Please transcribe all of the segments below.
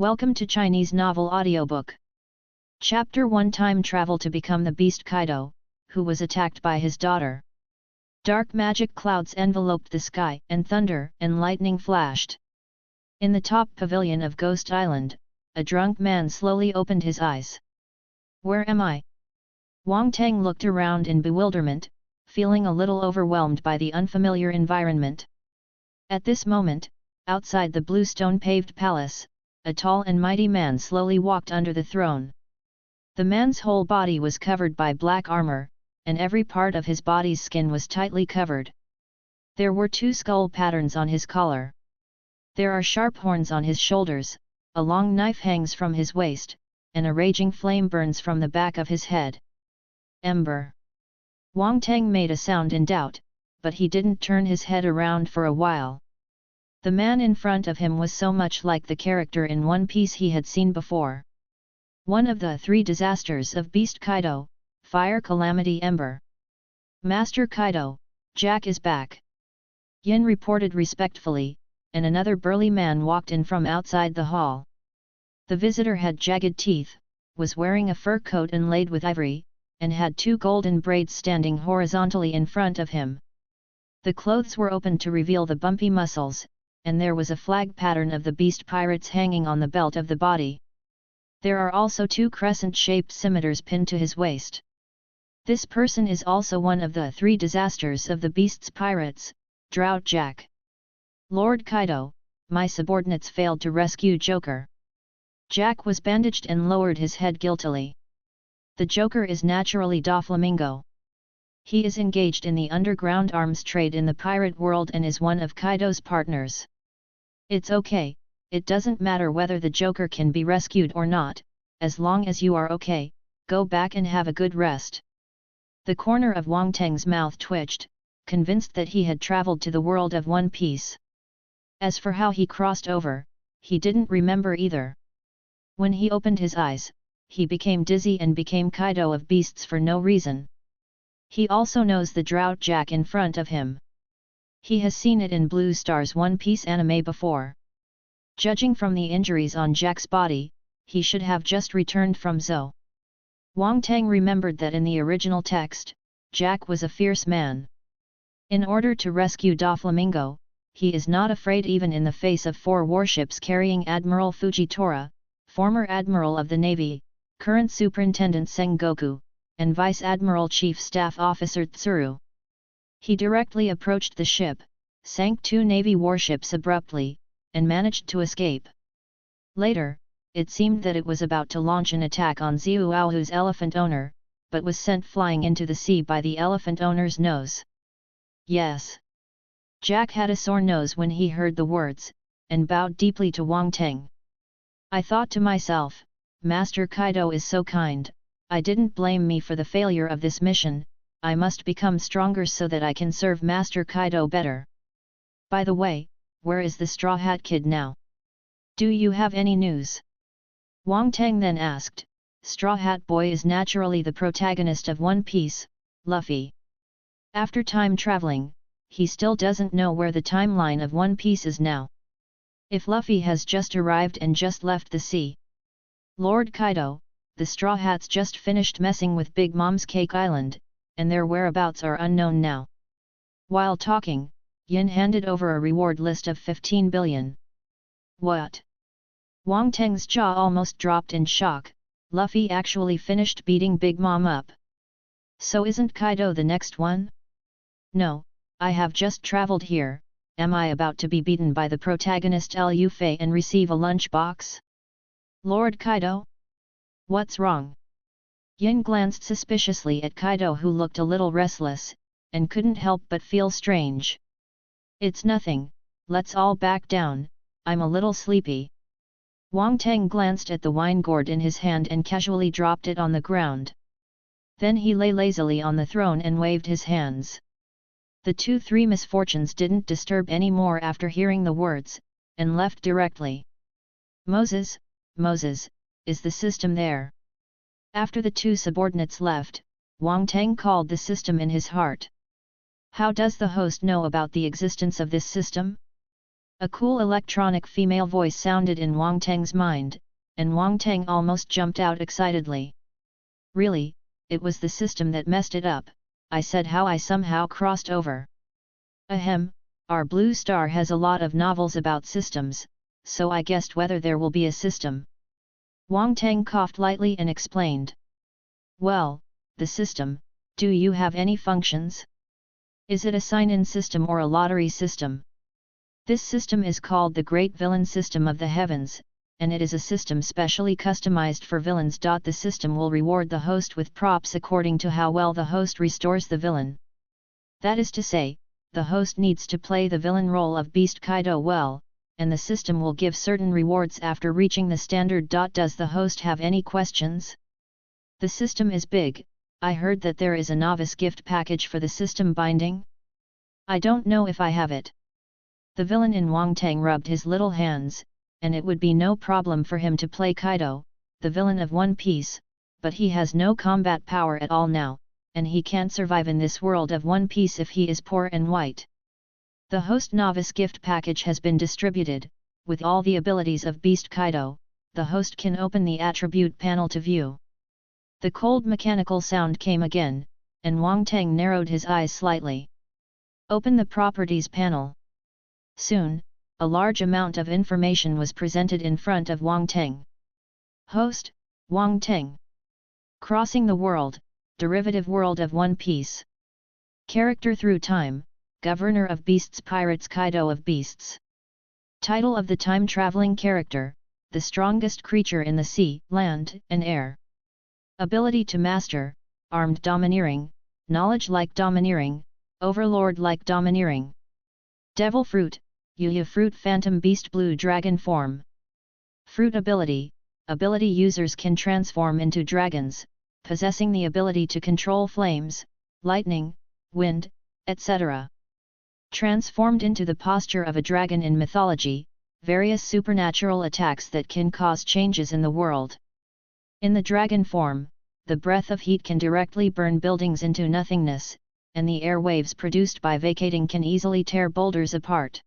Welcome to Chinese Novel Audiobook. Chapter 1: Time Travel to Become the Beast. Kaido, who was attacked by his daughter. Dark magic clouds enveloped the sky, and thunder and lightning flashed. In the top pavilion of Ghost Island, a drunk man slowly opened his eyes. "Where am I?" Wang Teng looked around in bewilderment, feeling a little overwhelmed by the unfamiliar environment. At this moment, outside the blue stone-paved palace, a tall and mighty man slowly walked under the throne. The man's whole body was covered by black armor, and every part of his body's skin was tightly covered. There were 2 skull patterns on his collar. There are sharp horns on his shoulders, a long knife hangs from his waist, and a raging flame burns from the back of his head. Ember. Wang Teng made a sound in doubt, but he didn't turn his head around for a while. The man in front of him was so much like the character in One Piece he had seen before. One of the 3 disasters of Beast Kaido, Fire Calamity Ember. "Master Kaido, Jack is back," Yin reported respectfully, and another burly man walked in from outside the hall. The visitor had jagged teeth, was wearing a fur coat inlaid with ivory, and had 2 golden braids standing horizontally in front of him. The clothes were opened to reveal the bumpy muscles, and there was a flag pattern of the beast pirates hanging on the belt of the body. There are also 2 crescent-shaped scimitars pinned to his waist. This person is also one of the 3 disasters of the beast's pirates, Drought Jack. "Lord Kaido, my subordinates failed to rescue Joker." Jack was bandaged and lowered his head guiltily. The Joker is naturally Doflamingo. He is engaged in the underground arms trade in the pirate world and is one of Kaido's partners. "It's okay, it doesn't matter whether the Joker can be rescued or not, as long as you are okay, go back and have a good rest." The corner of Wang Teng's mouth twitched, convinced that he had traveled to the world of One Piece. As for how he crossed over, he didn't remember either. When he opened his eyes, he became dizzy and became Kaido of Beasts for no reason. He also knows the Drought Jack in front of him. He has seen it in Blue Star's One Piece anime before. Judging from the injuries on Jack's body, he should have just returned from Zou. Wang Teng remembered that in the original text, Jack was a fierce man. In order to rescue Doflamingo, he is not afraid even in the face of 4 warships carrying Admiral Fujitora, former Admiral of the Navy, current Superintendent Sengoku, and Vice Admiral Chief Staff Officer Tsuru. He directly approached the ship, sank 2 Navy warships abruptly, and managed to escape. Later, it seemed that it was about to launch an attack on Xiuaohu's elephant owner, but was sent flying into the sea by the elephant owner's nose. "Yes." Jack had a sore nose when he heard the words, and bowed deeply to Wang Teng. "I thought to myself, Master Kaido is so kind, I didn't blame me for the failure of this mission, I must become stronger so that I can serve Master Kaido better. By the way, where is the Straw Hat Kid now? Do you have any news?" Wang Teng then asked. Straw Hat Boy is naturally the protagonist of One Piece, Luffy. After time traveling, he still doesn't know where the timeline of One Piece is now. If Luffy has just arrived and just left the sea. "Lord Kaido, the Straw Hats just finished messing with Big Mom's Cake Island, and their whereabouts are unknown now." While talking, Yin handed over a reward list of 15 billion. "What?" Wang Teng's jaw almost dropped in shock. Luffy actually finished beating Big Mom up. So isn't Kaido the next one? "No, I have just traveled here, am I about to be beaten by the protagonist Liu Fei and receive a lunch box? Lord Kaido? What's wrong?" Yin glanced suspiciously at Kaido, who looked a little restless, and couldn't help but feel strange. "It's nothing, let's all back down, I'm a little sleepy." Wang Teng glanced at the wine gourd in his hand and casually dropped it on the ground. Then he lay lazily on the throne and waved his hands. The 2-3 misfortunes didn't disturb any more after hearing the words, and left directly. "Moses, Moses, is the system there?" After the 2 subordinates left, Wang Teng called the system in his heart. "How does the host know about the existence of this system?" A cool electronic female voice sounded in Wang Teng's mind, and Wang Teng almost jumped out excitedly. Really, it was the system that messed it up, I said how I somehow crossed over. Ahem, our Blue Star has a lot of novels about systems, so I guessed whether there will be a system. Wang Teng coughed lightly and explained. Well, the system, do you have any functions? Is it a sign-in system or a lottery system? This system is called the Great Villain System of the Heavens, and it is a system specially customized for villains. The system will reward the host with props according to how well the host restores the villain. That is to say, the host needs to play the villain role of Beast Kaido well, and the system will give certain rewards after reaching the standard. Does the host have any questions? The system is big. I heard that there is a novice gift package for the system binding. I don't know if I have it. The villain in Wang Teng rubbed his little hands, and it would be no problem for him to play Kaido, the villain of One Piece, but he has no combat power at all now, and he can't survive in this world of One Piece if he is poor and white. The host novice gift package has been distributed, with all the abilities of Beast Kaido. The host can open the attribute panel to view. The cold mechanical sound came again, and Wang Teng narrowed his eyes slightly. Open the properties panel. Soon, a large amount of information was presented in front of Wang Teng. Host, Wang Teng. Crossing the world, derivative world of One Piece. Character through time, Governor of Beasts, Pirates, Kaido of Beasts. Title of the time-traveling character, the strongest creature in the sea, land, and air. Ability to master, armed domineering, knowledge like domineering, overlord like domineering. Devil fruit, Yuya fruit, phantom beast, blue dragon form. Fruit ability, ability users can transform into dragons, possessing the ability to control flames, lightning, wind, etc. Transformed into the posture of a dragon in mythology, various supernatural attacks that can cause changes in the world. In the dragon form, the breath of heat can directly burn buildings into nothingness, and the air waves produced by vacating can easily tear boulders apart.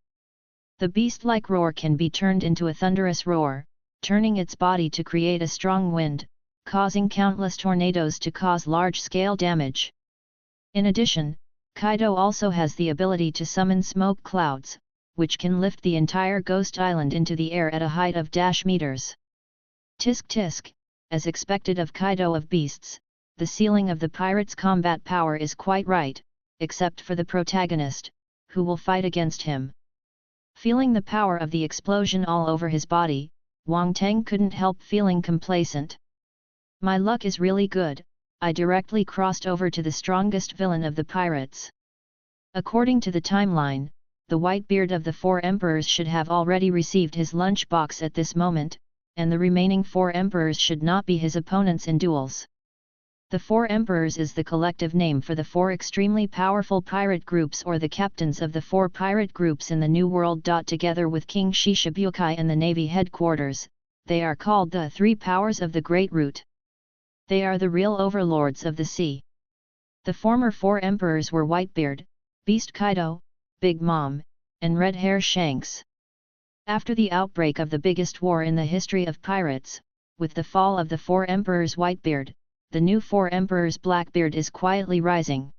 The beast-like roar can be turned into a thunderous roar, turning its body to create a strong wind, causing countless tornadoes to cause large-scale damage. In addition, Kaido also has the ability to summon smoke clouds, which can lift the entire Ghost Island into the air at a height of -meters. Tisk tisk, as expected of Kaido of Beasts, the ceiling of the pirate's combat power is quite right, except for the protagonist, who will fight against him. Feeling the power of the explosion all over his body, Wang Teng couldn't help feeling complacent. My luck is really good, I directly crossed over to the strongest villain of the pirates. According to the timeline, the Whitebeard of the Four Emperors should have already received his lunchbox at this moment, and the remaining 4 emperors should not be his opponents in duels. The 4 emperors is the collective name for the 4 extremely powerful pirate groups or the captains of the 4 pirate groups in the New World. Together with King Shishibukai and the Navy headquarters, they are called the 3 powers of the Great Root. They are the real overlords of the sea. The former 4 emperors were Whitebeard, Beast Kaido, Big Mom, and Red Hair Shanks. After the outbreak of the biggest war in the history of pirates, with the fall of the 4 emperors Whitebeard, the new 4 emperors Blackbeard is quietly rising.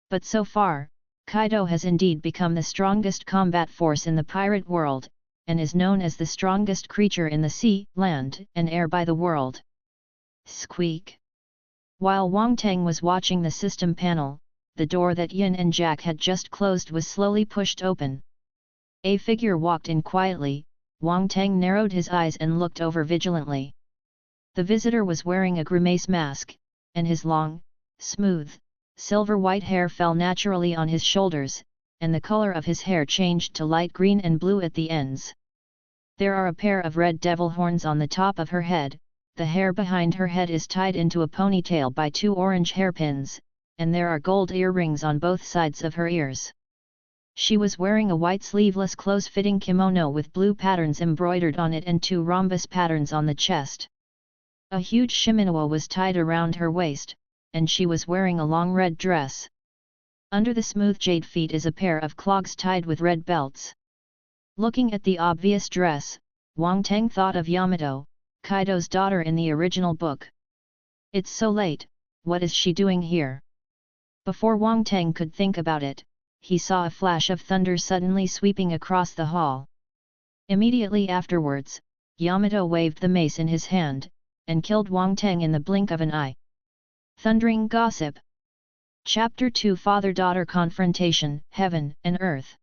But so far, Kaido has indeed become the strongest combat force in the pirate world, and is known as the strongest creature in the sea, land, and air by the world. Squeak! While Wang Teng was watching the system panel, the door that Yin and Jack had just closed was slowly pushed open. A figure walked in quietly. Wang Teng narrowed his eyes and looked over vigilantly. The visitor was wearing a grimace mask, and his long, smooth, silver-white hair fell naturally on his shoulders, and the color of his hair changed to light green and blue at the ends. There are a pair of red devil horns on the top of her head, the hair behind her head is tied into a ponytail by 2 orange hairpins, and there are gold earrings on both sides of her ears. She was wearing a white sleeveless close-fitting kimono with blue patterns embroidered on it and 2 rhombus patterns on the chest. A huge shiminoa was tied around her waist, and she was wearing a long red dress. Under the smooth jade feet is a pair of clogs tied with red belts. Looking at the obvious dress, Wang Teng thought of Yamato, Kaido's daughter in the original book. It's so late, what is she doing here? Before Wang Teng could think about it, he saw a flash of thunder suddenly sweeping across the hall. Immediately afterwards, Yamato waved the mace in his hand, and killed Wang Teng in the blink of an eye. Thundering Gossip. Chapter 2 Father-Daughter Confrontation, Heaven and Earth.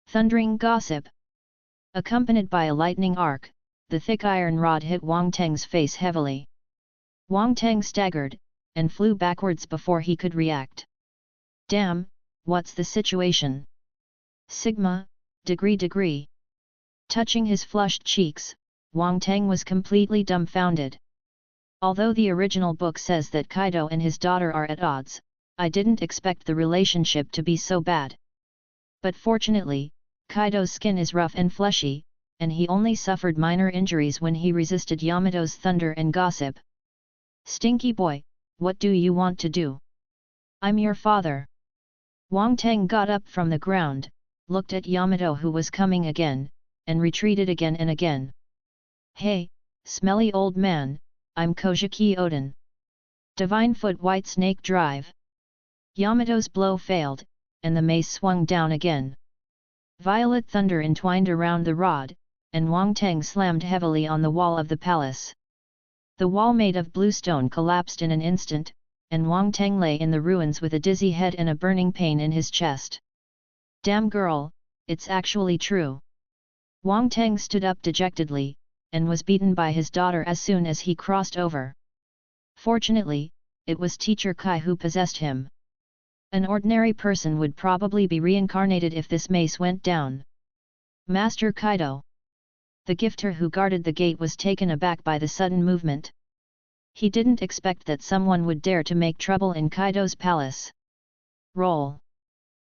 Thundering Gossip. Accompanied by a lightning arc, the thick iron rod hit Wang Teng's face heavily. Wang Teng staggered, and flew backwards before he could react. Damn, what's the situation? Sigma, degree. Touching his flushed cheeks, Wang Teng was completely dumbfounded. Although the original book says that Kaido and his daughter are at odds, I didn't expect the relationship to be so bad. But fortunately, Kaido's skin is rough and fleshy, and he only suffered minor injuries when he resisted Yamato's thunder and gossip. Stinky boy, what do you want to do? I'm your father. Wang Teng got up from the ground, looked at Yamato who was coming again, and retreated again and again. Hey, smelly old man, I'm Kojiki Odin. Divine Foot White Snake Drive. Yamato's blow failed, and the mace swung down again. Violet thunder entwined around the rod, and Wang Teng slammed heavily on the wall of the palace. The wall made of blue stone collapsed in an instant, and Wang Teng lay in the ruins with a dizzy head and a burning pain in his chest. Damn girl, it's actually true. Wang Teng stood up dejectedly, and was beaten by his daughter as soon as he crossed over. Fortunately, it was Teacher Kai who possessed him. An ordinary person would probably be reincarnated if this mace went down. Master Kaido. The gifter who guarded the gate was taken aback by the sudden movement. He didn't expect that someone would dare to make trouble in Kaido's palace. Roll.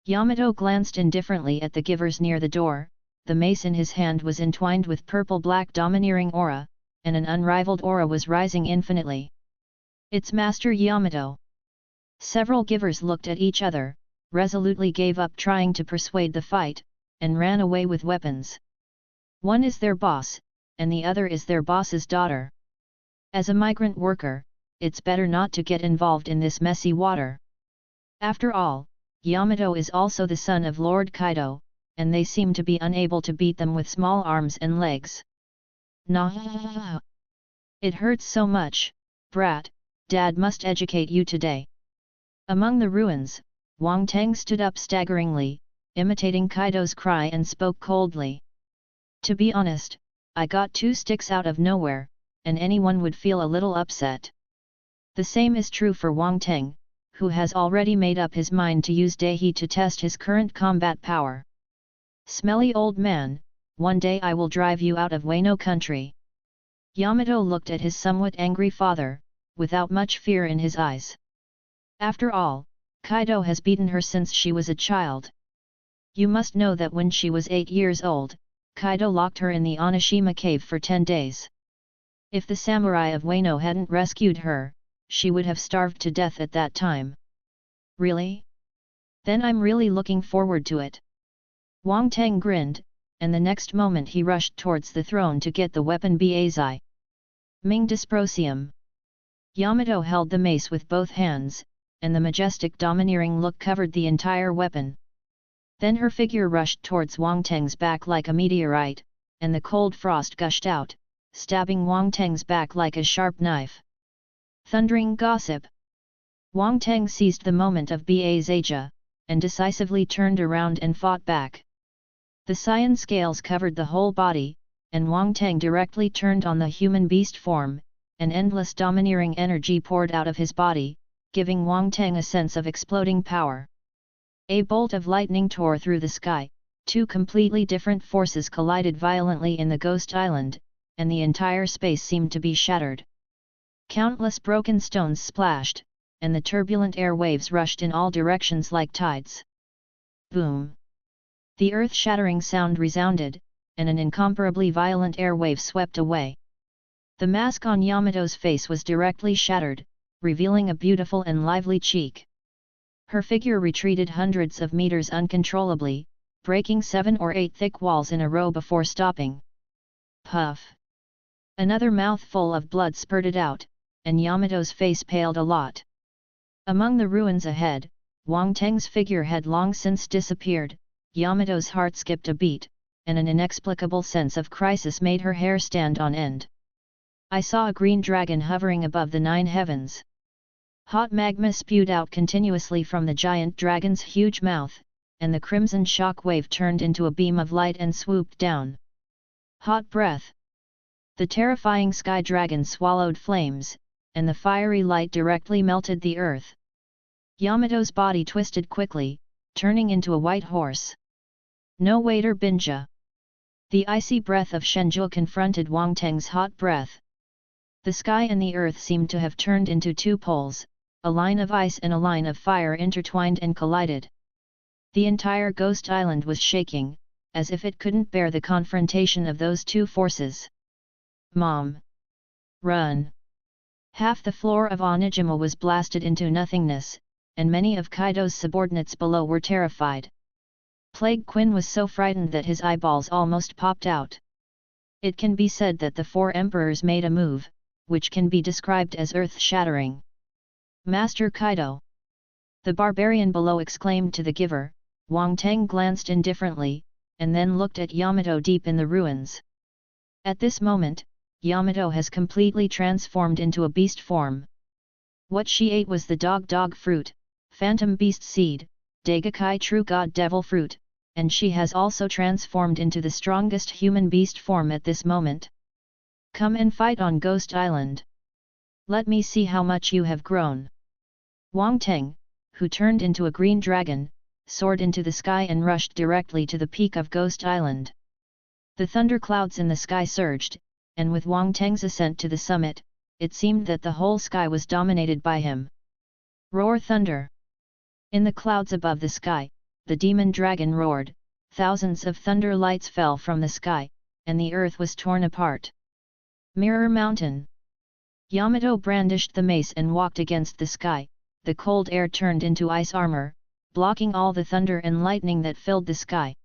Yamato glanced indifferently at the givers near the door. The mace in his hand was entwined with purple-black domineering aura, and an unrivaled aura was rising infinitely. It's Master Yamato. Several givers looked at each other, resolutely gave up trying to persuade the fight, and ran away with weapons. One is their boss, and the other is their boss's daughter. As a migrant worker, it's better not to get involved in this messy water. After all, Yamato is also the son of Lord Kaido, and they seem to be unable to beat them with small arms and legs. Nah. It hurts so much, brat, Dad must educate you today. Among the ruins, Wang Teng stood up staggeringly, imitating Kaido's cry and spoke coldly. To be honest, I got 2 sticks out of nowhere, and anyone would feel a little upset. The same is true for Wang Teng, who has already made up his mind to use Daihi to test his current combat power. Smelly old man, one day I will drive you out of Wano country. Yamato looked at his somewhat angry father, without much fear in his eyes. After all, Kaido has beaten her since she was a child. You must know that when she was 8 years old, Kaido locked her in the Onishima cave for 10 days. If the samurai of Wano hadn't rescued her, she would have starved to death at that time. Really? Then I'm really looking forward to it. Wang Teng grinned, and the next moment he rushed towards the throne to get the weapon Bazai. Ming Dysprosium. Yamato held the mace with both hands, and the majestic domineering look covered the entire weapon. Then her figure rushed towards Wang Teng's back like a meteorite, and the cold frost gushed out, stabbing Wang Teng's back like a sharp knife. Thundering Gossip. Wang Teng seized the moment of Bazai, and decisively turned around and fought back. The cyan scales covered the whole body, and Wang Teng directly turned on the human beast form, and endless domineering energy poured out of his body, giving Wang Teng a sense of exploding power. A bolt of lightning tore through the sky, 2 completely different forces collided violently in the Ghost Island, and the entire space seemed to be shattered. Countless broken stones splashed, and the turbulent air waves rushed in all directions like tides. Boom! The earth-shattering sound resounded, and an incomparably violent air wave swept away. The mask on Yamato's face was directly shattered, revealing a beautiful and lively cheek. Her figure retreated hundreds of meters uncontrollably, breaking 7 or 8 thick walls in a row before stopping. Puff! Another mouthful of blood spurted out, and Yamato's face paled a lot. Among the ruins ahead, Wang Teng's figure had long since disappeared. Yamato's heart skipped a beat, and an inexplicable sense of crisis made her hair stand on end. I saw a green dragon hovering above the 9 heavens. Hot magma spewed out continuously from the giant dragon's huge mouth, and the crimson shock wave turned into a beam of light and swooped down. Hot breath! The terrifying sky dragon swallowed flames, and the fiery light directly melted the earth. Yamato's body twisted quickly, turning into a white horse. No waiter Binja. The icy breath of Shenjue confronted Wang Teng's hot breath. The sky and the earth seemed to have turned into 2 poles, a line of ice and a line of fire intertwined and collided. The entire Ghost Island was shaking, as if it couldn't bear the confrontation of those 2 forces. Mom! Run! Half the floor of Onijima was blasted into nothingness, and many of Kaido's subordinates below were terrified. Plague Quinn was so frightened that his eyeballs almost popped out. It can be said that the 4 emperors made a move, which can be described as earth-shattering. Master Kaido! The barbarian below exclaimed to the giver. Wang Teng glanced indifferently, and then looked at Yamato deep in the ruins. At this moment, Yamato has completely transformed into a beast form. What she ate was the dog fruit, phantom beast seed, Daigakai true god devil fruit, and she has also transformed into the strongest human beast form at this moment. Come and fight on Ghost Island. Let me see how much you have grown. Wang Teng, who turned into a green dragon, soared into the sky and rushed directly to the peak of Ghost Island. The thunderclouds in the sky surged, and with Wang Teng's ascent to the summit, it seemed that the whole sky was dominated by him. Roar thunder! In the clouds above the sky, the demon dragon roared, thousands of thunder lights fell from the sky, and the earth was torn apart. Mirror Mountain! Yamato brandished the mace and walked against the sky. The cold air turned into ice armor, blocking all the thunder and lightning that filled the sky.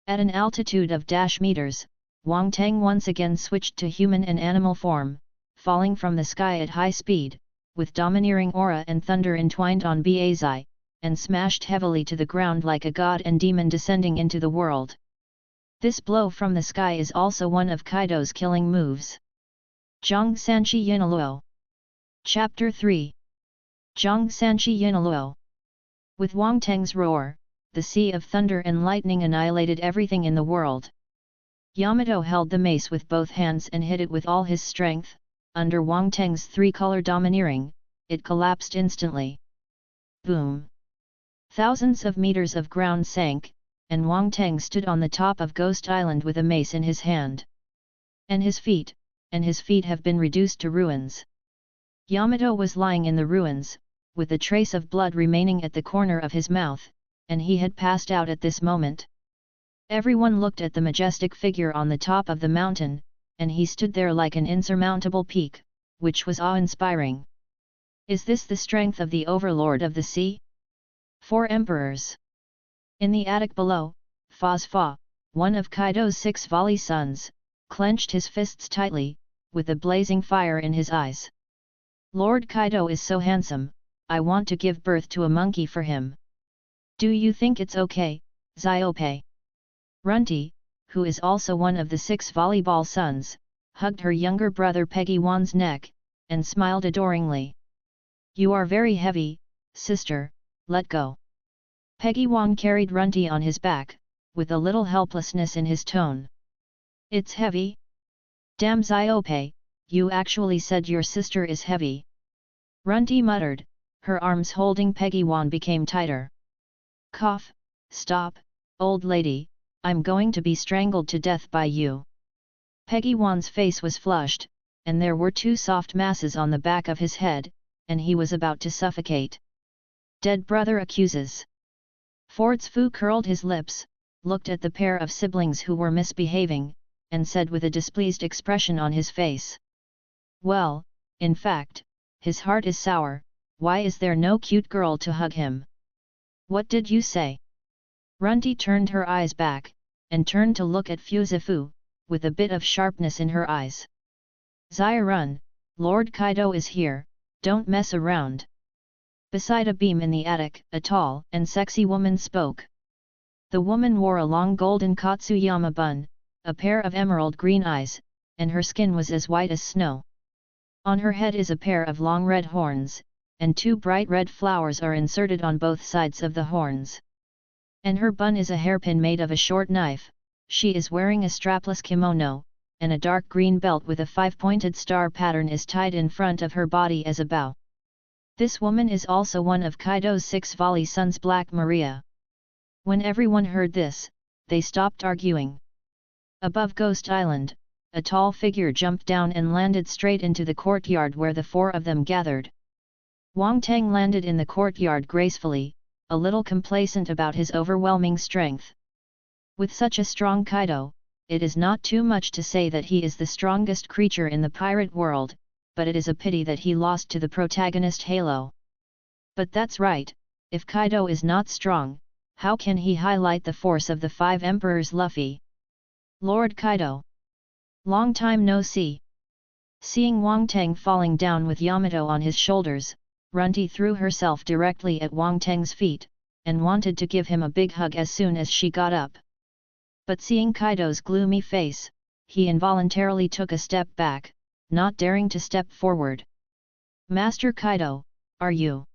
At an altitude of -meters, Wang Teng once again switched to human and animal form, falling from the sky at high speed, with domineering aura and thunder entwined on Bazai, and smashed heavily to the ground like a god and demon descending into the world. This blow from the sky is also one of Kaido's killing moves. Zhang Sanchi Yinaluo. Chapter 3. Zhang Sanchi Yinaluo. With Wang Teng's roar, the sea of thunder and lightning annihilated everything in the world. Yamato held the mace with both hands and hit it with all his strength. Under Wang Teng's 3-color domineering, it collapsed instantly. Boom! Thousands of meters of ground sank, and Wang Teng stood on the top of Ghost Island with a mace in his hand. And his feet have been reduced to ruins. Yamato was lying in the ruins, with a trace of blood remaining at the corner of his mouth, and he had passed out at this moment. Everyone looked at the majestic figure on the top of the mountain, and he stood there like an insurmountable peak, which was awe-inspiring. Is this the strength of the overlord of the sea? 4 emperors. In the attic below, Fa, one of Kaido's 6 volley sons, clenched his fists tightly, with a blazing fire in his eyes. Lord Kaido is so handsome, I want to give birth to a monkey for him. Do you think it's okay, Ziope? Runty, who is also one of the 6 volleyball sons, hugged her younger brother Peggy Wan's neck, and smiled adoringly. You are very heavy, sister, let go. Peggy Wan carried Runty on his back, with a little helplessness in his tone. It's heavy? Damn Ziope, you actually said your sister is heavy. Runty muttered, her arms holding Peggy Wan became tighter. Cough, stop, old lady, I'm going to be strangled to death by you. Peggy Wan's face was flushed, and there were 2 soft masses on the back of his head, and he was about to suffocate. Dead brother accuses. Ford's Fu curled his lips, looked at the pair of siblings who were misbehaving, and said with a displeased expression on his face. Well, in fact, his heart is sour, why is there no cute girl to hug him? What did you say? Runty turned her eyes back, and turned to look at Fuzifu, with a bit of sharpness in her eyes. Zai-run, Lord Kaido is here, don't mess around. Beside a beam in the attic, a tall and sexy woman spoke. The woman wore a long golden Katsuyama bun, a pair of emerald green eyes, and her skin was as white as snow. On her head is a pair of long red horns, and 2 bright red flowers are inserted on both sides of the horns. And her bun is a hairpin made of a short knife. She is wearing a strapless kimono, and a dark green belt with a 5-pointed star pattern is tied in front of her body as a bow. This woman is also one of Kaido's 6 Volley sons, Black Maria. When everyone heard this, they stopped arguing. Above Ghost Island, a tall figure jumped down and landed straight into the courtyard where the 4 of them gathered. Wang Teng landed in the courtyard gracefully, a little complacent about his overwhelming strength. With such a strong Kaido, it is not too much to say that he is the strongest creature in the pirate world, but it is a pity that he lost to the protagonist Halo. But that's right, if Kaido is not strong, how can he highlight the force of the 5 Emperors Luffy? Lord Kaido. Long time no see. Seeing Wang Teng falling down with Yamato on his shoulders, Runty threw herself directly at Wang Teng's feet, and wanted to give him a big hug as soon as she got up. But seeing Kaido's gloomy face, he involuntarily took a step back, not daring to step forward. Master Kaido, are you?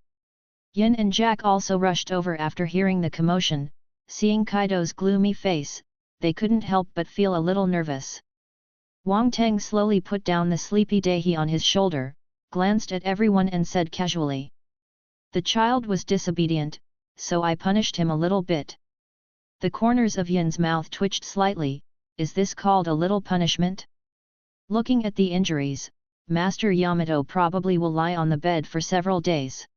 Yin and Jack also rushed over after hearing the commotion. Seeing Kaido's gloomy face, they couldn't help but feel a little nervous. Wang Teng slowly put down the sleepy Dahi on his shoulder, glanced at everyone and said casually. The child was disobedient, so I punished him a little bit. The corners of Yin's mouth twitched slightly. Is this called a little punishment? Looking at the injuries, Master Yamato probably will lie on the bed for several days.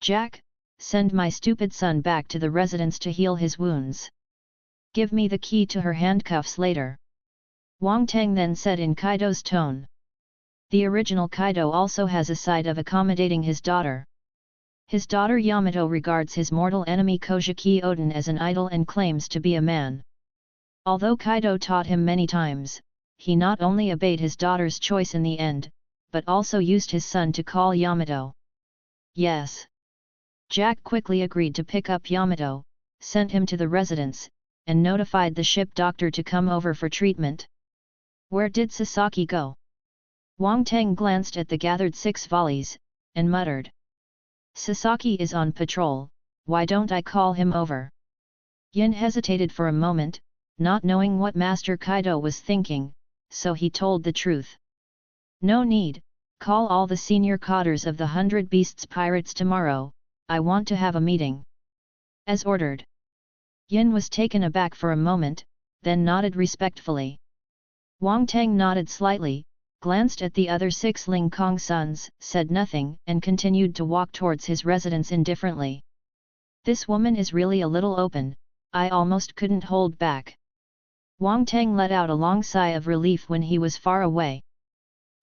Jack, send my stupid son back to the residence to heal his wounds. Give me the key to her handcuffs later. Wang Teng then said in Kaido's tone. The original Kaido also has a side of accommodating his daughter. His daughter Yamato regards his mortal enemy Kojiki Oden as an idol and claims to be a man. Although Kaido taught him many times, he not only obeyed his daughter's choice in the end, but also used his son to call Yamato. Yes. Jack quickly agreed to pick up Yamato, sent him to the residence, and notified the ship doctor to come over for treatment. Where did Sasaki go? Wang Teng glanced at the gathered 6 volleys, and muttered. Sasaki is on patrol, why don't I call him over? Yin hesitated for a moment, not knowing what Master Kaido was thinking, so he told the truth. No need, call all the senior cadres of the 100 Beasts pirates tomorrow, I want to have a meeting. As ordered. Yin was taken aback for a moment, then nodded respectfully. Wang Teng nodded slightly, glanced at the other 6 Ling Kong sons, said nothing and continued to walk towards his residence indifferently. This woman is really a little open, I almost couldn't hold back. Wang Teng let out a long sigh of relief when he was far away.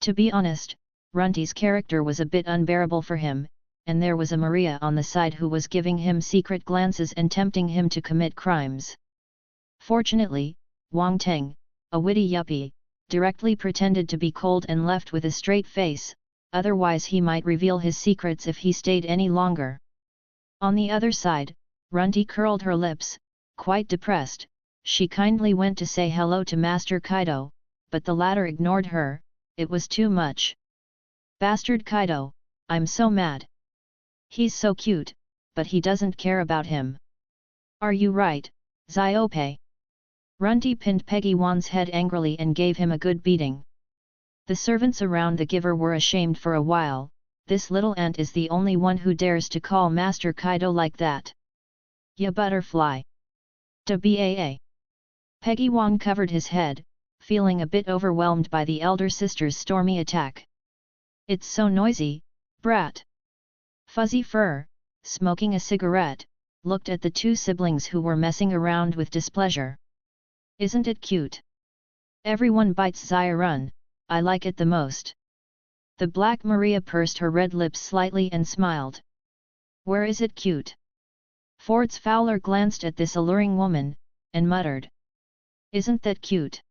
To be honest, Runty's character was a bit unbearable for him, and there was a Maria on the side who was giving him secret glances and tempting him to commit crimes. Fortunately, Wang Teng, a witty yuppie, directly pretended to be cold and left with a straight face, otherwise he might reveal his secrets if he stayed any longer. On the other side, Runty curled her lips, quite depressed. She kindly went to say hello to Master Kaido, but the latter ignored her, it was too much. Bastard Kaido, I'm so mad. He's so cute, but he doesn't care about him. Are you right, Ziope? Runty pinned Peggy Wan's head angrily and gave him a good beating. The servants around the giver were ashamed for a while, this little ant is the only one who dares to call Master Kaido like that. Ya butterfly. Da baa. Peggy Wan covered his head, feeling a bit overwhelmed by the elder sister's stormy attack. It's so noisy, brat. Fuzzy Fur, smoking a cigarette, looked at the 2 siblings who were messing around with displeasure. Isn't it cute? Everyone bites Zai-run, I like it the most. The Black Maria pursed her red lips slightly and smiled. Where is it cute? Ford's Fowler glanced at this alluring woman, and muttered, "Isn't that cute?"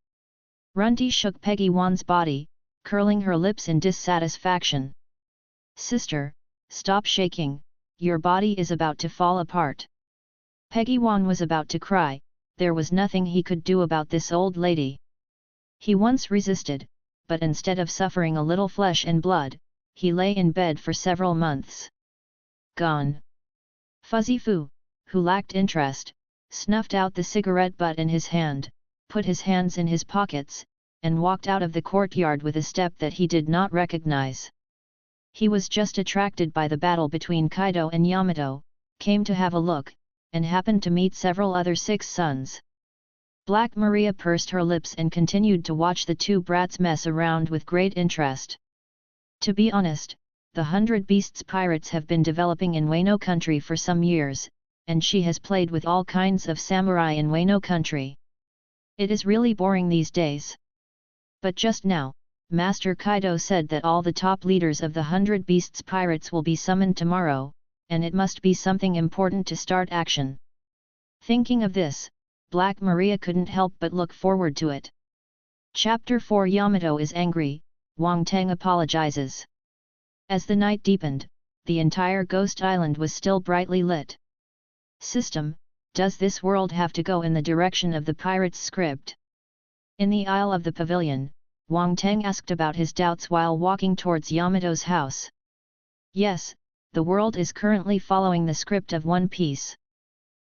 Runty shook Peggy Wan's body, curling her lips in dissatisfaction. "Sister, stop shaking, your body is about to fall apart." Peggy Wan was about to cry, there was nothing he could do about this old lady. He once resisted, but instead of suffering a little flesh and blood, he lay in bed for several months. Gone. Fuzzy Fu, who lacked interest, snuffed out the cigarette butt in his hand, put his hands in his pockets, and walked out of the courtyard with a step that he did not recognize. He was just attracted by the battle between Kaido and Yamato, came to have a look, and happened to meet several other Six Sons. Black Maria pursed her lips and continued to watch the two brats mess around with great interest. To be honest, the 100 Beasts pirates have been developing in Wano country for some years, and she has played with all kinds of samurai in Wano country. It is really boring these days. But just now, Master Kaido said that all the top leaders of the 100 Beasts pirates will be summoned tomorrow, and it must be something important to start action. Thinking of this, Black Maria couldn't help but look forward to it. Chapter 4 Yamato is angry, Wang Teng apologizes. As the night deepened, the entire ghost island was still brightly lit. System, does this world have to go in the direction of the pirates' script? In the aisle of the pavilion, Wang Teng asked about his doubts while walking towards Yamato's house. Yes, the world is currently following the script of One Piece.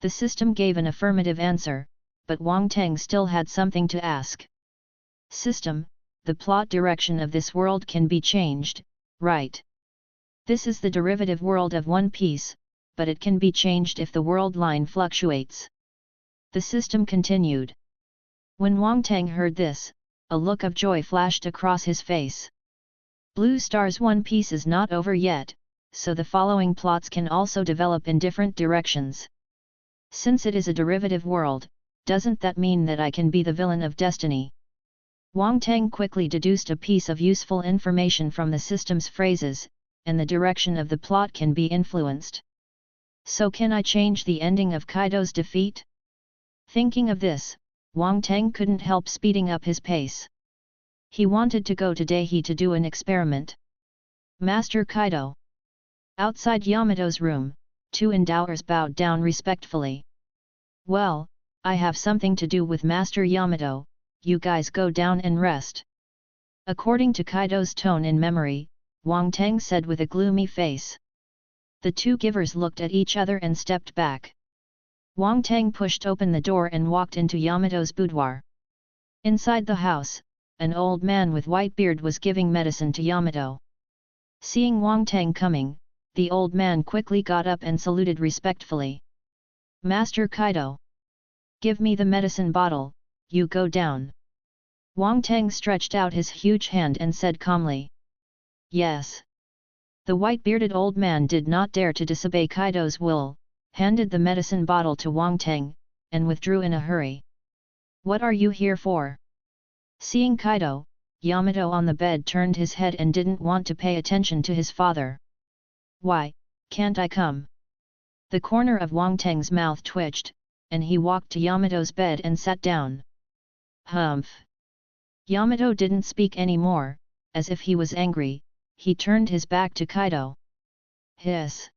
The system gave an affirmative answer, but Wang Teng still had something to ask. System, the plot direction of this world can be changed, right? This is the derivative world of One Piece, but it can be changed if the world line fluctuates. The system continued. When Wang Teng heard this, a look of joy flashed across his face. Blue Star's One Piece is not over yet, so the following plots can also develop in different directions. Since it is a derivative world, doesn't that mean that I can be the villain of destiny? Wang Teng quickly deduced a piece of useful information from the system's phrases, and the direction of the plot can be influenced. So can I change the ending of Kaido's defeat? Thinking of this, Wang Teng couldn't help speeding up his pace. He wanted to go to Daihe to do an experiment. Master Kaido. Outside Yamato's room, two endowers bowed down respectfully. Well, I have something to do with Master Yamato, you guys go down and rest. According to Kaido's tone in memory, Wang Teng said with a gloomy face. The two givers looked at each other and stepped back. Wang Teng pushed open the door and walked into Yamato's boudoir. Inside the house, an old man with white beard was giving medicine to Yamato. Seeing Wang Teng coming, the old man quickly got up and saluted respectfully. Master Kaido. Give me the medicine bottle, you go down. Wang Teng stretched out his huge hand and said calmly. Yes. The white-bearded old man did not dare to disobey Kaido's will, handed the medicine bottle to Wang Teng, and withdrew in a hurry. What are you here for? Seeing Kaido, Yamato on the bed turned his head and didn't want to pay attention to his father. Why, can't I come? The corner of Wang Teng's mouth twitched, and he walked to Yamato's bed and sat down. Humph! Yamato didn't speak anymore, as if he was angry, he turned his back to Kaido. Hiss!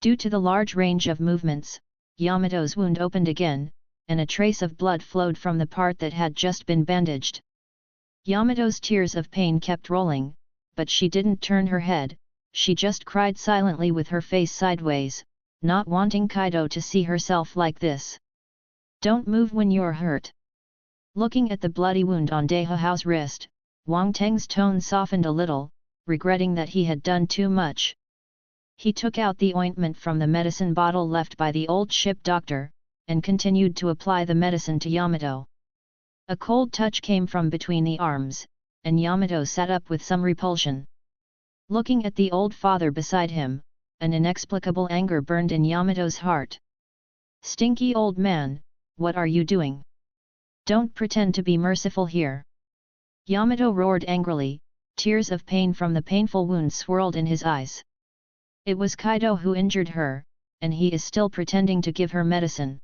Due to the large range of movements, Yamato's wound opened again, and a trace of blood flowed from the part that had just been bandaged. Yamato's tears of pain kept rolling, but she didn't turn her head, she just cried silently with her face sideways, not wanting Kaido to see herself like this. Don't move when you're hurt. Looking at the bloody wound on Daihe's wrist, Wang Teng's tone softened a little, regretting that he had done too much. He took out the ointment from the medicine bottle left by the old ship doctor, and continued to apply the medicine to Yamato. A cold touch came from between the arms, and Yamato sat up with some repulsion. Looking at the old father beside him, an inexplicable anger burned in Yamato's heart. Stinky old man, what are you doing? Don't pretend to be merciful here. Yamato roared angrily, tears of pain from the painful wound swirled in his eyes. It was Kaido who injured her, and he is still pretending to give her medicine.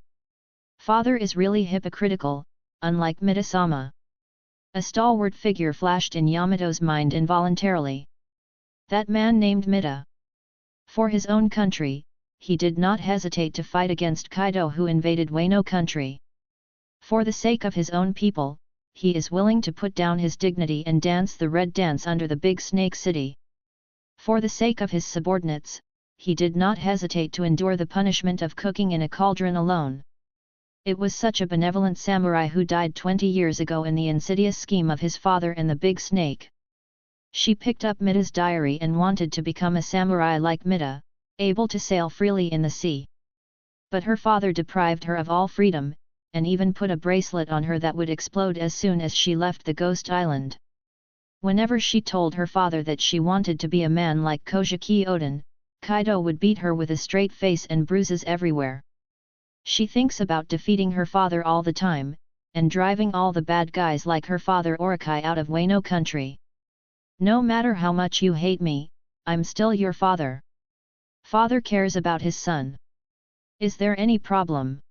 Father is really hypocritical, unlike Mida-sama. A stalwart figure flashed in Yamato's mind involuntarily. That man named Mida. For his own country, he did not hesitate to fight against Kaido who invaded Wano country. For the sake of his own people, he is willing to put down his dignity and dance the red dance under the big snake city. For the sake of his subordinates, he did not hesitate to endure the punishment of cooking in a cauldron alone. It was such a benevolent samurai who died 20 years ago in the insidious scheme of his father and the big snake. She picked up Mida's diary and wanted to become a samurai like Mida, able to sail freely in the sea. But her father deprived her of all freedom, and even put a bracelet on her that would explode as soon as she left the ghost island. Whenever she told her father that she wanted to be a man like Kojiki Oden, Kaido would beat her with a straight face and bruises everywhere. She thinks about defeating her father all the time, and driving all the bad guys like her father Orokai out of Wano country. No matter how much you hate me, I'm still your father. Father cares about his son. Is there any problem?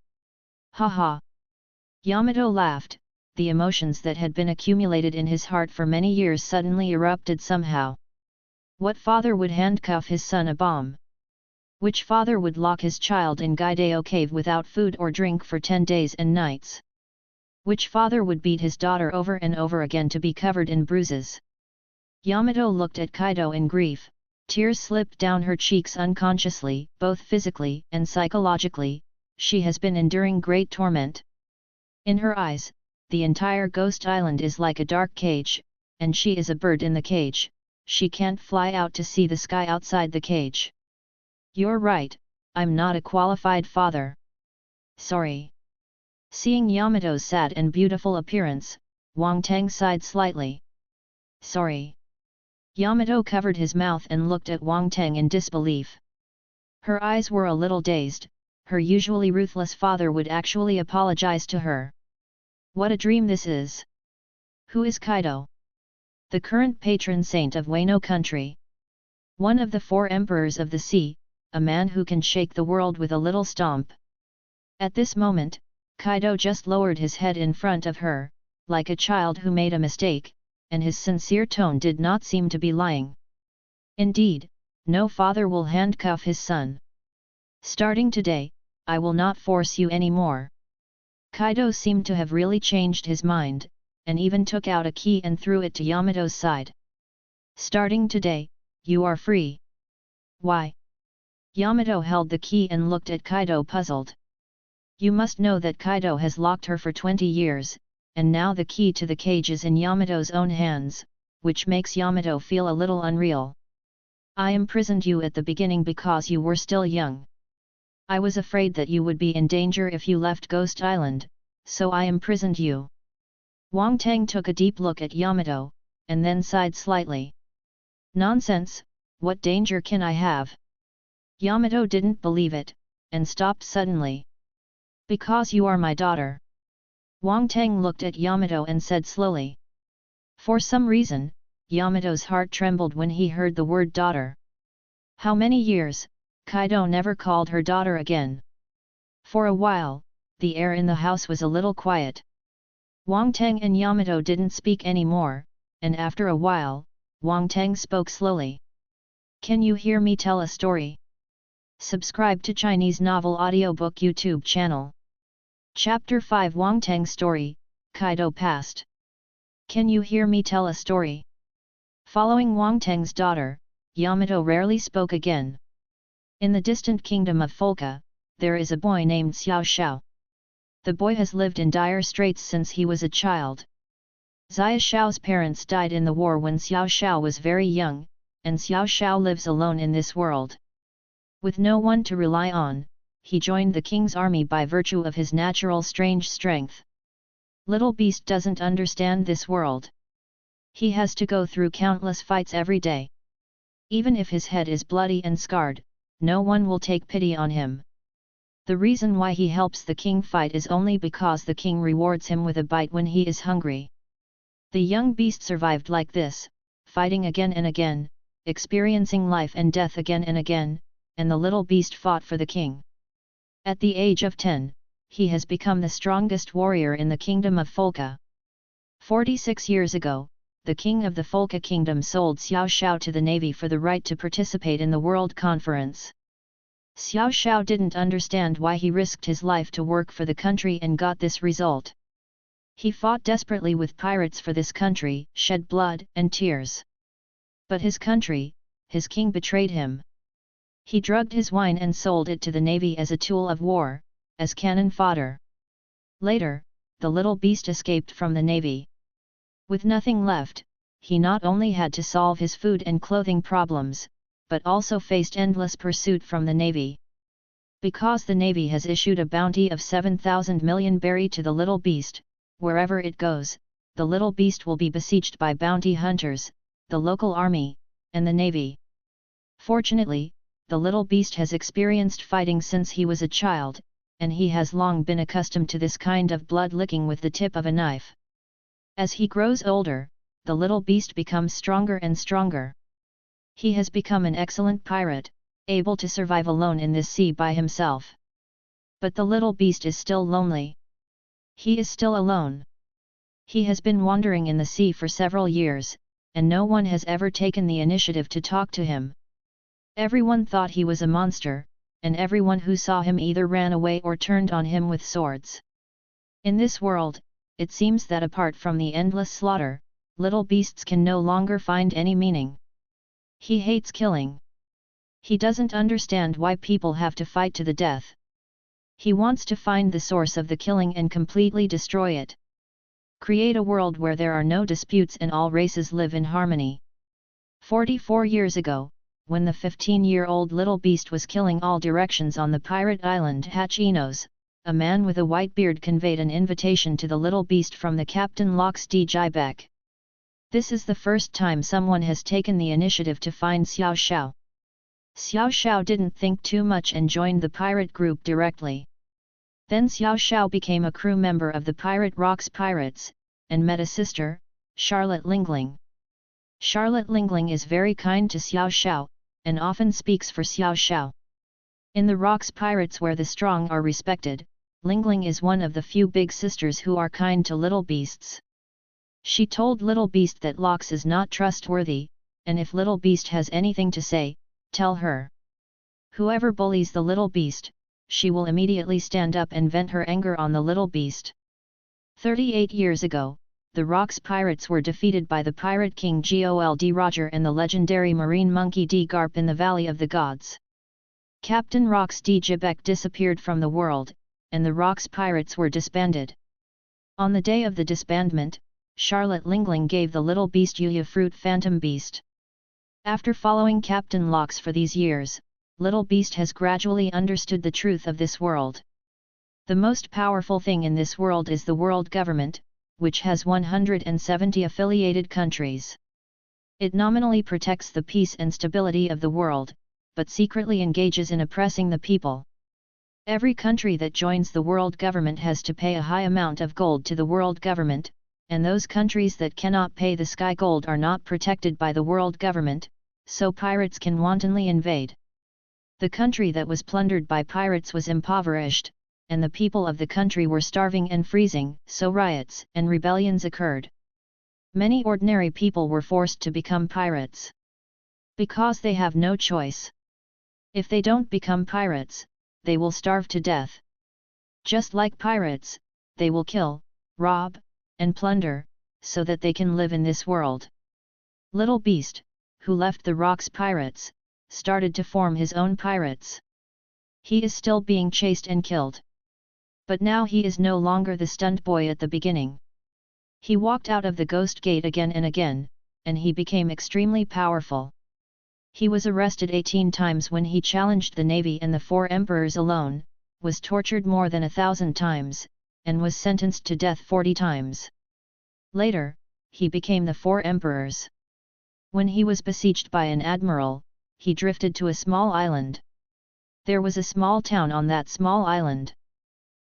Haha. Yamato laughed, the emotions that had been accumulated in his heart for many years suddenly erupted somehow. What father would handcuff his son a bomb? Which father would lock his child in Gaideo cave without food or drink for 10 days and nights? Which father would beat his daughter over and over again to be covered in bruises? Yamato looked at Kaido in grief, tears slipped down her cheeks unconsciously, both physically and psychologically. She has been enduring great torment. In her eyes, the entire ghost island is like a dark cage, and she is a bird in the cage. She can't fly out to see the sky outside the cage. You're right, I'm not a qualified father. Sorry. Seeing Yamato's sad and beautiful appearance, Wang Teng sighed slightly. Sorry. Yamato covered his mouth and looked at Wang Teng in disbelief. Her eyes were a little dazed. Her usually ruthless father would actually apologize to her. What a dream this is! Who is Kaido? The current patron saint of Wano country. One of the 4 emperors of the sea, a man who can shake the world with a little stomp. At this moment, Kaido just lowered his head in front of her, like a child who made a mistake, and his sincere tone did not seem to be lying. Indeed, no father will handcuff his son. Starting today, I will not force you anymore. Kaido seemed to have really changed his mind, and even took out a key and threw it to Yamato's side. Starting today, you are free. Why? Yamato held the key and looked at Kaido puzzled. You must know that Kaido has locked her for 20 years, and now the key to the cage is in Yamato's own hands, which makes Yamato feel a little unreal. I imprisoned you at the beginning because you were still young. I was afraid that you would be in danger if you left Ghost Island, so I imprisoned you. Wang Teng took a deep look at Yamato, and then sighed slightly. Nonsense, what danger can I have? Yamato didn't believe it, and stopped suddenly. Because you are my daughter. Wang Teng looked at Yamato and said slowly. For some reason, Yamato's heart trembled when he heard the word daughter. How many years, Kaido never called her daughter again. For a while, the air in the house was a little quiet. Wang Teng and Yamato didn't speak anymore, and after a while, Wang Teng spoke slowly. Can you hear me tell a story? Subscribe to Chinese Novel Audiobook YouTube channel. Chapter 5 Wang Teng's Story, Kaido Past. Can you hear me tell a story? Following Wang Teng's daughter, Yamato rarely spoke again. In the distant kingdom of Folka, there is a boy named Xiao Xiao. The boy has lived in dire straits since he was a child. Xia Xiao's parents died in the war when Xiao Xiao was very young, and Xiao Xiao lives alone in this world. With no one to rely on, he joined the king's army by virtue of his natural strange strength. Little Beast doesn't understand this world. He has to go through countless fights every day. Even if his head is bloody and scarred, no one will take pity on him. The reason why he helps the king fight is only because the king rewards him with a bite when he is hungry. The young beast survived like this, fighting again and again, experiencing life and death again and again, and the little beast fought for the king. At the age of 10, he has become the strongest warrior in the kingdom of Folca. 46 years ago, the king of the Folca kingdom sold Xiao Xiao to the navy for the right to participate in the World Conference. Xiao Xiao didn't understand why he risked his life to work for the country and got this result. He fought desperately with pirates for this country, shed blood and tears. But his country, his king betrayed him. He drugged his wine and sold it to the navy as a tool of war, as cannon fodder. Later, the little beast escaped from the navy. With nothing left, he not only had to solve his food and clothing problems, but also faced endless pursuit from the navy. Because the navy has issued a bounty of 7,000 million berry to the little beast, wherever it goes, the little beast will be besieged by bounty hunters, the local army, and the navy. Fortunately, the little beast has experienced fighting since he was a child, and he has long been accustomed to this kind of blood licking with the tip of a knife. As he grows older, the little beast becomes stronger and stronger. He has become an excellent pirate, able to survive alone in this sea by himself. But the little beast is still lonely. He is still alone. He has been wandering in the sea for several years, and no one has ever taken the initiative to talk to him. Everyone thought he was a monster, and everyone who saw him either ran away or turned on him with swords. In this world, it seems that apart from the endless slaughter, little beasts can no longer find any meaning. He hates killing. He doesn't understand why people have to fight to the death. He wants to find the source of the killing and completely destroy it. Create a world where there are no disputes and all races live in harmony. 44 years ago, when the 15-year-old little beast was killing all directions on the pirate island Hachinos, a man with a white beard conveyed an invitation to the little beast from the captain Lox D. Jiebeck. This is the first time someone has taken the initiative to find Xiao Xiao. Xiao Xiao didn't think too much and joined the pirate group directly. Then Xiao Xiao became a crew member of the Pirate Rocks Pirates, and met a sister, Charlotte Lingling. Charlotte Lingling is very kind to Xiao Xiao, and often speaks for Xiao Xiao. In the Rocks Pirates where the strong are respected, Lingling is one of the few big sisters who are kind to little beasts. She told Little Beast that Lox is not trustworthy, and if Little Beast has anything to say, tell her. Whoever bullies the little beast, she will immediately stand up and vent her anger on the little beast. 38 years ago, the Rocks Pirates were defeated by the Pirate King Gold Roger and the legendary marine monkey D. Garp in the Valley of the Gods. Captain Rocks D. Jiebeck disappeared from the world, and the Rocks Pirates were disbanded. On the day of the disbandment, Charlotte Lingling gave the little beast Yuya fruit Phantom Beast. After following Captain Lox for these years, Little Beast has gradually understood the truth of this world. The most powerful thing in this world is the world government, which has 170 affiliated countries. It nominally protects the peace and stability of the world, but secretly engages in oppressing the people. Every country that joins the world government has to pay a high amount of gold to the world government, and those countries that cannot pay the sky gold are not protected by the world government, so pirates can wantonly invade. The country that was plundered by pirates was impoverished, and the people of the country were starving and freezing, so riots and rebellions occurred. Many ordinary people were forced to become pirates. Because they have no choice. If they don't become pirates, they will starve to death. Just like pirates, they will kill, rob, and plunder, so that they can live in this world. Little Beast, who left the Rocks Pirates, started to form his own pirates. He is still being chased and killed. But now he is no longer the stunt boy at the beginning. He walked out of the Ghost Gate again and again, and he became extremely powerful. He was arrested 18 times when he challenged the navy and the 4 emperors alone, was tortured more than 1,000 times, and was sentenced to death 40 times. Later, he became the 4 emperors. When he was besieged by an admiral, he drifted to a small island. There was a small town on that small island.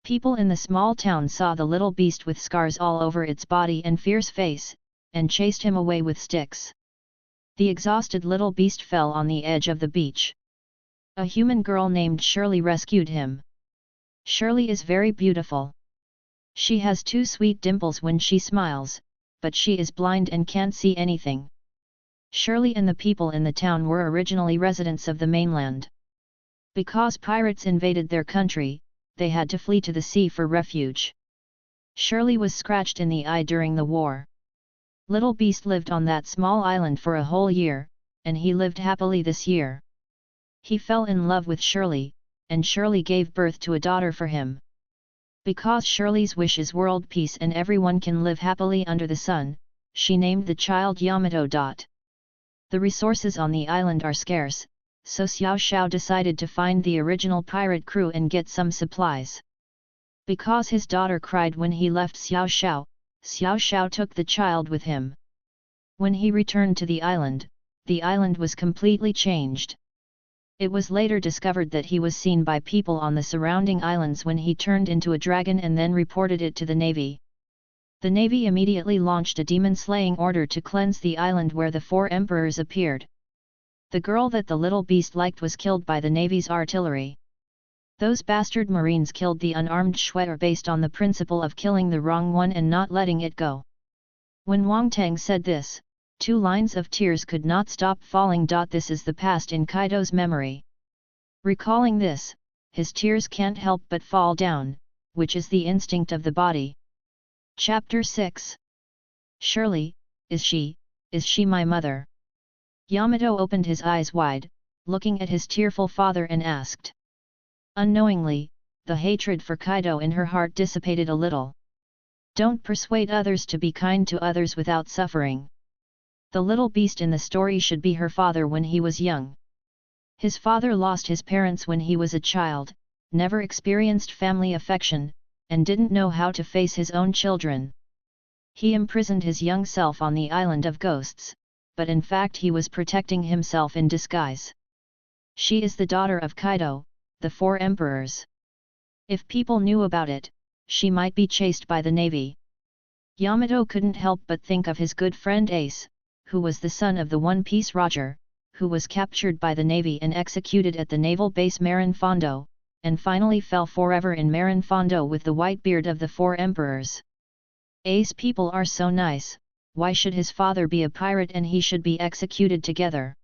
People in the small town saw the little beast with scars all over its body and fierce face, and chased him away with sticks. The exhausted little beast fell on the edge of the beach. A human girl named Shirley rescued him. Shirley is very beautiful. She has two sweet dimples when she smiles, but she is blind and can't see anything. Shirley and the people in the town were originally residents of the mainland. Because pirates invaded their country, they had to flee to the sea for refuge. Shirley was scratched in the eye during the war. Little Beast lived on that small island for a whole year, and he lived happily this year. He fell in love with Shirley, and Shirley gave birth to a daughter for him. Because Shirley's wish is world peace and everyone can live happily under the sun, she named the child Yamato. The resources on the island are scarce, so Xiao Xiao decided to find the original pirate crew and get some supplies. Because his daughter cried when he left Xiao Xiao, Xiao Xiao took the child with him. When he returned to the island was completely changed. It was later discovered that he was seen by people on the surrounding islands when he turned into a dragon and then reported it to the navy. The navy immediately launched a demon-slaying order to cleanse the island where the four emperors appeared. The girl that the little beast liked was killed by the navy's artillery. Those bastard marines killed the unarmed Shuer based on the principle of killing the wrong one and not letting it go. When Wang Teng said this, 2 lines of tears could not stop falling. This is the past in Kaido's memory. Recalling this, his tears can't help but fall down, which is the instinct of the body. Chapter 6. Shirley, is she my mother? Yamato opened his eyes wide, looking at his tearful father and asked. Unknowingly, the hatred for Kaido in her heart dissipated a little. Don't persuade others to be kind to others without suffering. The little beast in the story should be her father when he was young. His father lost his parents when he was a child, never experienced family affection, and didn't know how to face his own children. He imprisoned his young self on the island of ghosts, but in fact he was protecting himself in disguise. She is the daughter of Kaido, the 4 emperors. If people knew about it, she might be chased by the navy. Yamato couldn't help but think of his good friend Ace, who was the son of the One Piece Roger, who was captured by the navy and executed at the naval base Marin Fondo, and finally fell forever in Marin Fondo with the white beard of the 4 emperors. Ace people are so nice, why should his father be a pirate and he should be executed together?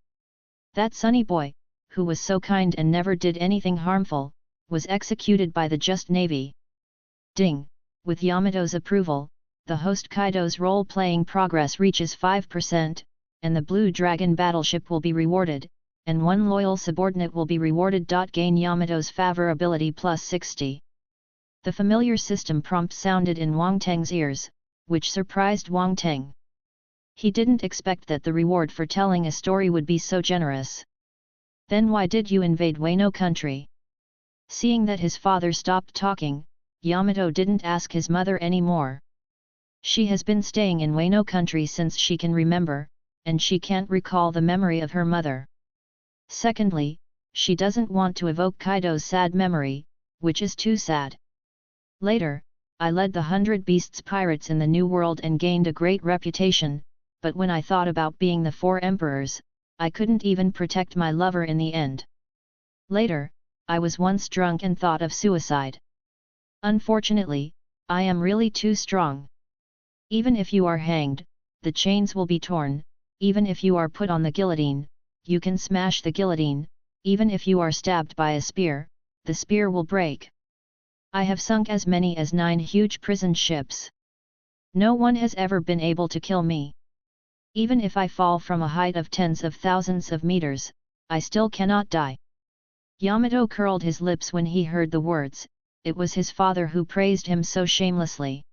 That sunny boy, who was so kind and never did anything harmful, was executed by the just navy. Ding! With Yamato's approval, the host Kaido's role-playing progress reaches 5%, and the Blue Dragon battleship will be rewarded, and 1 loyal subordinate will be rewarded. Gain Yamato's favorability plus 60. The familiar system prompt sounded in Wang Teng's ears, which surprised Wang Teng. He didn't expect that the reward for telling a story would be so generous. Then why did you invade Wano country? Seeing that his father stopped talking, Yamato didn't ask his mother anymore. She has been staying in Wano country since she can remember, and she can't recall the memory of her mother. Secondly, she doesn't want to evoke Kaido's sad memory, which is too sad. Later, I led the 100 Beasts pirates in the New World and gained a great reputation, but when I thought about being the 4 emperors, I couldn't even protect my lover in the end. Later, I was once drunk and thought of suicide. Unfortunately, I am really too strong. Even if you are hanged, the chains will be torn, even if you are put on the guillotine, you can smash the guillotine, even if you are stabbed by a spear, the spear will break. I have sunk as many as 9 huge prison ships. No one has ever been able to kill me. Even if I fall from a height of tens of thousands of meters, I still cannot die. Yamato curled his lips when he heard the words. It was his father who praised him so shamelessly.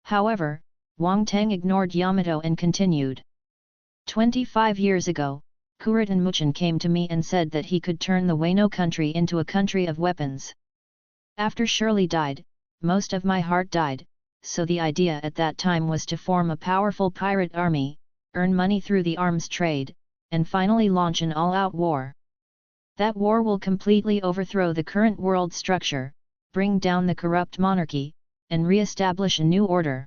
However, Wang Teng ignored Yamato and continued. 25 years ago, Kuritan Muchin came to me and said that he could turn the Wano country into a country of weapons. After Shirley died, most of my heart died, so the idea at that time was to form a powerful pirate army, earn money through the arms trade, and finally launch an all-out war. That war will completely overthrow the current world structure, bring down the corrupt monarchy, and re-establish a new order.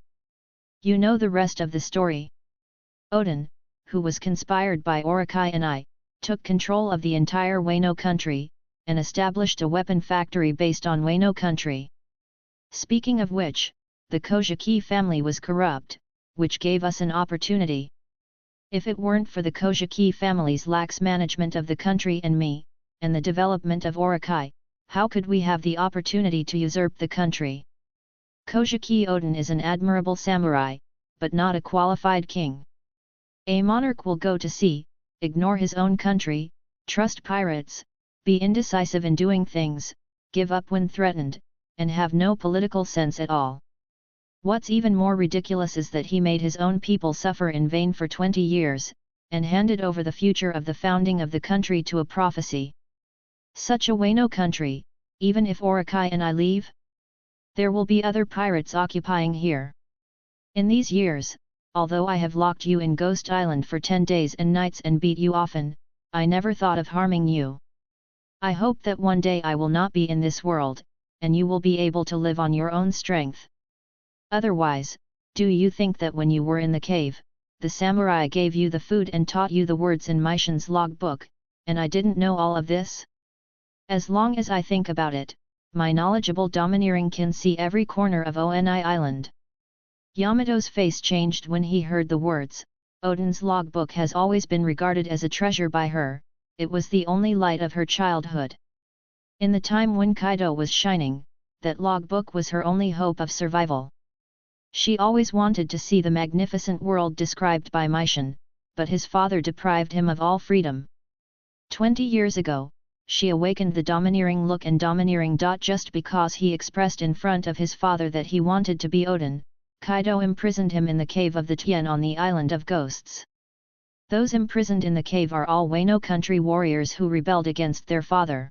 You know the rest of the story. Odin, who was conspired by Orokai and I, took control of the entire Wano country, and established a weapon factory based on Wano country. Speaking of which, the Kojiki family was corrupt, which gave us an opportunity. If it weren't for the Kojiki family's lax management of the country and me, and the development of Orakai, how could we have the opportunity to usurp the country? Kojiki Odin is an admirable samurai, but not a qualified king. A monarch will go to sea, ignore his own country, trust pirates, be indecisive in doing things, give up when threatened, and have no political sense at all. What's even more ridiculous is that he made his own people suffer in vain for 20 years, and handed over the future of the founding of the country to a prophecy. Such a Wano country, even if Orakai and I leave? There will be other pirates occupying here. In these years, although I have locked you in Ghost Island for 10 days and nights and beat you often, I never thought of harming you. I hope that one day I will not be in this world, and you will be able to live on your own strength. Otherwise, do you think that when you were in the cave, the samurai gave you the food and taught you the words in Meishan's logbook, and I didn't know all of this? As long as I think about it, my knowledgeable domineering can see every corner of Oni Island. Yamato's face changed when he heard the words. Odin's logbook has always been regarded as a treasure by her, it was the only light of her childhood. In the time when Kaido was shining, that logbook was her only hope of survival. She always wanted to see the magnificent world described by Meishan, but his father deprived him of all freedom. 20 years ago, she awakened the domineering look and domineering. Just because he expressed in front of his father that he wanted to be Odin, Kaido imprisoned him in the cave of the Tien on the Island of Ghosts. Those imprisoned in the cave are all Wano country warriors who rebelled against their father.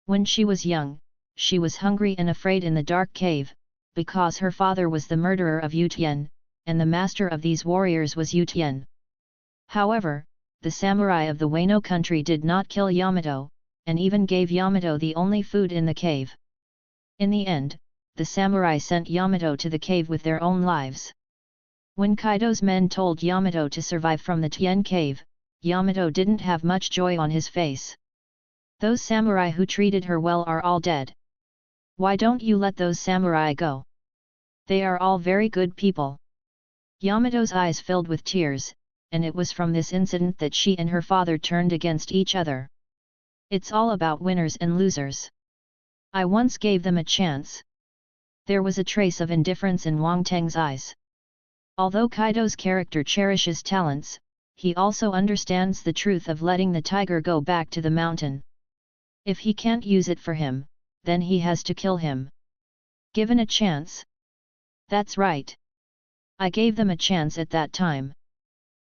When she was young, she was hungry and afraid in the dark cave, because her father was the murderer of Yu Tien, and the master of these warriors was Yu Tien. However, the samurai of the Wano country did not kill Yamato, and even gave Yamato the only food in the cave. In the end, the samurai sent Yamato to the cave with their own lives. When Kaido's men told Yamato to survive from the Tien cave, Yamato didn't have much joy on his face. Those samurai who treated her well are all dead. Why don't you let those samurai go? They are all very good people. Yamato's eyes filled with tears, and it was from this incident that she and her father turned against each other. It's all about winners and losers. I once gave them a chance. There was a trace of indifference in Wang Teng's eyes. Although Kaido's character cherishes talents, he also understands the truth of letting the tiger go back to the mountain. If he can't use it for him, then he has to kill him. Given a chance? That's right. I gave them a chance at that time.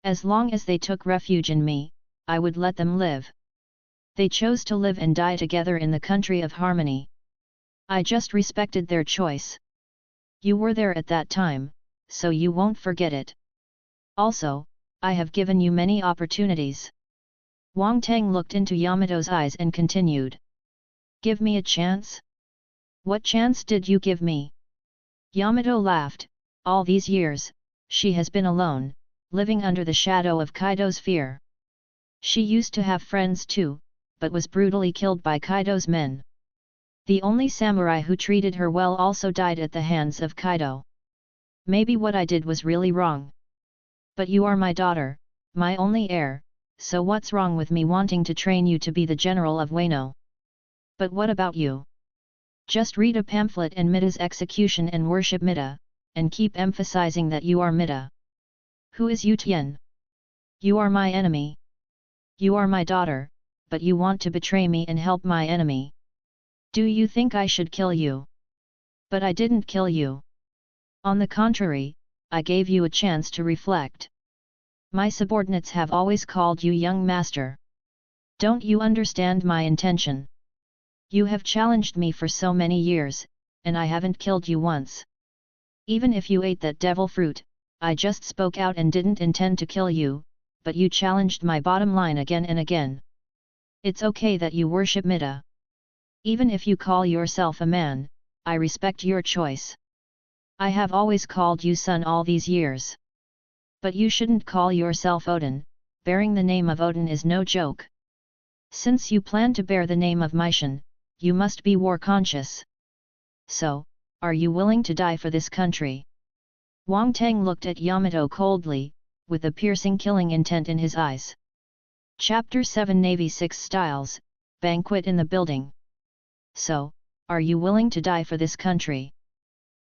As long as they took refuge in me, I would let them live. They chose to live and die together in the country of harmony. I just respected their choice. You were there at that time, so you won't forget it. Also, I have given you many opportunities. Wang Teng looked into Yamato's eyes and continued. Give me a chance? What chance did you give me? Yamato laughed. All these years, she has been alone, living under the shadow of Kaido's fear. She used to have friends too, but was brutally killed by Kaido's men. The only samurai who treated her well also died at the hands of Kaido. Maybe what I did was really wrong. But you are my daughter, my only heir, so what's wrong with me wanting to train you to be the general of Wano? But what about you? Just read a pamphlet and Mida's execution and worship Mida, and keep emphasizing that you are Mida. Who is Yu Tien? You are my enemy. You are my daughter, but you want to betray me and help my enemy. Do you think I should kill you? But I didn't kill you. On the contrary, I gave you a chance to reflect. My subordinates have always called you young master. Don't you understand my intention? You have challenged me for so many years, and I haven't killed you once. Even if you ate that devil fruit, I just spoke out and didn't intend to kill you, but you challenged my bottom line again and again. It's okay that you worship Mida. Even if you call yourself a man, I respect your choice. I have always called you son all these years. But you shouldn't call yourself Odin, bearing the name of Odin is no joke. Since you plan to bear the name of Meishan, you must be war-conscious. So, are you willing to die for this country? Wang Teng looked at Yamato coldly, with a piercing killing intent in his eyes. Chapter 7 Navy 6 Styles, Banquet in the Building. So, are you willing to die for this country?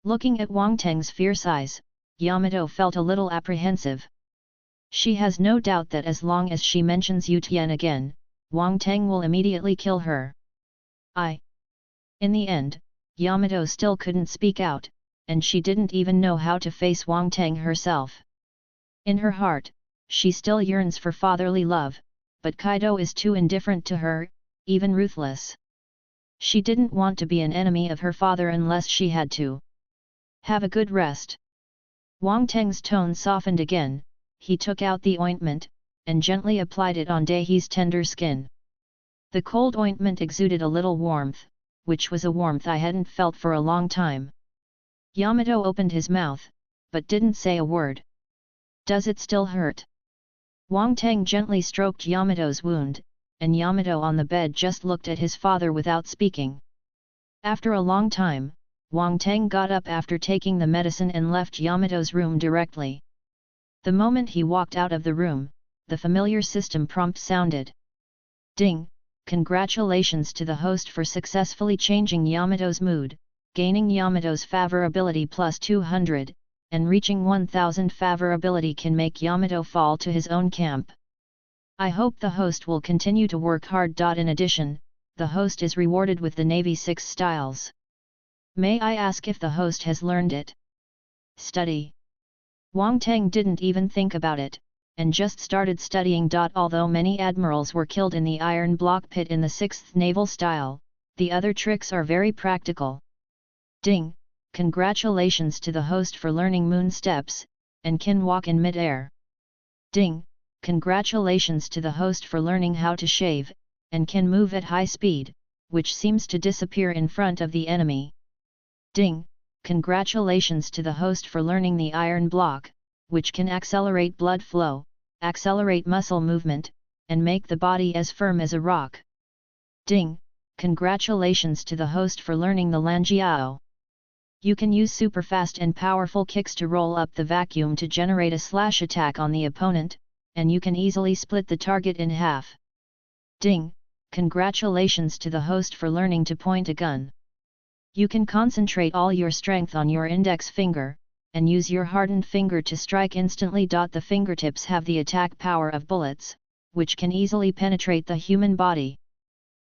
Looking at Wang Teng's fierce eyes, Yamato felt a little apprehensive. She has no doubt that as long as she mentions Yu Tian again, Wang Teng will immediately kill her. In the end, Yamato still couldn't speak out, and she didn't even know how to face Wang Teng herself. In her heart, she still yearns for fatherly love, but Kaido is too indifferent to her, even ruthless. She didn't want to be an enemy of her father unless she had to. Have a good rest. Wang Teng's tone softened again. He took out the ointment, and gently applied it on Daihe's tender skin. The cold ointment exuded a little warmth, which was a warmth I hadn't felt for a long time. Yamato opened his mouth, but didn't say a word. Does it still hurt? Wang Teng gently stroked Yamato's wound, and Yamato on the bed just looked at his father without speaking. After a long time, Wang Teng got up after taking the medicine and left Yamato's room directly. The moment he walked out of the room, the familiar system prompt sounded. Ding! Congratulations to the host for successfully changing Yamato's mood, gaining Yamato's favorability plus 200, and reaching 1000 favorability can make Yamato fall to his own camp. I hope the host will continue to work hard. In addition, the host is rewarded with the Navy 6 styles. May I ask if the host has learned it? Study. Wang Teng didn't even think about it, and just started studying. Although many admirals were killed in the iron block pit in the 6th naval style, the other tricks are very practical. Ding! Congratulations to the host for learning moon steps, and can walk in mid-air. Ding! Congratulations to the host for learning how to shave, and can move at high speed, which seems to disappear in front of the enemy. Ding! Congratulations to the host for learning the iron block, which can accelerate blood flow, accelerate muscle movement, and make the body as firm as a rock. Ding! Congratulations to the host for learning the Lanjiao. You can use super fast and powerful kicks to roll up the vacuum to generate a slash attack on the opponent, and you can easily split the target in half. Ding! Congratulations to the host for learning to point a gun. You can concentrate all your strength on your index finger, and use your hardened finger to strike instantly. The fingertips have the attack power of bullets, which can easily penetrate the human body.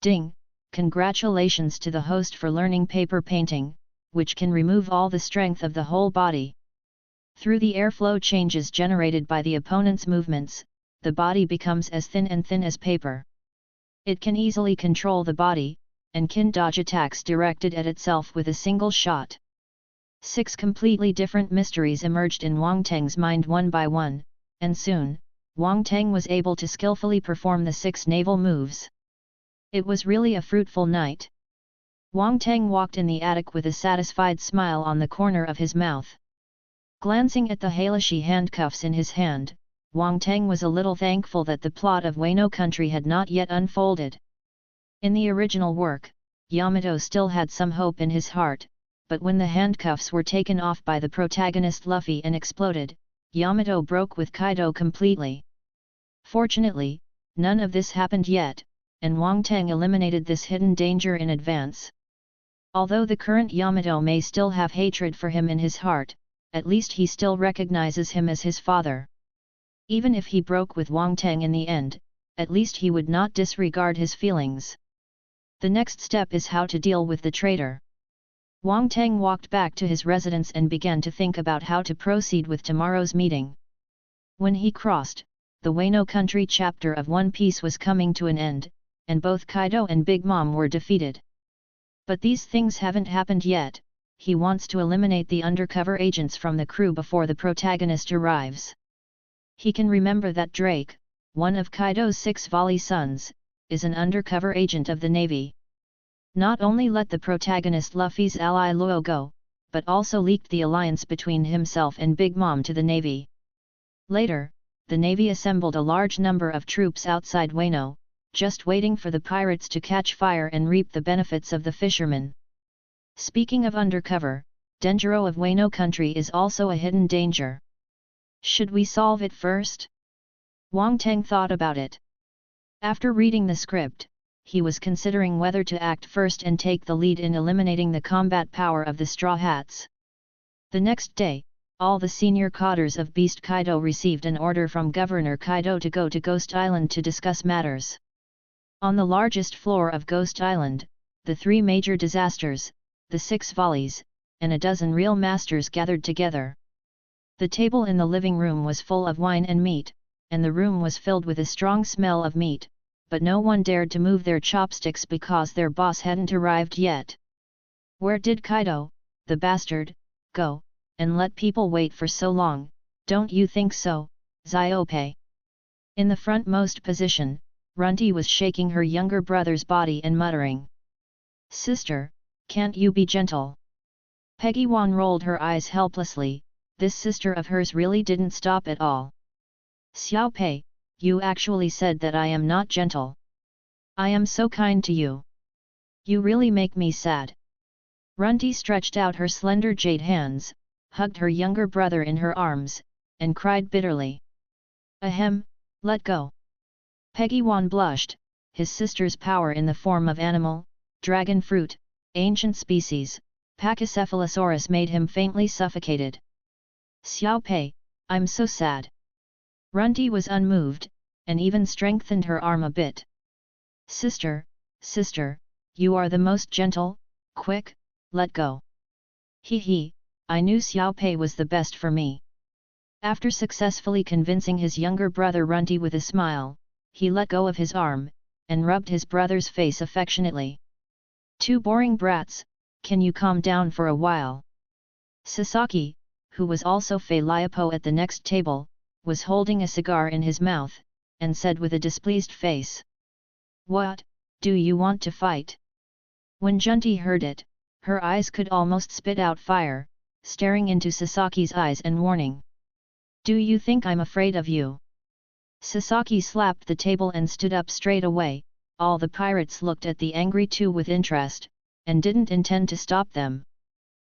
Ding! Congratulations to the host for learning paper painting, which can remove all the strength of the whole body. Through the airflow changes generated by the opponent's movements, the body becomes as thin as paper. It can easily control the body, and can dodge attacks directed at itself with a single shot. 6 completely different mysteries emerged in Wang Teng's mind one by one, and soon, Wang Teng was able to skillfully perform the 6 naval moves. It was really a fruitful night. Wang Teng walked in the attic with a satisfied smile on the corner of his mouth. Glancing at the Halishi handcuffs in his hand, Wang Teng was a little thankful that the plot of Wano country had not yet unfolded. In the original work, Yamato still had some hope in his heart, but when the handcuffs were taken off by the protagonist Luffy and exploded, Yamato broke with Kaido completely. Fortunately, none of this happened yet, and Wang Teng eliminated this hidden danger in advance. Although the current Yamato may still have hatred for him in his heart, at least he still recognizes him as his father. Even if he broke with Wang Teng in the end, at least he would not disregard his feelings. The next step is how to deal with the traitor. Wang Teng walked back to his residence and began to think about how to proceed with tomorrow's meeting. When he crossed, the Wano country chapter of One Piece was coming to an end, and both Kaido and Big Mom were defeated. But these things haven't happened yet. He wants to eliminate the undercover agents from the crew before the protagonist arrives. He can remember that Drake, one of Kaido's 6 volley sons, is an undercover agent of the Navy. Not only let the protagonist Luffy's ally Luo go, but also leaked the alliance between himself and Big Mom to the Navy. Later, the Navy assembled a large number of troops outside Wano, just waiting for the pirates to catch fire and reap the benefits of the fishermen. Speaking of undercover, danger of Wano country is also a hidden danger. Should we solve it first? Wang Teng thought about it. After reading the script, he was considering whether to act first and take the lead in eliminating the combat power of the Straw Hats. The next day, all the senior cadres of Beast Kaido received an order from Governor Kaido to go to Ghost Island to discuss matters. On the largest floor of Ghost Island, the 3 major disasters, the 6 volleys, and a dozen real masters gathered together. The table in the living room was full of wine and meat, and the room was filled with a strong smell of meat, but no one dared to move their chopsticks because their boss hadn't arrived yet. Where did Kaido, the bastard, go, and let people wait for so long, don't you think so, Xiaopei? In the frontmost position, Runty was shaking her younger brother's body and muttering. Sister, can't you be gentle? Peggy Wan rolled her eyes helplessly, this sister of hers really didn't stop at all. Xiaopei, you actually said that I am not gentle. I am so kind to you. You really make me sad. Runty stretched out her slender jade hands, hugged her younger brother in her arms, and cried bitterly. Ahem, let go. Peggy Wan blushed, his sister's power in the form of animal, dragon fruit, ancient species, Pachycephalosaurus made him faintly suffocated. Xiaopei, I'm so sad. Runty was unmoved, and even strengthened her arm a bit. Sister, sister, you are the most gentle, quick, let go. Hee, I knew Xiaopei was the best for me. After successfully convincing his younger brother Runty with a smile, he let go of his arm, and rubbed his brother's face affectionately. 2 boring brats, can you calm down for a while? Sasaki, who was also Fei Liapo at the next table, was holding a cigar in his mouth, and said with a displeased face. What, do you want to fight? When Junti heard it, her eyes could almost spit out fire, staring into Sasaki's eyes and warning. Do you think I'm afraid of you? Sasaki slapped the table and stood up straight away. All the pirates looked at the angry two with interest, and didn't intend to stop them.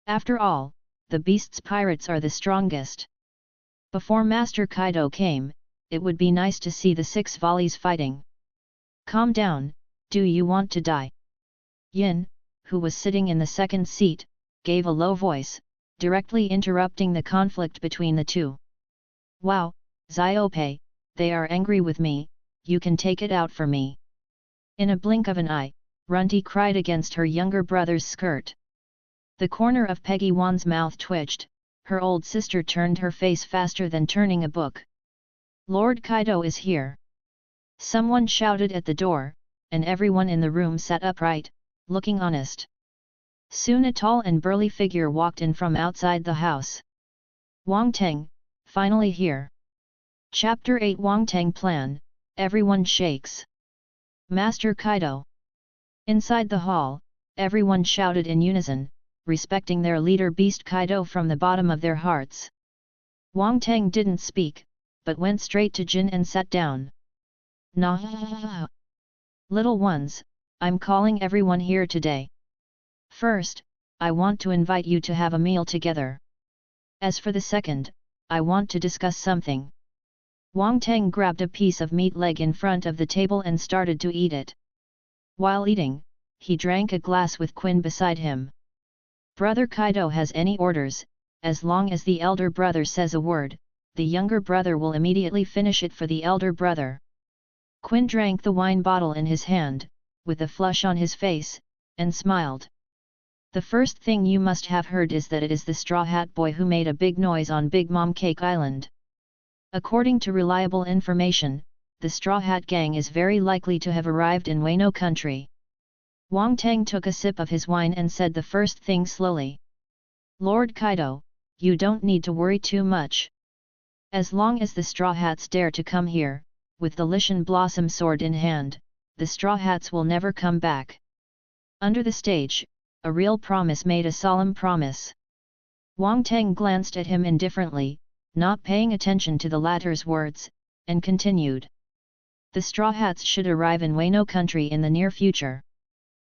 After all, the Beast's pirates are the strongest. Before Master Kaido came, it would be nice to see the 6 volleys fighting. Calm down, do you want to die? Yin, who was sitting in the second seat, gave a low voice, directly interrupting the conflict between the two. Wow, Xiaopei, they are angry with me, you can take it out for me. In a blink of an eye, Runty cried against her younger brother's skirt. The corner of Peggy Wan's mouth twitched, her old sister turned her face faster than turning a book. Lord Kaido is here. Someone shouted at the door, and everyone in the room sat upright, looking honest. Soon a tall and burly figure walked in from outside the house. Wang Teng, finally here. Chapter 8 Wang Teng Plan, Everyone Shakes. Master Kaido. Inside the hall, everyone shouted in unison, respecting their leader Beast Kaido from the bottom of their hearts. Wang Teng didn't speak, but went straight to Jin and sat down. Nah. Little ones, I'm calling everyone here today. First, I want to invite you to have a meal together. As for the second, I want to discuss something. Wang Teng grabbed a piece of meat leg in front of the table and started to eat it. While eating, he drank a glass with Quinn beside him. Brother Kaido has any orders, as long as the elder brother says a word, the younger brother will immediately finish it for the elder brother. Quinn drank the wine bottle in his hand, with a flush on his face, and smiled. The first thing you must have heard is that it is the Straw Hat Boy who made a big noise on Big Mom Cake Island. According to reliable information, the Straw Hat Gang is very likely to have arrived in Wano country. Wang Teng took a sip of his wine and said the first thing slowly. Lord Kaido, you don't need to worry too much. As long as the Straw Hats dare to come here, with the Lichen Blossom sword in hand, the Straw Hats will never come back. Under the stage, a real promise made a solemn promise. Wang Teng glanced at him indifferently, not paying attention to the latter's words, and continued. The Straw Hats should arrive in Wano country in the near future.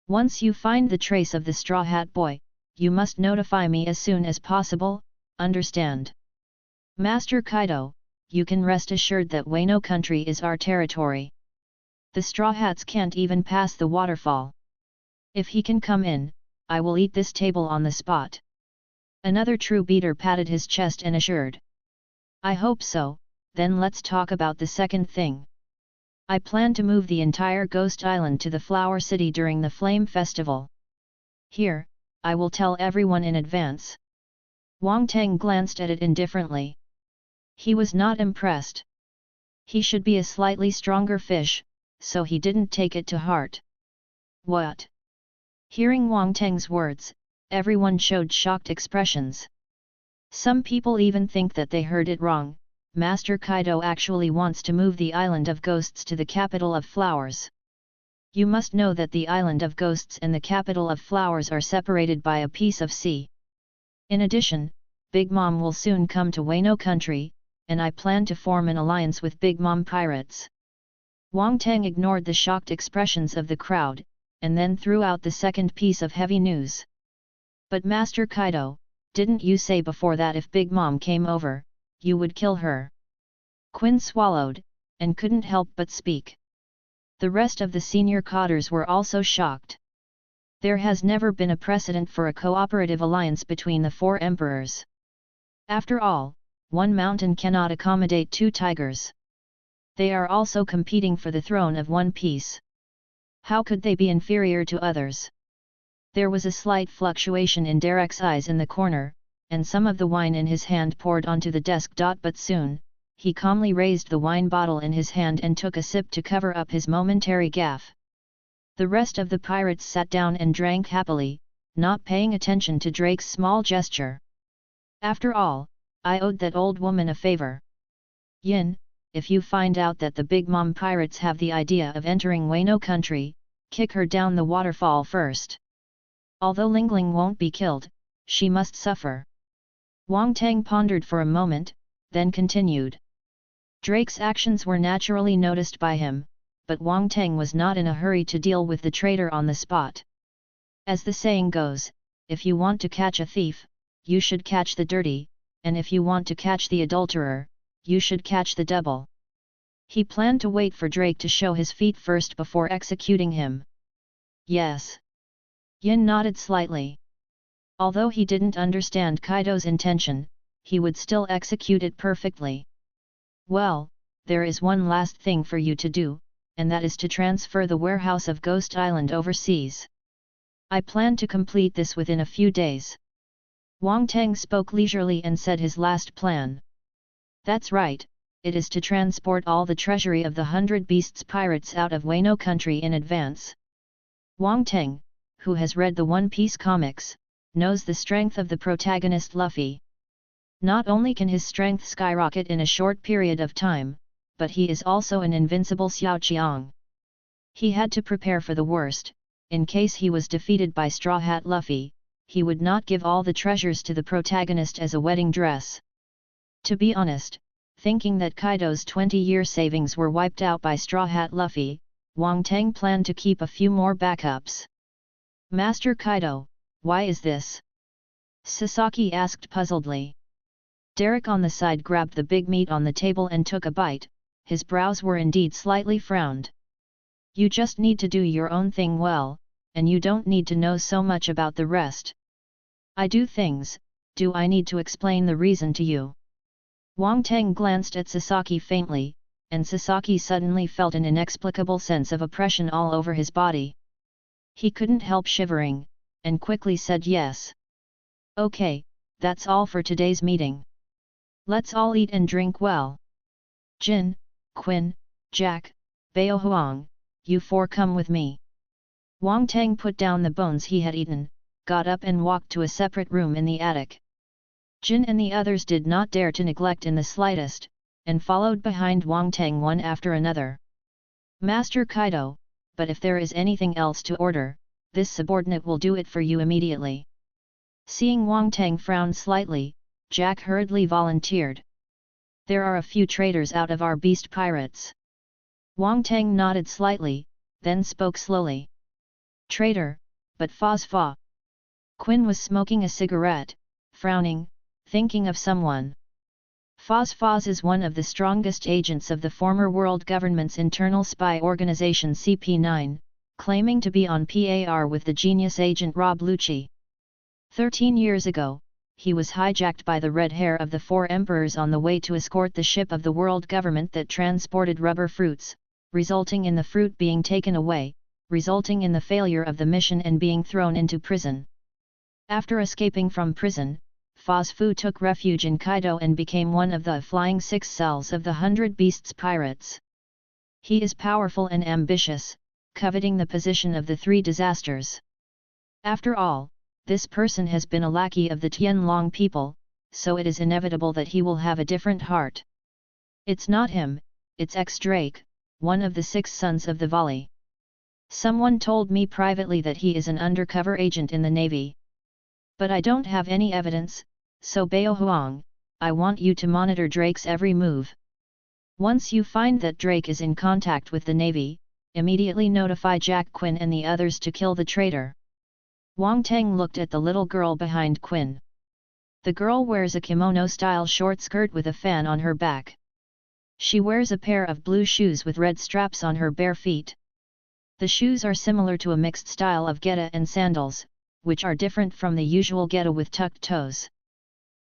Once you find the trace of the Straw Hat boy, you must notify me as soon as possible, understand? Master Kaido, you can rest assured that Wano country is our territory. The Straw Hats can't even pass the waterfall. If he can come in, I will eat this table on the spot. Another true beater patted his chest and assured. I hope so, then let's talk about the second thing. I plan to move the entire Ghost Island to the Flower City during the Flame Festival. Here, I will tell everyone in advance. Wang Teng glanced at it indifferently. He was not impressed. He should be a slightly stronger fish, so he didn't take it to heart. What? Hearing Wang Teng's words, everyone showed shocked expressions. Some people even think that they heard it wrong. Master Kaido actually wants to move the Island of Ghosts to the capital of Flowers. You must know that the Island of Ghosts and the capital of Flowers are separated by a piece of sea. In addition, Big Mom will soon come to Wano country, and I plan to form an alliance with Big Mom pirates. Wang Teng ignored the shocked expressions of the crowd, and then threw out the second piece of heavy news. But Master Kaido, didn't you say before that if Big Mom came over, you would kill her? Quinn swallowed, and couldn't help but speak. The rest of the senior cadres were also shocked. There has never been a precedent for a cooperative alliance between the four emperors. After all, one mountain cannot accommodate two tigers. They are also competing for the throne of One Piece. How could they be inferior to others? There was a slight fluctuation in Derek's eyes in the corner, and some of the wine in his hand poured onto the desk. But soon, he calmly raised the wine bottle in his hand and took a sip to cover up his momentary gaffe. The rest of the pirates sat down and drank happily, not paying attention to Drake's small gesture. After all, I owed that old woman a favor. Yin, if you find out that the Big Mom pirates have the idea of entering Wano country, kick her down the waterfall first. Although Lingling won't be killed, she must suffer. Wang Teng pondered for a moment, then continued. Drake's actions were naturally noticed by him, but Wang Teng was not in a hurry to deal with the traitor on the spot. As the saying goes, if you want to catch a thief, you should catch the dirty, and if you want to catch the adulterer, you should catch the double. He planned to wait for Drake to show his feet first before executing him. Yes. Yin nodded slightly. Although he didn't understand Kaido's intention, he would still execute it perfectly. Well, there is one last thing for you to do, and that is to transfer the warehouse of Ghost Island overseas. I plan to complete this within a few days. Wang Teng spoke leisurely and said his last plan. That's right, it is to transport all the treasury of the 100 Beasts pirates out of Wano country in advance. Wang Teng, who has read the One Piece comics, knows the strength of the protagonist Luffy. Not only can his strength skyrocket in a short period of time, but he is also an invincible Xiaoqiang. He had to prepare for the worst. In case he was defeated by Straw Hat Luffy, he would not give all the treasures to the protagonist as a wedding dress. To be honest, thinking that Kaido's 20-year savings were wiped out by Straw Hat Luffy, Wang Teng planned to keep a few more backups. Master Kaido, why is this? Sasaki asked puzzledly. Derek on the side grabbed the big meat on the table and took a bite, his brows were indeed slightly frowned. You just need to do your own thing well, and you don't need to know so much about the rest. I do things, do I need to explain the reason to you? Wang Teng glanced at Sasaki faintly, and Sasaki suddenly felt an inexplicable sense of oppression all over his body. He couldn't help shivering, and quickly said yes. Okay, that's all for today's meeting. Let's all eat and drink well. Jin, Quinn, Jack, Bao Huang, you four come with me. Wang Teng put down the bones he had eaten, got up and walked to a separate room in the attic. Jin and the others did not dare to neglect in the slightest, and followed behind Wang Teng one after another. Master Kaido, but if there is anything else to order, this subordinate will do it for you immediately. Seeing Wang Teng frown slightly, Jack hurriedly volunteered. There are a few traders out of our beast pirates. Wang Teng nodded slightly, then spoke slowly. Traitor, but Fa. Quinn was smoking a cigarette, frowning, thinking of someone. Fa is one of the strongest agents of the former world government's internal spy organization CP9, claiming to be on par with the genius agent Rob Lucci. 13 years ago, he was hijacked by the red hair of the four emperors on the way to escort the ship of the world government that transported rubber fruits, resulting in the fruit being taken away, resulting in the failure of the mission and being thrown into prison. After escaping from prison, Fu took refuge in Kaido and became one of the Flying Six Cells of the 100 Beasts pirates. He is powerful and ambitious, coveting the position of the three disasters. After all, this person has been a lackey of the Tianlong people, so it is inevitable that he will have a different heart. It's not him, it's X-Drake, one of the 6 sons of the Valley. Someone told me privately that he is an undercover agent in the Navy. But I don't have any evidence, so Bao Huang, I want you to monitor Drake's every move. Once you find that Drake is in contact with the Navy, immediately notify Jack Quinn and the others to kill the traitor. Wang Teng looked at the little girl behind Quinn. The girl wears a kimono-style short skirt with a fan on her back. She wears a pair of blue shoes with red straps on her bare feet. The shoes are similar to a mixed style of geta and sandals, which are different from the usual geta with tucked toes.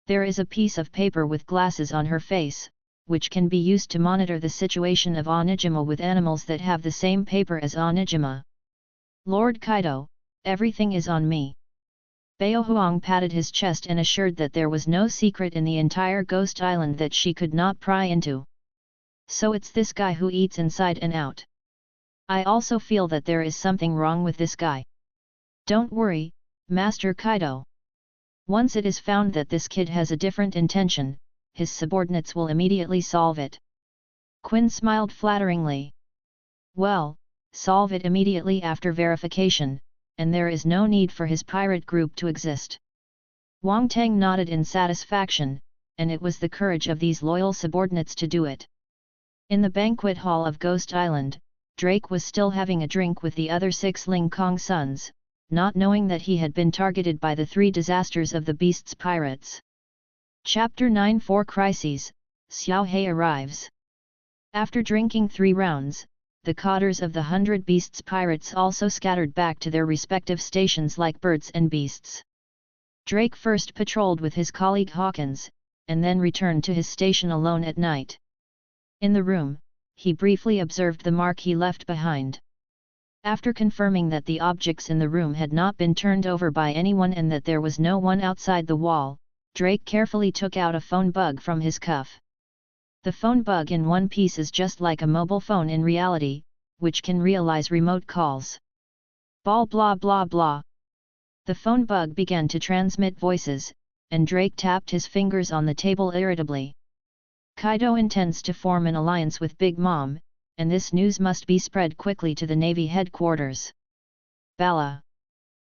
There is a piece of paper with glasses on her face, which can be used to monitor the situation of Onijima with animals that have the same paper as Onijima. Lord Kaido, everything is on me. Bao Huang patted his chest and assured that there was no secret in the entire Ghost Island that she could not pry into. So it's this guy who eats inside and out. I also feel that there is something wrong with this guy. Don't worry, Master Kaido. Once it is found that this kid has a different intention, his subordinates will immediately solve it. Quinn smiled flatteringly. Well, solve it immediately after verification, and there is no need for his pirate group to exist. Wang Teng nodded in satisfaction, and it was the courage of these loyal subordinates to do it. In the banquet hall of Ghost Island, Drake was still having a drink with the other 6 Ling Kong sons, not knowing that he had been targeted by the 3 disasters of the Beasts pirates. Chapter 9 4 Crises, Xiao He arrives. After drinking 3 rounds, the cotters of the 100 Beasts pirates also scattered back to their respective stations like birds and beasts. Drake first patrolled with his colleague Hawkins, and then returned to his station alone at night. In the room, he briefly observed the mark he left behind. After confirming that the objects in the room had not been turned over by anyone and that there was no one outside the wall, Drake carefully took out a phone bug from his cuff. The phone bug in one piece is just like a mobile phone in reality, which can realize remote calls. Blah blah blah blah. The phone bug began to transmit voices, and Drake tapped his fingers on the table irritably. Kaido intends to form an alliance with Big Mom, and this news must be spread quickly to the Navy headquarters. Bala.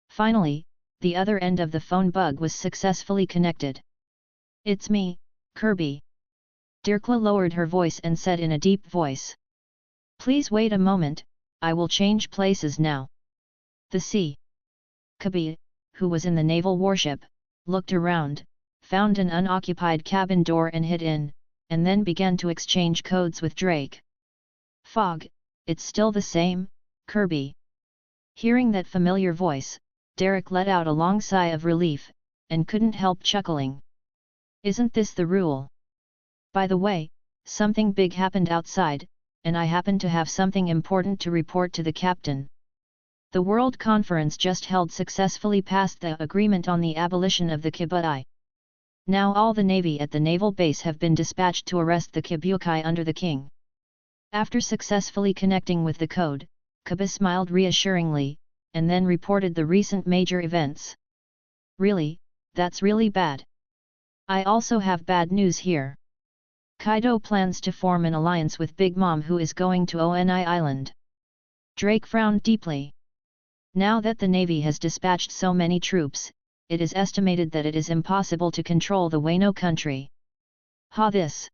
Finally, the other end of the phone bug was successfully connected. It's me, Kirby. Dirkla lowered her voice and said in a deep voice. Please wait a moment, I will change places now. The sea. Kabi, who was in the naval warship, looked around, found an unoccupied cabin door and hid in, and then began to exchange codes with Drake. Fog, it's still the same, Kirby. Hearing that familiar voice, Derek let out a long sigh of relief, and couldn't help chuckling. Isn't this the rule? By the way, something big happened outside, and I happen to have something important to report to the captain. The World Conference just held successfully passed the agreement on the abolition of the Kibukai. Now all the navy at the naval base have been dispatched to arrest the Kibukai under the king. After successfully connecting with the code, Kaba smiled reassuringly, and then reported the recent major events. Really, that's really bad. I also have bad news here. Kaido plans to form an alliance with Big Mom, who is going to Oni Island. Drake frowned deeply. Now that the Navy has dispatched so many troops, it is estimated that it is impossible to control the Wano country. Ha, this.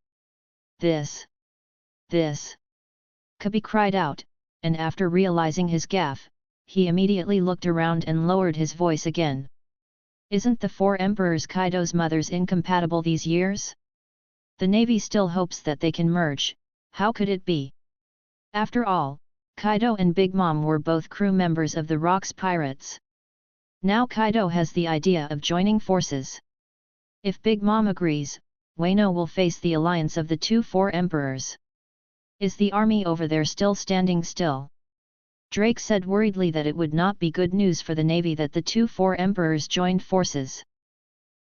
Kabi cried out, and after realizing his gaffe, he immediately looked around and lowered his voice again. Isn't the four emperors Kaido's mothers incompatible these years? The navy still hopes that they can merge, how could it be? After all, Kaido and Big Mom were both crew members of the Rocks Pirates. Now Kaido has the idea of joining forces. If Big Mom agrees, Wano will face the alliance of the four emperors. Is the army over there still standing still? Drake said worriedly that it would not be good news for the navy that the four emperors joined forces.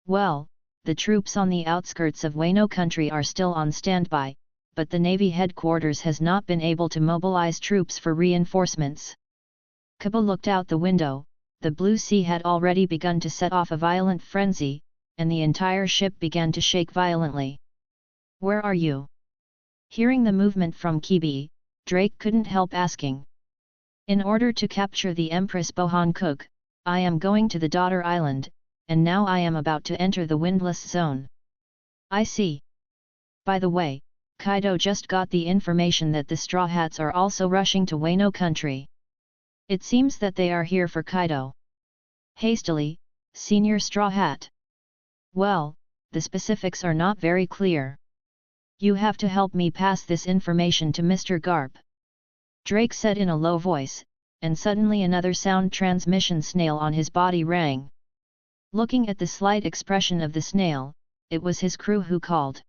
Well, the troops on the outskirts of Wano country are still on standby, but the navy headquarters has not been able to mobilize troops for reinforcements. Kaba looked out the window. The blue sea had already begun to set off a violent frenzy, and the entire ship began to shake violently. Where are you? Hearing the movement from Kibi, Drake couldn't help asking. In order to capture the Empress Bohankook, I am going to the Daughter Island, and now I am about to enter the windless zone. I see. By the way, Kaido just got the information that the Straw Hats are also rushing to Wano country. It seems that they are here for Kaido. Hastily, Senior Straw Hat. Well, the specifics are not very clear. You have to help me pass this information to Mr. Garp. Drake said in a low voice, and suddenly another sound transmission snail on his body rang. Looking at the slight expression of the snail, it was his crew who called.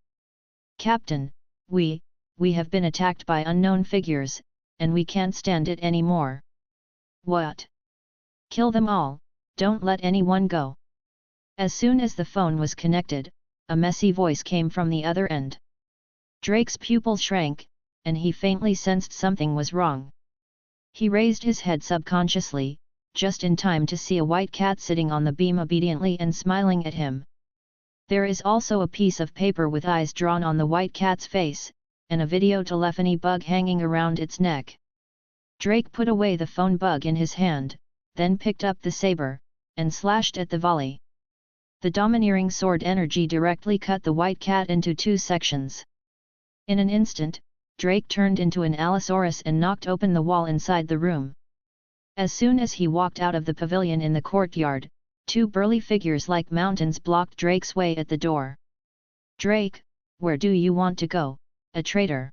Captain, we have been attacked by unknown figures, and we can't stand it anymore. What? Kill them all, don't let anyone go. As soon as the phone was connected, a messy voice came from the other end. Drake's pupil shrank, and he faintly sensed something was wrong. He raised his head subconsciously, just in time to see a white cat sitting on the beam obediently and smiling at him. There is also a piece of paper with eyes drawn on the white cat's face, and a video telephony bug hanging around its neck. Drake put away the phone bug in his hand, then picked up the saber, and slashed at the volley. The domineering sword energy directly cut the white cat into two sections. In an instant, Drake turned into an Allosaurus and knocked open the wall inside the room. As soon as he walked out of the pavilion in the courtyard, two burly figures like mountains blocked Drake's way at the door. Drake, where do you want to go, a traitor?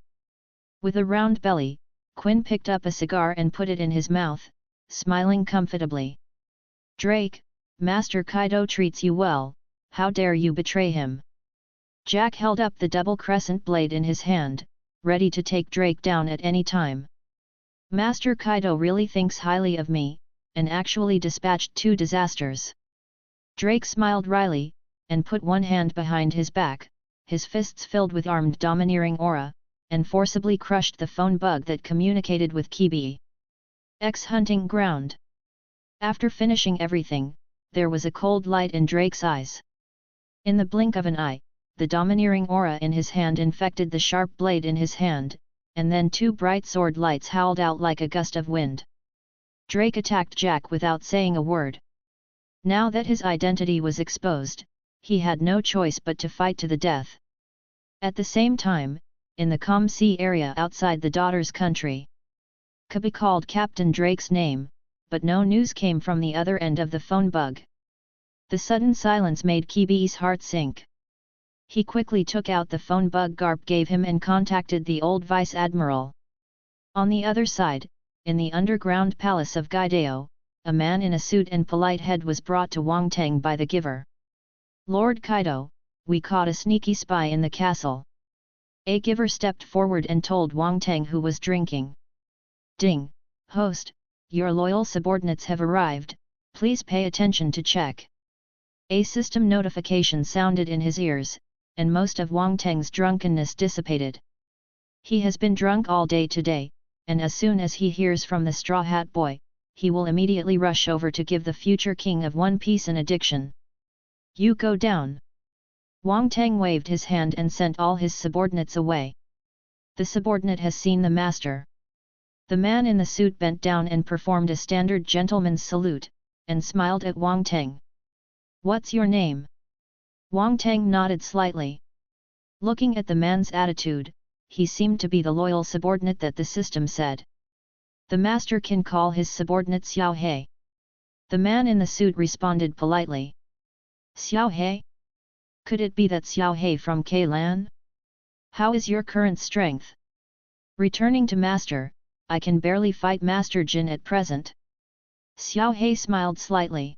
With a round belly, Quinn picked up a cigar and put it in his mouth, smiling comfortably. Drake, Master Kaido treats you well, how dare you betray him? Jack held up the double crescent blade in his hand, ready to take Drake down at any time. Master Kaido really thinks highly of me, and actually dispatched two disasters. Drake smiled wryly, and put one hand behind his back, his fists filled with armed domineering aura, and forcibly crushed the phone bug that communicated with Kibi's hunting ground. After finishing everything, there was a cold light in Drake's eyes. In the blink of an eye, the domineering aura in his hand infected the sharp blade in his hand, and then two bright sword lights howled out like a gust of wind. Drake attacked Jack without saying a word. Now that his identity was exposed, he had no choice but to fight to the death. At the same time, in the calm sea area outside the daughter's country, Kabi called Captain Drake's name, but no news came from the other end of the phone bug. The sudden silence made Kibi's heart sink. He quickly took out the phone bug Garp gave him and contacted the old Vice Admiral. On the other side, in the underground palace of Gaideo, a man in a suit and polite head was brought to Wang Teng by the giver. Lord Kaido, we caught a sneaky spy in the castle. A giver stepped forward and told Wang Teng, who was drinking. Ding, host, your loyal subordinates have arrived, please pay attention to check. A system notification sounded in his ears, and most of Wang Teng's drunkenness dissipated. He has been drunk all day today, and as soon as he hears from the Straw Hat Boy, he will immediately rush over to give the future king of One Piece an addiction. You go down. Wang Teng waved his hand and sent all his subordinates away. The subordinate has seen the master. The man in the suit bent down and performed a standard gentleman's salute, and smiled at Wang Teng. What's your name? Wang Teng nodded slightly. Looking at the man's attitude, he seemed to be the loyal subordinate that the system said. The master can call his subordinate Xiao He. The man in the suit responded politely. Xiao He? Could it be that Xiao He from Kailan? How is your current strength? Returning to master, I can barely fight Master Jin at present. Xiao He smiled slightly.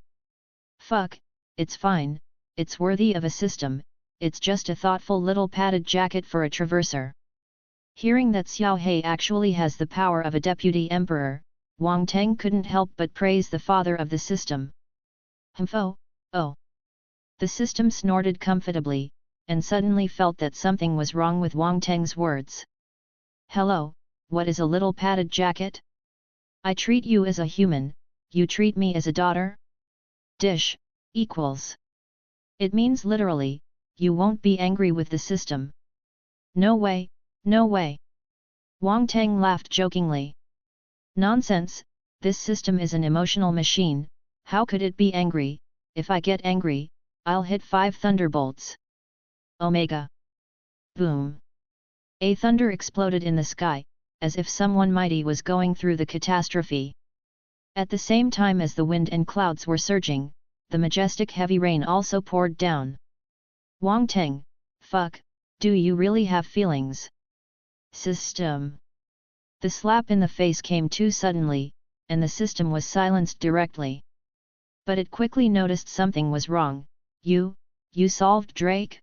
Fuck, it's fine, it's worthy of a system, it's just a thoughtful little padded jacket for a traverser. Hearing that Xiao He actually has the power of a deputy emperor, Wang Teng couldn't help but praise the father of the system. Humpho, oh. The system snorted comfortably, and suddenly felt that something was wrong with Wang Teng's words. Hello, what is a little padded jacket? I treat you as a human, you treat me as a daughter? Dish, equals. It means literally, you won't be angry with the system. No way, no way. Wang Teng laughed jokingly. Nonsense, this system is an emotional machine, how could it be angry? If I get angry, I'll hit 5 thunderbolts. Omega. Boom. A thunder exploded in the sky, as if someone mighty was going through the catastrophe. At the same time as the wind and clouds were surging, the majestic heavy rain also poured down. Wang Teng, fuck, do you really have feelings? System. The slap in the face came too suddenly, and the system was silenced directly. But it quickly noticed something was wrong. You solved Drake?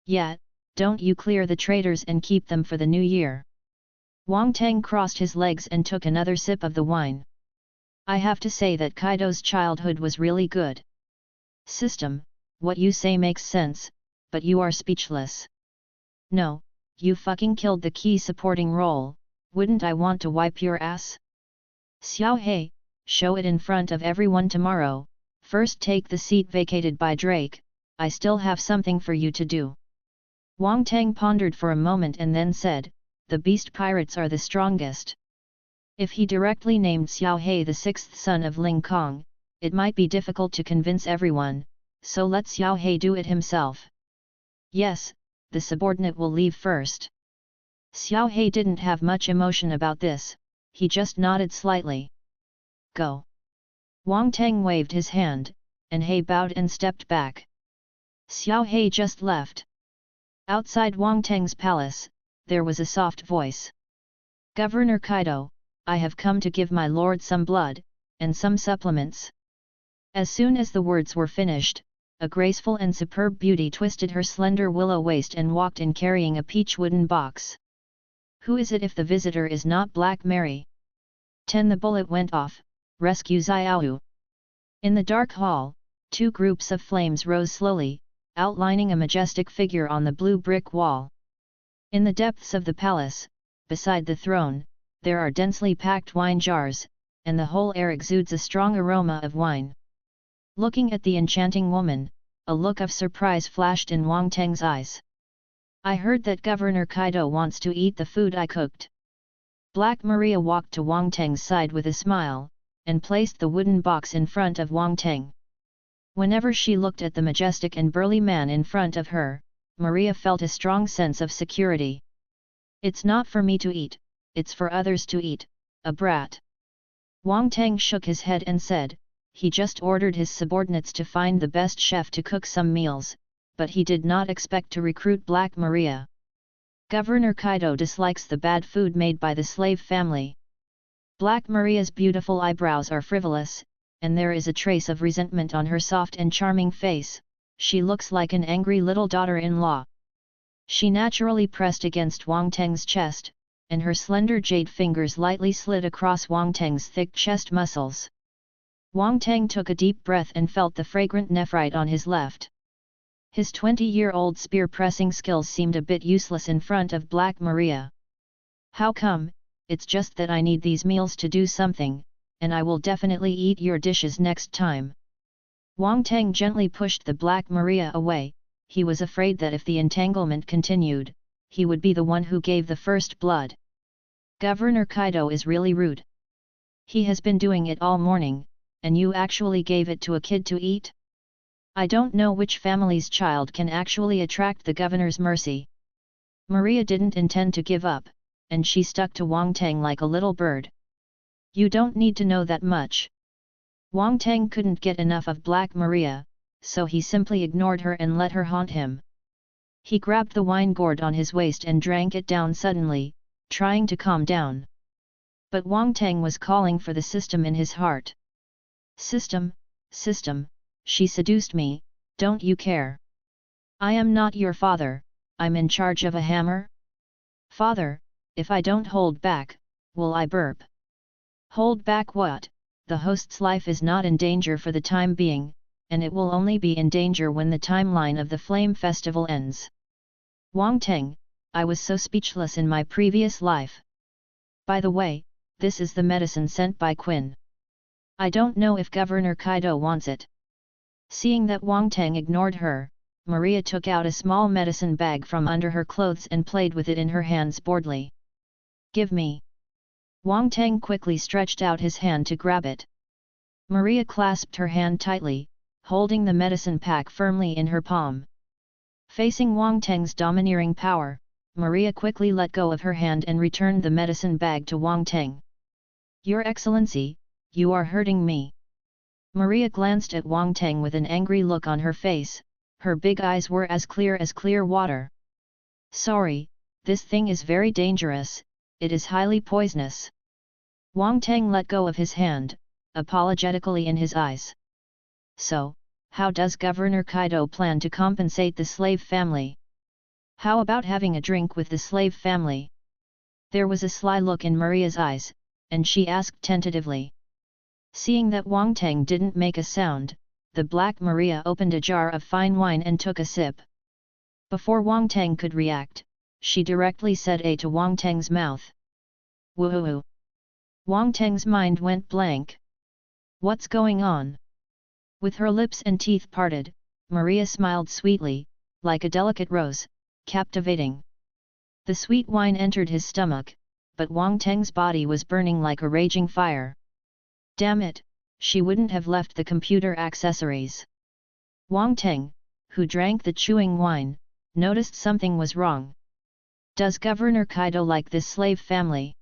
Yeah, don't you clear the traitors and keep them for the new year. Wang Teng crossed his legs and took another sip of the wine. I have to say that Kaido's childhood was really good. System, what you say makes sense, but you are speechless. No, you fucking killed the key supporting role, wouldn't I want to wipe your ass? Xiao He, show it in front of everyone tomorrow, first take the seat vacated by Drake, I still have something for you to do. Wang Teng pondered for a moment and then said, the beast pirates are the strongest. If he directly named Xiao He the 6th son of Ling Kong, it might be difficult to convince everyone, so let Xiao He do it himself. Yes, the subordinate will leave first. Xiao He didn't have much emotion about this, he just nodded slightly. Go. Wang Teng waved his hand, and He bowed and stepped back. Xiao He just left. Outside Wang Teng's palace, there was a soft voice. Governor Kaido, I have come to give my lord some blood, and some supplements. As soon as the words were finished, a graceful and superb beauty twisted her slender willow waist and walked in carrying a peach wooden box. Who is it if the visitor is not Black Mary? 10. The bullet went off, rescue Xiaohu. In the dark hall, 2 groups of flames rose slowly, outlining a majestic figure on the blue brick wall. In the depths of the palace, beside the throne, there are densely packed wine jars, and the whole air exudes a strong aroma of wine. Looking at the enchanting woman, a look of surprise flashed in Wang Teng's eyes. I heard that Governor Kaido wants to eat the food I cooked. Black Maria walked to Wang Teng's side with a smile, and placed the wooden box in front of Wang Teng. Whenever she looked at the majestic and burly man in front of her, Maria felt a strong sense of security. It's not for me to eat, it's for others to eat, a brat. Wang Teng shook his head and said, he just ordered his subordinates to find the best chef to cook some meals, but he did not expect to recruit Black Maria. Governor Kaido dislikes the bad food made by the slave family. Black Maria's beautiful eyebrows are frivolous, and there is a trace of resentment on her soft and charming face. She looks like an angry little daughter-in-law. She naturally pressed against Wang Teng's chest, and her slender jade fingers lightly slid across Wang Teng's thick chest muscles. Wang Teng took a deep breath and felt the fragrant nephrite on his left. His 20-year-old spear-pressing skills seemed a bit useless in front of Black Maria. How come? It's just that I need these meals to do something, and I will definitely eat your dishes next time. Wang Teng gently pushed the Black Maria away. He was afraid that if the entanglement continued, he would be the one who gave the first blood. Governor Kaido is really rude. He has been doing it all morning, and you actually gave it to a kid to eat? I don't know which family's child can actually attract the governor's mercy. Maria didn't intend to give up, and she stuck to Wang Teng like a little bird. You don't need to know that much. Wang Teng couldn't get enough of Black Maria, so he simply ignored her and let her haunt him. He grabbed the wine gourd on his waist and drank it down suddenly, trying to calm down. But Wang Teng was calling for the system in his heart. System, system, she seduced me, don't you care? I am not your father, I'm in charge of a hammer? Father, if I don't hold back, will I burp? Hold back what? The host's life is not in danger for the time being, and it will only be in danger when the timeline of the Flame Festival ends. Wang Teng, I was so speechless in my previous life. By the way, this is the medicine sent by Qin. I don't know if Governor Kaido wants it. Seeing that Wang Teng ignored her, Maria took out a small medicine bag from under her clothes and played with it in her hands boredly. Give me. Wang Teng quickly stretched out his hand to grab it. Maria clasped her hand tightly, holding the medicine pack firmly in her palm. Facing Wang Teng's domineering power, Maria quickly let go of her hand and returned the medicine bag to Wang Teng. Your Excellency, you are hurting me. Maria glanced at Wang Teng with an angry look on her face, her big eyes were as clear water. Sorry, this thing is very dangerous, it is highly poisonous. Wang Teng let go of his hand, apologetically in his eyes. So, how does Governor Kaido plan to compensate the slave family? How about having a drink with the slave family? There was a sly look in Maria's eyes, and she asked tentatively. Seeing that Wang Teng didn't make a sound, the Black Maria opened a jar of fine wine and took a sip. Before Wang Teng could react, she directly said "A" to Wang Teng's mouth. Woohoo! Wang Teng's mind went blank. What's going on? With her lips and teeth parted, Maria smiled sweetly, like a delicate rose, captivating. The sweet wine entered his stomach, but Wang Teng's body was burning like a raging fire. Damn it, she wouldn't have left the computer accessories. Wang Teng, who drank the chewing wine, noticed something was wrong. Does Governor Kaido like this slave family?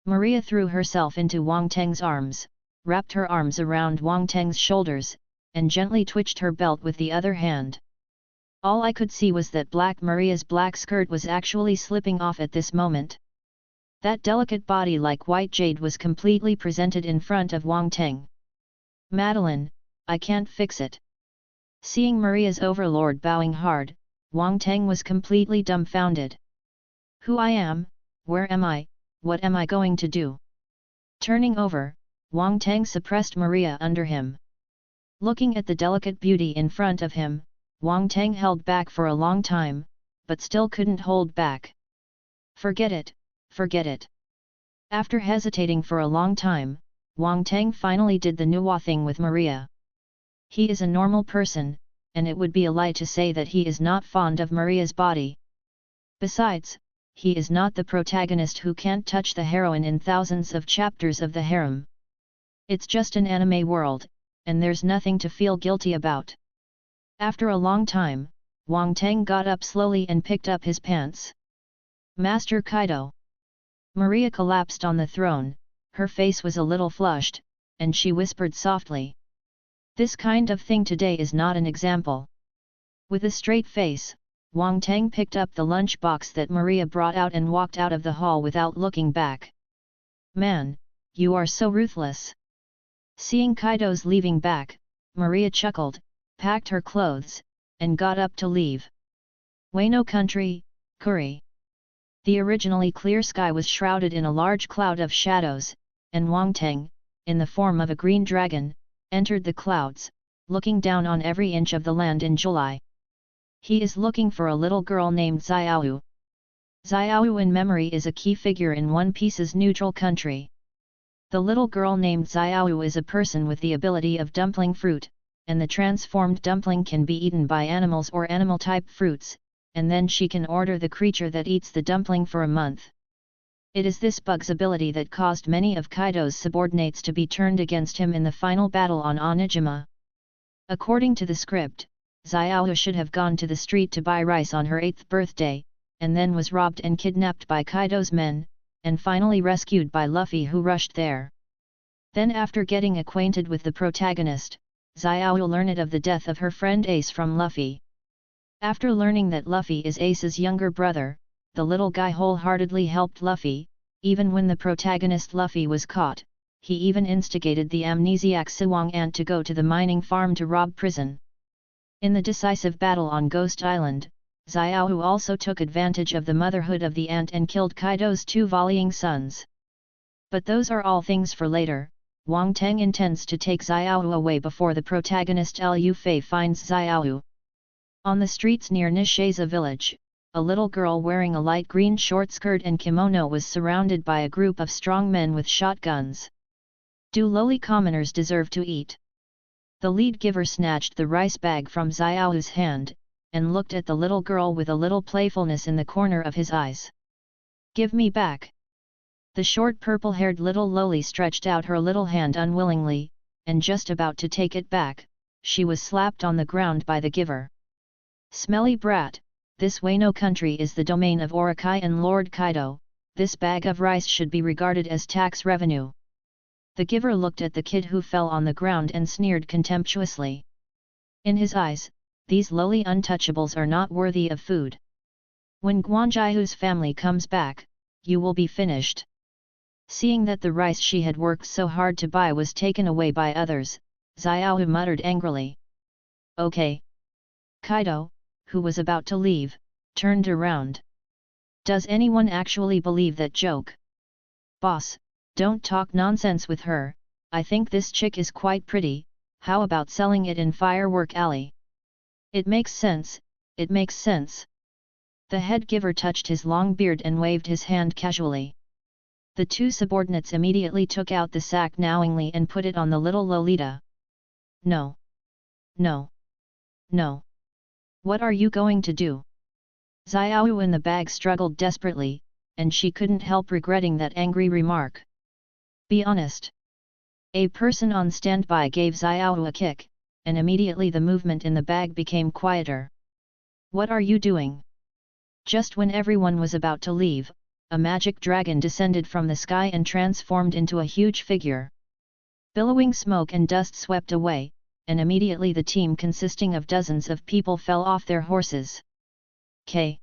Maria threw herself into Wang Teng's arms, wrapped her arms around Wang Teng's shoulders, and gently twitched her belt with the other hand. All I could see was that Black Maria's black skirt was actually slipping off at this moment. That delicate body like white jade was completely presented in front of Wang Teng. Madeline, I can't fix it. Seeing Maria's overlord bowing hard, Wang Teng was completely dumbfounded. Who I am, where am I, what am I going to do? Turning over, Wang Teng suppressed Maria under him. Looking at the delicate beauty in front of him, Wang Teng held back for a long time, but still couldn't hold back. Forget it, forget it. After hesitating for a long time, Wang Teng finally did the Nuwa thing with Maria. He is a normal person, and it would be a lie to say that he is not fond of Maria's body. Besides, he is not the protagonist who can't touch the heroine in thousands of chapters of the harem. It's just an anime world, and there's nothing to feel guilty about. After a long time, Wang Teng got up slowly and picked up his pants. Master Kaido. Maria collapsed on the throne, her face was a little flushed, and she whispered softly. This kind of thing today is not an example. With a straight face, Wang Teng picked up the lunch box that Maria brought out and walked out of the hall without looking back. Man, you are so ruthless. Seeing Kaido's leaving back, Maria chuckled, packed her clothes, and got up to leave. Wano country, Kuri. The originally clear sky was shrouded in a large cloud of shadows, and Wang Teng, in the form of a green dragon, entered the clouds, looking down on every inch of the land in July. He is looking for a little girl named Xiaoyu. Xiaoyu in memory is a key figure in One Piece's neutral country. The little girl named Xiaoyu is a person with the ability of dumpling fruit, and the transformed dumpling can be eaten by animals or animal-type fruits, and then she can order the creature that eats the dumpling for a month. It is this bug's ability that caused many of Kaido's subordinates to be turned against him in the final battle on Onijima. According to the script, Xiaoyu should have gone to the street to buy rice on her 8th birthday, and then was robbed and kidnapped by Kaido's men, and finally rescued by Luffy, who rushed there. Then after getting acquainted with the protagonist, Xiao learned of the death of her friend Ace from Luffy. After learning that Luffy is Ace's younger brother, the little guy wholeheartedly helped Luffy. Even when the protagonist Luffy was caught, he even instigated the amnesiac Siwang Ant to go to the mining farm to rob prison. In the decisive battle on Ghost Island, Xiao also took advantage of the motherhood of the ant and killed Kaido's 2 volleying sons. But those are all things for later. Wang Teng intends to take Xiao away before the protagonist Liu Fei finds Xiao. On the streets near Nisheza village, a little girl wearing a light green short skirt and kimono was surrounded by a group of strong men with shotguns. Do lowly commoners deserve to eat? The lead giver snatched the rice bag from Xiao's hand, and looked at the little girl with a little playfulness in the corner of his eyes. Give me back! The short purple-haired little lowly stretched out her little hand unwillingly, and just about to take it back, she was slapped on the ground by the giver. Smelly brat! This Wano country is the domain of Orokai and Lord Kaido, this bag of rice should be regarded as tax revenue. The giver looked at the kid who fell on the ground and sneered contemptuously. In his eyes, these lowly untouchables are not worthy of food. When Guanjiahu's family comes back, you will be finished. Seeing that the rice she had worked so hard to buy was taken away by others, Xiao muttered angrily. Okay. Kaido, who was about to leave, turned around. Does anyone actually believe that joke? Boss, don't talk nonsense with her, I think this chick is quite pretty, how about selling it in Firework Alley? It makes sense, it makes sense. The head giver touched his long beard and waved his hand casually. The 2 subordinates immediately took out the sack knowingly and put it on the little Lolita. No. No. No. What are you going to do? Xiao in the bag struggled desperately, and she couldn't help regretting that angry remark. Be honest. A person on standby gave Xiao a kick, and immediately the movement in the bag became quieter. What are you doing? Just when everyone was about to leave, a magic dragon descended from the sky and transformed into a huge figure. Billowing smoke and dust swept away, and immediately the team consisting of dozens of people fell off their horses. K.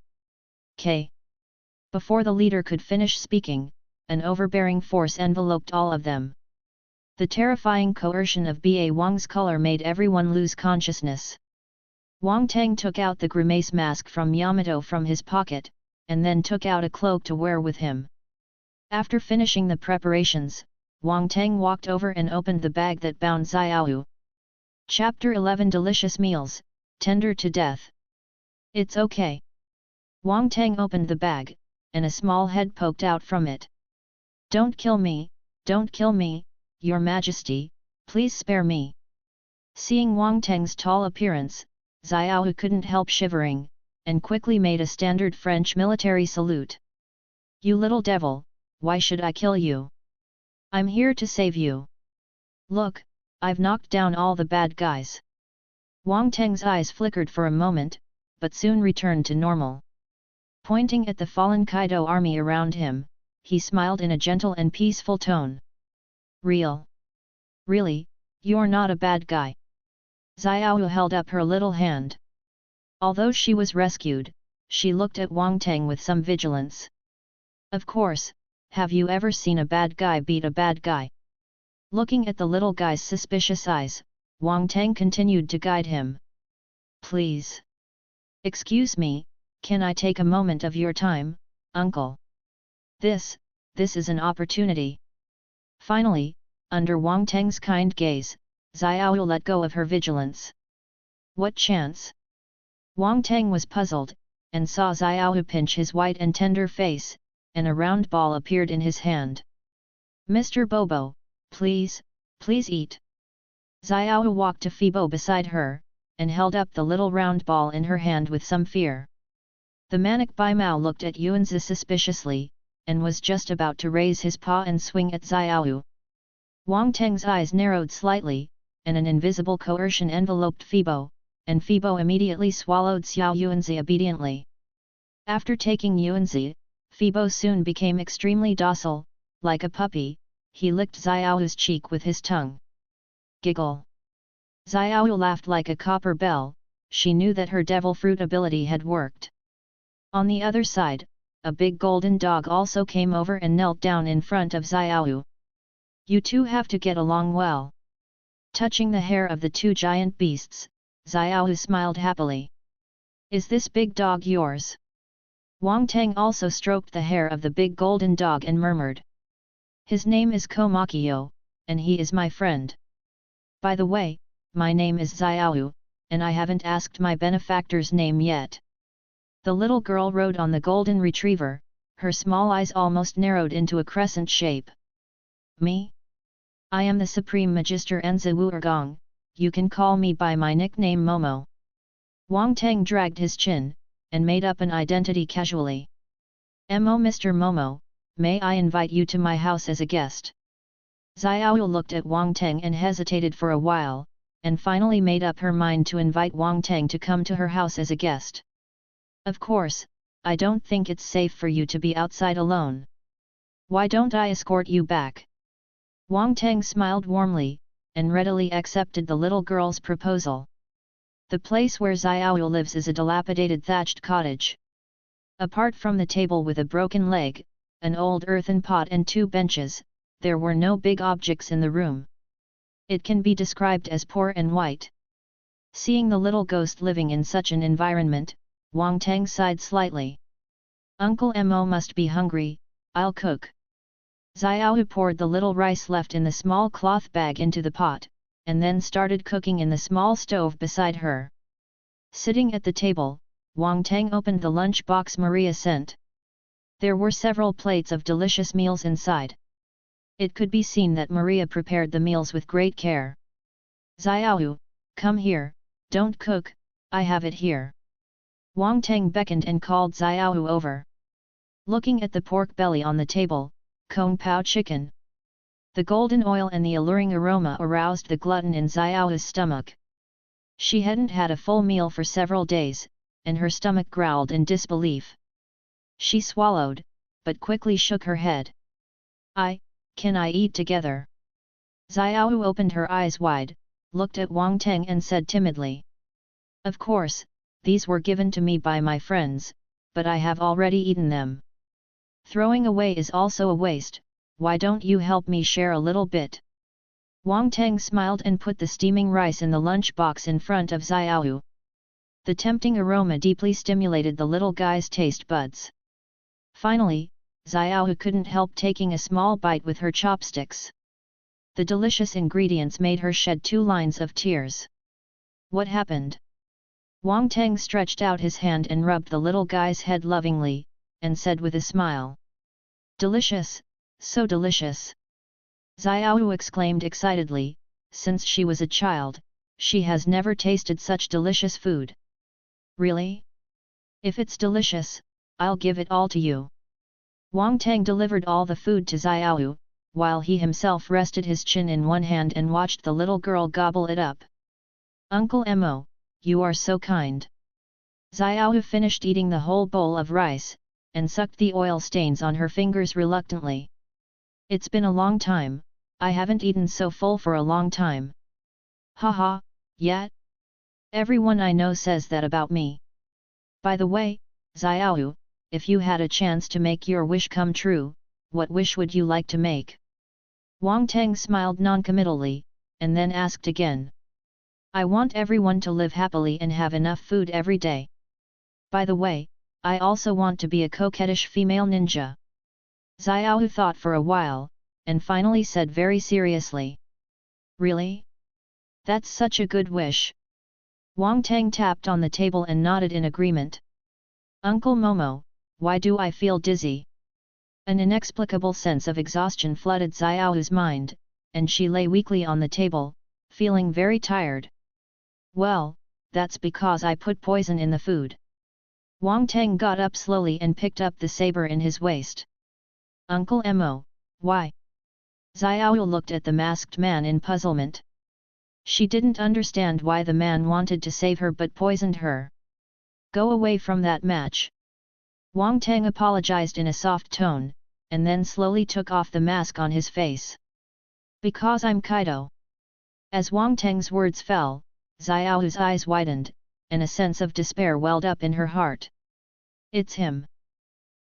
Before the leader could finish speaking, an overbearing force enveloped all of them. The terrifying coercion of Ba Wang's color made everyone lose consciousness. Wang Teng took out the grimace mask from Yamato from his pocket, and then took out a cloak to wear with him. After finishing the preparations, Wang Teng walked over and opened the bag that bound Xiao. Chapter 11 Delicious Meals, Tender to Death. It's okay. Wang Teng opened the bag, and a small head poked out from it. Don't kill me, Your Majesty, please spare me. Seeing Wang Teng's tall appearance, Xiao couldn't help shivering, and quickly made a standard French military salute. You little devil, why should I kill you? I'm here to save you. Look, I've knocked down all the bad guys. Wang Teng's eyes flickered for a moment, but soon returned to normal. Pointing at the fallen Kaido army around him, he smiled in a gentle and peaceful tone. Really, you're not a bad guy. Xiao held up her little hand. Although she was rescued, she looked at Wang Teng with some vigilance. Of course, have you ever seen a bad guy beat a bad guy? Looking at the little guy's suspicious eyes, Wang Teng continued to guide him. Please. Excuse me, can I take a moment of your time, uncle? This is an opportunity. Finally, under Wang Teng's kind gaze, Xiao let go of her vigilance. What chance? Wang Teng was puzzled, and saw Xiao pinch his white and tender face, and a round ball appeared in his hand. Mr. Bobo, please eat. Xiao walked to Phoebo beside her, and held up the little round ball in her hand with some fear. The manic Baimao looked at Yuanzi suspiciously, and was just about to raise his paw and swing at Xiao. Wang Teng's eyes narrowed slightly, and an invisible coercion enveloped Phoebo, and Phoebo immediately swallowed Xiao Yuanzi obediently. After taking Yuanzi, Phoebo soon became extremely docile, like a puppy. He licked Xiao's cheek with his tongue. Giggle. Xiao laughed like a copper bell. She knew that her devil fruit ability had worked. On the other side, a big golden dog also came over and knelt down in front of Xiao. You two have to get along well. Touching the hair of the two giant beasts, Xiao smiled happily. Is this big dog yours? Wang Teng also stroked the hair of the big golden dog and murmured. His name is Komakio, and he is my friend. By the way, my name is Xiao, and I haven't asked my benefactor's name yet. The little girl rode on the golden retriever, her small eyes almost narrowed into a crescent shape. Me? I am the Supreme Magister Enzi Wuergong, you can call me by my nickname Momo. Wang Teng dragged his chin, and made up an identity casually. Mo Mr. Momo, may I invite you to my house as a guest? Xiao looked at Wang Teng and hesitated for a while, and finally made up her mind to invite Wang Teng to come to her house as a guest. Of course, I don't think it's safe for you to be outside alone. Why don't I escort you back? Wang Teng smiled warmly, and readily accepted the little girl's proposal. The place where Xiao lives is a dilapidated thatched cottage. Apart from the table with a broken leg, an old earthen pot and two benches, there were no big objects in the room. It can be described as poor and white. Seeing the little ghost living in such an environment, Wang Teng sighed slightly. Uncle Mo must be hungry, I'll cook. Xiao poured the little rice left in the small cloth bag into the pot, and then started cooking in the small stove beside her. Sitting at the table, Wang Teng opened the lunch box Maria sent. There were several plates of delicious meals inside. It could be seen that Maria prepared the meals with great care. Xiao, come here, don't cook, I have it here. Wang Teng beckoned and called Xiao over. Looking at the pork belly on the table, Kung Pao chicken. The golden oil and the alluring aroma aroused the glutton in Xiao's stomach. She hadn't had a full meal for several days, and her stomach growled in disbelief. She swallowed, but quickly shook her head. Can I eat together? Xiao opened her eyes wide, looked at Wang Teng and said timidly. Of course, these were given to me by my friends, but I have already eaten them. Throwing away is also a waste, why don't you help me share a little bit? Wang Teng smiled and put the steaming rice in the lunch box in front of Xiao. The tempting aroma deeply stimulated the little guy's taste buds. Finally, Xiao couldn't help taking a small bite with her chopsticks. The delicious ingredients made her shed 2 lines of tears. What happened? Wang Teng stretched out his hand and rubbed the little guy's head lovingly, and said with a smile. Delicious, so delicious! Xiao exclaimed excitedly, since she was a child, she has never tasted such delicious food. Really? If it's delicious, I'll give it all to you. Wang Teng delivered all the food to Xiao, while he himself rested his chin in one hand and watched the little girl gobble it up. Uncle Mo, you are so kind. Xiao finished eating the whole bowl of rice, and sucked the oil stains on her fingers reluctantly. It's been a long time, I haven't eaten so full for a long time. Haha, yet? Everyone I know says that about me. By the way, Xiao, if you had a chance to make your wish come true, what wish would you like to make? Wang Teng smiled noncommittally, and then asked again. I want everyone to live happily and have enough food every day. By the way, I also want to be a coquettish female ninja. Xiao thought for a while, and finally said very seriously. Really? That's such a good wish. Wang Teng tapped on the table and nodded in agreement. Uncle Momo, why do I feel dizzy? An inexplicable sense of exhaustion flooded Xiao's mind, and she lay weakly on the table, feeling very tired. Well, that's because I put poison in the food. Wang Teng got up slowly and picked up the saber in his waist. Uncle Mo, why? Xiao looked at the masked man in puzzlement. She didn't understand why the man wanted to save her but poisoned her. Go away from that match. Wang Teng apologized in a soft tone, and then slowly took off the mask on his face. Because I'm Kaido. As Wang Teng's words fell, Xiaohu's eyes widened, and a sense of despair welled up in her heart. It's him.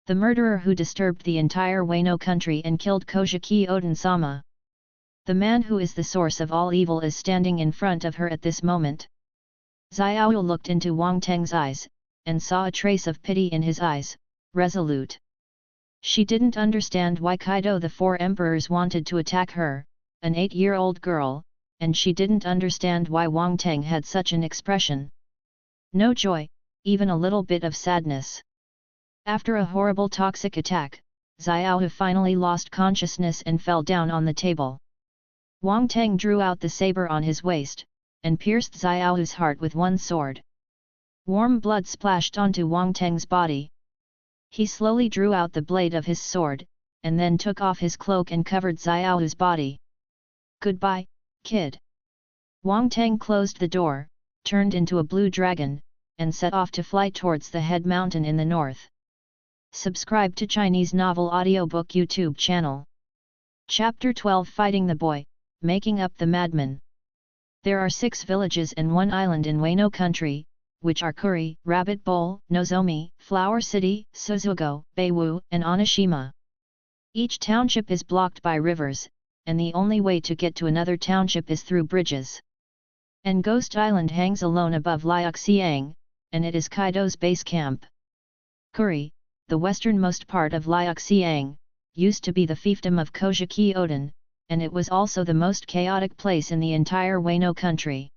The murderer who disturbed the entire Wano country and killed Kojiki Oden-sama. The man who is the source of all evil is standing in front of her at this moment. Xiaohu looked into Wang Teng's eyes, and saw a trace of pity in his eyes, resolute. She didn't understand why Kaido the Four Emperors wanted to attack her, an 8-year-old girl, and she didn't understand why Wang Teng had such an expression. No joy, even a little bit of sadness. After a horrible toxic attack, Xiaohu finally lost consciousness and fell down on the table. Wang Teng drew out the saber on his waist, and pierced Xiaohu's heart with one sword. Warm blood splashed onto Wang Teng's body. He slowly drew out the blade of his sword, and then took off his cloak and covered Xiaohu's body. Goodbye, kid. Wang Teng closed the door, turned into a blue dragon, and set off to fly towards the head mountain in the north. Subscribe to Chinese Novel Audiobook YouTube channel. Chapter 12 Fighting the Boy, Making Up the Madman. There are 6 villages and 1 island in Wano country, which are Kuri, Rabbit Bowl, Nozomi, Flower City, Suzugo, Beiwu, and Onishima. Each township is blocked by rivers, and the only way to get to another township is through bridges. And Ghost Island hangs alone above Liuxiang, and it is Kaido's base camp. Kuri, the westernmost part of Liuxiang, used to be the fiefdom of Kojiki Oden, and it was also the most chaotic place in the entire Wano country.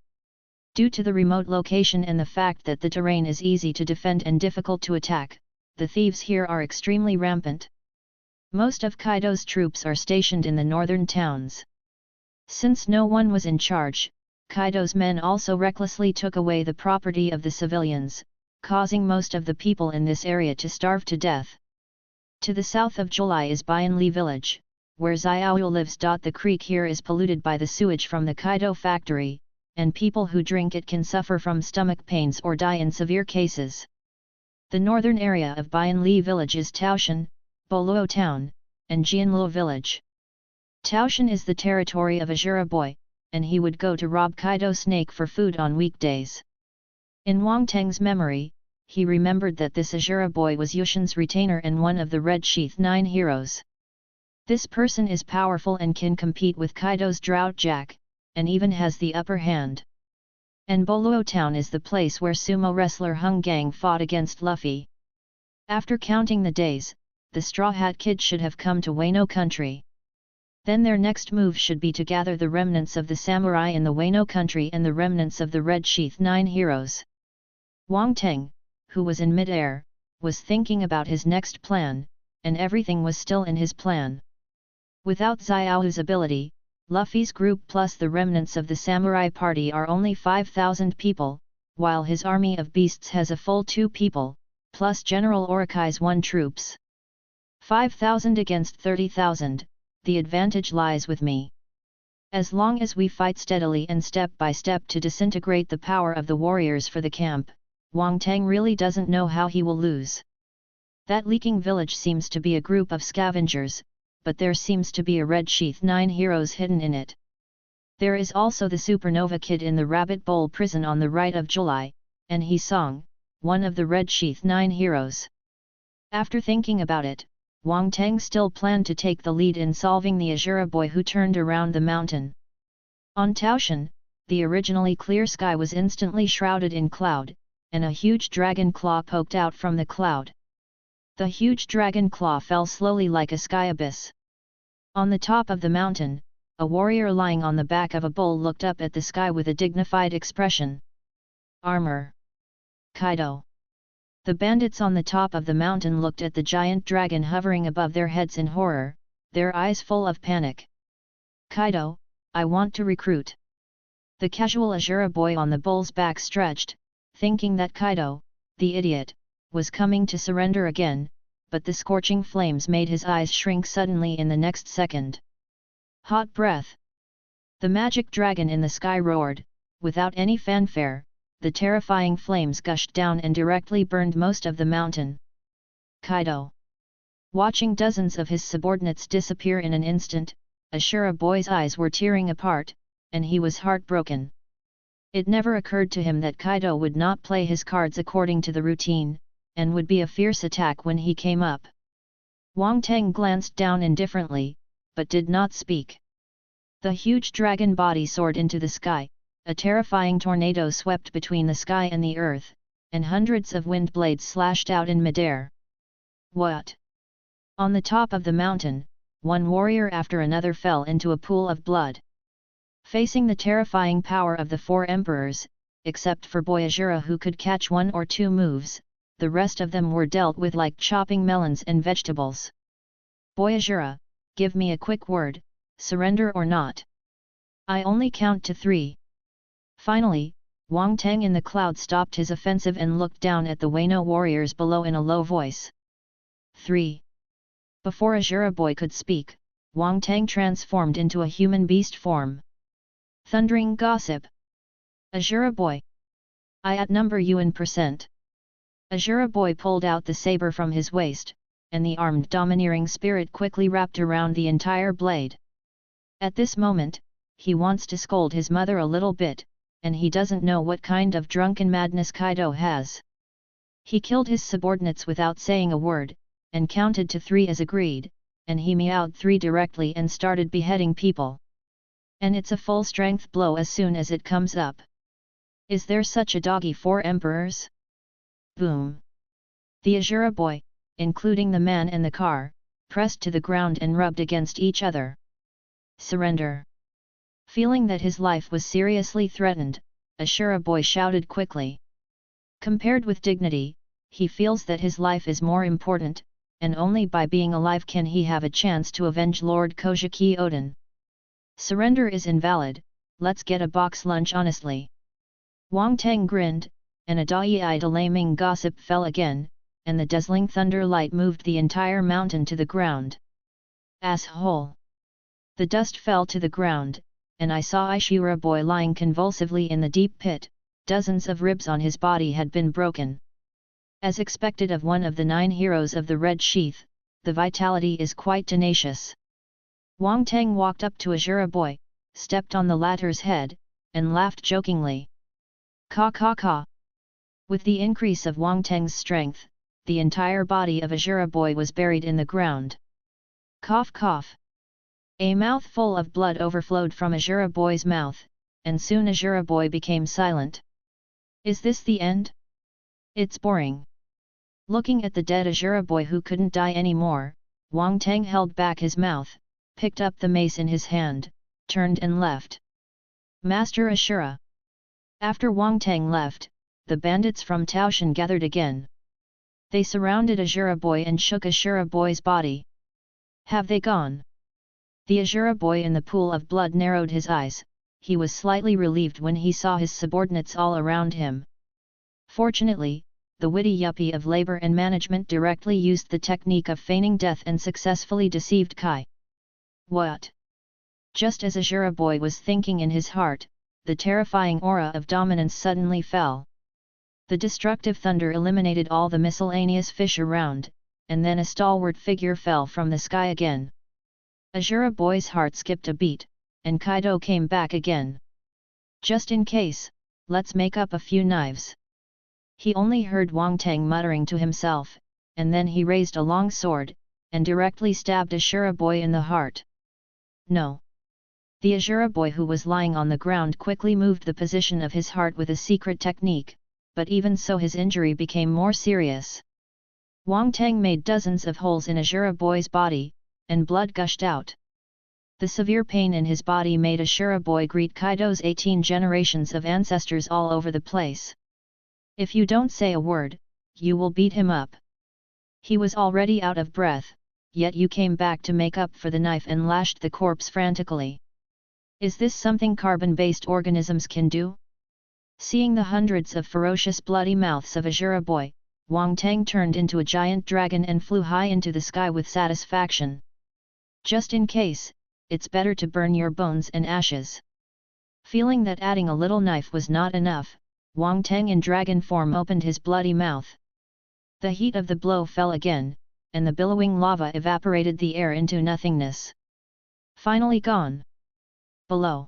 Due to the remote location and the fact that the terrain is easy to defend and difficult to attack, the thieves here are extremely rampant. Most of Kaido's troops are stationed in the northern towns. Since no one was in charge, Kaido's men also recklessly took away the property of the civilians, causing most of the people in this area to starve to death. To the south of Jieling is Bianli village, where Xiaohu lives. The creek here is polluted by the sewage from the Kaido factory, and people who drink it can suffer from stomach pains or die in severe cases. The northern area of Bianli village is Taoshan, Boluo town, and Jianluo village. Taoshan is the territory of Azura boy, and he would go to rob Kaido snake for food on weekdays. In Wang Teng's memory, he remembered that this Azura boy was Yushin's retainer and one of the Red Sheath 9 heroes. This person is powerful and can compete with Kaido's Drought Jack, and even has the upper hand. And Boluo town is the place where sumo wrestler Hung Gang fought against Luffy. After counting the days, the Straw Hat Kid should have come to Wano country. Then their next move should be to gather the remnants of the samurai in the Wano country and the remnants of the Red Sheath 9 heroes. Wang Teng, who was in mid-air, was thinking about his next plan, and everything was still in his plan. Without Xiaohu's ability, Luffy's group plus the remnants of the samurai party are only 5,000 people, while his army of beasts has a full 2 people, plus General Orikai's 1 troops. 5,000 against 30,000, the advantage lies with me. As long as we fight steadily and step by step to disintegrate the power of the warriors for the camp, Wang Teng really doesn't know how he will lose. That leaking village seems to be a group of scavengers, but there seems to be a Red Sheath 9 heroes hidden in it. There is also the Supernova Kid in the Rabbit Bowl prison on the right of Jieling, and He Song, one of the Red Sheath 9 heroes. After thinking about it, Wang Teng still planned to take the lead in solving the Azura boy who turned around the mountain. On Taoshan, the originally clear sky was instantly shrouded in cloud, and a huge dragon claw poked out from the cloud. The huge dragon claw fell slowly like a sky abyss. On the top of the mountain, a warrior lying on the back of a bull looked up at the sky with a dignified expression. Armor. Kaido. The bandits on the top of the mountain looked at the giant dragon hovering above their heads in horror, their eyes full of panic. Kaido, I want to recruit. The casual Azura boy on the bull's back stretched, thinking that Kaido, the idiot, was coming to surrender again, but the scorching flames made his eyes shrink suddenly in the next second. Hot breath. The magic dragon in the sky roared, without any fanfare, the terrifying flames gushed down and directly burned most of the mountain. Kaido. Watching dozens of his subordinates disappear in an instant, Ashura Boy's eyes were tearing apart, and he was heartbroken. It never occurred to him that Kaido would not play his cards according to the routine, and would be a fierce attack when he came up. Wang Teng glanced down indifferently, but did not speak. The huge dragon body soared into the sky, a terrifying tornado swept between the sky and the earth, and hundreds of wind blades slashed out in midair. What? On the top of the mountain, one warrior after another fell into a pool of blood. Facing the terrifying power of the four emperors, except for Boy Ashura who could catch one or two moves, the rest of them were dealt with like chopping melons and vegetables. Boy Ashura, give me a quick word, surrender or not. I only count to 3. Finally, Wang Teng in the cloud stopped his offensive and looked down at the Wano warriors below in a low voice. 3. Before Ashura Boy could speak, Wang Teng transformed into a human beast form. Thundering gossip! Ashura Boy! I outnumber you in percent. Ashura Boy pulled out the saber from his waist, and the armed domineering spirit quickly wrapped around the entire blade. At this moment, he wants to scold his mother a little bit, and he doesn't know what kind of drunken madness Kaido has. He killed his subordinates without saying a word, and counted to 3 as agreed, and he meowed 3 directly and started beheading people. And it's a full-strength blow as soon as it comes up. Is there such a doggy 4 emperors? Boom! The Ashura Boy, including the man and the car, pressed to the ground and rubbed against each other. Surrender! Feeling that his life was seriously threatened, Ashura Boy shouted quickly. Compared with dignity, he feels that his life is more important, and only by being alive can he have a chance to avenge Lord Kojiki Oden. Surrender is invalid, let's get a box lunch honestly. Wang Teng grinned, and a dai-eyed alarming gossip fell again, and the dazzling thunder light moved the entire mountain to the ground. Asshole! The dust fell to the ground, and I saw Ashura Boy lying convulsively in the deep pit. Dozens of ribs on his body had been broken. As expected of one of the 9 heroes of the Red Sheath, the vitality is quite tenacious. Wang Teng walked up to Ashura Boy, stepped on the latter's head, and laughed jokingly. Ka ka ka! With the increase of Wang Teng's strength, the entire body of Ashura Boy was buried in the ground. Cough cough! A mouthful of blood overflowed from Ashura Boy's mouth, and soon Ashura Boy became silent. Is this the end? It's boring. Looking at the dead Ashura Boy who couldn't die anymore, Wang Teng held back his mouth, picked up the mace in his hand, turned and left. Master Ashura! After Wang Teng left, the bandits from Taoshan gathered again. They surrounded Ashura Boy and shook Ashura Boy's body. Have they gone? The Ashura Boy in the pool of blood narrowed his eyes. He was slightly relieved when he saw his subordinates all around him. Fortunately, the witty yuppie of labor and management directly used the technique of feigning death and successfully deceived Kai. What? Just as Ashura Boy was thinking in his heart, the terrifying aura of dominance suddenly fell. The destructive thunder eliminated all the miscellaneous fish around, and then a stalwart figure fell from the sky again. Ashura Boy's heart skipped a beat, and Kaido came back again. Just in case, let's make up a few knives. He only heard Wang Teng muttering to himself, and then he raised a long sword, and directly stabbed Ashura Boy in the heart. No. The Ashura Boy who was lying on the ground quickly moved the position of his heart with a secret technique, but even so his injury became more serious. Wang Teng made dozens of holes in Ashura Boy's body, and blood gushed out. The severe pain in his body made Ashura Boy greet Kaido's 18 generations of ancestors all over the place. If you don't say a word, you will beat him up. He was already out of breath, yet you came back to make up for the knife and lashed the corpse frantically. Is this something carbon-based organisms can do? Seeing the hundreds of ferocious bloody mouths of Ashura Boy, Wang Teng turned into a giant dragon and flew high into the sky with satisfaction. Just in case, it's better to burn your bones and ashes. Feeling that adding a little knife was not enough, Wang Teng in dragon form opened his bloody mouth. The heat of the blow fell again, and the billowing lava evaporated the air into nothingness. Finally gone. Below.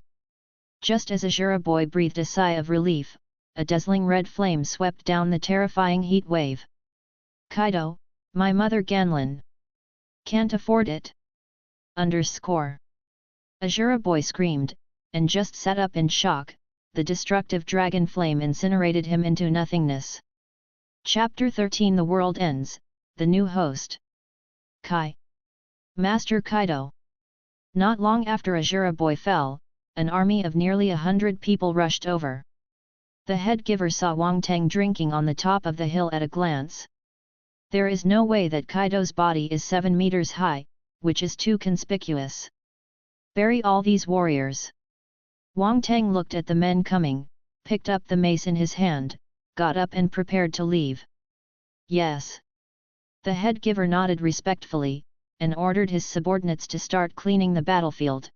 Just as Azura Boy breathed a sigh of relief, a dazzling red flame swept down the terrifying heat wave. Kaido, my mother Ganlin. Can't afford it. Azura Boy screamed, and just sat up in shock. The destructive dragon flame incinerated him into nothingness. Chapter 13 The World Ends, The New Host. Master Kaido. Not long after Azura Boy fell, an army of nearly 100 people rushed over. The head giver saw Wang Teng drinking on the top of the hill at a glance. There is no way that Kaido's body is 7 meters high, which is too conspicuous. Bury all these warriors. Wang Teng looked at the men coming, picked up the mace in his hand, got up and prepared to leave. Yes. The head giver nodded respectfully, and ordered his subordinates to start cleaning the battlefield.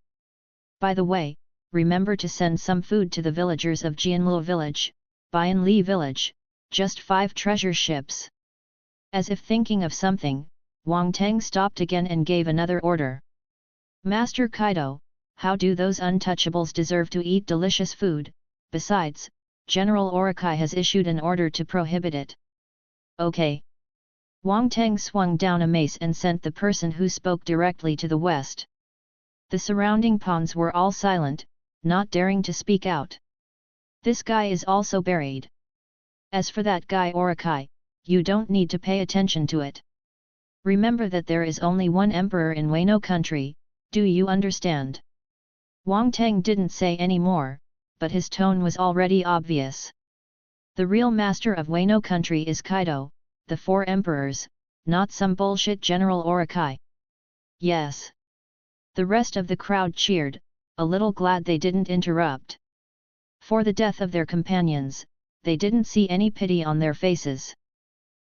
By the way, remember to send some food to the villagers of Jianluo village, Bianli village, just 5 treasure ships. As if thinking of something, Wang Teng stopped again and gave another order. Master Kaido, how do those untouchables deserve to eat delicious food? Besides, General Orokai has issued an order to prohibit it. Okay. Wang Teng swung down a mace and sent the person who spoke directly to the west. The surrounding pawns were all silent, not daring to speak out. This guy is also buried. As for that guy Orokai, you don't need to pay attention to it. Remember that there is only one emperor in Wano country, do you understand? Wang Teng didn't say any more, but his tone was already obvious. The real master of Wano country is Kaido, the 4 emperors, not some bullshit General Orokai. Yes. The rest of the crowd cheered, a little glad they didn't interrupt. For the death of their companions, they didn't see any pity on their faces.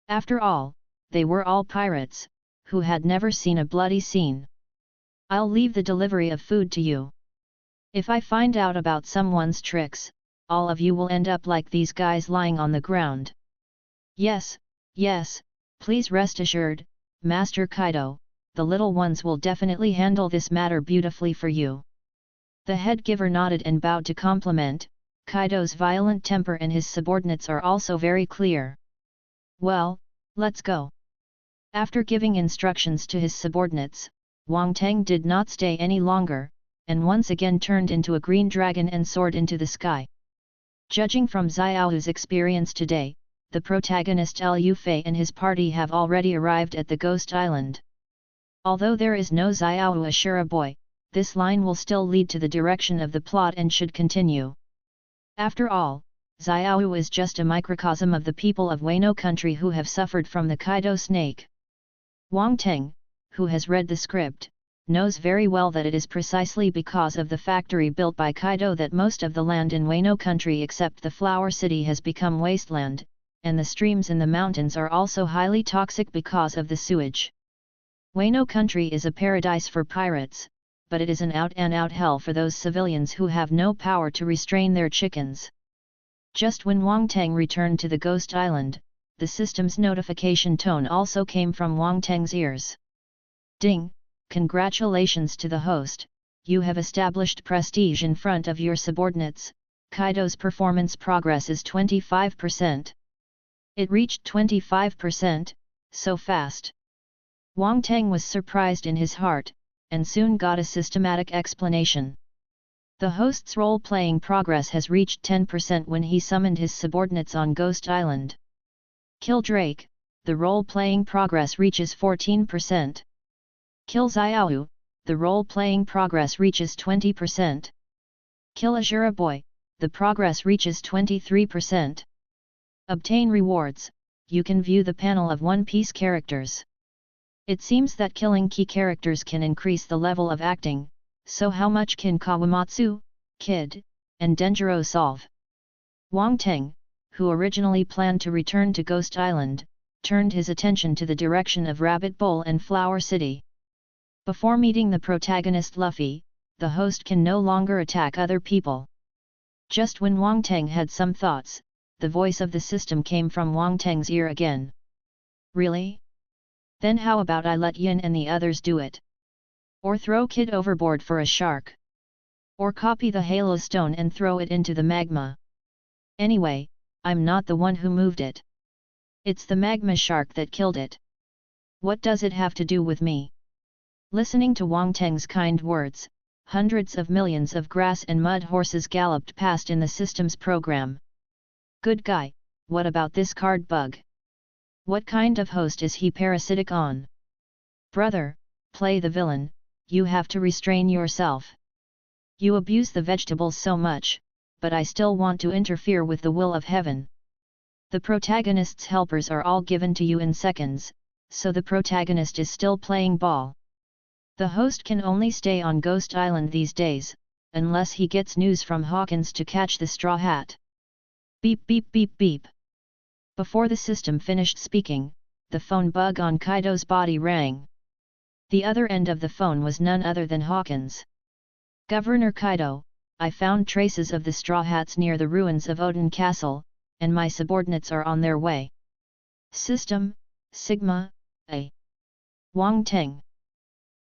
After all, they were all pirates, who had never seen a bloody scene. I'll leave the delivery of food to you. If I find out about someone's tricks, all of you will end up like these guys lying on the ground. Yes, please rest assured, Master Kaido, the little ones will definitely handle this matter beautifully for you. The head giver nodded and bowed to compliment. Kaido's violent temper and his subordinates are also very clear. Well, let's go. After giving instructions to his subordinates, Wang Teng did not stay any longer, and once again turned into a green dragon and soared into the sky. Judging from Xiaohu's experience today, the protagonist Liu Fei and his party have already arrived at the Ghost Island. Although there is no Xiaohu Ashura Boy, this line will still lead to the direction of the plot and should continue. After all, Xiaohu is just a microcosm of the people of Wano country who have suffered from the Kaido snake. Wang Teng, who has read the script, knows very well that it is precisely because of the factory built by Kaido that most of the land in Wano country except the Flower City has become wasteland, and the streams in the mountains are also highly toxic because of the sewage. Wano country is a paradise for pirates, but it is an out-and-out hell for those civilians who have no power to restrain their chickens. Just when Wang Teng returned to the Ghost Island, the system's notification tone also came from Wang Teng's ears. Ding! Congratulations to the host, you have established prestige in front of your subordinates. Kaido's performance progress is 25%. It reached 25%, so fast. Wang Teng was surprised in his heart, and soon got a systematic explanation. The host's role-playing progress has reached 10% when he summoned his subordinates on Ghost Island. Kill Drake, the role-playing progress reaches 14%. Kill Xiaohu, the role-playing progress reaches 20%. Kill Azura Boy, the progress reaches 23%. Obtain rewards, you can view the panel of One Piece characters. It seems that killing key characters can increase the level of acting, so how much can Kawamatsu, Kid, and Denjiro solve? Wang Teng, who originally planned to return to Ghost Island, turned his attention to the direction of Rabbit Bowl and Flower City. Before meeting the protagonist Luffy, the host can no longer attack other people. Just when Wang Teng had some thoughts, the voice of the system came from Wang Teng's ear again. Really? Then how about I let Yin and the others do it? Or throw Kid overboard for a shark? Or copy the Halo Stone and throw it into the magma? Anyway, I'm not the one who moved it. It's the magma shark that killed it. What does it have to do with me? Listening to Wang Teng's kind words, hundreds of millions of grass and mud horses galloped past in the system's program. Good guy, what about this card bug? What kind of host is he parasitic on? Brother, play the villain, you have to restrain yourself. You abuse the vegetables so much, but I still want to interfere with the will of heaven. The protagonist's helpers are all given to you in seconds, so the protagonist is still playing ball. The host can only stay on Ghost Island these days, unless he gets news from Hawkins to catch the Straw Hat. Beep beep beep beep. Before the system finished speaking, the phone bug on Kaido's body rang. The other end of the phone was none other than Hawkins. Governor Kaido, I found traces of the Straw Hats near the ruins of Odin Castle, and my subordinates are on their way. System, Sigma, A. Wang Teng.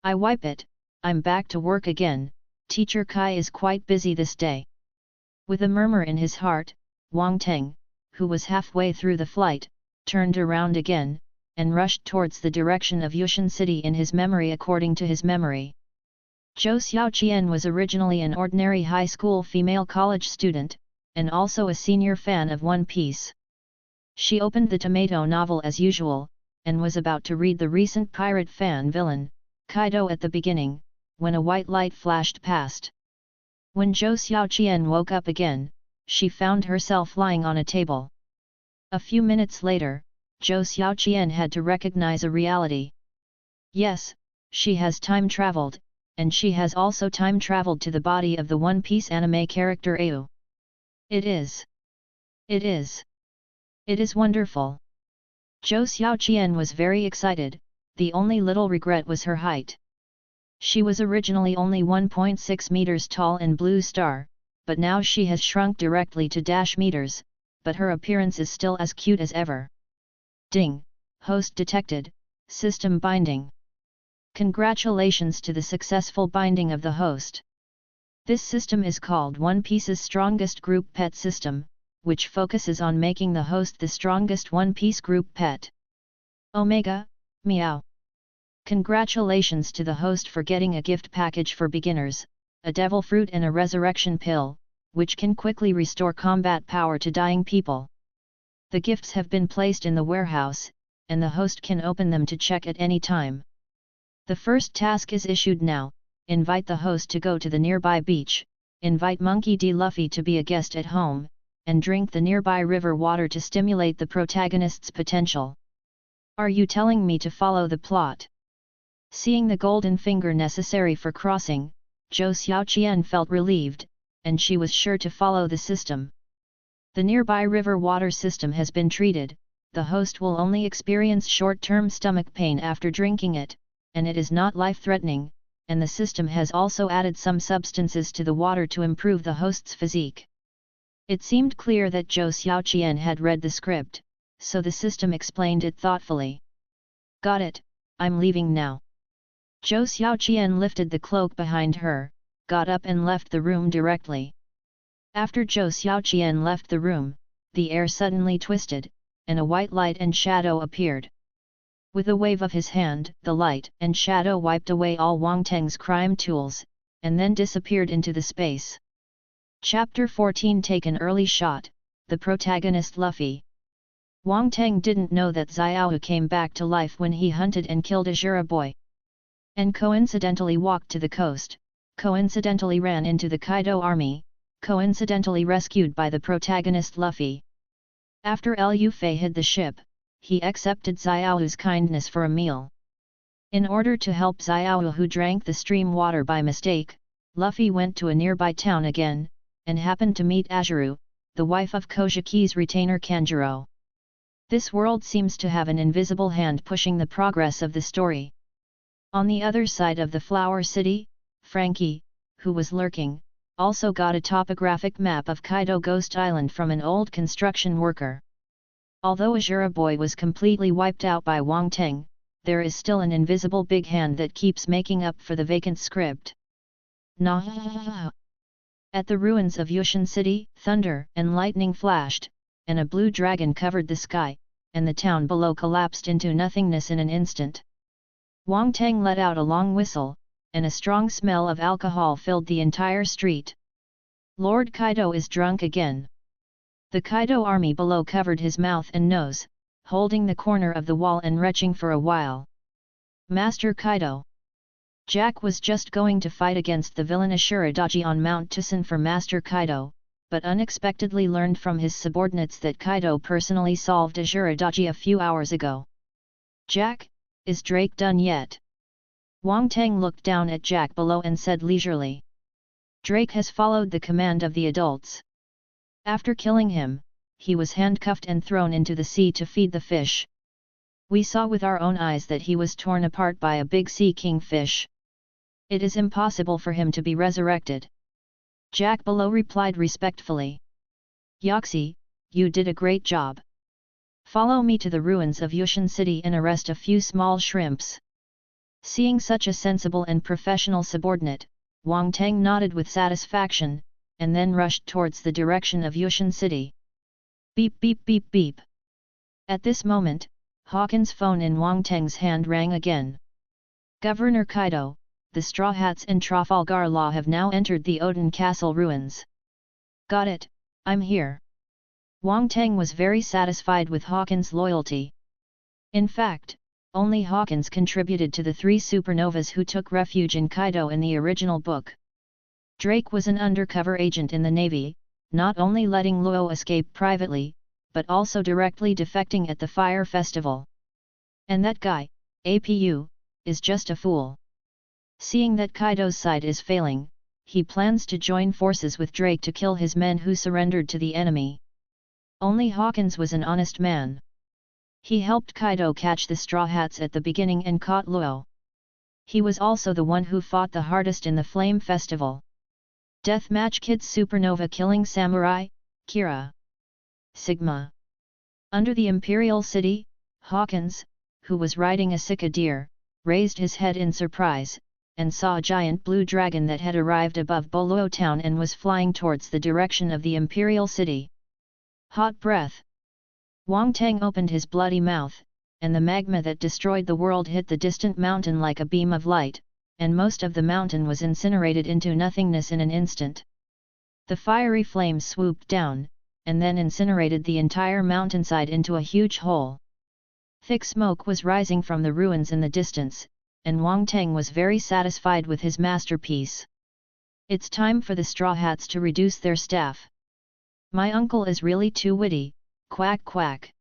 I wipe it, I'm back to work again, Teacher Kai is quite busy this day. With a murmur in his heart, Wang Teng, who was halfway through the flight, turned around again, and rushed towards the direction of Yushan City in his memory according to his memory. Zhou Xiaoqian was originally an ordinary high school female college student, and also a senior fan of One Piece. She opened the tomato novel as usual, and was about to read the recent pirate fan villain, Kaido at the beginning, when a white light flashed past. When Zhou Xiaoqian woke up again, she found herself lying on a table. A few minutes later, Zhou Xiaoqian had to recognize a reality. Yes, she has time traveled, and she has also time traveled to the body of the One Piece anime character Au. It is wonderful. Zhou Xiaoqian was very excited, the only little regret was her height. She was originally only 1.6 meters tall in Blue Star, but now she has shrunk directly to -meters, but her appearance is still as cute as ever. Ding, host detected, system binding. Congratulations to the successful binding of the host. This system is called One Piece's strongest group pet system, which focuses on making the host the strongest One Piece group pet. Omega, meow. Congratulations to the host for getting a gift package for beginners, a devil fruit and a resurrection pill, which can quickly restore combat power to dying people. The gifts have been placed in the warehouse, and the host can open them to check at any time. The first task is issued now, invite the host to go to the nearby beach, invite Monkey D. Luffy to be a guest at home, and drink the nearby river water to stimulate the protagonist's potential. Are you telling me to follow the plot? Seeing the golden finger necessary for crossing, Zhou Xiaoqian felt relieved, and she was sure to follow the system. The nearby river water system has been treated, the host will only experience short-term stomach pain after drinking it, and it is not life-threatening, and the system has also added some substances to the water to improve the host's physique. It seemed clear that Zhou Xiaoqian had read the script, so the system explained it thoughtfully. Got it, I'm leaving now. Zhou Xiaoqian lifted the cloak behind her, got up and left the room directly. After Zhou Xiaoqian left the room, the air suddenly twisted, and a white light and shadow appeared. With a wave of his hand, the light and shadow wiped away all Wang Teng's crime tools, and then disappeared into the space. Chapter 14 Take an early shot, the protagonist Luffy. Wang Teng didn't know that Xiao came back to life when he hunted and killed Azura Boy. And coincidentally walked to the coast, coincidentally ran into the Kaido army, coincidentally rescued by the protagonist Luffy. After Lu Fei hid the ship, he accepted Xiao's kindness for a meal. In order to help Xiao who drank the stream water by mistake, Luffy went to a nearby town again, and happened to meet Azuru, the wife of Kojiki's retainer Kanjuro. This world seems to have an invisible hand pushing the progress of the story. On the other side of the Flower City, Frankie, who was lurking, also got a topographic map of Kaido Ghost Island from an old construction worker. Although Azura Boy was completely wiped out by Wang Teng, there is still an invisible big hand that keeps making up for the vacant script. Nah. At the ruins of Yushan City, thunder and lightning flashed, and a blue dragon covered the sky, and the town below collapsed into nothingness in an instant. Wang Teng let out a long whistle, and a strong smell of alcohol filled the entire street. Lord Kaido is drunk again. The Kaido army below covered his mouth and nose, holding the corner of the wall and retching for a while. Master Kaido. Jack was just going to fight against the villain Ashuradaji on Mount Tusan for Master Kaido, but unexpectedly learned from his subordinates that Kaido personally solved Ashuradaji a few hours ago. Jack, is Drake done yet? Wang Teng looked down at Jack below and said leisurely. Drake has followed the command of the adults. After killing him, he was handcuffed and thrown into the sea to feed the fish. We saw with our own eyes that he was torn apart by a big sea kingfish. It is impossible for him to be resurrected. Jack below replied respectfully. Yoxi, you did a great job. Follow me to the ruins of Yushan City and arrest a few small shrimps. Seeing such a sensible and professional subordinate, Wang Teng nodded with satisfaction, and then rushed towards the direction of Yushan City. Beep beep beep beep. At this moment, Hawkins' phone in Wang Teng's hand rang again. Governor Kaido, the Straw Hats and Trafalgar Law have now entered the Odin Castle ruins. Got it, I'm here. Wang Teng was very satisfied with Hawkins' loyalty. In fact, only Hawkins contributed to the 3 supernovas who took refuge in Kaido in the original book. Drake was an undercover agent in the Navy, not only letting Luo escape privately, but also directly defecting at the Fire Festival. And that guy, APU, is just a fool. Seeing that Kaido's side is failing, he plans to join forces with Drake to kill his men who surrendered to the enemy. Only Hawkins was an honest man. He helped Kaido catch the Straw Hats at the beginning and caught Luo. He was also the one who fought the hardest in the Flame Festival. Deathmatch Kids Supernova Killing Samurai, Kira. Sigma. Under the Imperial City, Hawkins, who was riding a Sika deer, raised his head in surprise, and saw a giant blue dragon that had arrived above Boluo town and was flying towards the direction of the Imperial City. Hot breath. Wang Teng opened his bloody mouth, and the magma that destroyed the world hit the distant mountain like a beam of light, and most of the mountain was incinerated into nothingness in an instant. The fiery flames swooped down, and then incinerated the entire mountainside into a huge hole. Thick smoke was rising from the ruins in the distance, and Wang Teng was very satisfied with his masterpiece. It's time for the Straw Hats to reduce their staff. My uncle is really too witty, quack quack.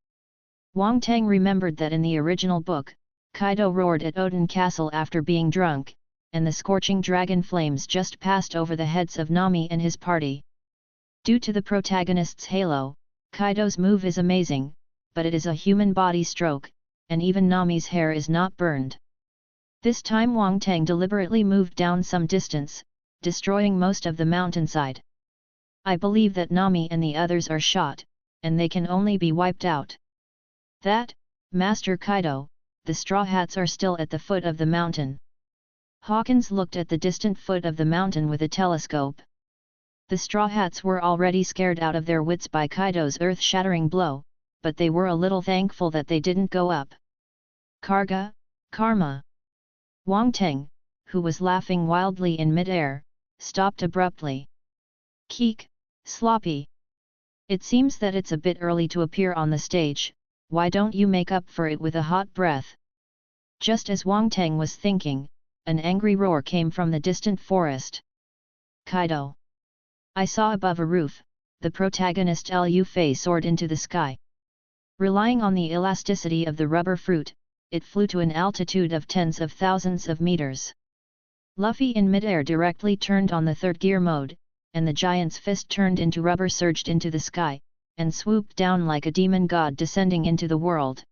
Wang Teng remembered that in the original book, Kaido roared at Odin Castle after being drunk, and the scorching dragon flames just passed over the heads of Nami and his party. Due to the protagonist's halo, Kaido's move is amazing, but it is a human body stroke, and even Nami's hair is not burned. This time Wang Teng deliberately moved down some distance, destroying most of the mountainside. I believe that Nami and the others are shot, and they can only be wiped out. That, Master Kaido, the Straw Hats are still at the foot of the mountain. Hawkins looked at the distant foot of the mountain with a telescope. The Straw Hats were already scared out of their wits by Kaido's earth-shattering blow, but they were a little thankful that they didn't go up. Karga, Karma. Wang Teng, who was laughing wildly in mid-air, stopped abruptly. Keek, sloppy. It seems that it's a bit early to appear on the stage, why don't you make up for it with a hot breath? Just as Wang Teng was thinking, an angry roar came from the distant forest. Kaido. I saw above a roof, the protagonist Lu Fei soared into the sky. Relying on the elasticity of the rubber fruit, it flew to an altitude of tens of thousands of meters. Luffy in midair directly turned on the third gear mode, and the giant's fist turned into rubber surged into the sky, and swooped down like a demon god descending into the world.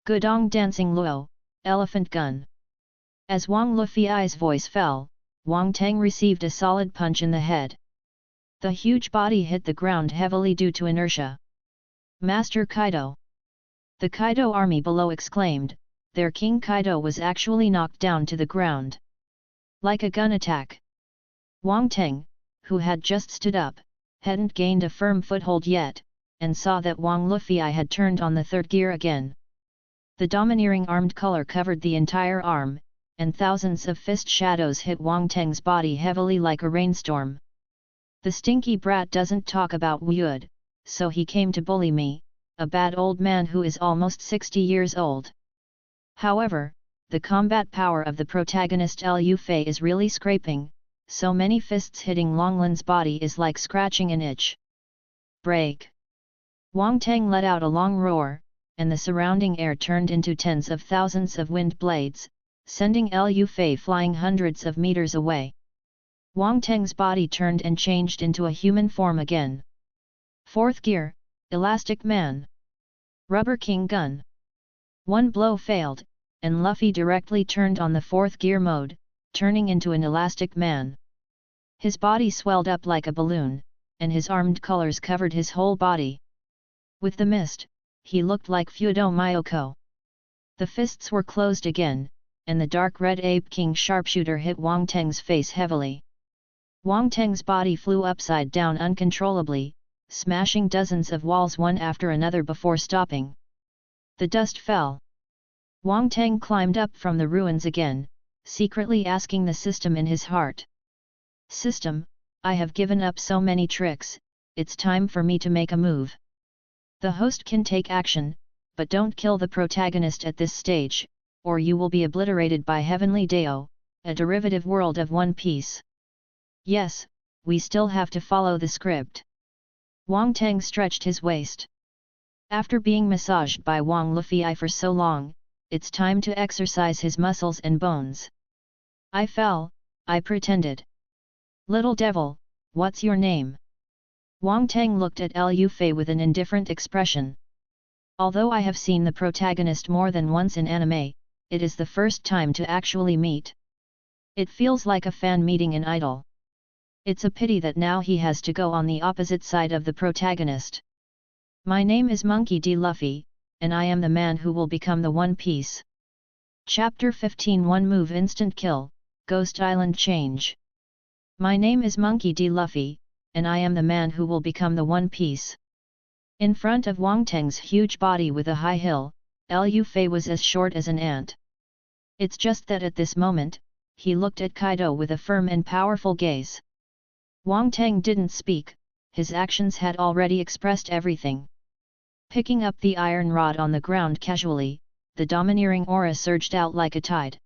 Gudong dancing Luo, elephant gun. As Wang Luffei's voice fell, Wang Teng received a solid punch in the head. The huge body hit the ground heavily due to inertia. Master Kaido. The Kaido army below exclaimed, their king Kaido was actually knocked down to the ground. Like a gun attack. Wang Teng, who had just stood up, hadn't gained a firm foothold yet, and saw that Wang Luffy had turned on the third gear again. The domineering armed color covered the entire arm, and thousands of fist shadows hit Wang Teng's body heavily like a rainstorm. The stinky brat doesn't talk about wood, so he came to bully me, a bad old man who is almost 60 years old. However, the combat power of the protagonist Liu Fei is really scraping, so many fists hitting Longlin's body is like scratching an itch. Break! Wang Teng let out a long roar, and the surrounding air turned into tens of thousands of wind blades, sending Liu Fei flying hundreds of meters away. Wang Teng's body turned and changed into a human form again. Fourth gear, Elastic Man. Rubber King Gun. One blow failed, and Luffy directly turned on the fourth gear mode, turning into an Elastic Man. His body swelled up like a balloon, and his armed colors covered his whole body. With the mist, he looked like Fudo Myoko. The fists were closed again, and the dark red Ape King sharpshooter hit Wang Teng's face heavily. Wang Teng's body flew upside down uncontrollably, smashing dozens of walls one after another before stopping. The dust fell. Wang Teng climbed up from the ruins again, secretly asking the system in his heart. System, I have given up so many tricks, it's time for me to make a move. The host can take action, but don't kill the protagonist at this stage, or you will be obliterated by Heavenly Dao, a derivative world of One Piece. Yes, we still have to follow the script. Wang Teng stretched his waist. After being massaged by Wang Luffy for so long, it's time to exercise his muscles and bones. I fell, I pretended. Little devil, what's your name? Wang Teng looked at Liu Fei with an indifferent expression. Although I have seen the protagonist more than once in anime, it is the first time to actually meet. It feels like a fan meeting an idol. It's a pity that now he has to go on the opposite side of the protagonist. My name is Monkey D. Luffy, and I am the man who will become the One Piece. Chapter 15 One Move Instant Kill, Ghost Island Change. My name is Monkey D. Luffy, and I am the man who will become the One Piece. In front of Wang Teng's huge body with a high hill, Liu Fei was as short as an ant. It's just that at this moment, he looked at Kaido with a firm and powerful gaze. Wang Teng didn't speak, his actions had already expressed everything. Picking up the iron rod on the ground casually, the domineering aura surged out like a tide.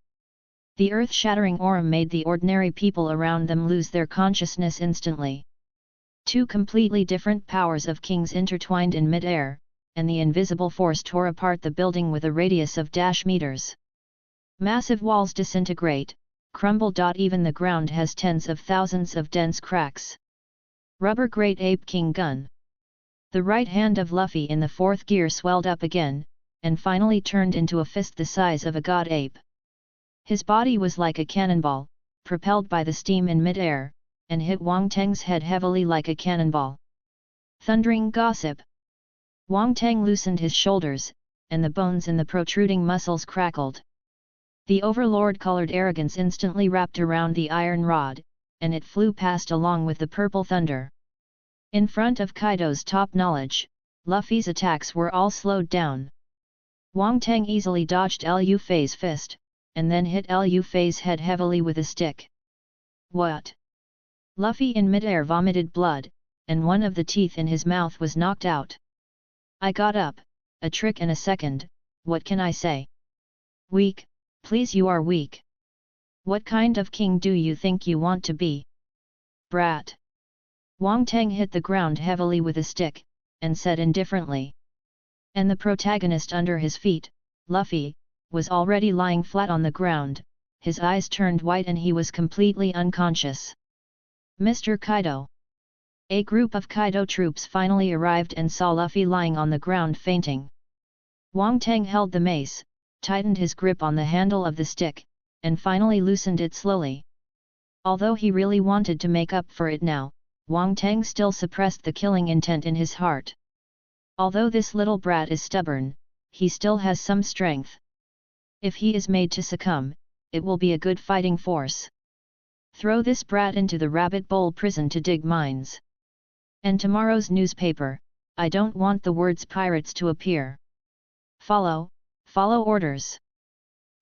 The earth-shattering aura made the ordinary people around them lose their consciousness instantly. Two completely different powers of kings intertwined in mid-air, and the invisible force tore apart the building with a radius of -meters. Massive walls disintegrate, crumble. Even the ground has tens of thousands of dense cracks. Rubber Great Ape King Gun. The right hand of Luffy in the fourth gear swelled up again, and finally turned into a fist the size of a god ape. His body was like a cannonball, propelled by the steam in mid-air, and hit Wang Teng's head heavily like a cannonball. Thundering gossip! Wang Teng loosened his shoulders, and the bones in the protruding muscles crackled. The overlord-colored arrogance instantly wrapped around the iron rod, and it flew past along with the purple thunder. In front of Kaido's top knowledge, Luffy's attacks were all slowed down. Wang Teng easily dodged Liu Fei's fist, and then hit Liu Fei's head heavily with a stick. What? Luffy in midair vomited blood, and one of the teeth in his mouth was knocked out. I got up, a trick and a second, what can I say? Weak, please, you are weak. What kind of king do you think you want to be? Brat. Wang Teng hit the ground heavily with a stick, and said indifferently. And the protagonist under his feet, Luffy, was already lying flat on the ground, his eyes turned white and he was completely unconscious. Mr. Kaido. A group of Kaido troops finally arrived and saw Luffy lying on the ground fainting. Wang Teng held the mace, tightened his grip on the handle of the stick, and finally loosened it slowly. Although he really wanted to make up for it now, Wang Teng still suppressed the killing intent in his heart. Although this little brat is stubborn, he still has some strength. If he is made to succumb, it will be a good fighting force. Throw this brat into the rabbit bowl prison to dig mines. And tomorrow's newspaper, I don't want the words pirates to appear. Follow orders.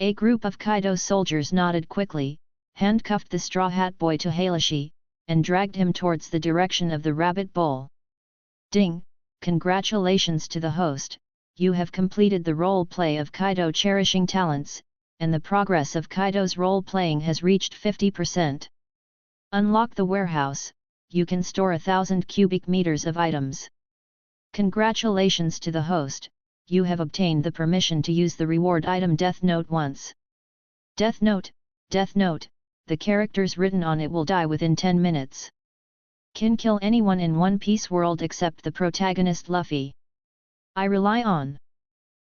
A group of Kaido soldiers nodded quickly, handcuffed the Straw Hat Boy to Heihachi, and dragged him towards the direction of the rabbit bowl. Ding! Congratulations to the host, you have completed the role play of Kaido cherishing talents, and the progress of Kaido's role playing has reached 50%. Unlock the warehouse, you can store 1,000 cubic meters of items. Congratulations to the host, you have obtained the permission to use the reward item Death Note once. Death Note, the characters written on it will die within 10 minutes. Can kill anyone in One Piece world except the protagonist Luffy. I rely on.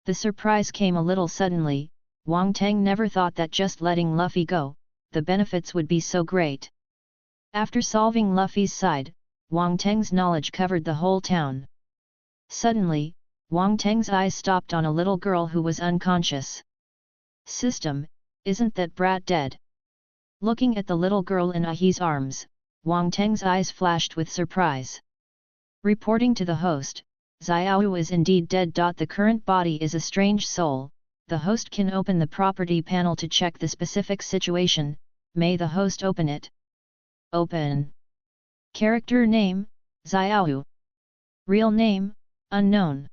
The surprise came a little suddenly. Wang Teng never thought that just letting Luffy go, the benefits would be so great. After solving Luffy's side, Wang Teng's knowledge covered the whole town. Suddenly, Wang Teng's eyes stopped on a little girl who was unconscious. System, isn't that brat dead? Looking at the little girl in Ahi's arms, Wang Teng's eyes flashed with surprise. Reporting to the host, Xiao is indeed dead. The current body is a strange soul. The host can open the property panel to check the specific situation. May the host open it? Open. Character name, Xiao. Real name, unknown.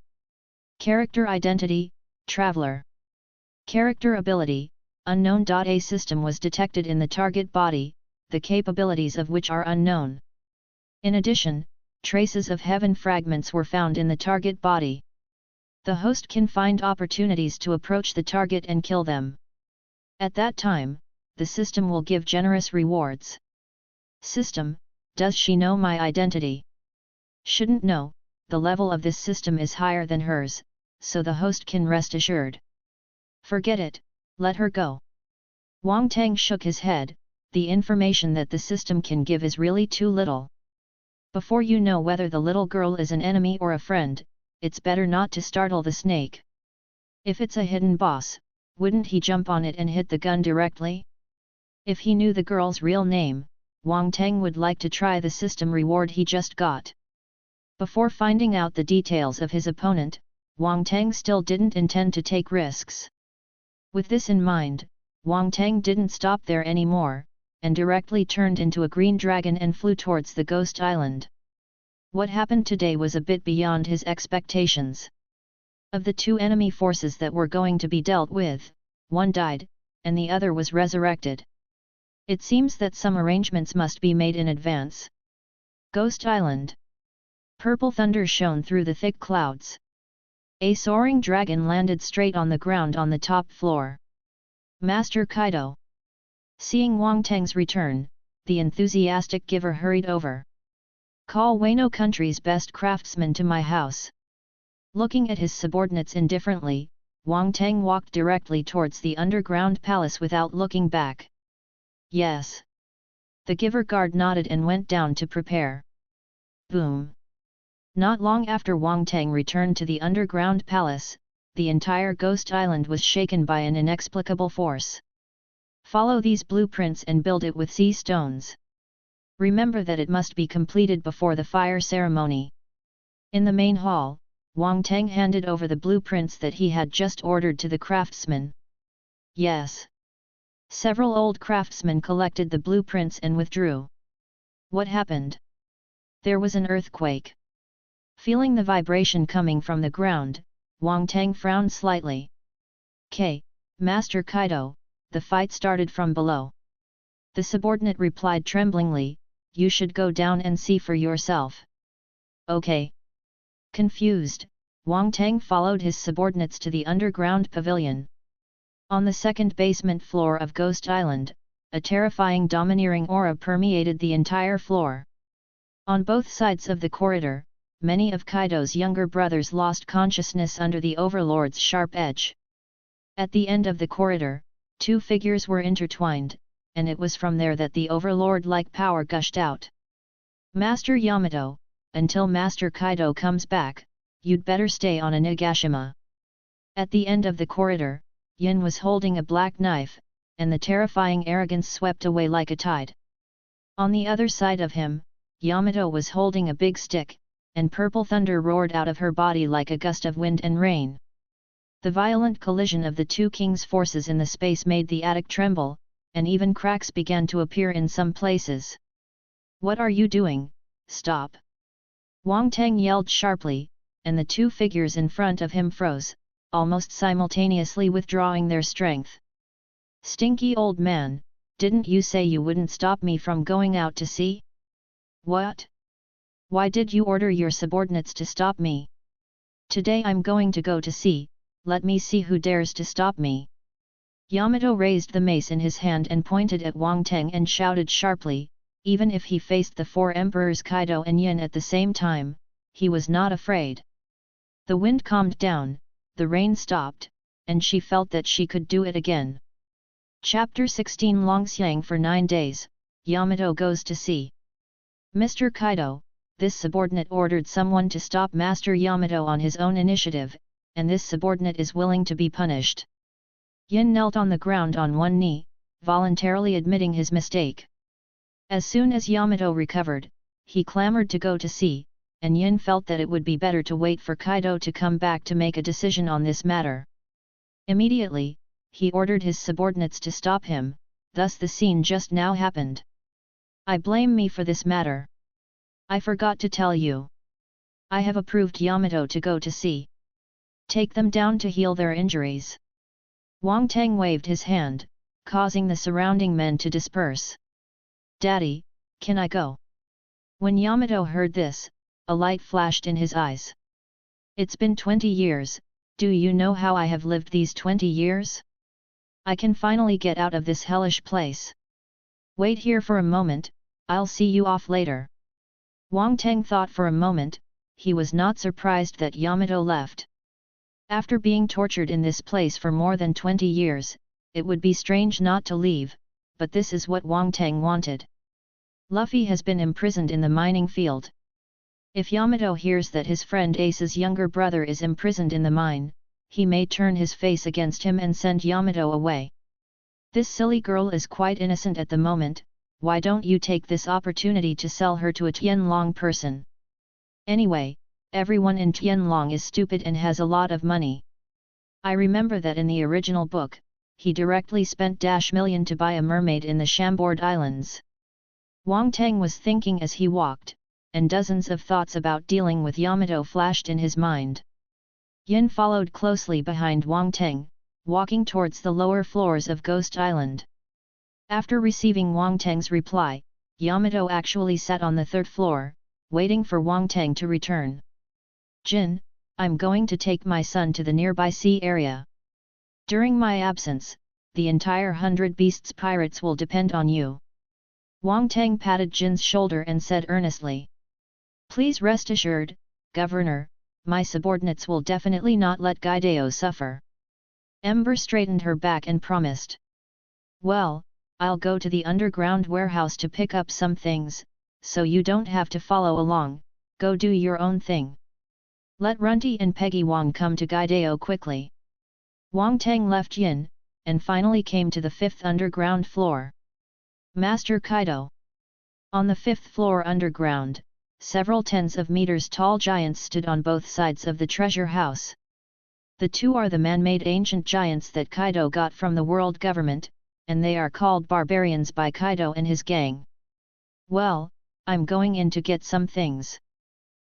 Character identity, traveler. Character ability, unknown. A system was detected in the target body, the capabilities of which are unknown. In addition, traces of heaven fragments were found in the target body. The host can find opportunities to approach the target and kill them. At that time, the system will give generous rewards. System, does she know my identity? Shouldn't know, the level of this system is higher than hers, so the host can rest assured. Forget it, let her go. Wang Teng shook his head, the information that the system can give is really too little. Before you know whether the little girl is an enemy or a friend, it's better not to startle the snake. If it's a hidden boss, wouldn't he jump on it and hit the gun directly? If he knew the girl's real name, Wang Teng would like to try the system reward he just got. Before finding out the details of his opponent, Wang Teng still didn't intend to take risks. With this in mind, Wang Teng didn't stop there anymore, and directly turned into a green dragon and flew towards the Ghost Island. What happened today was a bit beyond his expectations. Of the two enemy forces that were going to be dealt with, one died, and the other was resurrected. It seems that some arrangements must be made in advance. Ghost Island. Purple thunder shone through the thick clouds. A soaring dragon landed straight on the ground on the top floor. Master Kaido. Seeing Wang Teng's return, the enthusiastic giver hurried over. Call Wano country's best craftsman to my house. Looking at his subordinates indifferently, Wang Teng walked directly towards the underground palace without looking back. Yes. The giver guard nodded and went down to prepare. Boom. Not long after Wang Teng returned to the underground palace, the entire Ghost Island was shaken by an inexplicable force. Follow these blueprints and build it with sea stones. Remember that it must be completed before the fire ceremony. In the main hall, Wang Teng handed over the blueprints that he had just ordered to the craftsman. Yes. Several old craftsmen collected the blueprints and withdrew. What happened? There was an earthquake. Feeling the vibration coming from the ground, Wang Teng frowned slightly. Master Kaido, the fight started from below. The subordinate replied tremblingly, you should go down and see for yourself. Okay. Confused, Wang Teng followed his subordinates to the underground pavilion. On the second basement floor of Ghost Island, a terrifying domineering aura permeated the entire floor. On both sides of the corridor, many of Kaido's younger brothers lost consciousness under the Overlord's sharp edge. At the end of the corridor, two figures were intertwined, and it was from there that the Overlord-like power gushed out. Master Yamato, until Master Kaido comes back, you'd better stay on Onigashima. At the end of the corridor, Yin was holding a black knife, and the terrifying arrogance swept away like a tide. On the other side of him, Yamato was holding a big stick, and purple thunder roared out of her body like a gust of wind and rain. The violent collision of the two kings' forces in the space made the attic tremble, and even cracks began to appear in some places. "What are you doing? Stop!" Wang Teng yelled sharply, and the two figures in front of him froze, almost simultaneously withdrawing their strength. "Stinky old man, didn't you say you wouldn't stop me from going out to sea? What? Why did you order your subordinates to stop me? Today I'm going to go to sea, let me see who dares to stop me." Yamato raised the mace in his hand and pointed at Wang Teng and shouted sharply, even if he faced the four emperors Kaido and Yin at the same time, he was not afraid. The wind calmed down, the rain stopped, and she felt that she could do it again. Chapter 16 Longxiang for 9 days, Yamato goes to sea. "Mr. Kaido, this subordinate ordered someone to stop Master Yamato on his own initiative, and this subordinate is willing to be punished." Yin knelt on the ground on one knee, voluntarily admitting his mistake. As soon as Yamato recovered, he clamored to go to sea, and Yin felt that it would be better to wait for Kaido to come back to make a decision on this matter. Immediately, he ordered his subordinates to stop him, thus the scene just now happened. "I blame me for this matter. I forgot to tell you. I have approved Yamato to go to sea. Take them down to heal their injuries." Wang Teng waved his hand, causing the surrounding men to disperse. "Daddy, can I go?" When Yamato heard this, a light flashed in his eyes. "It's been 20 years, do you know how I have lived these 20 years? I can finally get out of this hellish place. Wait here for a moment, I'll see you off later." Wang Teng thought for a moment, he was not surprised that Yamato left. After being tortured in this place for more than 20 years, it would be strange not to leave, but this is what Wang Teng wanted. Luffy has been imprisoned in the mining field. If Yamato hears that his friend Ace's younger brother is imprisoned in the mine, he may turn his face against him and send Yamato away. "This silly girl is quite innocent at the moment, why don't you take this opportunity to sell her to a Tianlong person? Anyway, everyone in Tianlong is stupid and has a lot of money. I remember that in the original book, he directly spent $1 million to buy a mermaid in the Chambord Islands." Wang Teng was thinking as he walked, and dozens of thoughts about dealing with Yamato flashed in his mind. Yin followed closely behind Wang Teng, walking towards the lower floors of Ghost Island. After receiving Wang Teng's reply, Yamato actually sat on the third floor, waiting for Wang Teng to return. "Jin, I'm going to take my son to the nearby sea area. During my absence, the entire 100 Beasts pirates will depend on you." Wang Teng patted Jin's shoulder and said earnestly. "Please rest assured, Governor, my subordinates will definitely not let Kaido suffer." Ember straightened her back and promised. "Well, I'll go to the underground warehouse to pick up some things, so you don't have to follow along, go do your own thing. Let Runty and Peggy Wong come to Kaido quickly." Wang Teng left Yin, and finally came to the 5th underground floor. "Master Kaido." On the 5th floor underground, several tens of meters tall giants stood on both sides of the treasure house. The two are the man-made ancient giants that Kaido got from the world government, and they are called barbarians by Kaido and his gang. "Well, I'm going in to get some things.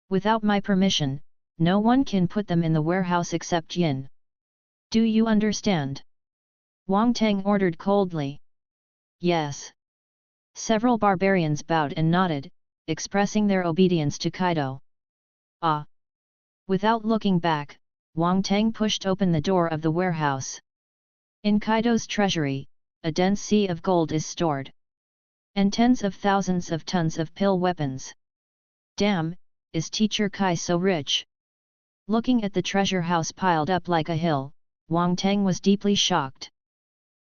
Without my permission, no one can put them in the warehouse except Yin. Do you understand?" Wang Teng ordered coldly. "Yes." Several barbarians bowed and nodded, expressing their obedience to Kaido. "Ah!" Without looking back, Wang Teng pushed open the door of the warehouse. In Kaido's treasury, a dense sea of gold is stored. And tens of thousands of tons of pill weapons. Damn, is Teacher Kai so rich? Looking at the treasure house piled up like a hill, Wang Teng was deeply shocked.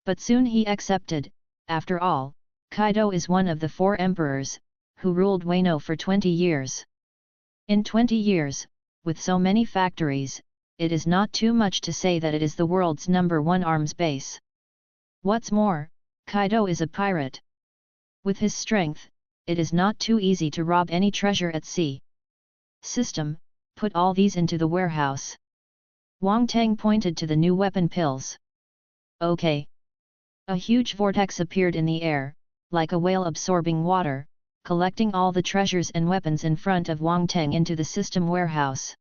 But soon he accepted, after all, Kaido is one of the 4 emperors, who ruled Wano for 20 years. In 20 years, with so many factories, it is not too much to say that it is the world's #1 arms base. What's more, Kaido is a pirate. With his strength, it is not too easy to rob any treasure at sea. System, put all these into the warehouse. Wang Teng pointed to the new weapon pills. Okay. A huge vortex appeared in the air, like a whale absorbing water, collecting all the treasures and weapons in front of Wang Teng into the system warehouse.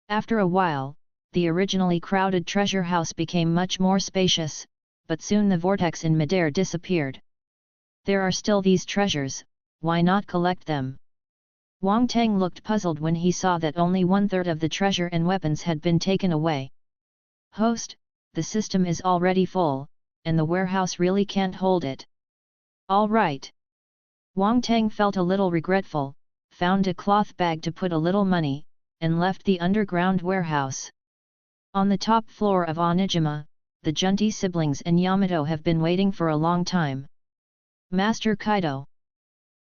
After a while, the originally crowded treasure house became much more spacious, but soon the vortex in midair disappeared. There are still these treasures, why not collect them? Wang Teng looked puzzled when he saw that only 1/3 of the treasure and weapons had been taken away. Host, the system is already full, and the warehouse really can't hold it. All right. Wang Teng felt a little regretful, found a cloth bag to put a little money, and left the underground warehouse. On the top floor of Onijima, the Junti siblings and Yamato have been waiting for a long time. Master Kaido.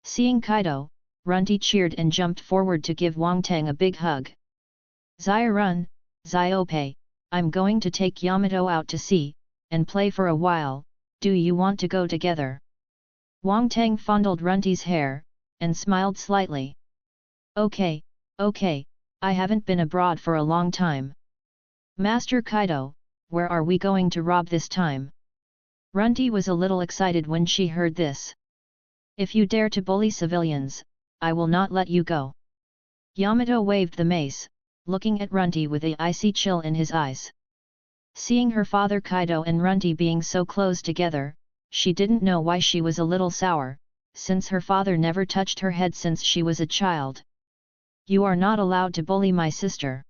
Seeing Kaido, Runty cheered and jumped forward to give Wang Teng a big hug. Zai-run, Ziope, I'm going to take Yamato out to sea, and play for a while, do you want to go together? Wang Teng fondled Runty's hair, and smiled slightly. Okay, I haven't been abroad for a long time. Master Kaido, where are we going to rob this time? Runty was a little excited when she heard this. If you dare to bully civilians, I will not let you go. Yamato waved the mace, looking at Runty with an icy chill in his eyes. Seeing her father Kaido and Runty being so close together, she didn't know why she was a little sour, since her father never touched her head since she was a child. You are not allowed to bully my sister.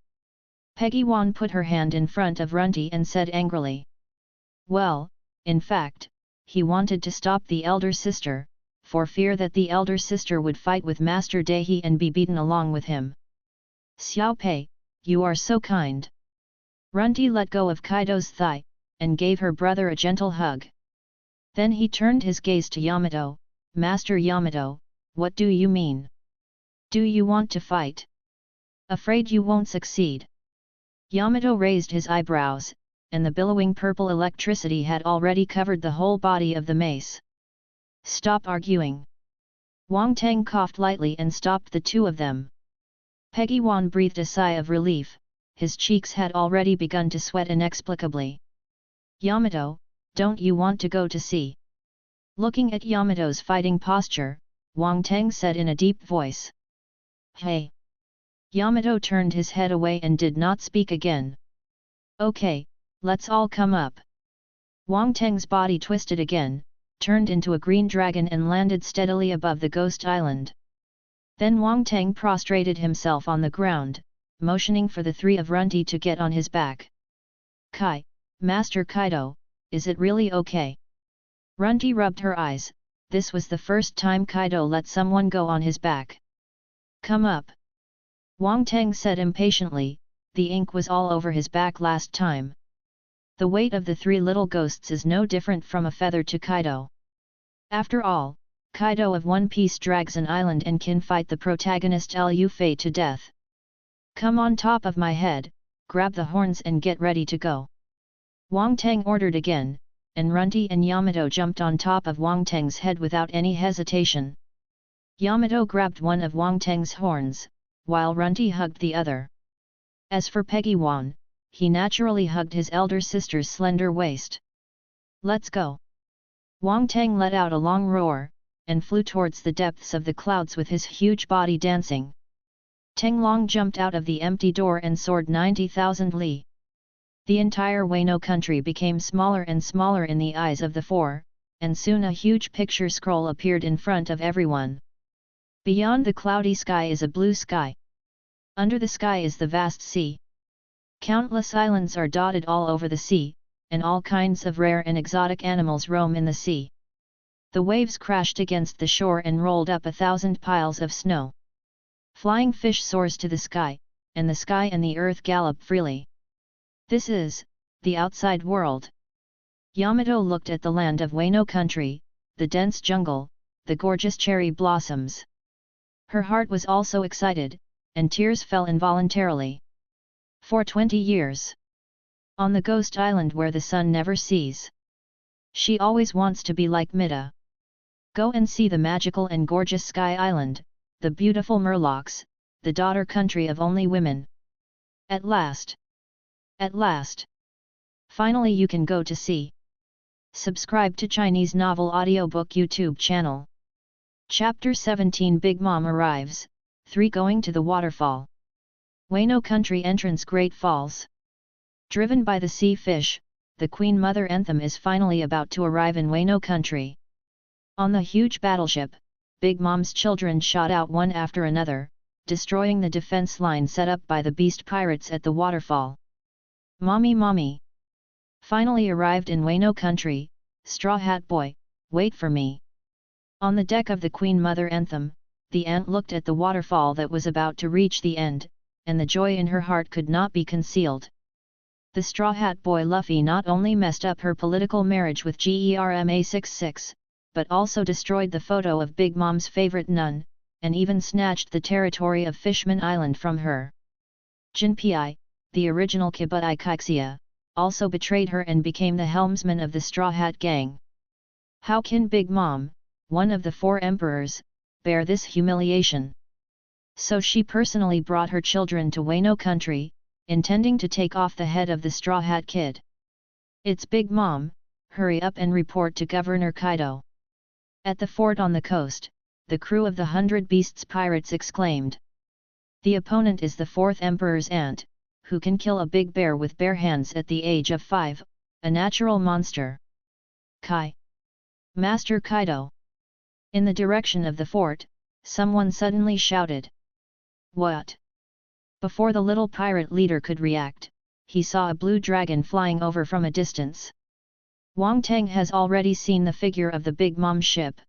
Peggy Wan put her hand in front of Runty and said angrily. Well, in fact, he wanted to stop the elder sister, for fear that the elder sister would fight with Master Dehi and be beaten along with him. Xiao Pei, you are so kind. Runty let go of Kaido's thigh, and gave her brother a gentle hug. Then he turned his gaze to Yamato. Master Yamato, what do you mean? Do you want to fight? Afraid you won't succeed. Yamato raised his eyebrows, and the billowing purple electricity had already covered the whole body of the mace. Stop arguing. Wang Teng coughed lightly and stopped the two of them. Peggy Wan breathed a sigh of relief, his cheeks had already begun to sweat inexplicably. Yamato, don't you want to go to sea? Looking at Yamato's fighting posture, Wang Teng said in a deep voice. Hey! Yamato turned his head away and did not speak again. Okay, let's all come up. Wang Teng's body twisted again, turned into a green dragon and landed steadily above the ghost island. Then Wang Teng prostrated himself on the ground, motioning for the three of Runty to get on his back. Master Kaido, is it really okay? Runty rubbed her eyes, this was the first time Kaido let someone go on his back. Come up. Wang Teng said impatiently, the ink was all over his back last time. The weight of the three little ghosts is no different from a feather to Kaido. After all, Kaido of One Piece drags an island and can fight the protagonist Lu Fei to death. Come on top of my head, grab the horns and get ready to go. Wang Teng ordered again, and Runty and Yamato jumped on top of Wang Teng's head without any hesitation. Yamato grabbed one of Wang Teng's horns, while Runty hugged the other. As for Peggy Wan, he naturally hugged his elder sister's slender waist. Let's go! Wang Teng let out a long roar, and flew towards the depths of the clouds with his huge body dancing. Teng Long jumped out of the empty door and soared 90,000 li. The entire Wano country became smaller and smaller in the eyes of the four, and soon a huge picture scroll appeared in front of everyone. Beyond the cloudy sky is a blue sky. Under the sky is the vast sea. Countless islands are dotted all over the sea, and all kinds of rare and exotic animals roam in the sea. The waves crashed against the shore and rolled up 1,000 piles of snow. Flying fish soars to the sky, and the sky and the earth gallop freely. This is the outside world. Yamato looked at the land of Wano country, the dense jungle, the gorgeous cherry blossoms. Her heart was also excited, and tears fell involuntarily. For 20 years. On the ghost island where the sun never sees. She always wants to be like Mida. Go and see the magical and gorgeous Sky Island, the beautiful Murlocs, the daughter country of only women. At last. At last. Finally you can go to see. Subscribe to Chinese Novel Audiobook YouTube channel. Chapter 17 Big Mom Arrives, 3 Going to the Waterfall. Wano Country Entrance Great Falls. Driven by the sea fish, the Queen Mother Anthem is finally about to arrive in Wano Country. On the huge battleship, Big Mom's children shot out one after another, destroying the defense line set up by the beast pirates at the waterfall. Mommy, mommy! Finally arrived in Wano Country, Straw Hat Boy, wait for me. On the deck of the Queen Mother Anthem, the ant looked at the waterfall that was about to reach the end, and the joy in her heart could not be concealed. The Straw Hat Boy Luffy not only messed up her political marriage with Germa 66, but also destroyed the photo of Big Mom's favorite nun, and even snatched the territory of Fishman Island from her. Jinpei, the original Kibutai Kaiksia, also betrayed her and became the helmsman of the Straw Hat Gang. How can Big Mom, one of the 4 emperors, bear this humiliation? So she personally brought her children to Wano Country, intending to take off the head of the Straw Hat Kid. It's Big Mom, hurry up and report to Governor Kaido. At the fort on the coast, the crew of the 100 Beasts pirates exclaimed. The opponent is the 4th Emperor's aunt, who can kill a big bear with bare hands at the age of 5, a natural monster. Master Kaido! In the direction of the fort, someone suddenly shouted. What? Before the little pirate leader could react, he saw a blue dragon flying over from a distance. Wang Teng has already seen the figure of the Big Mom ship.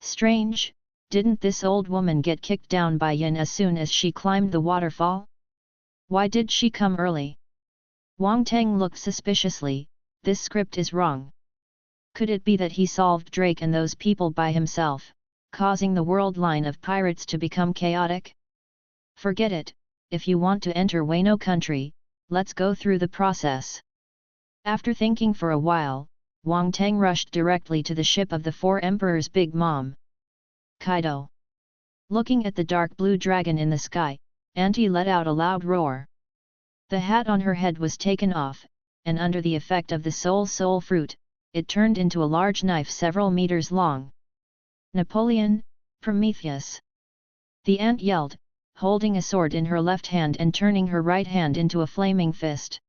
Strange, didn't this old woman get kicked down by Yin as soon as she climbed the waterfall? Why did she come early? Wang Teng looked suspiciously, this script is wrong. Could it be that he solved Drake and those people by himself, causing the world line of pirates to become chaotic? Forget it, if you want to enter Wano Country, let's go through the process. After thinking for a while, Wang Teng rushed directly to the ship of the 4 emperors Big Mom. Kaido! Looking at the dark blue dragon in the sky, Auntie let out a loud roar. The hat on her head was taken off, and under the effect of the soul fruit, it turned into a large knife several meters long. Napoleon, Prometheus! The ant yelled, holding a sword in her left hand and turning her right hand into a flaming fist.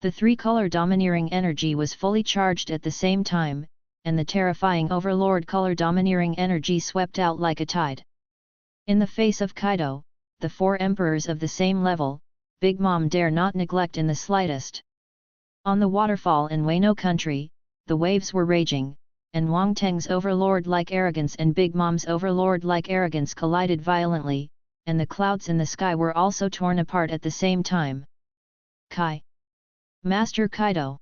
The 3-color domineering energy was fully charged at the same time, and the terrifying overlord color domineering energy swept out like a tide. In the face of Kaido, the 4 emperors of the same level, Big Mom dare not neglect in the slightest. On the waterfall in Wano Country, the waves were raging, and Wang Teng's overlord-like arrogance and Big Mom's overlord-like arrogance collided violently, and the clouds in the sky were also torn apart at the same time. Master Kaido!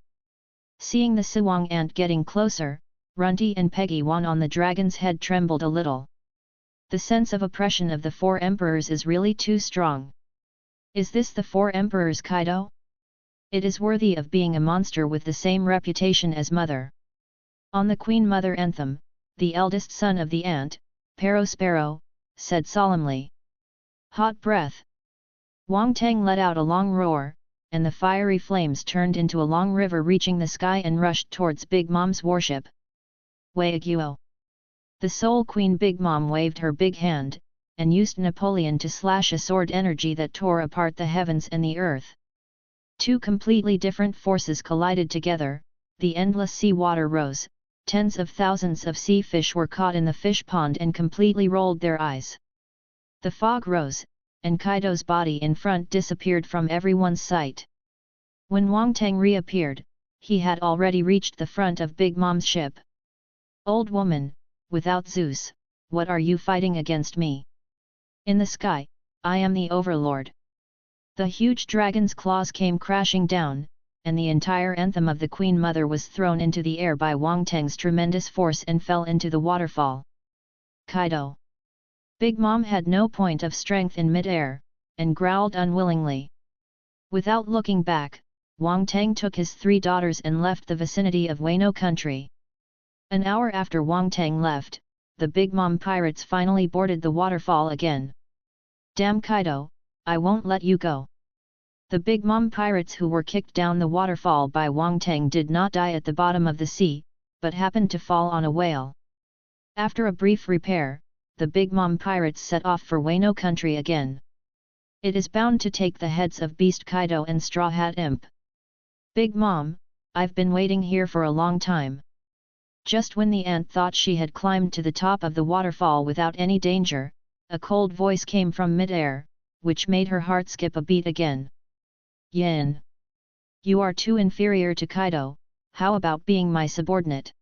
Seeing the Siwang ant getting closer, Runty and Peggy Wan on the dragon's head trembled a little. The sense of oppression of the 4 emperors is really too strong. Is this the 4 emperors Kaido? It is worthy of being a monster with the same reputation as Mother. On the Queen Mother Anthem, the eldest son of the ant, Sparrow, said solemnly. Hot breath! Wang Teng let out a long roar, and the fiery flames turned into a long river reaching the sky and rushed towards Big Mom's warship. Waiaguo! The Soul Queen Big Mom waved her big hand, and used Napoleon to slash a sword energy that tore apart the heavens and the earth. 2 completely different forces collided together, the endless sea water rose, tens of thousands of sea fish were caught in the fish pond and completely rolled their eyes. The fog rose, and Kaido's body in front disappeared from everyone's sight. When Wang Teng reappeared, he had already reached the front of Big Mom's ship. Old woman, without Zeus, what are you fighting against me? In the sky, I am the overlord. The huge dragon's claws came crashing down, and the entire anthem of the Queen Mother was thrown into the air by Wang Teng's tremendous force and fell into the waterfall. Kaido! Big Mom had no point of strength in mid-air, and growled unwillingly. Without looking back, Wang Teng took his 3 daughters and left the vicinity of Wano country. An hour after Wang Teng left, the Big Mom pirates finally boarded the waterfall again. Damn Kaido, I won't let you go. The Big Mom pirates who were kicked down the waterfall by Wang Teng did not die at the bottom of the sea, but happened to fall on a whale. After a brief repair, the Big Mom pirates set off for Wano country again. It is bound to take the heads of Beast Kaido and Straw Hat Imp. Big Mom, I've been waiting here for a long time. Just when the ant thought she had climbed to the top of the waterfall without any danger, a cold voice came from mid-air, which made her heart skip a beat again. Yin! You are too inferior to Kaido, how about being my subordinate?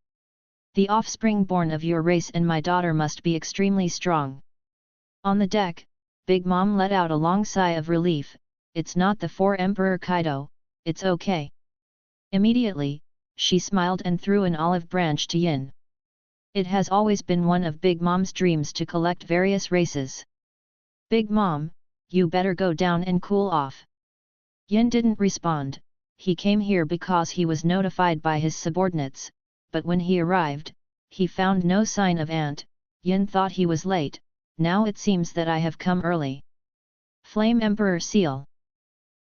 The offspring born of your race and my daughter must be extremely strong. On the deck, Big Mom let out a long sigh of relief. It's not the 4 Emperor Kaido, it's okay. Immediately, she smiled and threw an olive branch to Yin. It has always been one of Big Mom's dreams to collect various races. Big Mom, you better go down and cool off. Yin didn't respond. He came here because he was notified by his subordinates, but when he arrived, he found no sign of Ant. Yin thought he was late. Now it seems that I have come early. Flame Emperor Seal.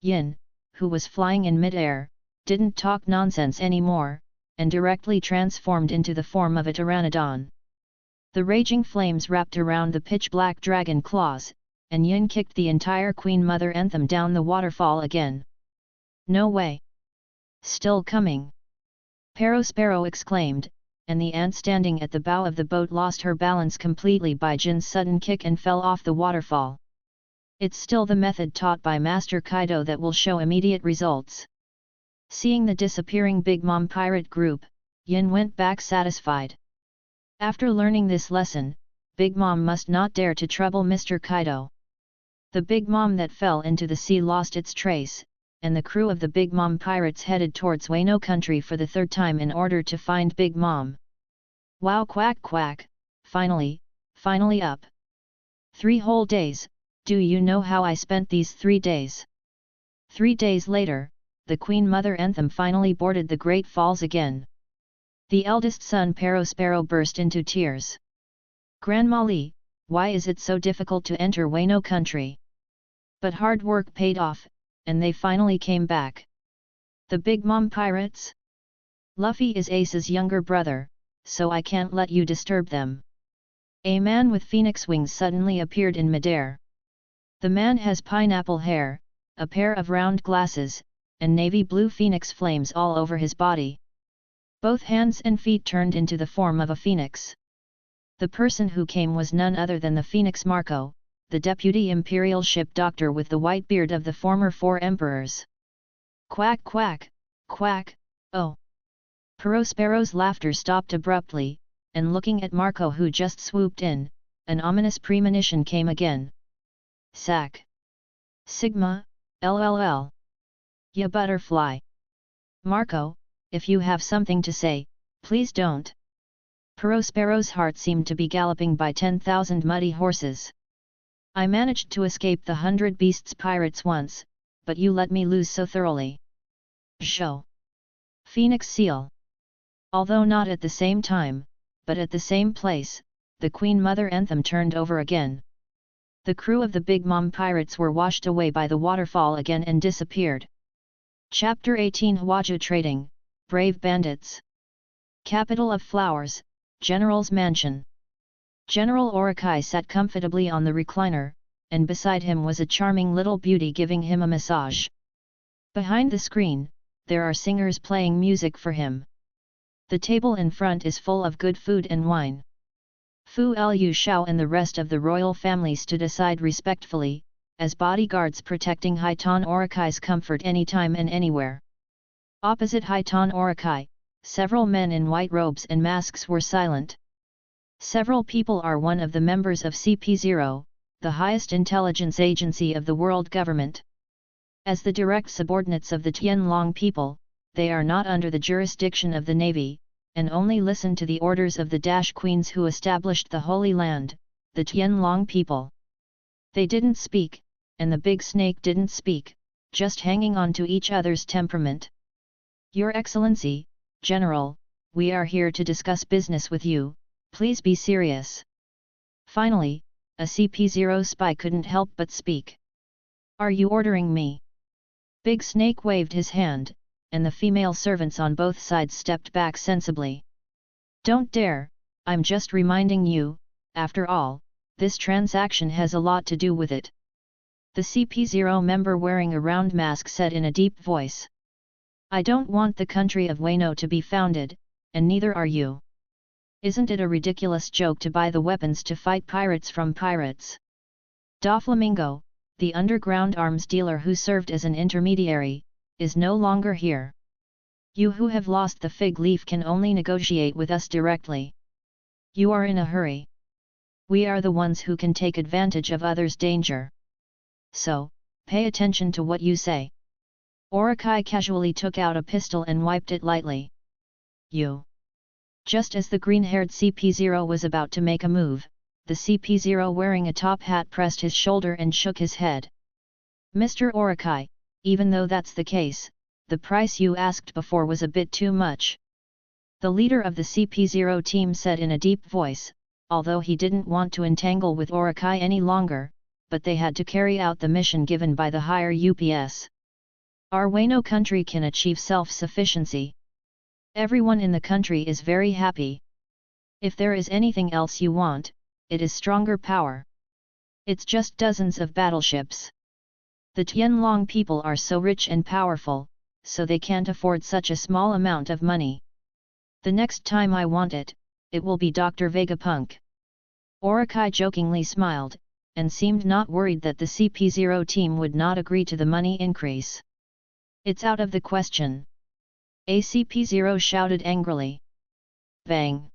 Yin, who was flying in mid-air, didn't talk nonsense anymore, and directly transformed into the form of a pteranodon. The raging flames wrapped around the pitch-black dragon claws, and Yin kicked the entire Queen Mother Anthem down the waterfall again. No way! Still coming! Sparrow exclaimed, and the ant standing at the bow of the boat lost her balance completely by Jin's sudden kick and fell off the waterfall. It's still the method taught by Master Kaido that will show immediate results. Seeing the disappearing Big Mom pirate group, Yin went back satisfied. After learning this lesson, Big Mom must not dare to trouble Mr. Kaido. The Big Mom that fell into the sea lost its trace, and the crew of the Big Mom pirates headed towards Wano country for the 3rd time in order to find Big Mom. Wow, quack quack, finally up. 3 whole days, do you know how I spent these 3 days? 3 days later, the Queen Mother Anthem finally boarded the Great Falls again. The eldest son Sparrow burst into tears. Grandma Lee, why is it so difficult to enter Wano country? But hard work paid off, and they finally came back. The Big Mom pirates? Luffy is Ace's younger brother, so I can't let you disturb them. A man with phoenix wings suddenly appeared in midair. The man has pineapple hair, a pair of round glasses, and navy blue phoenix flames all over his body. Both hands and feet turned into the form of a phoenix. The person who came was none other than the Phoenix Marco, the deputy imperial ship doctor with the white beard of the former 4 emperors. Quack quack, quack, oh! Sparrow's laughter stopped abruptly, and looking at Marco who just swooped in, an ominous premonition came again. Sack! Sigma, LLL! Ya butterfly! Marco, if you have something to say, please don't. Sparrow's heart seemed to be galloping by 10,000 muddy horses. I managed to escape the 100 Beasts pirates once, but you let me lose so thoroughly. Show! Phoenix Seal! Although not at the same time, but at the same place, the Queen Mother Anthem turned over again. The crew of the Big Mom pirates were washed away by the waterfall again and disappeared. Chapter 18 Hwaju Trading, Brave Bandits. Capital of Flowers, General's Mansion. General Orokai sat comfortably on the recliner, and beside him was a charming little beauty giving him a massage. Behind the screen, there are singers playing music for him. The table in front is full of good food and wine. Fu Lu Shao and the rest of the royal family stood aside respectfully, as bodyguards protecting Highton Orokai's comfort anytime and anywhere. Opposite Highton Orokai, several men in white robes and masks were silent. Several people are one of the members of CP0, the highest intelligence agency of the world government. As the direct subordinates of the Tianlong people, they are not under the jurisdiction of the Navy, and only listen to the orders of the Dash Queens who established the Holy Land, the Tianlong people. They didn't speak, and the big snake didn't speak, just hanging on to each other's temperament. Your Excellency, General, we are here to discuss business with you, please be serious. Finally, a CP0 spy couldn't help but speak. Are you ordering me? Big Snake waved his hand, and the female servants on both sides stepped back sensibly. Don't dare, I'm just reminding you, after all, this transaction has a lot to do with it. The CP0 member wearing a round mask said in a deep voice. I don't want the country of Wano to be founded, and neither are you. Isn't it a ridiculous joke to buy the weapons to fight pirates from pirates? Doflamingo, the underground arms dealer who served as an intermediary, is no longer here. You who have lost the fig leaf can only negotiate with us directly. You are in a hurry. We are the ones who can take advantage of others' danger. So, pay attention to what you say. Orakai casually took out a pistol and wiped it lightly. You. Just as the green-haired CP0 was about to make a move, the CP0 wearing a top hat pressed his shoulder and shook his head. Mr. Orakai, even though that's the case, the price you asked before was a bit too much. The leader of the CP0 team said in a deep voice, although he didn't want to entangle with Orakai any longer, but they had to carry out the mission given by the higher UPS. Our Wano country can achieve self-sufficiency. Everyone in the country is very happy. If there is anything else you want, it is stronger power. It's just dozens of battleships. The Tianlong people are so rich and powerful, so they can't afford such a small amount of money. The next time I want it, it will be Dr. Vegapunk. Orakai jokingly smiled, and seemed not worried that the CP0 team would not agree to the money increase. It's out of the question. ACP0 shouted angrily. Bang!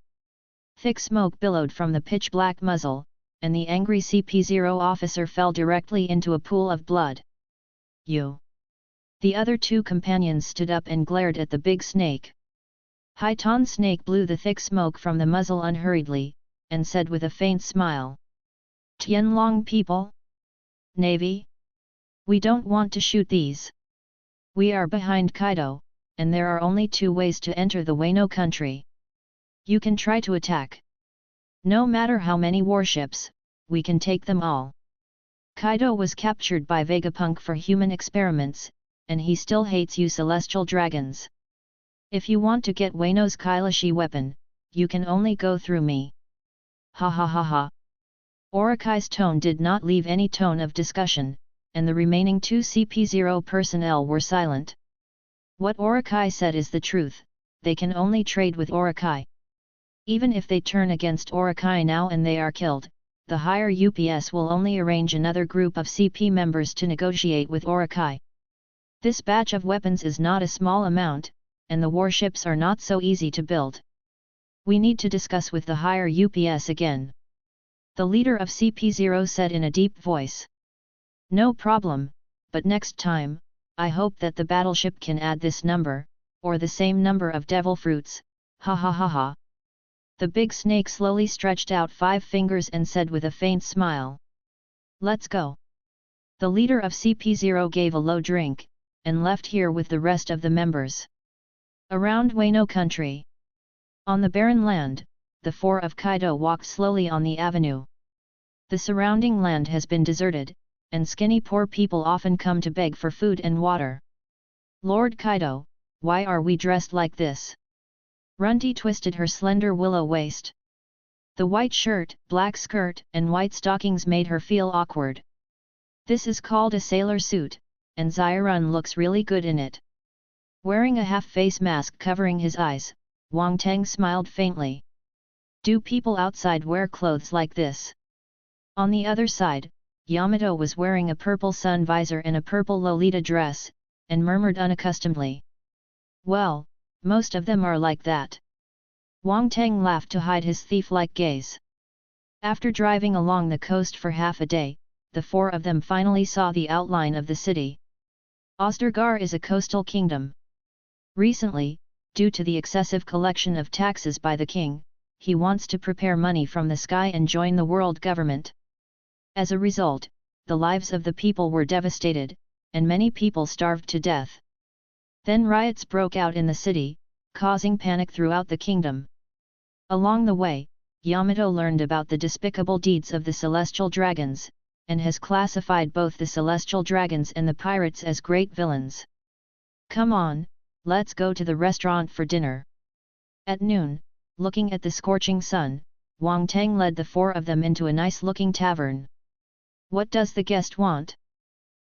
Thick smoke billowed from the pitch-black muzzle, and the angry CP0 officer fell directly into a pool of blood. You! The other two companions stood up and glared at the big snake. Haitan Snake blew the thick smoke from the muzzle unhurriedly, and said with a faint smile. Tianlong people? Navy? We don't want to shoot these. We are behind Kaido, and there are only two ways to enter the Wano country. You can try to attack. No matter how many warships, we can take them all. Kaido was captured by Vegapunk for human experiments, and he still hates you celestial dragons. If you want to get Wano's Kailashi weapon, you can only go through me. Ha ha ha ha. Orakai's tone did not leave any tone of discussion, and the remaining two CP0 personnel were silent. What Orakai said is the truth, they can only trade with Orakai. Even if they turn against Orakai now and they are killed, the higher UPS will only arrange another group of CP members to negotiate with Orakai. This batch of weapons is not a small amount, and the warships are not so easy to build. We need to discuss with the higher UPS again. The leader of CP0 said in a deep voice. No problem, but next time, I hope that the battleship can add this number, or the same number of devil fruits, ha ha ha ha. The big snake slowly stretched out 5 fingers and said with a faint smile. Let's go. The leader of CP0 gave a low drink, and left here with the rest of the members. Around Wano country. On the barren land, the four of Kaido walked slowly on the avenue. The surrounding land has been deserted, and skinny poor people often come to beg for food and water. Lord Kaido, why are we dressed like this? Runty twisted her slender willow waist. The white shirt, black skirt, and white stockings made her feel awkward. This is called a sailor suit, and Zyrun looks really good in it. Wearing a half-face mask covering his eyes, Wang Teng smiled faintly. Do people outside wear clothes like this? On the other side, Yamato was wearing a purple sun visor and a purple Lolita dress, and murmured unaccustomedly. Well, most of them are like that. Wang Teng laughed to hide his thief-like gaze. After driving along the coast for half a day, the four of them finally saw the outline of the city. Ostergar is a coastal kingdom. Recently, due to the excessive collection of taxes by the king, he wants to prepare money from the sky and join the world government. As a result, the lives of the people were devastated, and many people starved to death. Then riots broke out in the city, causing panic throughout the kingdom. Along the way, Yamato learned about the despicable deeds of the celestial dragons, and has classified both the celestial dragons and the pirates as great villains. Come on, let's go to the restaurant for dinner. At noon, looking at the scorching sun, Wang Teng led the four of them into a nice-looking tavern. What does the guest want?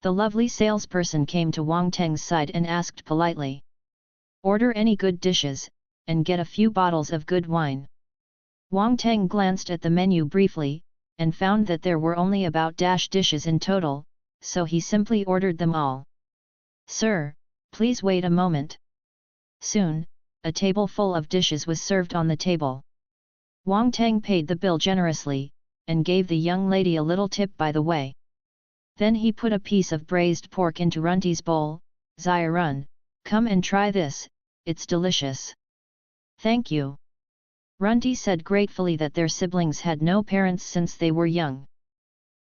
The lovely salesperson came to Wang Teng's side and asked politely. Order any good dishes, and get a few bottles of good wine. Wang Teng glanced at the menu briefly, and found that there were only about dishes in total, so he simply ordered them all. Sir, please wait a moment. Soon, a table full of dishes was served on the table. Wang Teng paid the bill generously, and gave the young lady a little tip by the way. Then he put a piece of braised pork into Runty's bowl. Zai-run, come and try this, it's delicious. Thank you. Runty said gratefully that their siblings had no parents since they were young.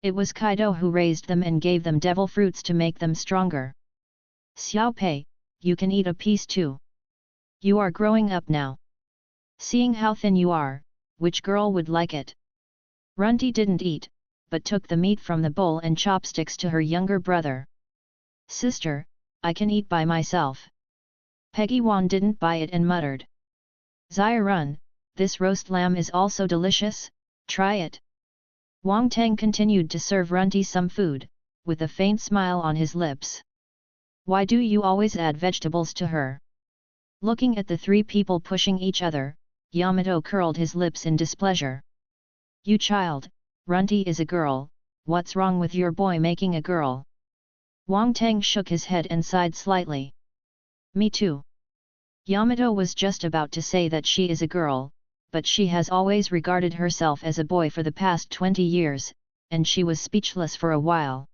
It was Kaido who raised them and gave them devil fruits to make them stronger. Xiao Pei, you can eat a piece too. You are growing up now. Seeing how thin you are, which girl would like it? Runty didn't eat, but took the meat from the bowl and chopsticks to her younger brother. Sister, I can eat by myself. Peggy Wan didn't buy it and muttered. Zai-run, this roast lamb is also delicious, try it. Wang Teng continued to serve Runty some food, with a faint smile on his lips. Why do you always add vegetables to her? Looking at the three people pushing each other, Yamato curled his lips in displeasure. You child, Runty is a girl, what's wrong with your boy making a girl? Wang Teng shook his head and sighed slightly. Me too. Yamato was just about to say that she is a girl, but she has always regarded herself as a boy for the past 20 years, and she was speechless for a while.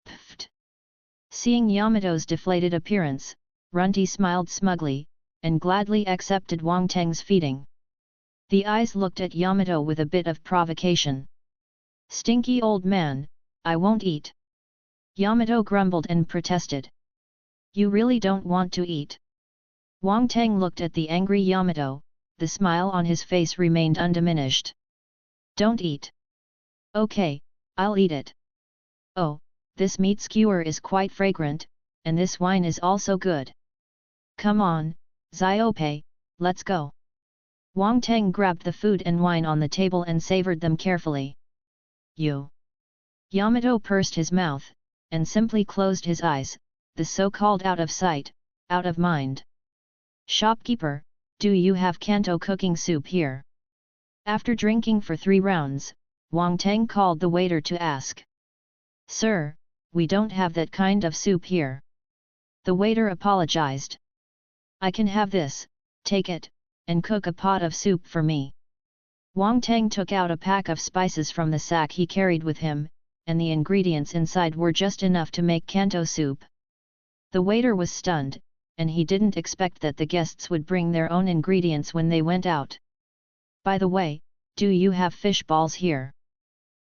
Pfft. Seeing Yamato's deflated appearance, Runty smiled smugly, and gladly accepted Wang Teng's feeding. The eyes looked at Yamato with a bit of provocation. Stinky old man, I won't eat. Yamato grumbled and protested. You really don't want to eat? Wang Teng looked at the angry Yamato, the smile on his face remained undiminished. Don't eat. Okay, I'll eat it. Oh, this meat skewer is quite fragrant, and this wine is also good. Come on, Xiaopei, let's go. Wang Teng grabbed the food and wine on the table and savored them carefully. You. Yamato pursed his mouth, and simply closed his eyes, the so-called out of sight, out of mind. Shopkeeper, do you have Kanto cooking soup here? After drinking for 3 rounds, Wang Teng called the waiter to ask. Sir, we don't have that kind of soup here. The waiter apologized. I can have this, take it, and cook a pot of soup for me. Wang Teng took out a pack of spices from the sack he carried with him, and the ingredients inside were just enough to make Kanto soup. The waiter was stunned, and he didn't expect that the guests would bring their own ingredients when they went out. By the way, do you have fish balls here?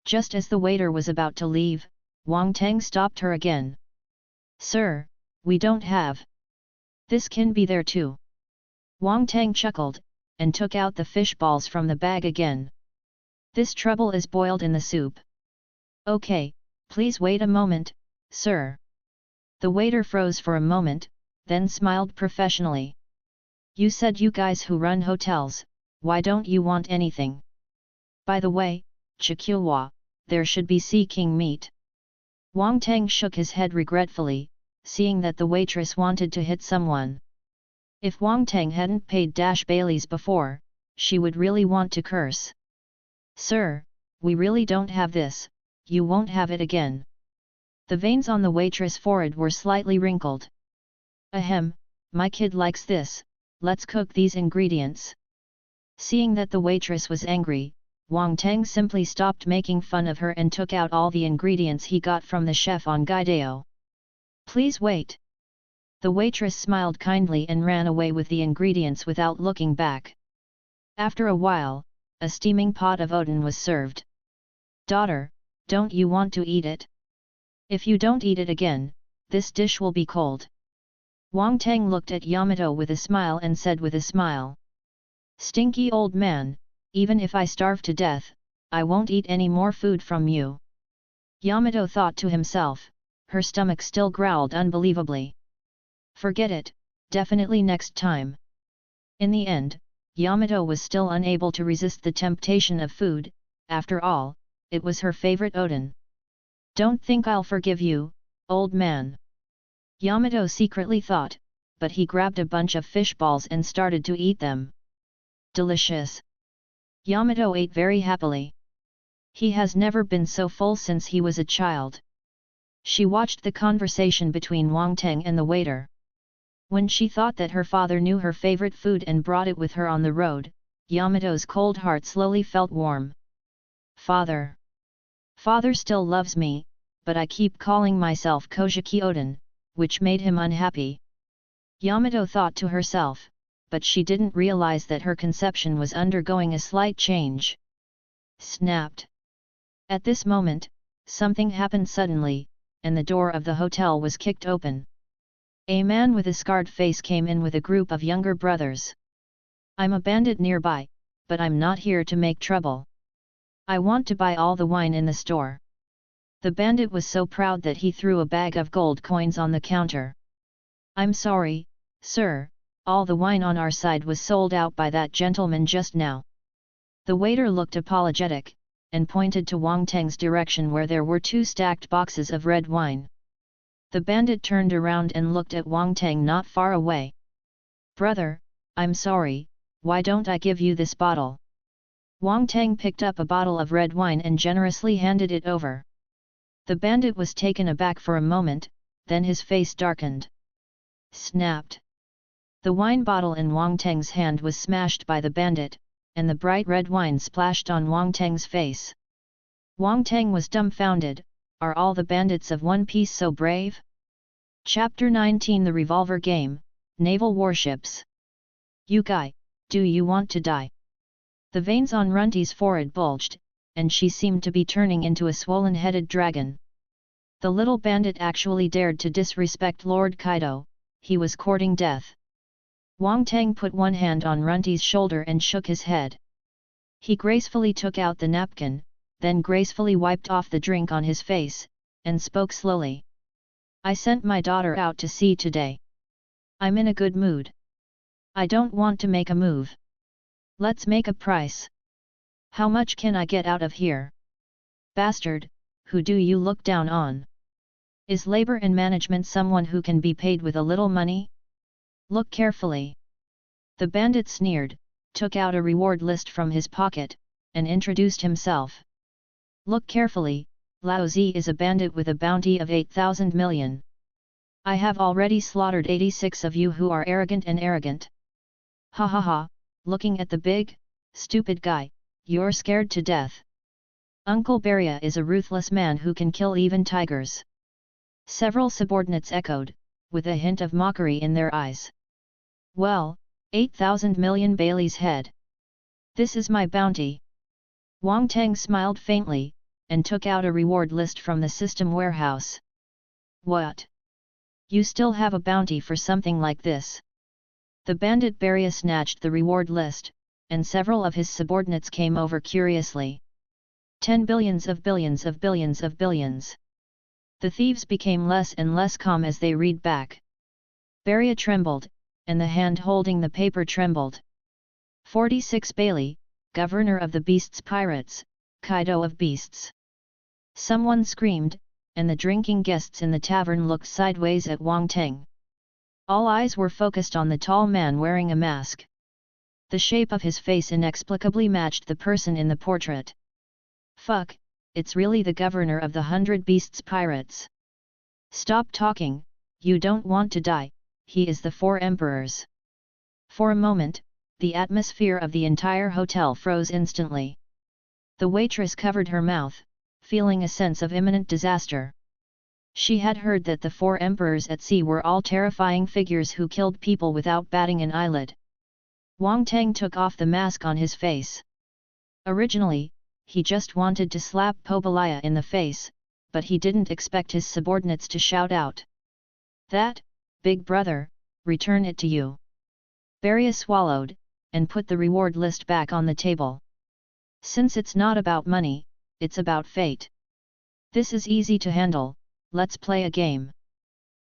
Just as the waiter was about to leave, Wang Teng stopped her again. Sir, we don't have. This can be there too. Wang Teng chuckled, and took out the fish balls from the bag again. This trouble is boiled in the soup. Okay, please wait a moment, sir. The waiter froze for a moment, then smiled professionally. You said you guys who run hotels, why don't you want anything? By the way, Chikilwa, there should be Sea King meat. Wang Teng shook his head regretfully, seeing that the waitress wanted to hit someone. If Wang Teng hadn't paid Baileys before, she would really want to curse. Sir, we really don't have this, you won't have it again. The veins on the waitress' forehead were slightly wrinkled. Ahem, my kid likes this, let's cook these ingredients. Seeing that the waitress was angry, Wang Teng simply stopped making fun of her and took out all the ingredients he got from the chef on Gaidao. Please wait. The waitress smiled kindly and ran away with the ingredients without looking back. After a while, a steaming pot of oden was served. Daughter, don't you want to eat it? If you don't eat it again, this dish will be cold. Wang Teng looked at Yamato with a smile and said with a smile. Stinky old man, even if I starve to death, I won't eat any more food from you. Yamato thought to himself, her stomach still growled unbelievably. Forget it, definitely next time. In the end, Yamato was still unable to resist the temptation of food, after all, it was her favorite oden. Don't think I'll forgive you, old man. Yamato secretly thought, but he grabbed a bunch of fish balls and started to eat them. Delicious. Yamato ate very happily. He has never been so full since he was a child. She watched the conversation between Wang Teng and the waiter. When she thought that her father knew her favorite food and brought it with her on the road, Yamato's cold heart slowly felt warm. Father. Father still loves me, but I keep calling myself Kojiki Oden, which made him unhappy. Yamato thought to herself, but she didn't realize that her conception was undergoing a slight change. Snapped. At this moment, something happened suddenly, and the door of the hotel was kicked open. A man with a scarred face came in with a group of younger brothers. I'm a bandit nearby, but I'm not here to make trouble. I want to buy all the wine in the store. The bandit was so proud that he threw a bag of gold coins on the counter. I'm sorry, sir, all the wine on our side was sold out by that gentleman just now. The waiter looked apologetic, and pointed to Wang Teng's direction where there were 2 stacked boxes of red wine. The bandit turned around and looked at Wang Teng not far away. Brother, I'm sorry, why don't I give you this bottle? Wang Teng picked up a bottle of red wine and generously handed it over. The bandit was taken aback for a moment, then his face darkened. Snapped. The wine bottle in Wang Teng's hand was smashed by the bandit, and the bright red wine splashed on Wang Teng's face. Wang Teng was dumbfounded. Are all the bandits of One Piece so brave? Chapter 19 The Revolver Game, Naval Warships. You guy, do you want to die? The veins on Runty's forehead bulged, and she seemed to be turning into a swollen-headed dragon. The little bandit actually dared to disrespect Lord Kaido, he was courting death. Wang Teng put one hand on Runty's shoulder and shook his head. He gracefully took out the napkin, then gracefully wiped off the drink on his face, and spoke slowly. I sent my daughter out to sea today. I'm in a good mood. I don't want to make a move. Let's make a price. How much can I get out of here? Bastard, who do you look down on? Is labor and management someone who can be paid with a little money? Look carefully. The bandit sneered, took out a reward list from his pocket, and introduced himself. Look carefully, Lao Zi is a bandit with a bounty of 8,000 million. I have already slaughtered 86 of you who are arrogant and arrogant. Ha ha ha, looking at the big, stupid guy, you're scared to death. Uncle Beria is a ruthless man who can kill even tigers. Several subordinates echoed, with a hint of mockery in their eyes. Well, 8,000 million Bailey's head. This is my bounty. Wang Teng smiled faintly, and took out a reward list from the system warehouse. What? You still have a bounty for something like this? The bandit Beria snatched the reward list, and several of his subordinates came over curiously. 10 billions of billions of billions of billions. The thieves became less and less calm as they read back. Beria trembled, and the hand holding the paper trembled. 46 Bailey, Governor of the Beasts Pirates, Kaido of Beasts. Someone screamed, and the drinking guests in the tavern looked sideways at Wang Teng. All eyes were focused on the tall man wearing a mask. The shape of his face inexplicably matched the person in the portrait. Fuck, it's really the governor of the 100 Beasts Pirates. Stop talking, you don't want to die, he is the 4 emperors. For a moment, the atmosphere of the entire hotel froze instantly. The waitress covered her mouth, feeling a sense of imminent disaster. She had heard that the 4 emperors at sea were all terrifying figures who killed people without batting an eyelid. Wang Teng took off the mask on his face. Originally, he just wanted to slap Pobalaya in the face, but he didn't expect his subordinates to shout out. That, big brother, return it to you. Beria swallowed, and put the reward list back on the table. Since it's not about money, it's about fate. This is easy to handle, let's play a game.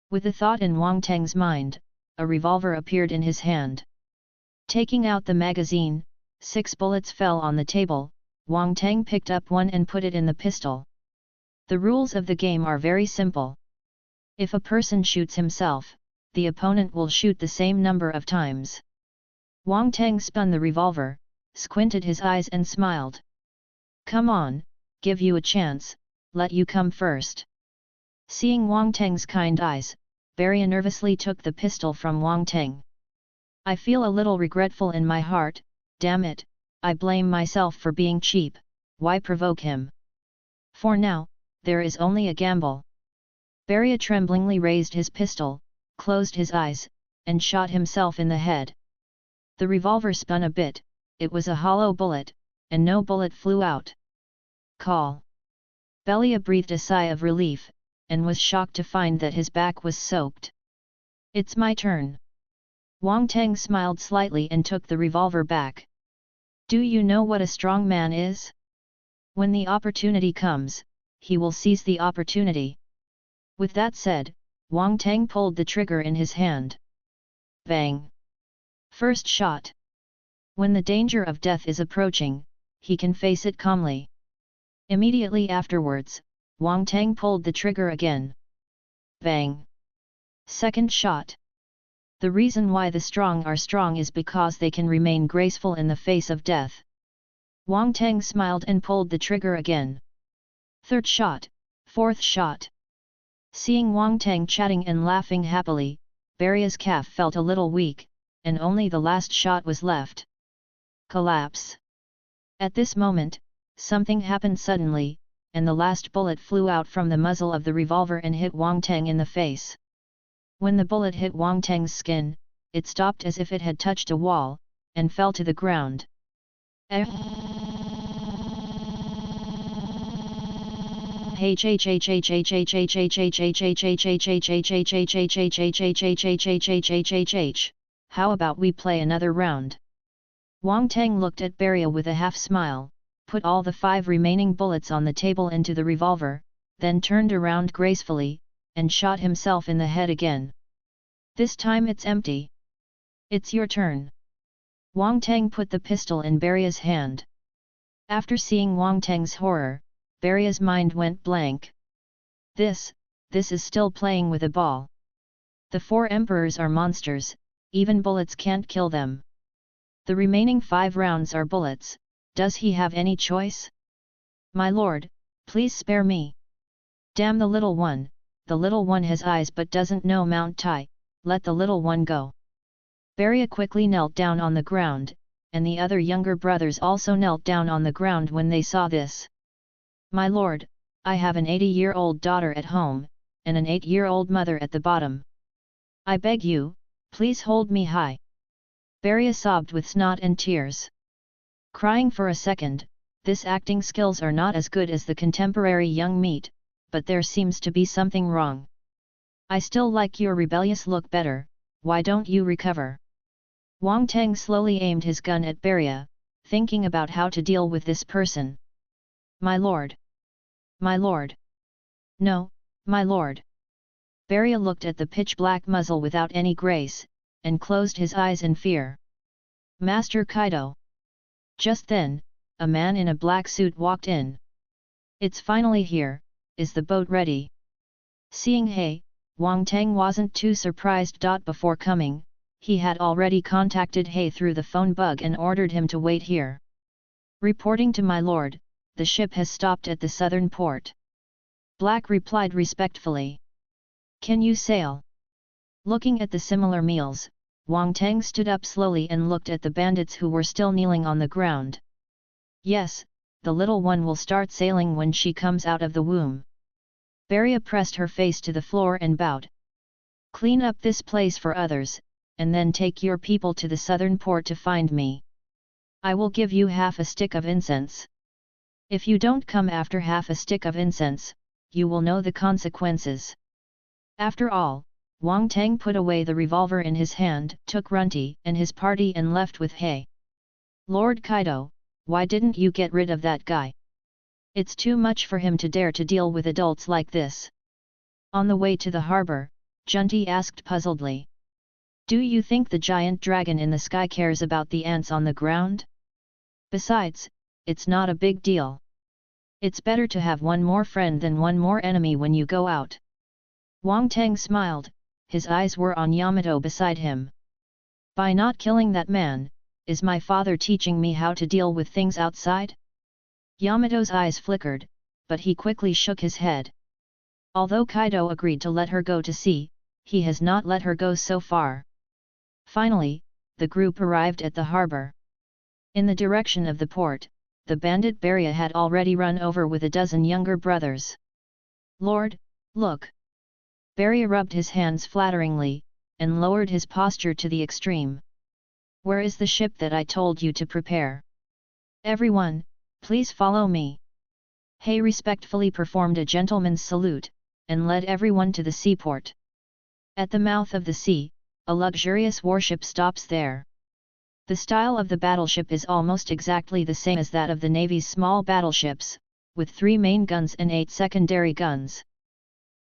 With a thought in Wang Teng's mind, a revolver appeared in his hand. Taking out the magazine, 6 bullets fell on the table. Wang Teng picked up one and put it in the pistol. The rules of the game are very simple. If a person shoots himself, the opponent will shoot the same number of times. Wang Teng spun the revolver, squinted his eyes and smiled. Come on, give you a chance, let you come first. Seeing Wang Teng's kind eyes, Beria nervously took the pistol from Wang Teng. I feel a little regretful in my heart, damn it, I blame myself for being cheap, why provoke him? For now, there is only a gamble. Beria tremblingly raised his pistol, closed his eyes, and shot himself in the head. The revolver spun a bit, it was a hollow bullet, and no bullet flew out. Call. Beria breathed a sigh of relief, and was shocked to find that his back was soaked. It's my turn. Wang Teng smiled slightly and took the revolver back. Do you know what a strong man is? When the opportunity comes, he will seize the opportunity. With that said, Wang Teng pulled the trigger in his hand. Bang! First shot. When the danger of death is approaching, he can face it calmly. Immediately afterwards, Wang Teng pulled the trigger again. Bang! Second shot. The reason why the strong are strong is because they can remain graceful in the face of death. Wang Teng smiled and pulled the trigger again. Third shot, fourth shot. Seeing Wang Teng chatting and laughing happily, Beria's calf felt a little weak, and only the last shot was left. Collapse. At this moment, something happened suddenly, and the last bullet flew out from the muzzle of the revolver and hit Wang Teng in the face. When the bullet hit Wang Teng's skin, it stopped as if it had touched a wall, and fell to the ground. How about we play another round? Wang Teng looked at Beria with a half smile, put all the 5 remaining bullets on the table into the revolver, then turned around gracefully, and shot himself in the head again. This time it's empty. It's your turn. Wang Teng put the pistol in Beria's hand. After seeing Wang Teng's horror, Beria's mind went blank. This is still playing with a ball. The 4 emperors are monsters, even bullets can't kill them. The remaining 5 rounds are bullets, does he have any choice? My lord, please spare me. Damn the little one has eyes but doesn't know Mount Tai, let the little one go. Beria quickly knelt down on the ground, and the other younger brothers also knelt down on the ground when they saw this. My lord, I have an 80-year-old daughter at home, and an 8-year-old mother at the bottom. I beg you, please hold me high. Beria sobbed with snot and tears. Crying for a second, this acting skills are not as good as the contemporary young meat, but there seems to be something wrong. I still like your rebellious look better, why don't you recover? Wang Teng slowly aimed his gun at Beria, thinking about how to deal with this person. My lord! My lord! No, my lord! Beria looked at the pitch-black muzzle without any grace, and closed his eyes in fear. Master Kaido! Just then, a man in a black suit walked in. It's finally here, is the boat ready? Seeing He, Wang Teng wasn't too surprised. Before coming, he had already contacted He through the phone bug and ordered him to wait here. Reporting to my lord, the ship has stopped at the southern port. Black replied respectfully. Can you sail? Looking at the similar meals, Wang Teng stood up slowly and looked at the bandits who were still kneeling on the ground. Yes, the little one will start sailing when she comes out of the womb. Beria pressed her face to the floor and bowed. Clean up this place for others, and then take your people to the southern port to find me. I will give you half a stick of incense. If you don't come after half a stick of incense, you will know the consequences. After all, Wang Teng put away the revolver in his hand, took Runty and his party and left with He. Lord Kaido, why didn't you get rid of that guy? It's too much for him to dare to deal with adults like this. On the way to the harbor, Junti asked puzzledly. Do you think the giant dragon in the sky cares about the ants on the ground? Besides, it's not a big deal. It's better to have one more friend than one more enemy when you go out. Wang Teng smiled, his eyes were on Yamato beside him. By not killing that man, is my father teaching me how to deal with things outside? Yamato's eyes flickered, but he quickly shook his head. Although Kaido agreed to let her go to sea, he has not let her go so far. Finally, the group arrived at the harbor. In the direction of the port, the bandit Beria had already run over with a dozen younger brothers. Lord, look! Beria rubbed his hands flatteringly, and lowered his posture to the extreme. Where is the ship that I told you to prepare? Everyone, please follow me. He respectfully performed a gentleman's salute, and led everyone to the seaport. At the mouth of the sea, a luxurious warship stops there. The style of the battleship is almost exactly the same as that of the Navy's small battleships, with 3 main guns and 8 secondary guns.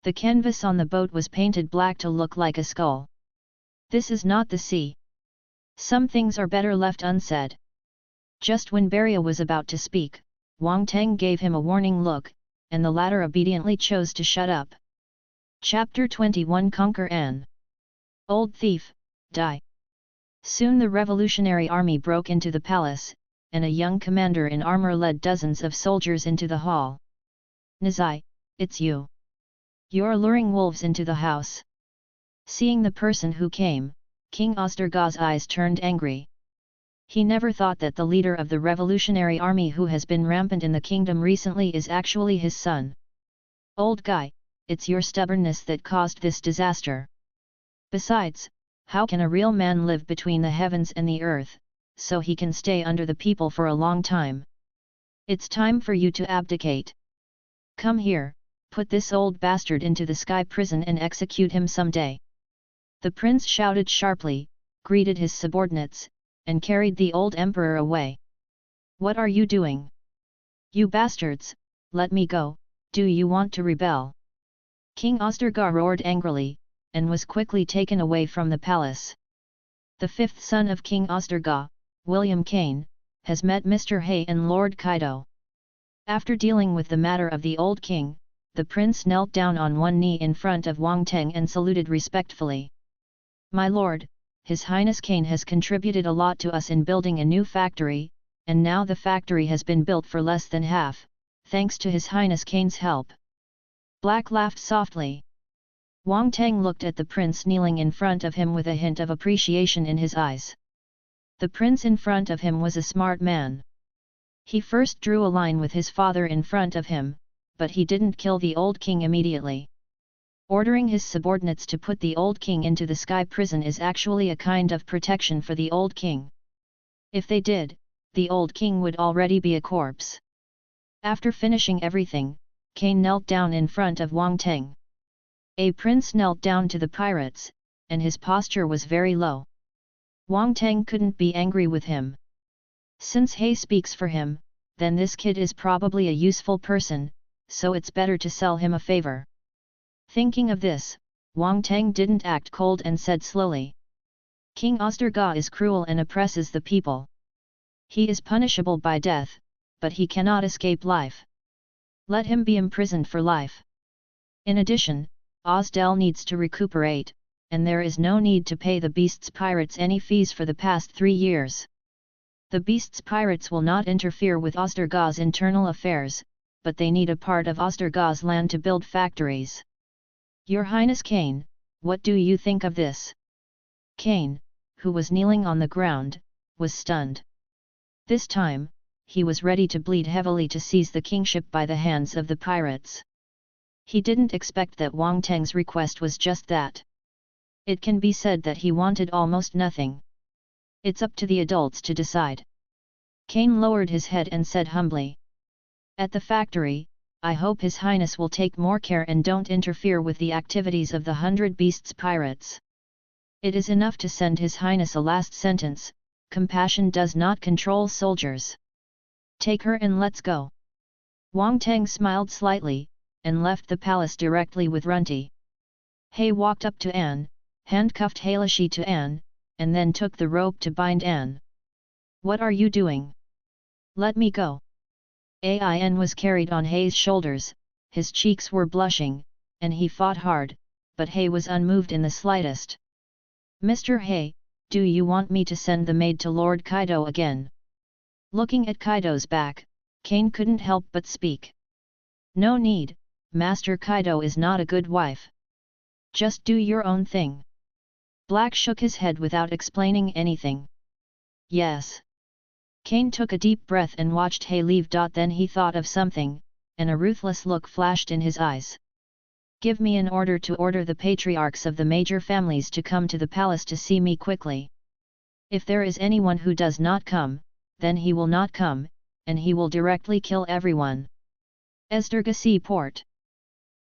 The canvas on the boat was painted black to look like a skull. This is not the sea. Some things are better left unsaid. Just when Beria was about to speak, Wang Teng gave him a warning look, and the latter obediently chose to shut up. Chapter 21 Conquer An. Old thief, die! Soon the revolutionary army broke into the palace, and a young commander in armor led dozens of soldiers into the hall. Nizai, it's you. You're luring wolves into the house. Seeing the person who came, King Osterga's eyes turned angry. He never thought that the leader of the revolutionary army who has been rampant in the kingdom recently is actually his son. Old guy, it's your stubbornness that caused this disaster. Besides, how can a real man live between the heavens and the earth, so he can stay under the people for a long time? It's time for you to abdicate. Come here, put this old bastard into the sky prison and execute him someday. The prince shouted sharply, greeted his subordinates, and carried the old emperor away. What are you doing? You bastards, let me go, do you want to rebel? King Osterga roared angrily, and was quickly taken away from the palace. The 5th son of King Osterga, William Kane, has met Mr. He and Lord Kaido. After dealing with the matter of the old king, the prince knelt down on one knee in front of Wang Teng and saluted respectfully. My lord, His Highness Kane has contributed a lot to us in building a new factory, and now the factory has been built for less than half, thanks to His Highness Kane's help. Black laughed softly. Wang Teng looked at the prince kneeling in front of him with a hint of appreciation in his eyes. The prince in front of him was a smart man. He first drew a line with his father in front of him, but he didn't kill the old king immediately. Ordering his subordinates to put the old king into the sky prison is actually a kind of protection for the old king. If they did, the old king would already be a corpse. After finishing everything, Kane knelt down in front of Wang Teng. A prince knelt down to the pirates, and his posture was very low. Wang Teng couldn't be angry with him. Since He speaks for him, then this kid is probably a useful person, so it's better to sell him a favor. Thinking of this, Wang Teng didn't act cold and said slowly. King Osterga is cruel and oppresses the people. He is punishable by death, but he cannot escape life. Let him be imprisoned for life. In addition, Osdell needs to recuperate, and there is no need to pay the Beasts pirates any fees for the past 3 years. The Beasts pirates will not interfere with Osterga's internal affairs, but they need a part of Osterga's land to build factories. Your Highness Kane, what do you think of this? Kane, who was kneeling on the ground, was stunned. This time, he was ready to bleed heavily to seize the kingship by the hands of the pirates. He didn't expect that Wang Teng's request was just that. It can be said that he wanted almost nothing. It's up to the adults to decide. Kane lowered his head and said humbly. At the factory, I hope His Highness will take more care and don't interfere with the activities of the 100 Beasts pirates. It is enough to send His Highness a last sentence, compassion does not control soldiers. Take her and let's go. Wang Teng smiled slightly, and left the palace directly with Runty. He walked up to Anne, handcuffed Hailashi to Anne, and then took the rope to bind Anne. What are you doing? Let me go. Ain was carried on Hei's shoulders, his cheeks were blushing, and he fought hard, but Hei was unmoved in the slightest. Mr. Hei, do you want me to send the maid to Lord Kaido again? Looking at Kaido's back, Kane couldn't help but speak. No need, Master Kaido is not a good wife. Just do your own thing. Black shook his head without explaining anything. Yes. Kane took a deep breath and watched Hei leave. Then he thought of something, and a ruthless look flashed in his eyes. Give me an order to order the patriarchs of the major families to come to the palace to see me quickly. If there is anyone who does not come, then he will not come, and he will directly kill everyone. Esderga Seaport.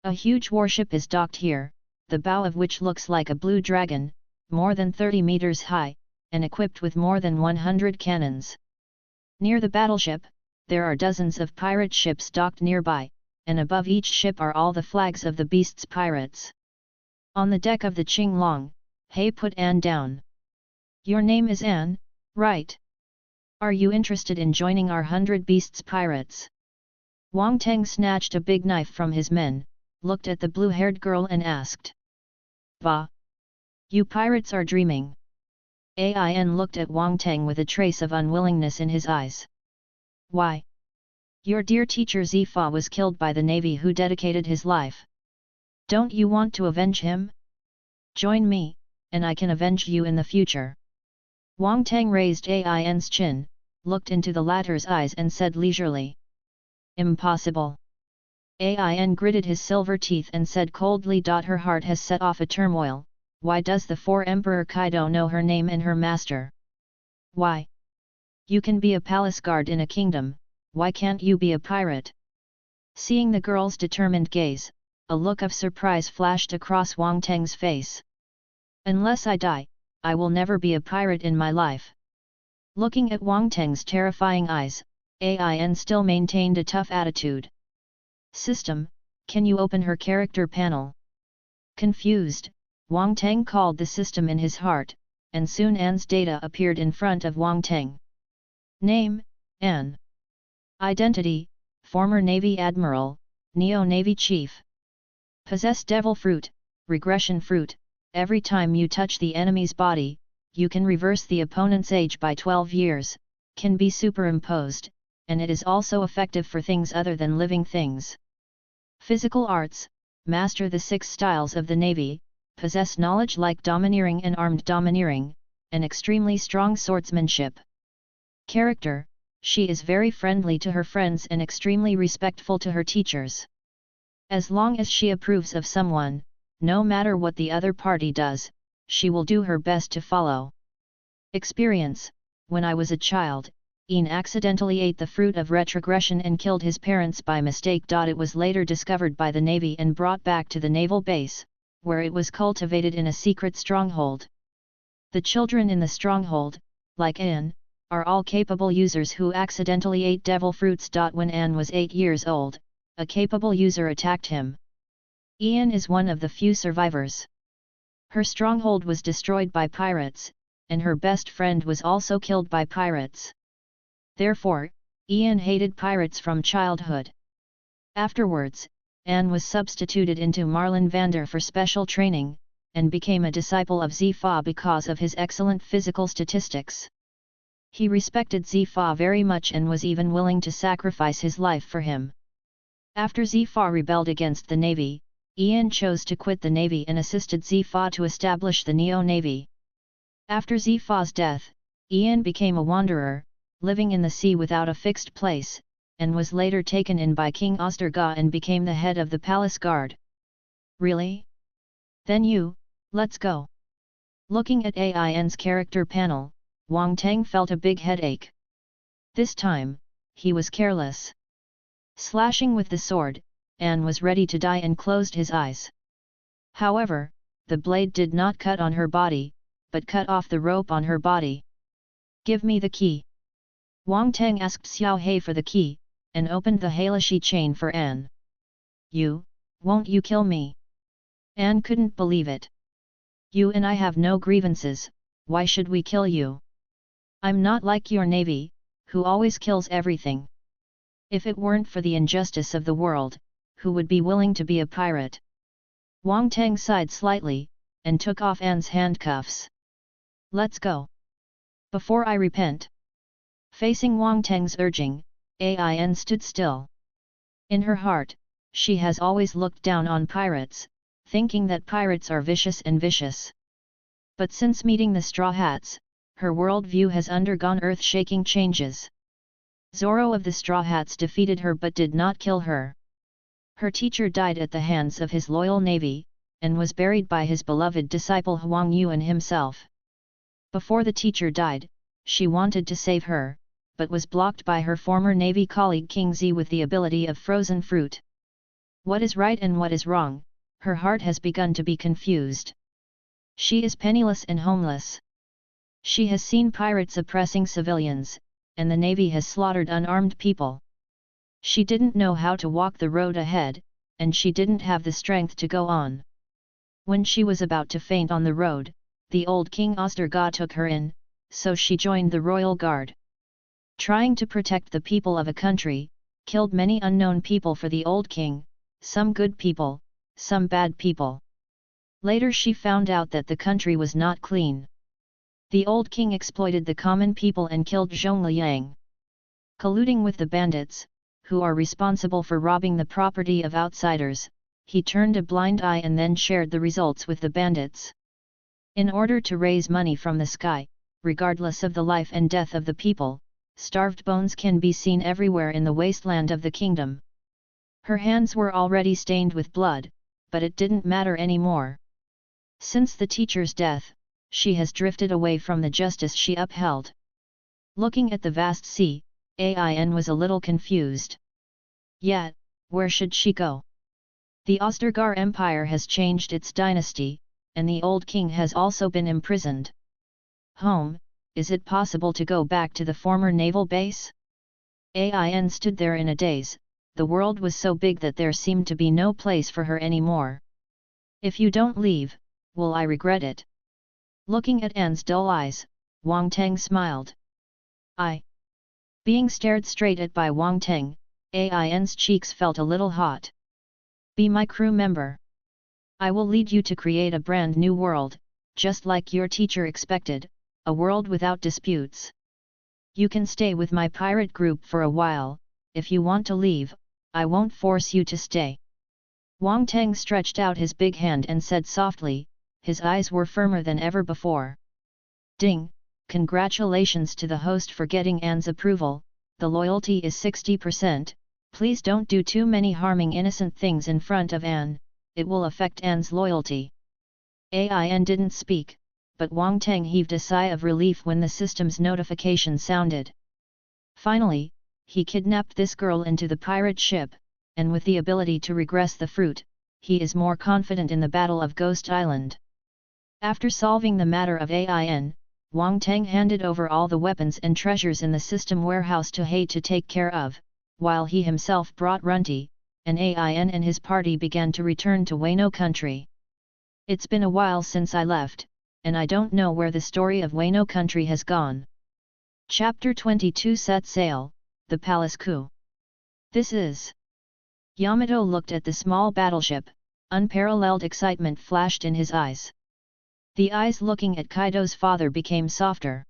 A huge warship is docked here, the bow of which looks like a blue dragon, more than 30 meters high, and equipped with more than 100 cannons. Near the battleship, there are dozens of pirate ships docked nearby, and above each ship are all the flags of the Beasts pirates. On the deck of the Qinglong, Hei put Anne down. Your name is Anne, right? Are you interested in joining our 100 Beasts pirates? Wang Teng snatched a big knife from his men, looked at the blue-haired girl and asked. Bah! You pirates are dreaming. Ain looked at Wang Teng with a trace of unwillingness in his eyes. Why? Your dear teacher Zifa was killed by the navy who dedicated his life. Don't you want to avenge him? Join me, and I can avenge you in the future. Wang Teng raised Ain's chin, looked into the latter's eyes and said leisurely. Impossible. Ain gritted his silver teeth and said coldly. Her heart has set off a turmoil. Why does the 4 Emperor Kaido know her name and her master? Why? You can be a palace guard in a kingdom, why can't you be a pirate? Seeing the girl's determined gaze, a look of surprise flashed across Wang Teng's face. Unless I die, I will never be a pirate in my life. Looking at Wang Teng's terrifying eyes, Ain still maintained a tough attitude. System, can you open her character panel? Confused, Wang Teng called the system in his heart, and soon Anne's data appeared in front of Wang Teng. Name, Anne. Identity, former Navy Admiral, Neo-Navy Chief. Possess Devil Fruit, Regression Fruit, every time you touch the enemy's body, you can reverse the opponent's age by 12 years, can be superimposed, and it is also effective for things other than living things. Physical Arts, master the 6 styles of the Navy, possess knowledge like domineering and armed domineering, and extremely strong swordsmanship. Character, she is very friendly to her friends and extremely respectful to her teachers. As long as she approves of someone, no matter what the other party does, she will do her best to follow. Experience, when I was a child, Ian accidentally ate the fruit of retrogression and killed his parents by mistake. It was later discovered by the Navy and brought back to the naval base, where it was cultivated in a secret stronghold. The children in the stronghold, like Anne, are all capable users who accidentally ate devil fruits. When Anne was 8 years old, a capable user attacked him. Ian is one of the few survivors. Her stronghold was destroyed by pirates, and her best friend was also killed by pirates. Therefore, Ian hated pirates from childhood. Afterwards, Anne was substituted into Marlon Vander for special training, and became a disciple of Zifa because of his excellent physical statistics. He respected Zifa very much and was even willing to sacrifice his life for him. After Zifa rebelled against the Navy, Ian chose to quit the Navy and assisted Zifa to establish the Neo-Navy. After Zifa's death, Ian became a wanderer, living in the sea without a fixed place, and was later taken in by King Osderga and became the head of the palace guard. Really? Then let's go. Looking at Ain's character panel, Wang Teng felt a big headache. This time, he was careless. Slashing with the sword, Anne was ready to die and closed his eyes. However, the blade did not cut on her body, but cut off the rope on her body. "Give me the key." Wang Teng asked Xiao He for the key, and opened the Hailashi chain for Anne. Won't you kill me?" Anne couldn't believe it. "You and I have no grievances, why should we kill you? I'm not like your navy, who always kills everything. If it weren't for the injustice of the world, who would be willing to be a pirate?" Wang Teng sighed slightly, and took off Anne's handcuffs. "Let's go. Before I repent." Facing Wang Teng's urging, Ain stood still. In her heart, she has always looked down on pirates, thinking that pirates are vicious and vicious. But since meeting the Straw Hats, her worldview has undergone earth-shaking changes. Zoro of the Straw Hats defeated her but did not kill her. Her teacher died at the hands of his loyal navy, and was buried by his beloved disciple Huang Yuan himself. Before the teacher died, she wanted to save her, but was blocked by her former navy colleague King Zi with the ability of frozen fruit. What is right and what is wrong, her heart has begun to be confused. She is penniless and homeless. She has seen pirates oppressing civilians, and the navy has slaughtered unarmed people. She didn't know how to walk the road ahead, and she didn't have the strength to go on. When she was about to faint on the road, the old King Osterga took her in, so she joined the royal guard. Trying to protect the people of a country, killed many unknown people for the old king, some good people, some bad people. Later she found out that the country was not clean. The old king exploited the common people and killed Zhongliang. Colluding with the bandits, who are responsible for robbing the property of outsiders, he turned a blind eye and then shared the results with the bandits. In order to raise money from the sky, regardless of the life and death of the people, starved bones can be seen everywhere in the wasteland of the kingdom. Her hands were already stained with blood, but it didn't matter anymore. Since the teacher's death, she has drifted away from the justice she upheld. Looking at the vast sea, Ain was a little confused. Yet, where should she go? The Ostergar Empire has changed its dynasty, and the old king has also been imprisoned. Home, is it possible to go back to the former naval base? Ain stood there in a daze, the world was so big that there seemed to be no place for her anymore. If you don't leave, will I regret it? Looking at Anne's dull eyes, Wang Teng smiled. Being stared straight at by Wang Teng, Ain's cheeks felt a little hot. Be my crew member. I will lead you to create a brand new world, just like your teacher expected, a world without disputes. You can stay with my pirate group for a while, if you want to leave, I won't force you to stay. Wang Teng stretched out his big hand and said softly, his eyes were firmer than ever before. Ding! Congratulations to the host for getting Anne's approval, the loyalty is 60%, please don't do too many harming innocent things in front of Anne, it will affect Anne's loyalty. Ain didn't speak, but Wang Teng heaved a sigh of relief when the system's notification sounded. Finally, he kidnapped this girl into the pirate ship, and with the ability to regress the fruit, he is more confident in the Battle of Ghost Island. After solving the matter of Ain, Wang Teng handed over all the weapons and treasures in the system warehouse to He to take care of, while he himself brought Runti, and Ain and his party began to return to Wano country. It's been a while since I left, and I don't know where the story of Wano country has gone. Chapter 22 Set Sail, the Palace Coup. This is... Yamato looked at the small battleship, unparalleled excitement flashed in his eyes. The eyes looking at Kaido's father became softer.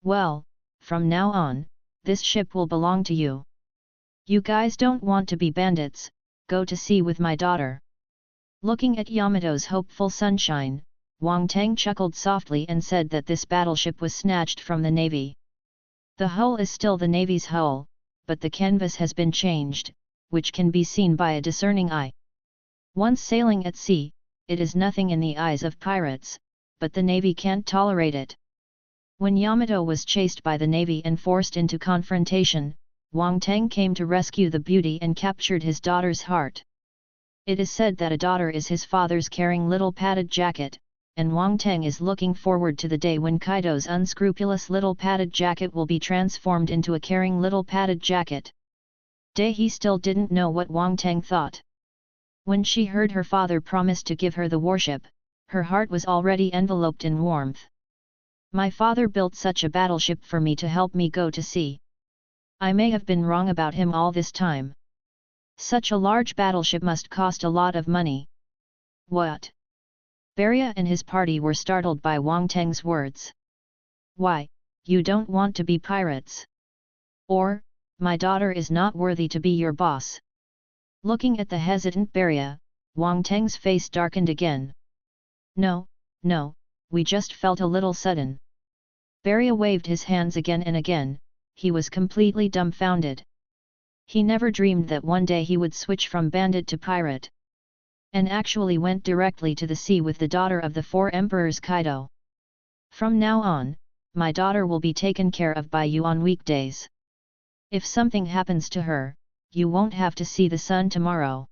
Well, from now on, this ship will belong to you. You guys don't want to be bandits, go to sea with my daughter. Looking at Yamato's hopeful sunshine, Wang Teng chuckled softly and said that this battleship was snatched from the navy. The hull is still the navy's hull, but the canvas has been changed, which can be seen by a discerning eye. Once sailing at sea, it is nothing in the eyes of pirates, but the navy can't tolerate it. When Yamato was chased by the navy and forced into confrontation, Wang Teng came to rescue the beauty and captured his daughter's heart. It is said that a daughter is his father's caring little padded jacket, and Wang Teng is looking forward to the day when Kaido's unscrupulous little padded jacket will be transformed into a caring little padded jacket. He still didn't know what Wang Teng thought. When she heard her father promise to give her the warship, her heart was already enveloped in warmth. My father built such a battleship for me to help me go to sea. I may have been wrong about him all this time. Such a large battleship must cost a lot of money. What? Beria and his party were startled by Wang Teng's words. Why, you don't want to be pirates? Or, my daughter is not worthy to be your boss? Looking at the hesitant Beria, Wang Teng's face darkened again. No, we just felt a little sudden. Beria waved his hands again and again, he was completely dumbfounded. He never dreamed that one day he would switch from bandit to pirate. And actually went directly to the sea with the daughter of the four emperors Kaido. From now on, my daughter will be taken care of by you on weekdays. If something happens to her, you won't have to see the sun tomorrow.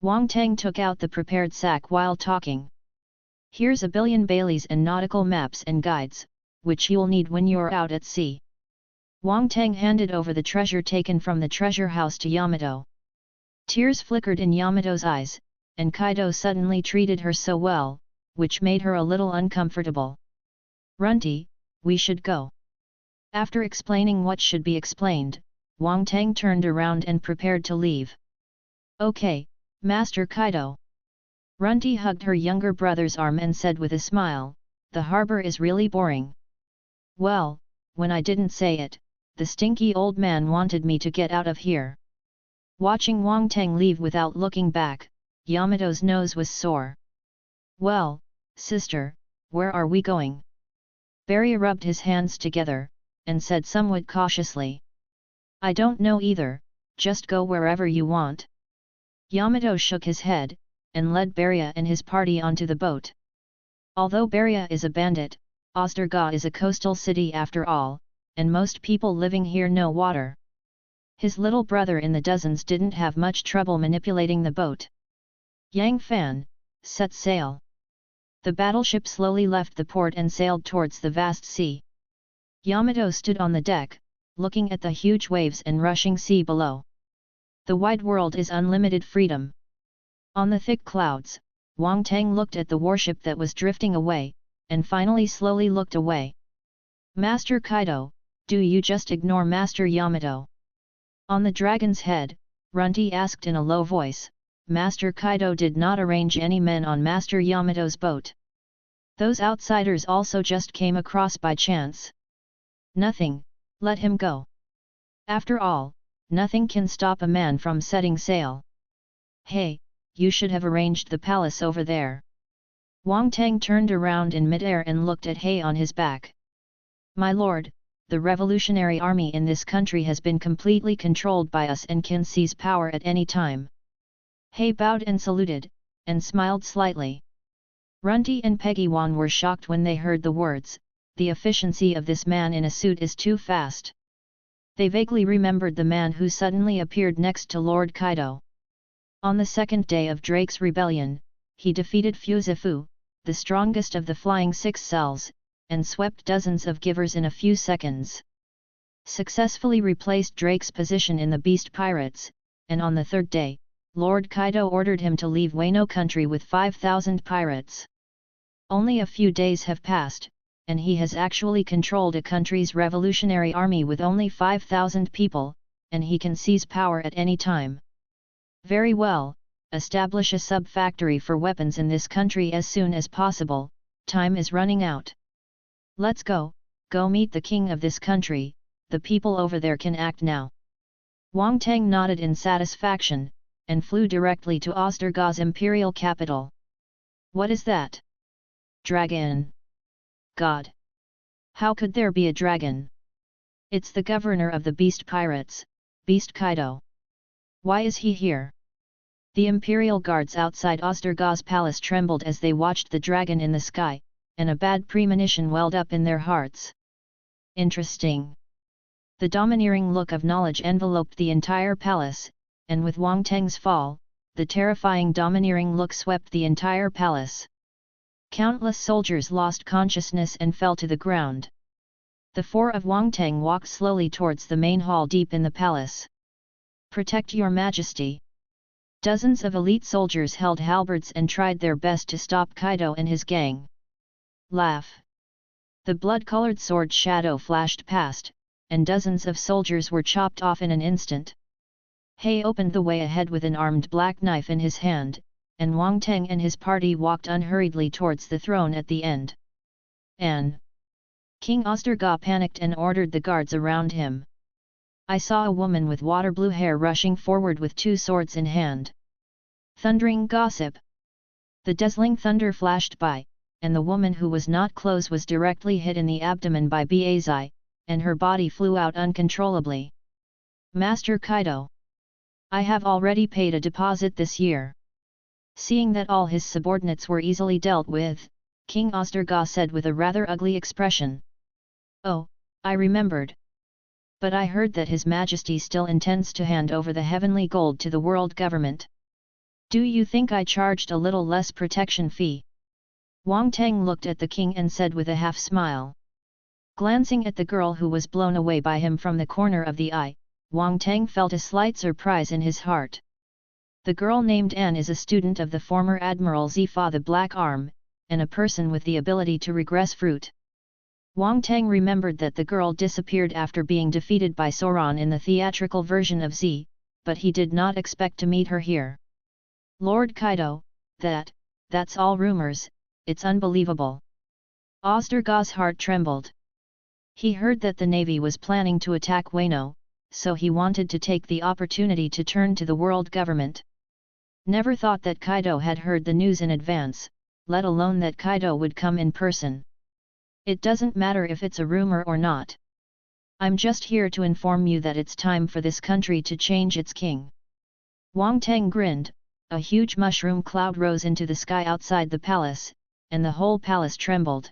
Wang Teng took out the prepared sack while talking. Here's 1 billion Baileys and nautical maps and guides, which you'll need when you're out at sea. Wang Teng handed over the treasure taken from the treasure house to Yamato. Tears flickered in Yamato's eyes, and Kaido suddenly treated her so well, which made her a little uncomfortable. Runty, we should go. After explaining what should be explained, Wang Teng turned around and prepared to leave. Okay, Master Kaido. Runty hugged her younger brother's arm and said with a smile, the harbor is really boring. Well, when I didn't say it, the stinky old man wanted me to get out of here. Watching Wang Teng leave without looking back, Yamato's nose was sore. Well, sister, where are we going? Beria rubbed his hands together, and said somewhat cautiously. I don't know either, just go wherever you want. Yamato shook his head, and led Beria and his party onto the boat. Although Beria is a bandit, Osterga is a coastal city after all, and most people living here know water. His little brother in the dozens didn't have much trouble manipulating the boat. Yang Fan, set sail. The battleship slowly left the port and sailed towards the vast sea. Yamato stood on the deck, looking at the huge waves and rushing sea below. The wide world is unlimited freedom. On the thick clouds, Wang Teng looked at the warship that was drifting away, and finally slowly looked away. Master Kaido, do you just ignore Master Yamato? On the dragon's head, Runty asked in a low voice. Master Kaido did not arrange any men on Master Yamato's boat. Those outsiders also just came across by chance. Nothing, let him go. After all, nothing can stop a man from setting sail. Hey, you should have arranged the palace over there. Wang Teng turned around in midair and looked at He on his back. My lord, the revolutionary army in this country has been completely controlled by us and can seize power at any time. He bowed and saluted, and smiled slightly. Runty and Peggy Wan were shocked when they heard the words, the efficiency of this man in a suit is too fast. They vaguely remembered the man who suddenly appeared next to Lord Kaido. On the second day of Drake's rebellion, he defeated Fuzifu, the strongest of the Flying Six Cells, and swept dozens of givers in a few seconds. Successfully replaced Drake's position in the Beast Pirates, and on the third day, Lord Kaido ordered him to leave Wano country with 5,000 pirates. Only a few days have passed, and he has actually controlled a country's revolutionary army with only 5,000 people, and he can seize power at any time. Very well, establish a sub-factory for weapons in this country as soon as possible, time is running out. Let's go meet the king of this country, the people over there can act now. Wang Teng nodded in satisfaction, and flew directly to Osterga's imperial capital. What is that? Dragon. God! How could there be a dragon? It's the governor of the Beast Pirates, Beast Kaido. Why is he here? The imperial guards outside Osterga's palace trembled as they watched the dragon in the sky, and a bad premonition welled up in their hearts. Interesting. The domineering look of knowledge enveloped the entire palace, and with Wang Teng's fall, the terrifying domineering look swept the entire palace. Countless soldiers lost consciousness and fell to the ground. The four of Wang Teng walked slowly towards the main hall deep in the palace. "Protect your majesty." Dozens of elite soldiers held halberds and tried their best to stop Kaido and his gang. Laugh. The blood-colored sword shadow flashed past, and dozens of soldiers were chopped off in an instant. He opened the way ahead with an armed black knife in his hand, and Wang Teng and his party walked unhurriedly towards the throne at the end. King Osterga panicked and ordered the guards around him. "I saw a woman with water-blue hair rushing forward with two swords in hand." Thundering gossip. The dazzling thunder flashed by, and the woman who was not close was directly hit in the abdomen by Bazi, and her body flew out uncontrollably. "Master Kaido, I have already paid a deposit this year." Seeing that all his subordinates were easily dealt with, King Osterga said with a rather ugly expression. "Oh, I remembered. But I heard that His Majesty still intends to hand over the heavenly gold to the world government. Do you think I charged a little less protection fee?" Wang Teng looked at the king and said with a half-smile. Glancing at the girl who was blown away by him from the corner of the eye, Wang Teng felt a slight surprise in his heart. The girl named Anne is a student of the former Admiral Zifa the Black Arm, and a person with the ability to regress fruit. Wang Teng remembered that the girl disappeared after being defeated by Soran in the theatrical version of Z, but he did not expect to meet her here. "Lord Kaido, that's all rumors, it's unbelievable." Osterga's heart trembled. He heard that the navy was planning to attack Wano, so he wanted to take the opportunity to turn to the world government. Never thought that Kaido had heard the news in advance, let alone that Kaido would come in person. "It doesn't matter if it's a rumor or not. I'm just here to inform you that it's time for this country to change its king." Wang Teng grinned. A huge mushroom cloud rose into the sky outside the palace, and the whole palace trembled.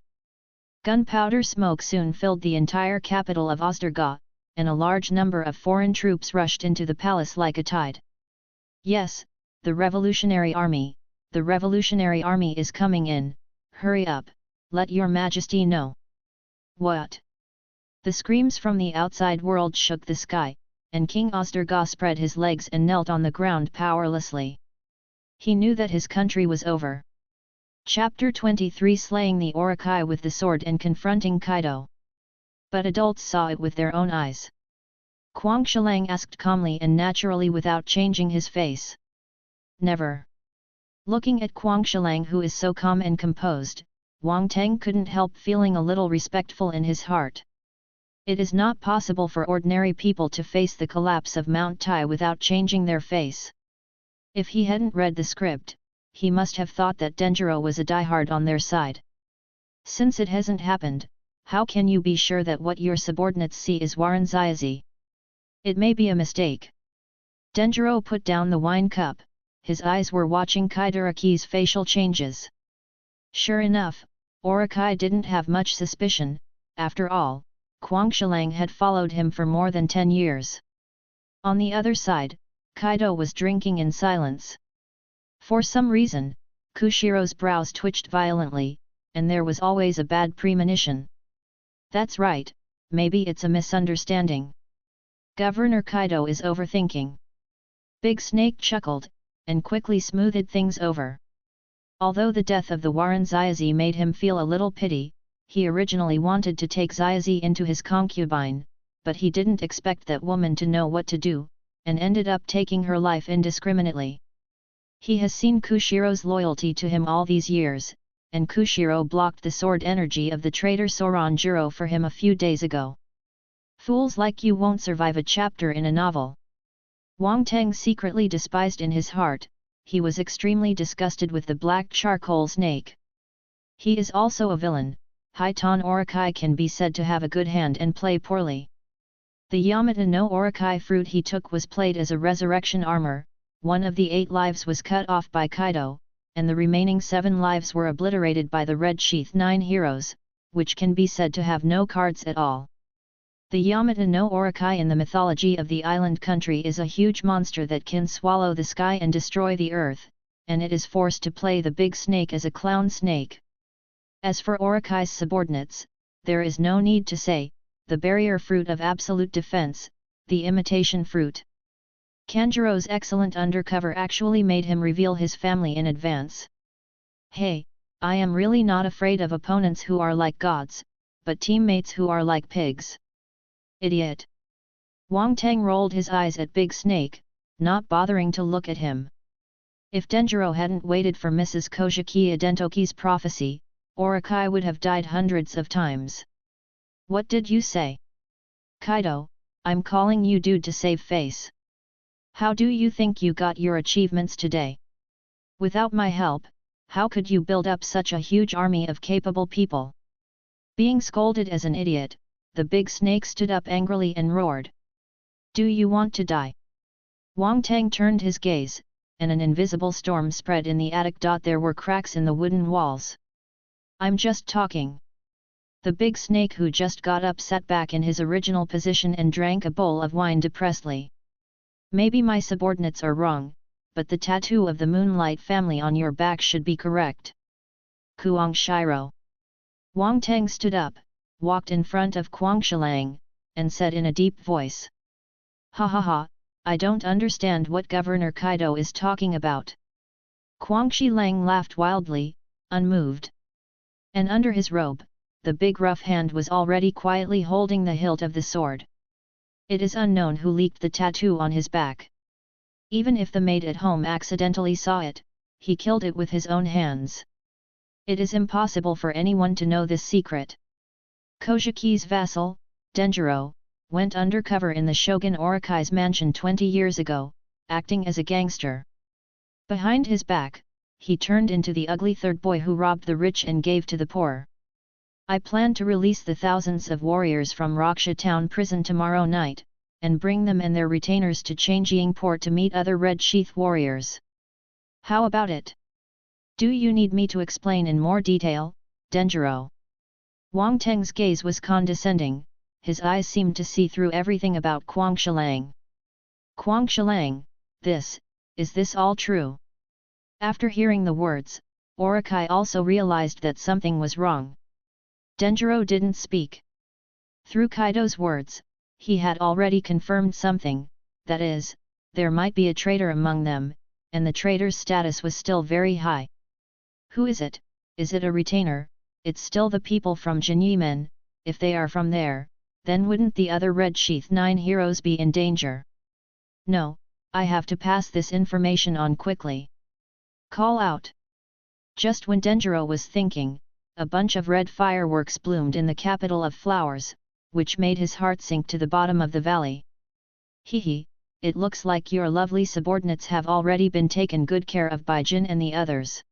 Gunpowder smoke soon filled the entire capital of Osterga, and a large number of foreign troops rushed into the palace like a tide. "Yes, the Revolutionary Army is coming in, hurry up, let your majesty know." "What?" The screams from the outside world shook the sky, and King Osterga spread his legs and knelt on the ground powerlessly. He knew that his country was over. Chapter 23 Slaying the Orokai with the Sword and Confronting Kaido. But adults saw it with their own eyes. Quang Shilang asked calmly and naturally without changing his face. "Never." Looking at Quang Shilang, who is so calm and composed, Wang Teng couldn't help feeling a little respectful in his heart. It is not possible for ordinary people to face the collapse of Mount Tai without changing their face. If he hadn't read the script, he must have thought that Denjiro was a diehard on their side. Since it hasn't happened, how can you be sure that what your subordinates see is Waranzaizi? It may be a mistake. Denjiro put down the wine cup, his eyes were watching Kaidaraki's facial changes. Sure enough, Orokai didn't have much suspicion. After all, Quang Shilang had followed him for more than 10 years. On the other side, Kaido was drinking in silence. For some reason, Kushiro's brows twitched violently, and there was always a bad premonition. "That's right, maybe it's a misunderstanding. Governor Kaido is overthinking." Big Snake chuckled, and quickly smoothed things over. Although the death of the Waranzaizi made him feel a little pity, he originally wanted to take Zaizi into his concubine, but he didn't expect that woman to know what to do, and ended up taking her life indiscriminately. He has seen Kushiro's loyalty to him all these years, and Kushiro blocked the sword energy of the traitor Soranjiro for him a few days ago. Fools like you won't survive a chapter in a novel. Wang Teng secretly despised in his heart. He was extremely disgusted with the black charcoal snake. He is also a villain. Hiton Orokai can be said to have a good hand and play poorly. The Yamata no Orokai fruit he took was played as a resurrection armor. One of the 8 lives was cut off by Kaido, and the remaining 7 lives were obliterated by the Red Sheath 9 heroes, which can be said to have no cards at all. The Yamata no Orokai in the mythology of the island country is a huge monster that can swallow the sky and destroy the earth, and it is forced to play the big snake as a clown snake. As for Orokai's subordinates, there is no need to say, the barrier fruit of absolute defense, the imitation fruit. Kanjuro's excellent undercover actually made him reveal his family in advance. Hey, I am really not afraid of opponents who are like gods, but teammates who are like pigs. Idiot. Wang Teng rolled his eyes at Big Snake, not bothering to look at him. If Denjiro hadn't waited for Mrs. Kojiki Adentoki's prophecy, Orokai would have died hundreds of times. What did you say? Kaido, I'm calling you dude to save face. How do you think you got your achievements today? Without my help, how could you build up such a huge army of capable people? Being scolded as an idiot, the big snake stood up angrily and roared. Do you want to die? Wang Teng turned his gaze, and an invisible storm spread in the attic. There were cracks in the wooden walls. I'm just talking. The big snake who just got up sat back in his original position and drank a bowl of wine depressedly. Maybe my subordinates are wrong, but the tattoo of the Moonlight family on your back should be correct. Kuang Shiro. Wang Teng stood up, walked in front of Kuang Shilang, and said in a deep voice. Ha ha ha, I don't understand what Governor Kaido is talking about. Kuang Shilang laughed wildly, unmoved. And under his robe, the big rough hand was already quietly holding the hilt of the sword. It is unknown who leaked the tattoo on his back. Even if the maid at home accidentally saw it, he killed it with his own hands. It is impossible for anyone to know this secret. Kojiki's vassal, Denjiro, went undercover in the Shogun Orokai's mansion 20 years ago, acting as a gangster. Behind his back, he turned into the ugly third boy who robbed the rich and gave to the poor. I plan to release the thousands of warriors from Raksha Town prison tomorrow night, and bring them and their retainers to Changjing Port to meet other Red Sheath warriors. How about it? Do you need me to explain in more detail, Denjiro? Wang Teng's gaze was condescending, his eyes seemed to see through everything about Kuang Shilang. Kuang Shilang, is this all true? After hearing the words, Orokai also realized that something was wrong. Denjiro didn't speak. Through Kaido's words, he had already confirmed something, that is, there might be a traitor among them, and the traitor's status was still very high. Who is it? Is it a retainer? It's still the people from Jinyimen. If they are from there, then wouldn't the other Red Sheath 9 heroes be in danger? No, I have to pass this information on quickly. Call out. Just when Denjiro was thinking, a bunch of red fireworks bloomed in the capital of flowers, which made his heart sink to the bottom of the valley. Hehe, it looks like your lovely subordinates have already been taken good care of by Jin and the others.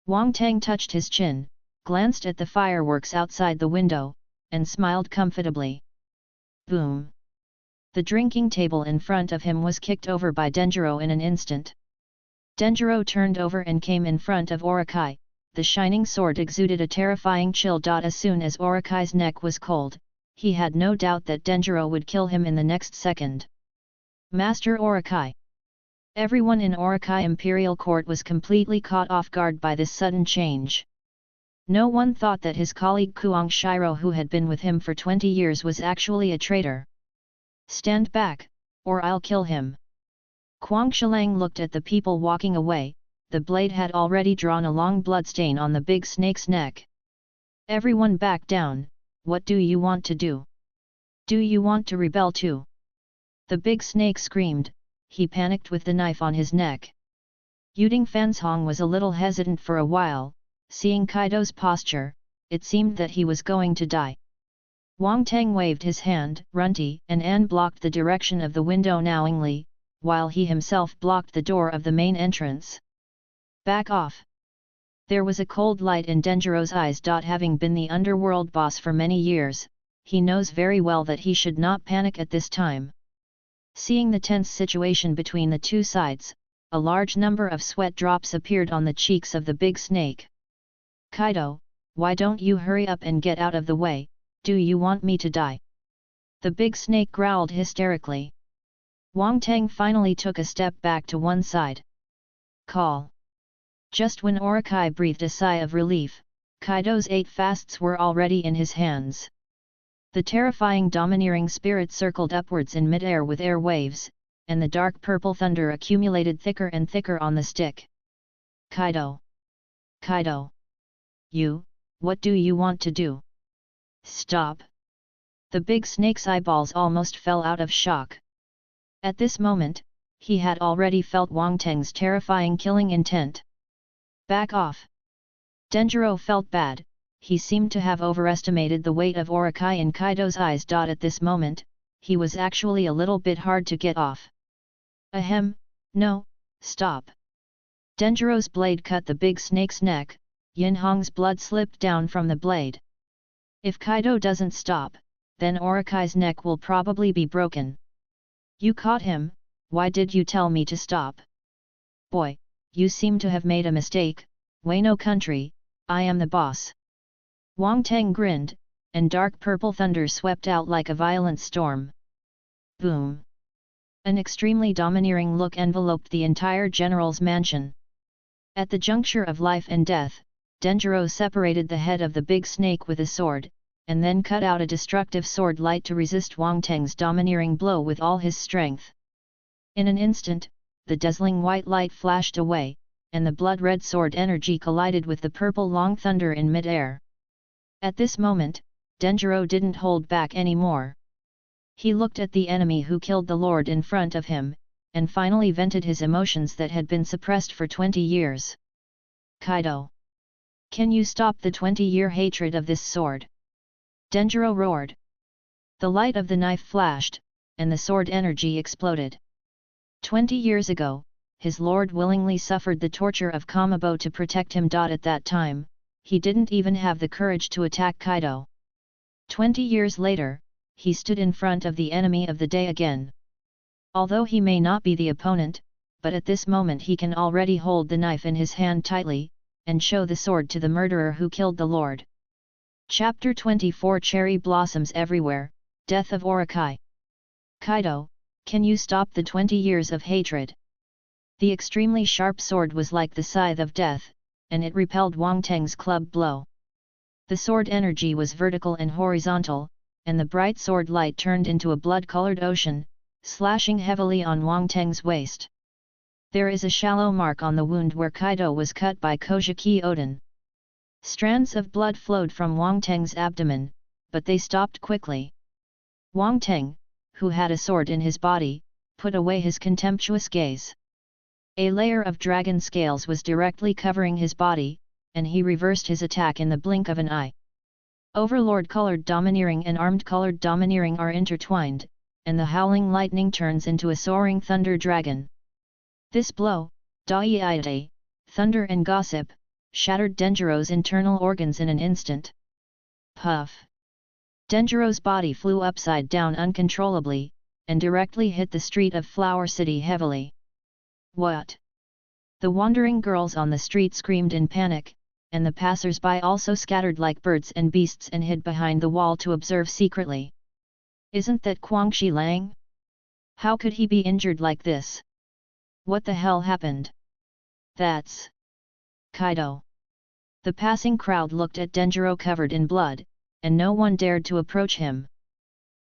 Wang Teng touched his chin, glanced at the fireworks outside the window, and smiled comfortably. Boom! The drinking table in front of him was kicked over by Denjiro in an instant. Denjiro turned over and came in front of Orokai. The shining sword exuded a terrifying chill. As soon as Orokai's neck was cold, he had no doubt that Denjiro would kill him in the next second. Master Orokai. Everyone in Orokai Imperial Court was completely caught off guard by this sudden change. No one thought that his colleague Kuang Shiro, who had been with him for 20 years, was actually a traitor. Stand back, or I'll kill him. Kuang Shilang looked at the people walking away. The blade had already drawn a long bloodstain on the big snake's neck. Everyone back down. What do you want to do? Do you want to rebel too? The big snake screamed. He panicked with the knife on his neck. Yuding Fanzhong was a little hesitant for a while. Seeing Kaido's posture, it seemed that he was going to die. Wang Teng waved his hand, Runty and An blocked the direction of the window knowingly, while he himself blocked the door of the main entrance. Back off! There was a cold light in Denjiro's eyes. Having been the underworld boss for many years, he knows very well that he should not panic at this time. Seeing the tense situation between the two sides, a large number of sweat drops appeared on the cheeks of the big snake. Kaido, why don't you hurry up and get out of the way? Do you want me to die? The big snake growled hysterically. Wang Teng finally took a step back to one side. Call. Just when Orakai breathed a sigh of relief, Kaido's 8 fasts were already in his hands. The terrifying domineering spirit circled upwards in mid-air with air waves, and the dark purple thunder accumulated thicker and thicker on the stick. Kaido! Kaido! What do you want to do? Stop! The big snake's eyeballs almost fell out of shock. At this moment, he had already felt Wang Teng's terrifying killing intent. Back off! Denjiro felt bad, he seemed to have overestimated the weight of Orakai in Kaido's eyes. At this moment, he was actually a little bit hard to get off. Ahem, no, stop! Denjiro's blade cut the big snake's neck, Yinhong's blood slipped down from the blade. If Kaido doesn't stop, then Orakai's neck will probably be broken. You caught him, why did you tell me to stop? Boy, you seem to have made a mistake, Wano country, I am the boss. Wang Teng grinned, and dark purple thunder swept out like a violent storm. Boom! An extremely domineering look enveloped the entire general's mansion. At the juncture of life and death, Denjiro separated the head of the big snake with a sword, and then cut out a destructive sword light to resist Wang Teng's domineering blow with all his strength. In an instant, the dazzling white light flashed away, and the blood-red sword energy collided with the purple long thunder in mid-air. At this moment, Denjiro didn't hold back anymore. He looked at the enemy who killed the lord in front of him, and finally vented his emotions that had been suppressed for 20 years. Kaido! Can you stop the 20-year hatred of this sword? Denjiro roared. The light of the knife flashed, and the sword energy exploded. 20 years ago, his lord willingly suffered the torture of Kamabo to protect him. At that time, he didn't even have the courage to attack Kaido. 20 years later, he stood in front of the enemy of the day again. Although he may not be the opponent, but at this moment he can already hold the knife in his hand tightly, and show the sword to the murderer who killed the lord. Chapter 24 Cherry Blossoms Everywhere, Death of Orakai. Kaido, can you stop the 20 years of hatred? The extremely sharp sword was like the scythe of death, and it repelled Wang Teng's club blow. The sword energy was vertical and horizontal, and the bright sword light turned into a blood-colored ocean, slashing heavily on Wang Teng's waist. There is a shallow mark on the wound where Kaido was cut by Kojiki Oden. Strands of blood flowed from Wang Teng's abdomen, but they stopped quickly. Wang Teng, who had a sword in his body, put away his contemptuous gaze. A layer of dragon scales was directly covering his body, and he reversed his attack in the blink of an eye. Overlord-colored domineering and armed-colored domineering are intertwined, and the howling lightning turns into a soaring thunder dragon. This blow, Daiiate, thunder and gossip, shattered Denjiro's internal organs in an instant. Puff! Denjiro's body flew upside down uncontrollably, and directly hit the street of Flower City heavily. What? The wandering girls on the street screamed in panic, and the passers-by also scattered like birds and beasts and hid behind the wall to observe secretly. Isn't that Guangxi Lang? How could he be injured like this? What the hell happened? That's Kaido. The passing crowd looked at Denjiro covered in blood, and no one dared to approach him.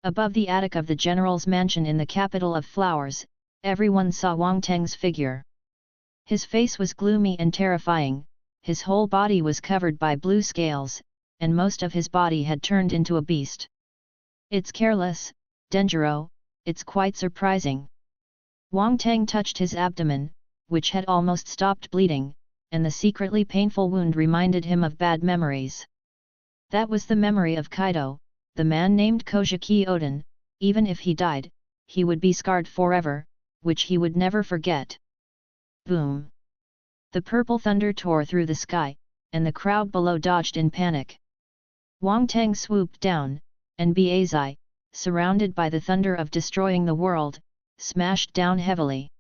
Above the attic of the general's mansion in the capital of flowers, everyone saw Wang Teng's figure. His face was gloomy and terrifying, his whole body was covered by blue scales, and most of his body had turned into a beast. It's careless, Denjiro, it's quite surprising. Wang Teng touched his abdomen, which had almost stopped bleeding, and the secretly painful wound reminded him of bad memories. That was the memory of Kaido, the man named Kojiki Oden. Even if he died, he would be scarred forever, which he would never forget. Boom! The purple thunder tore through the sky, and the crowd below dodged in panic. Wang Teng swooped down, and Bazai, surrounded by the thunder of destroying the world, smashed down heavily.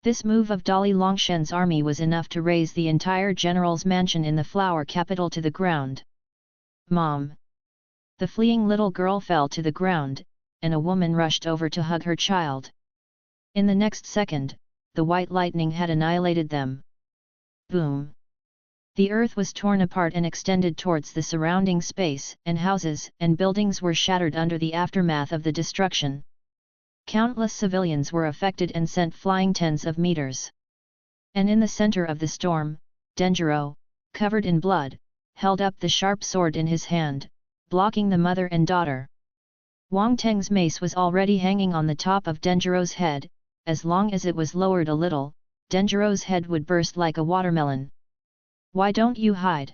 This move of Dali Longshen's army was enough to raise the entire general's mansion in the flower capital to the ground. Mom! The fleeing little girl fell to the ground, and a woman rushed over to hug her child. In the next second, the white lightning had annihilated them. Boom! The earth was torn apart and extended towards the surrounding space, and houses and buildings were shattered under the aftermath of the destruction. Countless civilians were affected and sent flying tens of meters. And in the center of the storm, Denjiro, covered in blood, held up the sharp sword in his hand, blocking the mother and daughter. Wang Teng's mace was already hanging on the top of Denjiro's head. As long as it was lowered a little, Denjiro's head would burst like a watermelon. Why don't you hide?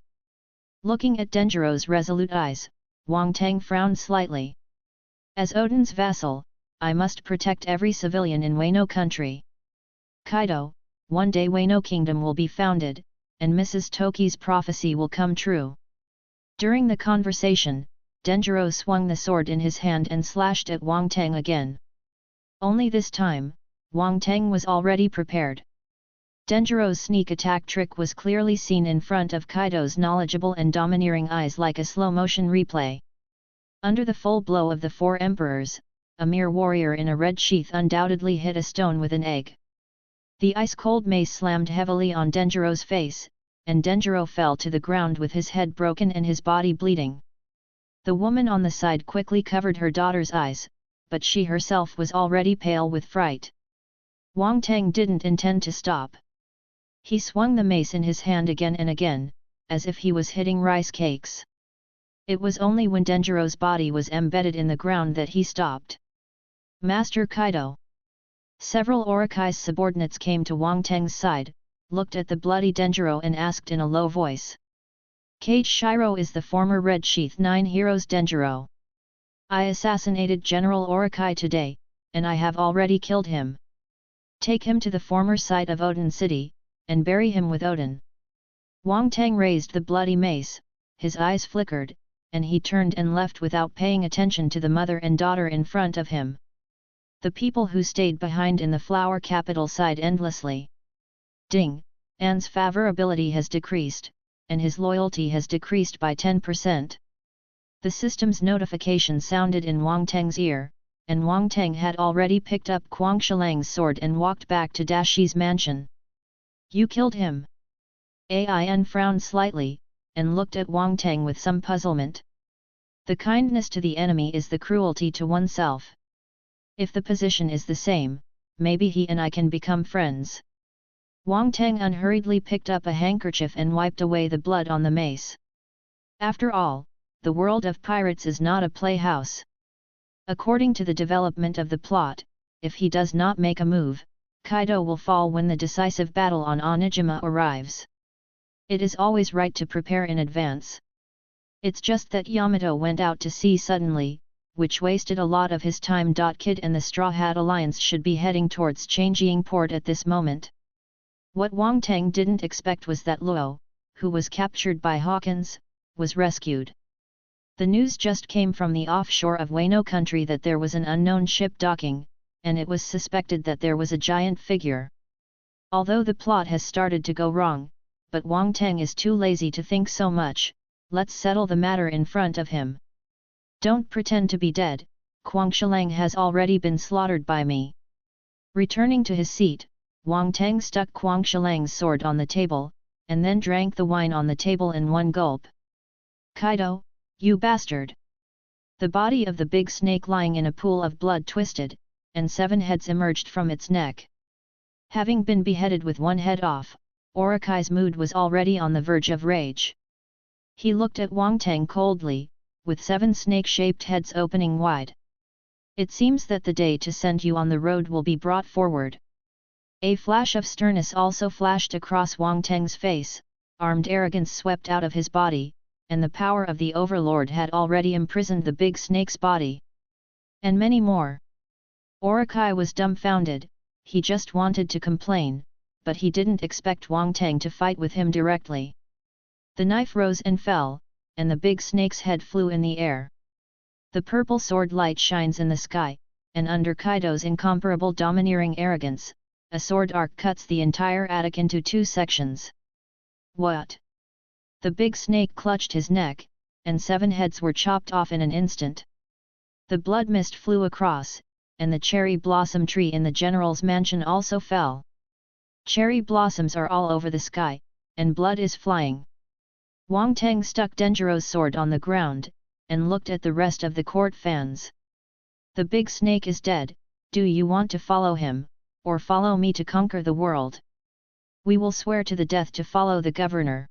Looking at Denjiro's resolute eyes, Wang Teng frowned slightly. As Odin's vassal, I must protect every civilian in Wano country. Kaido, one day Wano Kingdom will be founded, and Mrs. Toki's prophecy will come true. During the conversation, Denjiro swung the sword in his hand and slashed at Wang Teng again. Only this time, Wang Teng was already prepared. Denjiro's sneak attack trick was clearly seen in front of Kaido's knowledgeable and domineering eyes like a slow-motion replay. Under the full blow of the four emperors, a mere warrior in a red sheath undoubtedly hit a stone with an egg. The ice-cold mace slammed heavily on Denjiro's face, and Denjiro fell to the ground with his head broken and his body bleeding. The woman on the side quickly covered her daughter's eyes, but she herself was already pale with fright. Wang Teng didn't intend to stop. He swung the mace in his hand again and again, as if he was hitting rice cakes. It was only when Denjiro's body was embedded in the ground that he stopped. Master Kaido. Several Orikai's subordinates came to Wang Teng's side, looked at the bloody Denjiro and asked in a low voice. Kage Shiro is the former Red Sheath 9 hero's Denjiro. I assassinated General Orikai today, and I have already killed him. Take him to the former site of Odin City, and bury him with Odin. Wang Teng raised the bloody mace, his eyes flickered, and he turned and left without paying attention to the mother and daughter in front of him. The people who stayed behind in the flower capital sighed endlessly. Ding, An's favorability has decreased, and his loyalty has decreased by 10%. The system's notification sounded in Wang Teng's ear, and Wang Teng had already picked up Quang Shilang's sword and walked back to Dashi's mansion. You killed him? Ain frowned slightly, and looked at Wang Teng with some puzzlement. The kindness to the enemy is the cruelty to oneself. If the position is the same, maybe he and I can become friends. Wang Teng unhurriedly picked up a handkerchief and wiped away the blood on the mace. After all, the world of pirates is not a playhouse. According to the development of the plot, if he does not make a move, Kaido will fall when the decisive battle on Onijima arrives. It is always right to prepare in advance. It's just that Yamato went out to sea suddenly, which wasted a lot of his time. Kid and the Straw Hat Alliance should be heading towards Changjing port at this moment. What Wang Teng didn't expect was that Luo, who was captured by Hawkins, was rescued. The news just came from the offshore of Wano country that there was an unknown ship docking, and it was suspected that there was a giant figure. Although the plot has started to go wrong, but Wang Teng is too lazy to think so much. Let's settle the matter in front of him. Don't pretend to be dead, Quang Shilang has already been slaughtered by me. Returning to his seat, Wang Teng stuck Quang Shilang's sword on the table, and then drank the wine on the table in one gulp. Kaido, you bastard! The body of the big snake lying in a pool of blood twisted, and 7 heads emerged from its neck. Having been beheaded with one head off, Orikai's mood was already on the verge of rage. He looked at Wang Teng coldly, with 7 snake-shaped heads opening wide. It seems that the day to send you on the road will be brought forward. A flash of sternness also flashed across Wang Teng's face, armed arrogance swept out of his body, and the power of the Overlord had already imprisoned the big snake's body. And many more. Orikai was dumbfounded, he just wanted to complain, but he didn't expect Wang Teng to fight with him directly. The knife rose and fell, and the big snake's head flew in the air. The purple sword light shines in the sky, and under Kaido's incomparable domineering arrogance, a sword arc cuts the entire attic into 2 sections. What? The big snake clutched his neck, and 7 heads were chopped off in an instant. The blood mist flew across, and the cherry blossom tree in the general's mansion also fell. Cherry blossoms are all over the sky, and blood is flying. Wang Teng stuck Denjiro's sword on the ground, and looked at the rest of the court fans. The big snake is dead. Do you want to follow him, or follow me to conquer the world? We will swear to the death to follow the governor.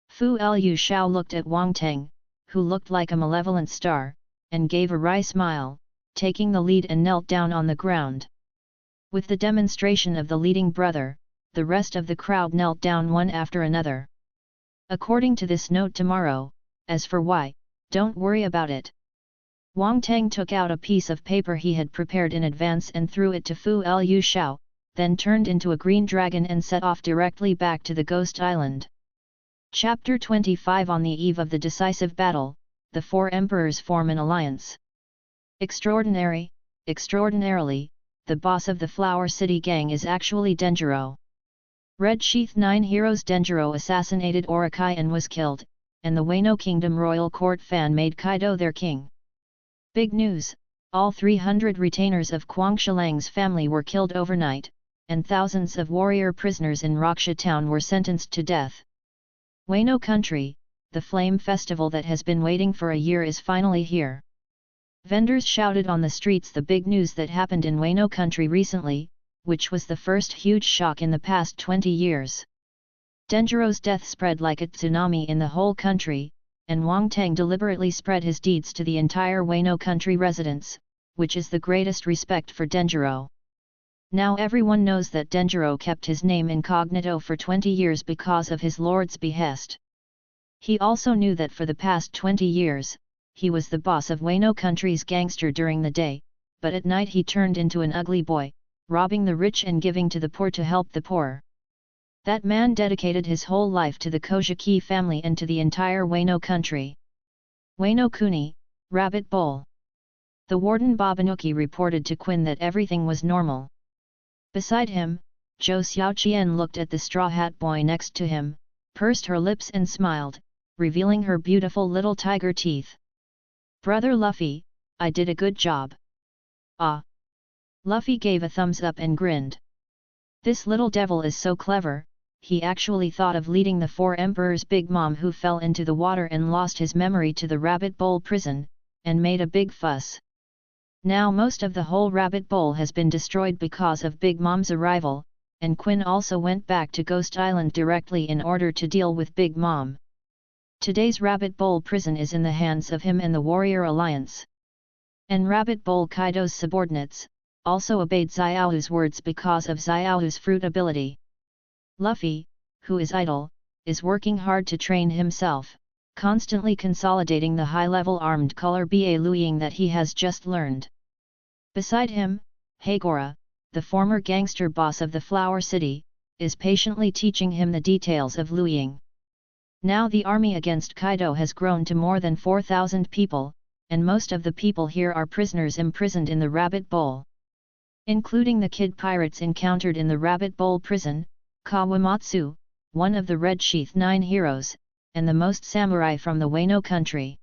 Fu Lu Shao looked at Wang Teng, who looked like a malevolent star, and gave a wry smile, taking the lead and knelt down on the ground. With the demonstration of the leading brother, the rest of the crowd knelt down one after another. According to this note tomorrow, as for why, don't worry about it. Wang Teng took out a piece of paper he had prepared in advance and threw it to Fu Lu Shao, then turned into a green dragon and set off directly back to the Ghost Island. Chapter 25. On the eve of the decisive battle, the four emperors form an alliance. Extraordinarily, the boss of the Flower City gang is actually Denjiro. Red Sheath 9 heroes. Denjiro assassinated Orakai and was killed, and the Wano Kingdom royal court fan made Kaido their king. Big news, all 300 retainers of Kuang Shilang's family were killed overnight, and thousands of warrior prisoners in Raksha town were sentenced to death. Wano country, the flame festival that has been waiting for a year is finally here. Vendors shouted on the streets the big news that happened in Wano country recently, which was the first huge shock in the past 20 years. Denjiro's death spread like a tsunami in the whole country, and Wang Teng deliberately spread his deeds to the entire Wano country residents, which is the greatest respect for Denjiro. Now everyone knows that Denjiro kept his name incognito for 20 years because of his lord's behest. He also knew that for the past 20 years, he was the boss of Wano country's gangster during the day, but at night he turned into an ugly boy, robbing the rich and giving to the poor to help the poor. That man dedicated his whole life to the Kojiki family and to the entire Wano country. Wano Kuni, Rabbit Bowl. The warden Babanuki reported to Quinn that everything was normal. Beside him, Zhou Xiaoqian looked at the straw hat boy next to him, pursed her lips and smiled, revealing her beautiful little tiger teeth. Brother Luffy, I did a good job. Ah! Luffy gave a thumbs up and grinned. This little devil is so clever. He actually thought of leading the four emperors' big mom who fell into the water and lost his memory to the Rabbit Bowl prison, and made a big fuss. Now most of the whole Rabbit Bowl has been destroyed because of Big Mom's arrival, and Quinn also went back to Ghost Island directly in order to deal with Big Mom. Today's Rabbit Bowl prison is in the hands of him and the Warrior Alliance. And Rabbit Bowl Kaido's subordinates also obeyed Xiaohu's words because of Xiaohu's fruit ability. Luffy, who is idle, is working hard to train himself, constantly consolidating the high-level armed color Ba Luying that he has just learned. Beside him, Hagora, the former gangster boss of the Flower City, is patiently teaching him the details of Luying. Now the army against Kaido has grown to more than 4,000 people, and most of the people here are prisoners imprisoned in the Rabbit Bowl. Including the kid pirates encountered in the Rabbit Bowl prison, Kawamatsu, one of the Red Sheath 9 heroes, and the most samurai from the Wano country.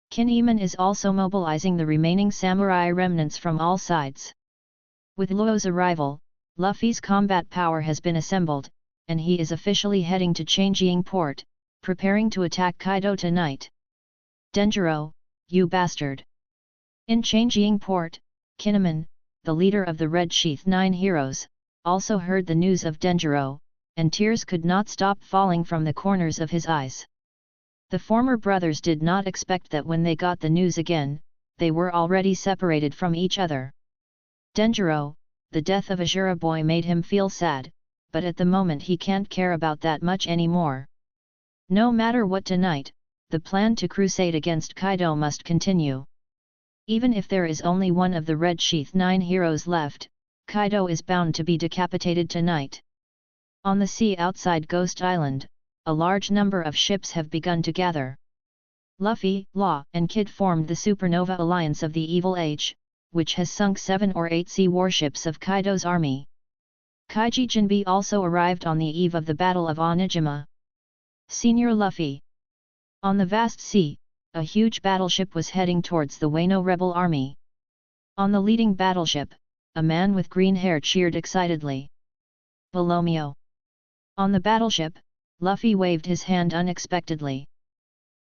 Kinemon is also mobilizing the remaining samurai remnants from all sides. With Luo's arrival, Luffy's combat power has been assembled, and he is officially heading to Changjing port, preparing to attack Kaido tonight. Denjiro, you bastard! In Changjing port, Kinemon, the leader of the Red Sheath 9 heroes, also heard the news of Denjiro, and tears could not stop falling from the corners of his eyes. The former brothers did not expect that when they got the news again, they were already separated from each other. Denjiro, the death of Azura Boy made him feel sad, but at the moment he can't care about that much anymore. No matter what tonight, the plan to crusade against Kaido must continue. Even if there is only one of the Red Sheath 9 heroes left, Kaido is bound to be decapitated tonight. On the sea outside Ghost Island, a large number of ships have begun to gather. Luffy, Law, and Kid formed the Supernova Alliance of the Evil Age, which has sunk 7 or 8 sea warships of Kaido's army. Kaiji Jinbe also arrived on the eve of the Battle of Onijima. Senior Luffy. On the vast sea, a huge battleship was heading towards the Wano rebel army. On the leading battleship, a man with green hair cheered excitedly. Bolomio! On the battleship, Luffy waved his hand unexpectedly.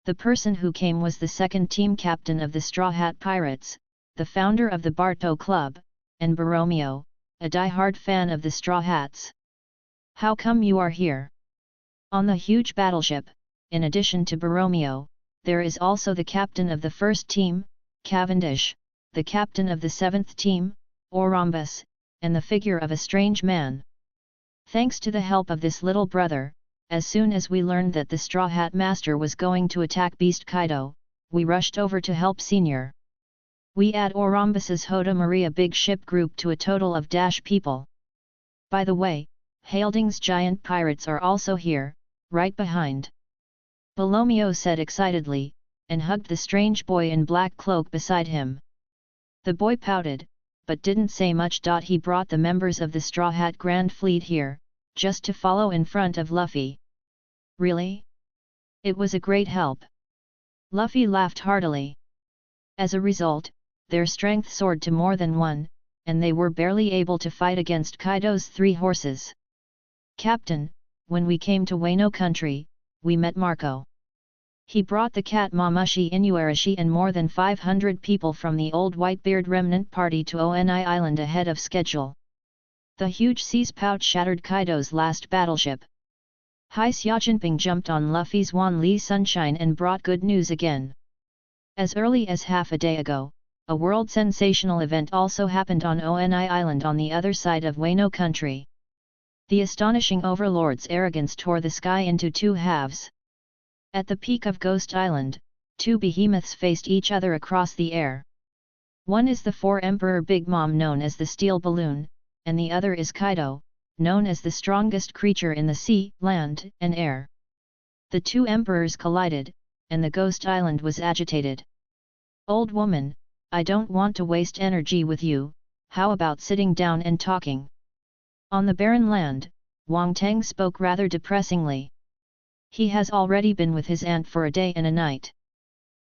The person who came was the second team captain of the Straw Hat Pirates, the founder of the Barto Club, and Boromio, a die-hard fan of the Straw Hats. How come you are here? On the huge battleship, in addition to Boromio, there is also the captain of the first team, Cavendish, the captain of the seventh team, Orambus, and the figure of a strange man. Thanks to the help of this little brother, as soon as we learned that the Straw Hat Master was going to attack Beast Kaido, we rushed over to help Senior. We add Orambus's Hoda Maria big ship group to a total of people. By the way, Hailding's giant pirates are also here, right behind. Bolomio said excitedly, and hugged the strange boy in black cloak beside him. The boy pouted, but didn't say much. He brought the members of the Straw Hat Grand Fleet here, just to follow in front of Luffy. Really? It was a great help. Luffy laughed heartily. As a result, their strength soared to more than 1, and they were barely able to fight against Kaido's 3 horses. Captain, when we came to Wano country, we met Marco. He brought the cat Mamushi Inuarashi and more than 500 people from the old Whitebeard remnant party to Oni Island ahead of schedule. The huge seas pout shattered Kaido's last battleship. Hai Xiaojinping jumped on Luffy's Wan Li Sunshine and brought good news again. As early as half a day ago, a world sensational event also happened on Oni Island on the other side of Wano country. The astonishing overlord's arrogance tore the sky into 2 halves. At the peak of Ghost Island, 2 behemoths faced each other across the air. One is the 4-Emperor Big Mom known as the Steel Balloon, and the other is Kaido, known as the strongest creature in the sea, land, and air. The 2 emperors collided, and the Ghost Island was agitated. Old woman, I don't want to waste energy with you, how about sitting down and talking? On the barren land, Wang Teng spoke rather depressingly. He has already been with his aunt for a day and a night.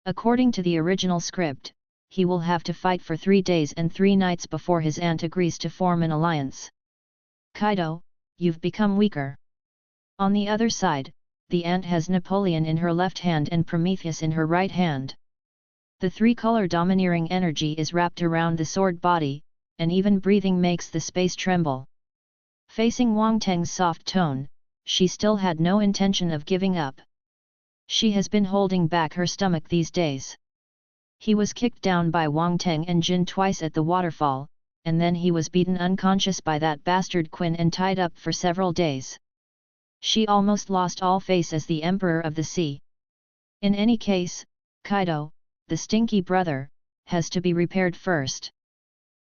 According to the original script, he will have to fight for 3 days and 3 nights before his aunt agrees to form an alliance. Kaido, you've become weaker. On the other side, the aunt has Napoleon in her left hand and Prometheus in her right hand. The 3-color domineering energy is wrapped around the sword body, and even breathing makes the space tremble. Facing Wang Teng's soft tone, she still had no intention of giving up. She has been holding back her stomach these days. He was kicked down by Wang Teng and Jin twice at the waterfall, and then he was beaten unconscious by that bastard Quinn and tied up for several days. She almost lost all face as the Emperor of the Sea. In any case, Kaido, the stinky brother, has to be repaired first.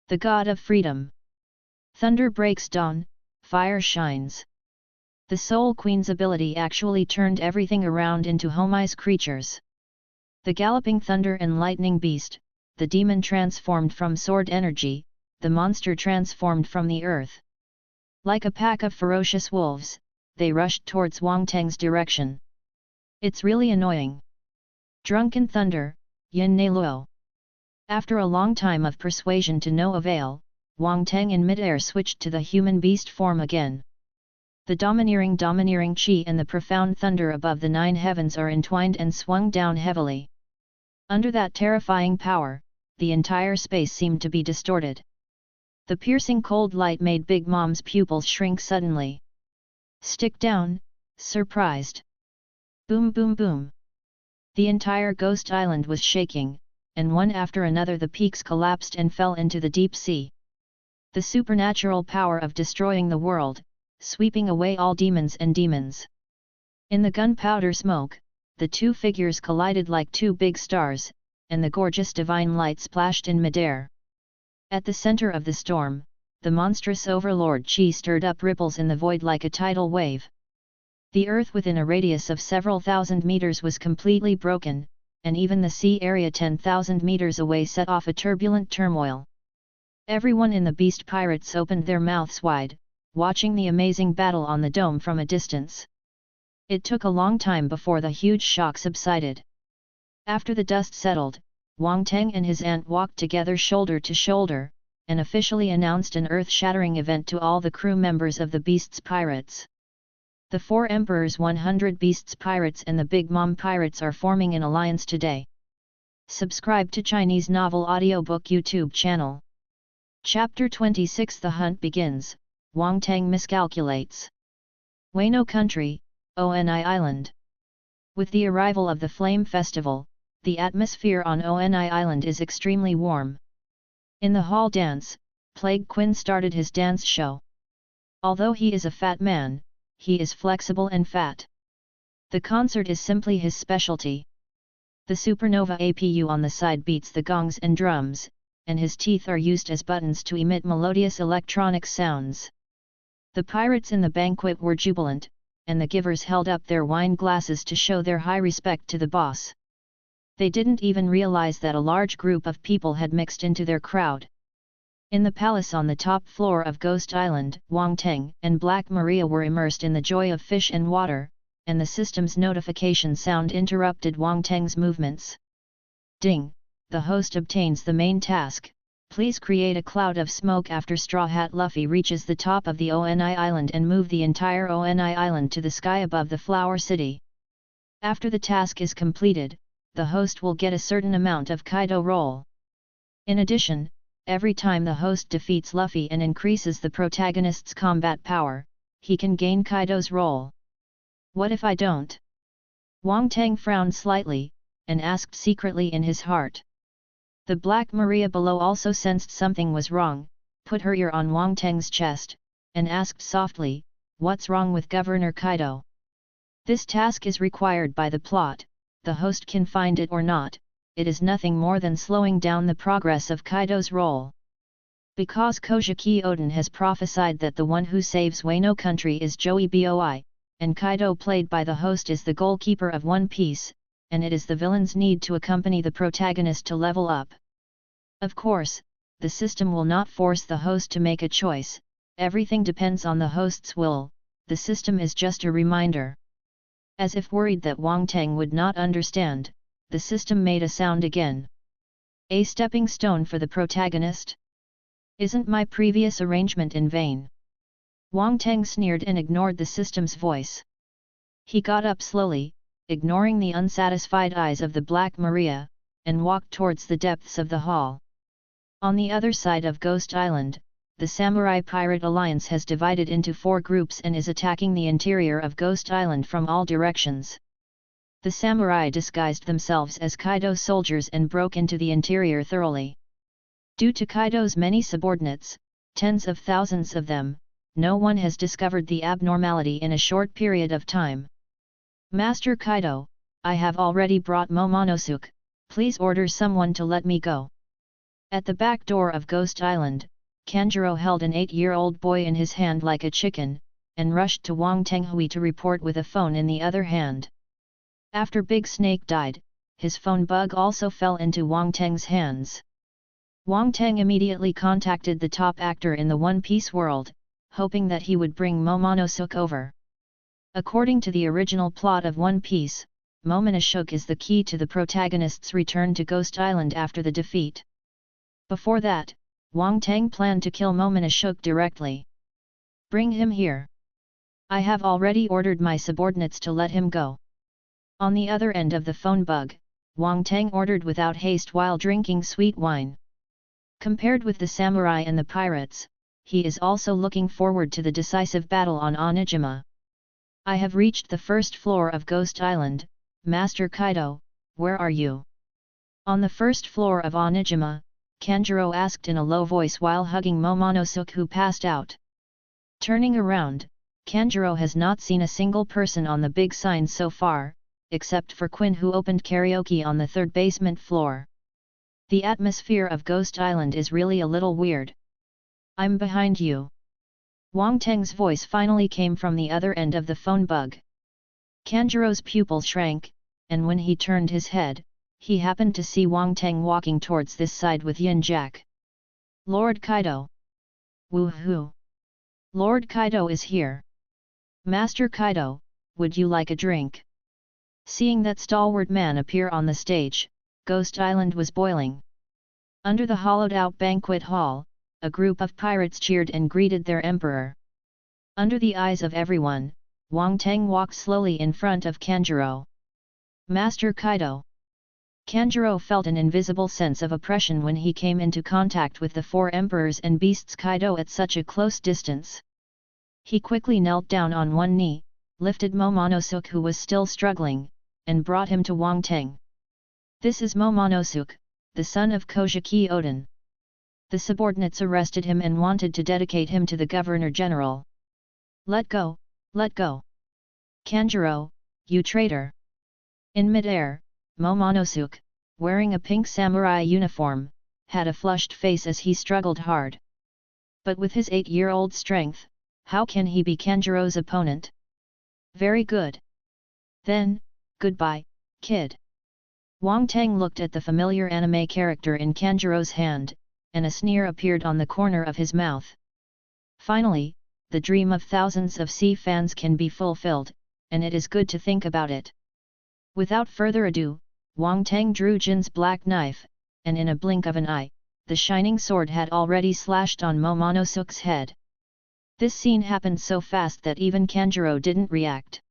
The God of Freedom. Thunder breaks dawn, fire shines. The Soul Queen's ability actually turned everything around into Homai's creatures. The galloping thunder and lightning beast, the demon transformed from sword energy, the monster transformed from the earth. Like a pack of ferocious wolves, they rushed towards Wang Teng's direction. It's really annoying. Drunken thunder, Yin Ne Luo. After a long time of persuasion to no avail, Wang Teng in midair switched to the human beast form again. The domineering chi and the profound thunder above the 9 heavens are entwined and swung down heavily. Under that terrifying power, the entire space seemed to be distorted. The piercing cold light made Big Mom's pupils shrink suddenly. Stick down, surprised. Boom boom boom. The entire Ghost Island was shaking, and one after another the peaks collapsed and fell into the deep sea. The supernatural power of destroying the world, sweeping away all demons and demons. In the gunpowder smoke, the 2 figures collided like 2 big stars, and the gorgeous divine light splashed in midair. At the center of the storm, the monstrous overlord Chi stirred up ripples in the void like a tidal wave. The earth within a radius of several thousand meters was completely broken, and even the sea area 10,000 meters away set off a turbulent turmoil. Everyone in the Beast Pirates opened their mouths wide, watching the amazing battle on the dome from a distance. It took a long time before the huge shock subsided. After the dust settled, Wang Teng and his aunt walked together shoulder to shoulder, and officially announced an earth-shattering event to all the crew members of the Beasts Pirates. The 4 Emperors 100 Beasts Pirates and the Big Mom Pirates are forming an alliance today. Subscribe to Chinese Novel Audiobook YouTube channel. Chapter 26 The Hunt Begins, Wang Teng Miscalculates. Wano Country, Oni Island. With the arrival of the Flame Festival, the atmosphere on Oni Island is extremely warm. In the hall dance, Plague Quinn started his dance show. Although he is a fat man, he is flexible and fat. The concert is simply his specialty. The supernova APU on the side beats the gongs and drums, and his teeth are used as buttons to emit melodious electronic sounds. The pirates in the banquet were jubilant, and the givers held up their wine glasses to show their high respect to the boss. They didn't even realize that a large group of people had mixed into their crowd. In the palace on the top floor of Ghost Island, Wang Teng and Black Maria were immersed in the joy of fish and water, and the system's notification sound interrupted Wang Teng's movements. Ding! The host obtains the main task. Please create a cloud of smoke after Straw Hat Luffy reaches the top of the Oni Island and move the entire Oni Island to the sky above the Flower City. After the task is completed, the host will get a certain amount of Kaido roll. In addition, every time the host defeats Luffy and increases the protagonist's combat power, he can gain Kaido's roll. What if I don't? Wang Teng frowned slightly, and asked secretly in his heart. The Black Maria below also sensed something was wrong, put her ear on Wang Teng's chest, and asked softly, "What's wrong with Governor Kaido? This task is required by the plot, the host can find it or not, it is nothing more than slowing down the progress of Kaido's role. Because Kojiki Oden has prophesied that the one who saves Wano Country is Joey Boi, and Kaido played by the host is the goalkeeper of One Piece, and it is the villain's need to accompany the protagonist to level up. Of course, the system will not force the host to make a choice, everything depends on the host's will, the system is just a reminder." As if worried that Wang Teng would not understand, the system made a sound again. "A stepping stone for the protagonist? Isn't my previous arrangement in vain?" Wang Teng sneered and ignored the system's voice. He got up slowly, ignoring the unsatisfied eyes of the Black Maria, and walked towards the depths of the hall. On the other side of Ghost Island, the Samurai Pirate Alliance has divided into 4 groups and is attacking the interior of Ghost Island from all directions. The samurai disguised themselves as Kaido's soldiers and broke into the interior thoroughly. Due to Kaido's many subordinates, tens of thousands of them, no one has discovered the abnormality in a short period of time. "Master Kaido, I have already brought Momonosuke, please order someone to let me go." At the back door of Ghost Island, Kanjuro held an 8-year-old boy in his hand like a chicken, and rushed to Wang Tenghui to report with a phone in the other hand. After Big Snake died, his phone bug also fell into Wang Teng's hands. Wang Teng immediately contacted the top actor in the One Piece world, hoping that he would bring Momonosuke over. According to the original plot of One Piece, Momonosuke is the key to the protagonist's return to Ghost Island after the defeat. Before that, Wang Teng planned to kill Momonosuke directly. "Bring him here. I have already ordered my subordinates to let him go." On the other end of the phone bug, Wang Teng ordered without haste while drinking sweet wine. Compared with the samurai and the pirates, he is also looking forward to the decisive battle on Onijima. "I have reached the first floor of Ghost Island, Master Kaido, where are you?" On the first floor of Onijima, Kanjuro asked in a low voice while hugging Momonosuke who passed out. Turning around, Kanjuro has not seen a single person on the big sign so far, except for Quinn who opened karaoke on the 3rd basement floor. The atmosphere of Ghost Island is really a little weird. "I'm behind you." Wang Teng's voice finally came from the other end of the phone bug. Kanjuro's pupil shrank, and when he turned his head, he happened to see Wang Teng walking towards this side with Yin Jack. "Lord Kaido! Woohoo! Lord Kaido is here! Master Kaido, would you like a drink?" Seeing that stalwart man appear on the stage, Ghost Island was boiling. Under the hollowed-out banquet hall, a group of pirates cheered and greeted their emperor. Under the eyes of everyone, Wang Teng walked slowly in front of Kanjuro. Master Kaido. Kanjuro felt an invisible sense of oppression when he came into contact with the four emperors and beasts Kaido at such a close distance. He quickly knelt down on one knee, lifted Momonosuke who was still struggling, and brought him to Wang Teng. This is Momonosuke, the son of Kojiki Oden. The subordinates arrested him and wanted to dedicate him to the Governor-General. Let go, let go! Kanjuro, you traitor! In mid-air, Momonosuke, wearing a pink samurai uniform, had a flushed face as he struggled hard. But with his 8-year-old strength, how can he be Kanjuro's opponent? Very good. Then, goodbye, kid. Wang Teng looked at the familiar anime character in Kanjuro's hand, and a sneer appeared on the corner of his mouth. Finally, the dream of thousands of sea fans can be fulfilled, and it is good to think about it. Without further ado, Wang Teng drew Jin's black knife, and in a blink of an eye, the shining sword had already slashed on Momonosuke's head. This scene happened so fast that even Kanjuro didn't react.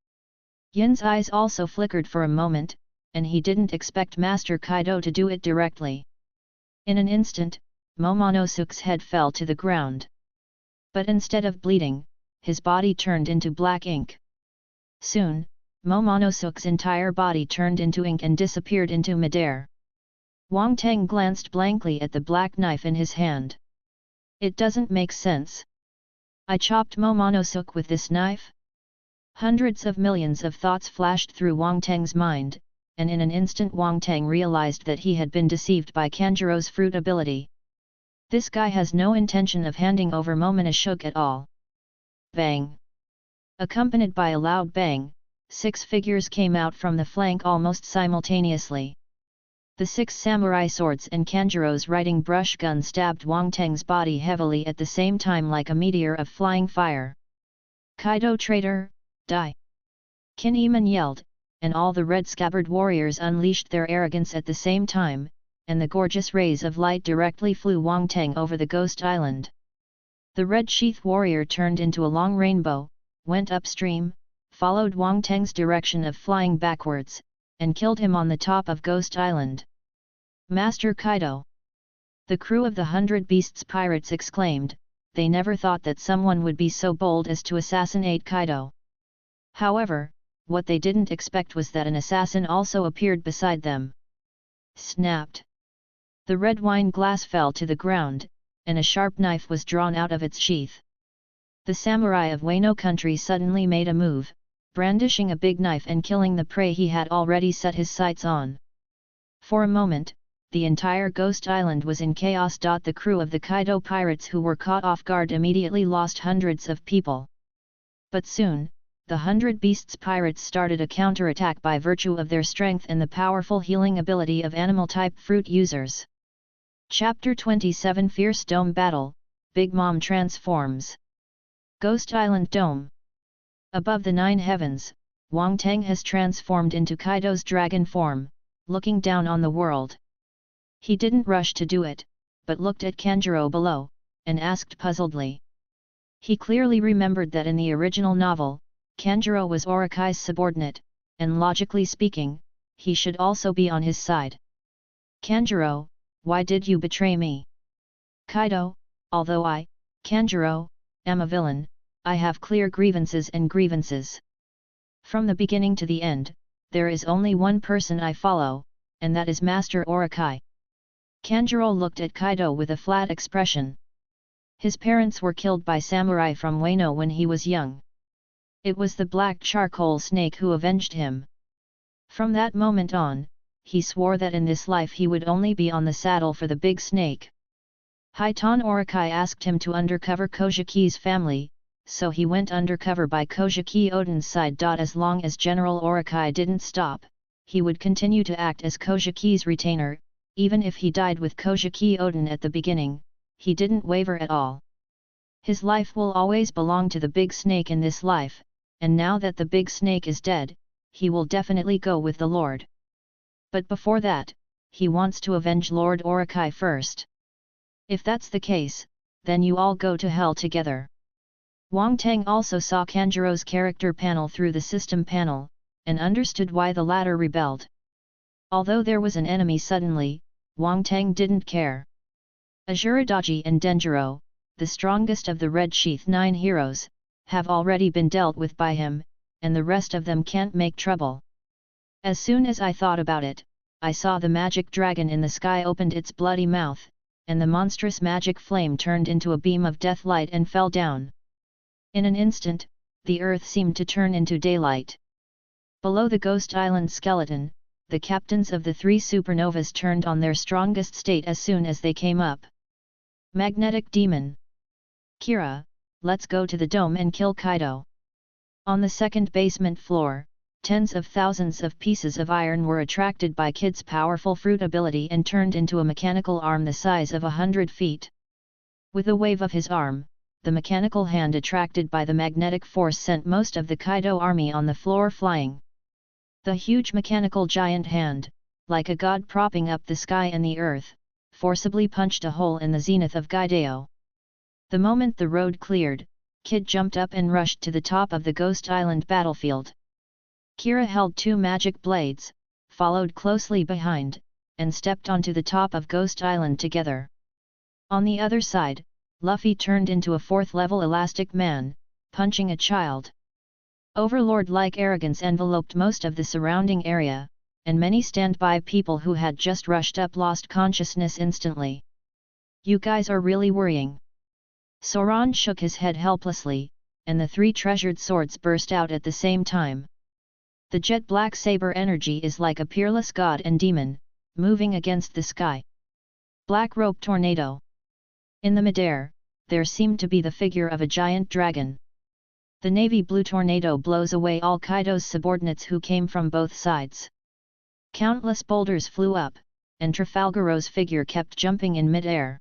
Yin's eyes also flickered for a moment, and he didn't expect Master Kaido to do it directly. In an instant, Momonosuke's head fell to the ground. But instead of bleeding, his body turned into black ink. Soon, Momonosuke's entire body turned into ink and disappeared into midair. Wang Teng glanced blankly at the black knife in his hand. It doesn't make sense. I chopped Momonosuke with this knife? Hundreds of millions of thoughts flashed through Wang Teng's mind, and in an instant Wang Teng realized that he had been deceived by Kanjuro's fruit ability. This guy has no intention of handing over Momonosuke at all. Bang! Accompanied by a loud bang, 6 figures came out from the flank almost simultaneously. The 6 samurai swords and Kanjuro's riding brush gun stabbed Wang Teng's body heavily at the same time like a meteor of flying fire. Kaido traitor, die! Kinemon yelled, and all the red-scabbard warriors unleashed their arrogance at the same time, and the gorgeous rays of light directly flew Wang Teng over the Ghost Island. The red sheath warrior turned into a long rainbow, went upstream, followed Wang Teng's direction of flying backwards, and killed him on the top of Ghost Island. Master Kaido! The crew of the 100 Beasts pirates exclaimed, they never thought that someone would be so bold as to assassinate Kaido. However, what they didn't expect was that an assassin also appeared beside them. Snapped! The red wine glass fell to the ground, and a sharp knife was drawn out of its sheath. The samurai of Wano country suddenly made a move, brandishing a big knife and killing the prey he had already set his sights on. For a moment, the entire Ghost Island was in chaos. The crew of the Kaido pirates who were caught off guard immediately lost hundreds of people. But soon, the 100 Beasts pirates started a counterattack by virtue of their strength and the powerful healing ability of animal-type fruit users. Chapter 27 Fierce Dome Battle, Big Mom Transforms. Ghost Island Dome. Above the 9 heavens, Wang Teng has transformed into Kaido's dragon form, looking down on the world. He didn't rush to do it, but looked at Kanjuro below, and asked puzzledly. He clearly remembered that in the original novel, Kanjuro was Orikai's subordinate, and logically speaking, he should also be on his side. Kanjuro, why did you betray me? Kaido, although I, Kanjuro, am a villain, I have clear grievances and grievances. From the beginning to the end, there is only one person I follow, and that is Master Orikai. Kanjuro looked at Kaido with a flat expression. His parents were killed by samurai from Wano when he was young. It was the black charcoal snake who avenged him. From that moment on, he swore that in this life he would only be on the saddle for the big snake. Hiton Orikai asked him to undercover Kojiki's family, so he went undercover by Kojiki Oden's side. As long as General Orikai didn't stop, he would continue to act as Kojiki's retainer, even if he died with Kojiki Oden at the beginning, he didn't waver at all. His life will always belong to the big snake in this life, and now that the big snake is dead, he will definitely go with the Lord. But before that, he wants to avenge Lord Orokai first. If that's the case, then you all go to hell together. Wang Teng also saw Kanjuro's character panel through the system panel, and understood why the latter rebelled. Although there was an enemy suddenly, Wang Teng didn't care. Azuradaji and Denjiro, the strongest of the Red Sheath 9 heroes, have already been dealt with by him, and the rest of them can't make trouble. As soon as I thought about it, I saw the magic dragon in the sky opened its bloody mouth, and the monstrous magic flame turned into a beam of death light and fell down. In an instant, the earth seemed to turn into daylight. Below the Ghost Island skeleton, the captains of the 3 supernovas turned on their strongest state as soon as they came up. Magnetic Demon. Kira, let's go to the dome and kill Kaido. On the second basement floor, tens of thousands of pieces of iron were attracted by Kid's powerful fruit ability and turned into a mechanical arm the size of 100 feet. With a wave of his arm, the mechanical hand attracted by the magnetic force sent most of the Kaido army on the floor flying. The huge mechanical giant hand, like a god propping up the sky and the earth, forcibly punched a hole in the zenith of Gaideo. The moment the road cleared, Kid jumped up and rushed to the top of the Ghost Island battlefield. Kira held 2 magic blades, followed closely behind, and stepped onto the top of Ghost Island together. On the other side, Luffy turned into a 4th-level elastic man, punching a child. Overlord-like arrogance enveloped most of the surrounding area, and many standby people who had just rushed up lost consciousness instantly. You guys are really worrying. Soran shook his head helplessly, and the 3 treasured swords burst out at the same time. The jet black saber energy is like a peerless god and demon, moving against the sky. Black rope tornado. In the midair, there seemed to be the figure of a giant dragon. The navy blue tornado blows away all Kaido's subordinates who came from both sides. Countless boulders flew up, and Trafalgaro's figure kept jumping in mid-air.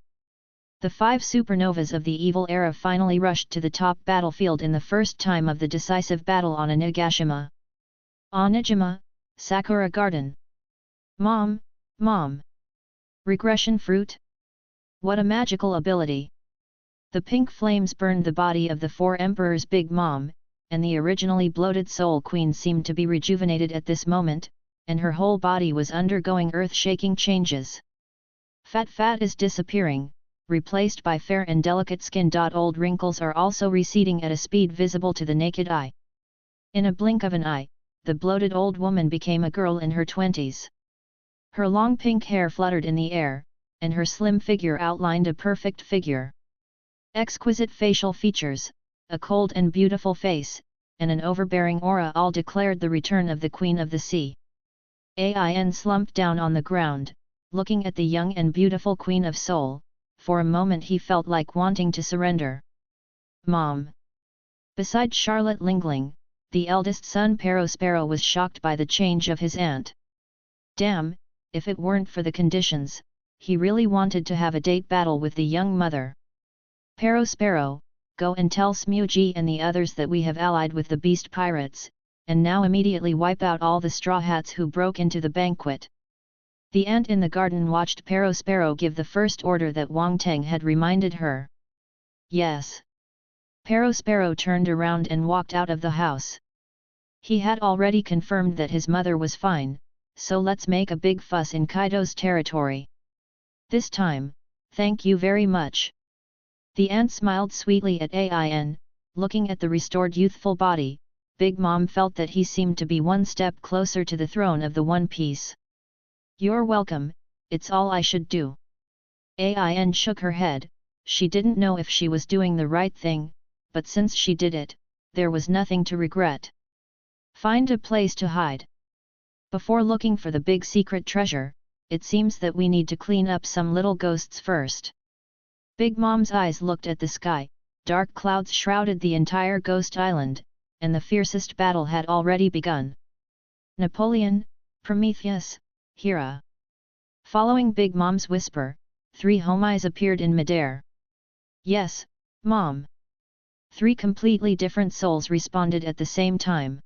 The 5 supernovas of the evil era finally rushed to the top battlefield in the first time of the decisive battle on Onigashima. Onijima, Sakura Garden. Mom, Mom! Regression fruit? What a magical ability! The pink flames burned the body of the 4 emperors' Big Mom, and the originally bloated Soul Queen seemed to be rejuvenated at this moment, and her whole body was undergoing earth-shaking changes. Fat is disappearing, replaced by fair and delicate skin. Old wrinkles are also receding at a speed visible to the naked eye. In a blink of an eye, the bloated old woman became a girl in her 20s. Her long pink hair fluttered in the air, and her slim figure outlined a perfect figure. Exquisite facial features, a cold and beautiful face, and an overbearing aura all declared the return of the Queen of the Sea. Ain slumped down on the ground, looking at the young and beautiful Queen of Soul. For a moment he felt like wanting to surrender. Mom! Beside Charlotte Lingling, the eldest son Perospero was shocked by the change of his aunt. Damn, if it weren't for the conditions, he really wanted to have a date battle with the young mother. Perospero, go and tell Smuji and the others that we have allied with the beast pirates, and now immediately wipe out all the straw hats who broke into the banquet. The ant in the garden watched Perospero give the first order that Wang Teng had reminded her. Yes. Perospero turned around and walked out of the house. He had already confirmed that his mother was fine, so let's make a big fuss in Kaido's territory. This time, thank you very much. The ant smiled sweetly at Ain, looking at the restored youthful body. Big Mom felt that he seemed to be one step closer to the throne of the One Piece. You're welcome, it's all I should do. Ain shook her head. She didn't know if she was doing the right thing, but since she did it, there was nothing to regret. Find a place to hide. Before looking for the big secret treasure, it seems that we need to clean up some little ghosts first. Big Mom's eyes looked at the sky. Dark clouds shrouded the entire Ghost Island, and the fiercest battle had already begun. Napoleon, Prometheus, Hera. Following Big Mom's whisper, 3 homies appeared in midair. Yes, Mom. 3 completely different souls responded at the same time.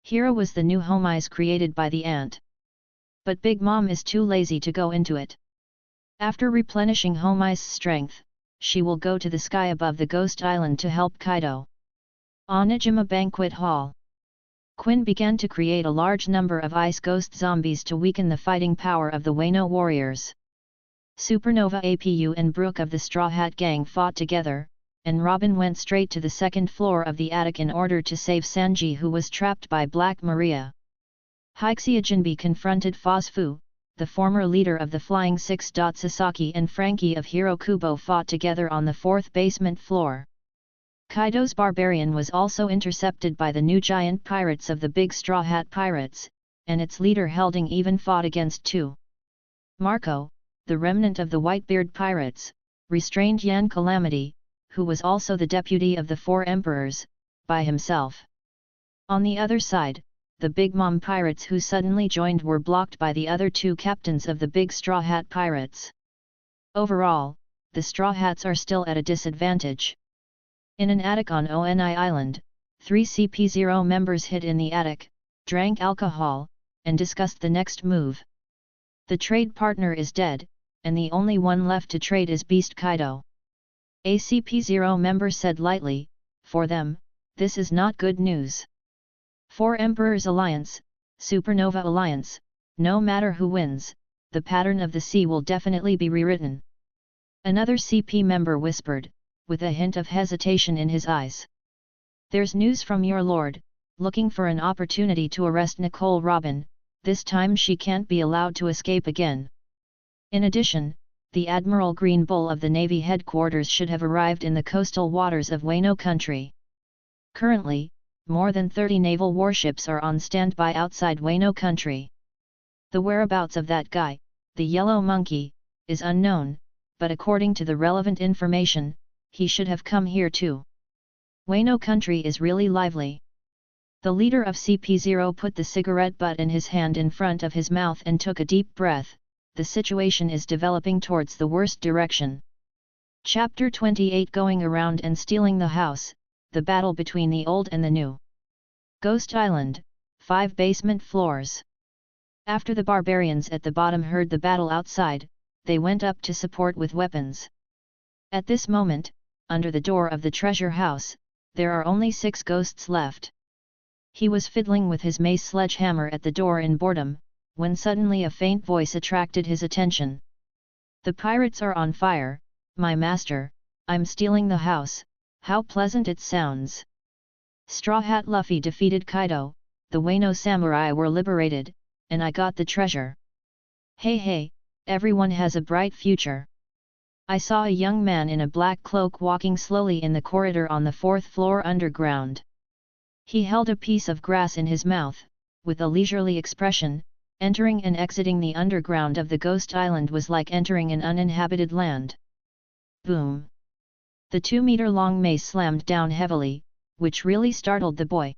Hira was the new home ice created by the ant. But Big Mom is too lazy to go into it. After replenishing home ice strength, she will go to the sky above the Ghost Island to help Kaido. Onijima Banquet Hall. Quinn began to create a large number of ice ghost zombies to weaken the fighting power of the Wano warriors. Supernova Apu and Brook of the Straw Hat Gang fought together, and Robin went straight to the second floor of the attic in order to save Sanji, who was trapped by Black Maria. Hixia Jinbe confronted Fosfu, the former leader of the Flying Six. Sasaki and Frankie of Hirokubo fought together on the fourth basement floor. Kaido's barbarian was also intercepted by the new giant pirates of the Big Straw Hat Pirates, and its leader Helding even fought against two. Marco, the remnant of the Whitebeard Pirates, restrained Yan Calamity, who was also the deputy of the Four Emperors, by himself. On the other side, the Big Mom pirates who suddenly joined were blocked by the other two captains of the Big Straw Hat Pirates. Overall, the Straw Hats are still at a disadvantage. In an attic on Oni Island, 3 CP0 members hid in the attic, drank alcohol, and discussed the next move. The trade partner is dead, and the only one left to trade is Beast Kaido. A CP0 member said lightly, "For them, this is not good news. Four Emperors Alliance, Supernova Alliance, no matter who wins, the pattern of the sea will definitely be rewritten." Another CP member whispered, with a hint of hesitation in his eyes. "There's news from your lord, looking for an opportunity to arrest Nicole Robin, this time she can't be allowed to escape again. In addition, the Admiral Green Bull of the Navy headquarters should have arrived in the coastal waters of Wano country. Currently, more than 30 naval warships are on standby outside Wano country. The whereabouts of that guy, the Yellow Monkey, is unknown, but according to the relevant information, he should have come here too. Wano country is really lively." The leader of CP0 put the cigarette butt in his hand in front of his mouth and took a deep breath. The situation is developing towards the worst direction. Chapter 28 Going Around and Stealing the House, the battle between the old and the new. Ghost Island, 5 basement floors. After the barbarians at the bottom heard the battle outside, they went up to support with weapons. At this moment, under the door of the treasure house, there are only 6 ghosts left. He was fiddling with his mace sledgehammer at the door in boredom, when suddenly a faint voice attracted his attention. "The pirates are on fire, my master, I'm stealing the house, how pleasant it sounds." Straw Hat Luffy defeated Kaido, the Wano samurai were liberated, and I got the treasure. Hey, everyone has a bright future. I saw a young man in a black cloak walking slowly in the corridor on the 4th floor underground. He held a piece of grass in his mouth, with a leisurely expression. Entering and exiting the underground of the Ghost Island was like entering an uninhabited land. Boom! The 2-meter-long mace slammed down heavily, which really startled the boy.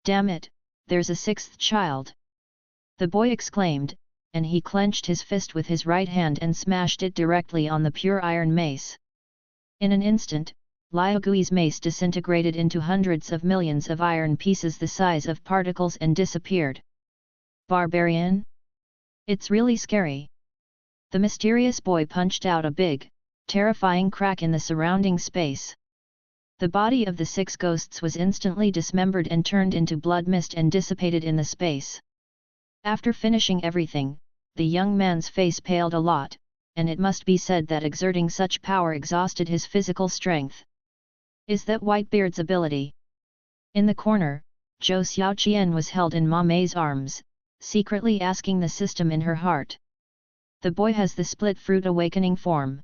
"Damn it, there's a 6th child!" the boy exclaimed, and he clenched his fist with his right hand and smashed it directly on the pure iron mace. In an instant, Lyogui's mace disintegrated into hundreds of millions of iron pieces the size of particles and disappeared. "Barbarian? It's really scary." The mysterious boy punched out a big, terrifying crack in the surrounding space. The body of the 6 ghosts was instantly dismembered and turned into blood mist and dissipated in the space. After finishing everything, the young man's face paled a lot, and it must be said that exerting such power exhausted his physical strength. "Is that Whitebeard's ability?" In the corner, Zhou Xiaoqian was held in Ma Mei's arms, secretly asking the system in her heart. "The boy has the split fruit awakening form."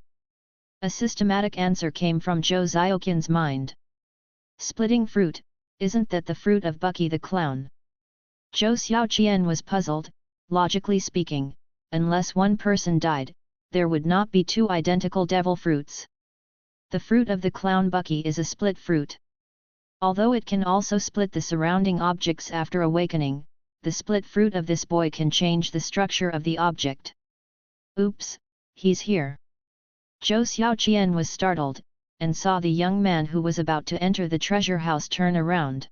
A systematic answer came from Zhou Xiaoqian's mind. "Splitting fruit, isn't that the fruit of Bucky the Clown?" Zhou Xiaoqian was puzzled. Logically speaking, unless one person died, there would not be 2 identical devil fruits. The fruit of the clown Bucky is a split fruit. Although it can also split the surrounding objects after awakening, the split fruit of this boy can change the structure of the object. "Oops, he's here." Zhou Xiaoqian was startled, and saw the young man who was about to enter the treasure house turn around.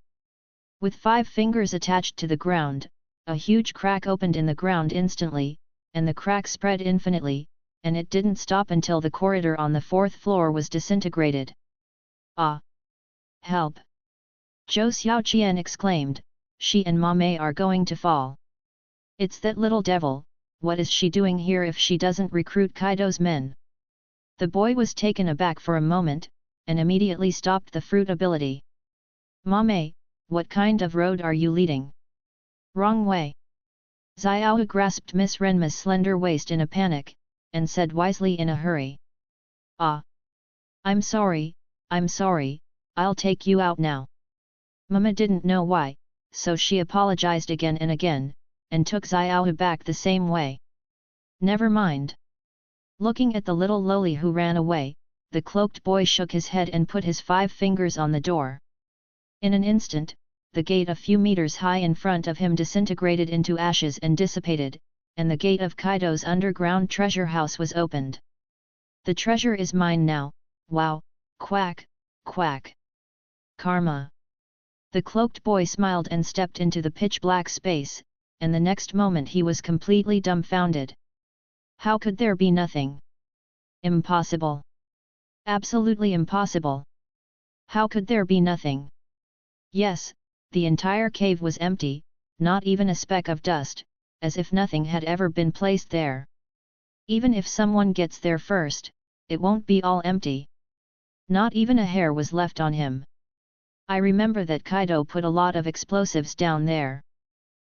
With 5 fingers attached to the ground, a huge crack opened in the ground instantly, and the crack spread infinitely, and it didn't stop until the corridor on the 4th floor was disintegrated. Ah! Help! Zhou Xiaoqian exclaimed, she and Ma Mei are going to fall. It's that little devil, what is she doing here if she doesn't recruit Kaido's men? The boy was taken aback for a moment, and immediately stopped the fruit ability. Ma Mei, what kind of road are you leading? Wrong way. Xiao grasped Miss Renma's slender waist in a panic, and said wisely in a hurry. Ah! I'm sorry, I'll take you out now. Mama didn't know why, so she apologized again and again, and took Xiao back the same way. Never mind. Looking at the little lowly who ran away, the cloaked boy shook his head and put his 5 fingers on the door. In an instant, the gate a few meters high in front of him disintegrated into ashes and dissipated, and the gate of Kaido's underground treasure house was opened. The treasure is mine now, wow, quack, quack. Karma. The cloaked boy smiled and stepped into the pitch-black space, and the next moment he was completely dumbfounded. How could there be nothing? Impossible. Absolutely impossible. How could there be nothing? Yes, the entire cave was empty, not even a speck of dust, as if nothing had ever been placed there. Even if someone gets there first, it won't be all empty. Not even a hair was left on him. I remember that Kaido put a lot of explosives down there.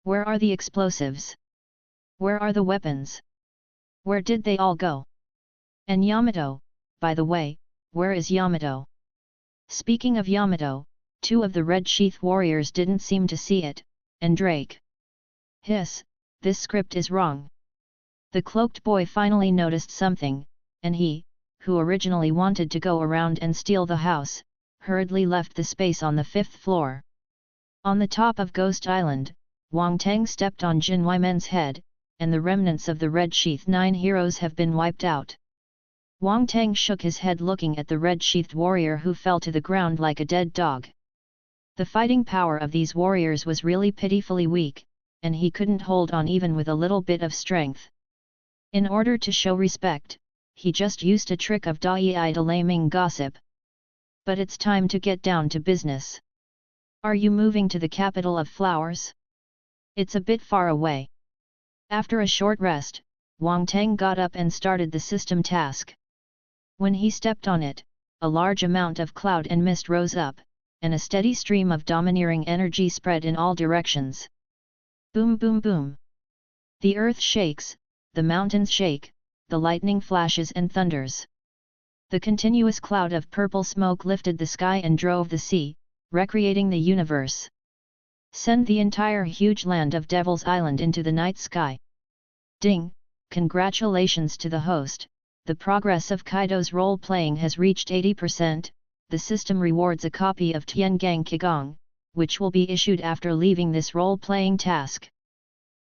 Where are the explosives? Where are the weapons? Where did they all go? And Yamato, by the way, where is Yamato? Speaking of Yamato, 2 of the Red Sheath warriors didn't seem to see it, and Drake. Hiss, this script is wrong. The cloaked boy finally noticed something, and he, who originally wanted to go around and steal the house, hurriedly left the space on the 5th floor. On the top of Ghost Island, Wang Teng stepped on Jin Weimen's head, and the remnants of the Red Sheath 9 heroes have been wiped out. Wang Teng shook his head looking at the red-sheathed warrior who fell to the ground like a dead dog. The fighting power of these warriors was really pitifully weak, and he couldn't hold on even with a little bit of strength. In order to show respect, he just used a trick of Dai delaming gossip. But it's time to get down to business. Are you moving to the capital of flowers? It's a bit far away. After a short rest, Wang Teng got up and started the system task. When he stepped on it, a large amount of cloud and mist rose up, and a steady stream of domineering energy spread in all directions. Boom boom boom. The earth shakes, the mountains shake, the lightning flashes and thunders. The continuous cloud of purple smoke lifted the sky and drove the sea, recreating the universe. Send the entire huge land of Devil's Island into the night sky. Ding! Congratulations to the host, the progress of Kaido's role-playing has reached 80%, the system rewards a copy of Tiangang Qigong, which will be issued after leaving this role-playing task.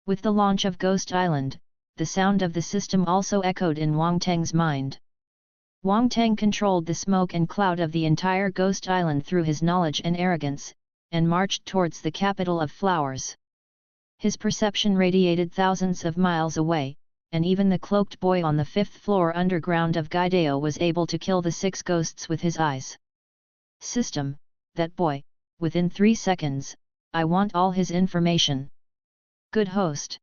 With the launch of Ghost Island, the sound of the system also echoed in Wang Teng's mind. Wang Teng controlled the smoke and cloud of the entire Ghost Island through his knowledge and arrogance, and marched towards the capital of flowers. His perception radiated thousands of miles away, and even the cloaked boy on the 5th floor underground of Gaidao was able to kill the 6 ghosts with his eyes. System, that boy, within 3 seconds, I want all his information. Good host.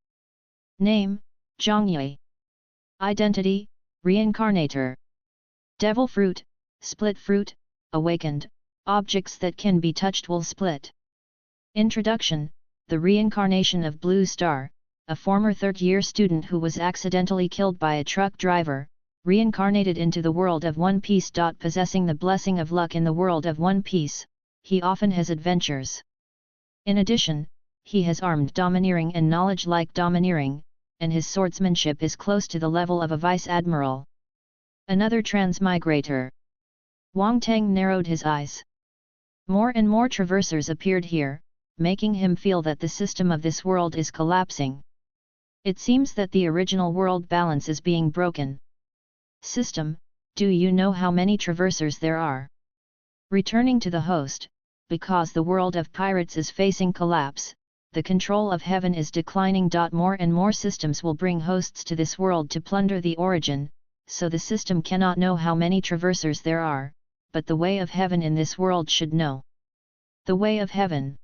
Name, Zhongyue. Identity, Reincarnator. Devil fruit, split fruit, awakened, objects that can be touched will split. Introduction, the reincarnation of Blue Star, a former third-year student who was accidentally killed by a truck driver, reincarnated into the world of One Piece. Possessing the blessing of luck in the world of One Piece, he often has adventures. In addition, he has armed domineering and knowledge like domineering, and his swordsmanship is close to the level of a vice-admiral. Another transmigrator. Wang Teng narrowed his eyes. More and more traversers appeared here, making him feel that the system of this world is collapsing. It seems that the original world balance is being broken. System, do you know how many traversers there are? Returning to the host, because the world of pirates is facing collapse, the control of heaven is declining. More and more systems will bring hosts to this world to plunder the origin, so the system cannot know how many traversers there are, but the way of heaven in this world should know. The way of heaven.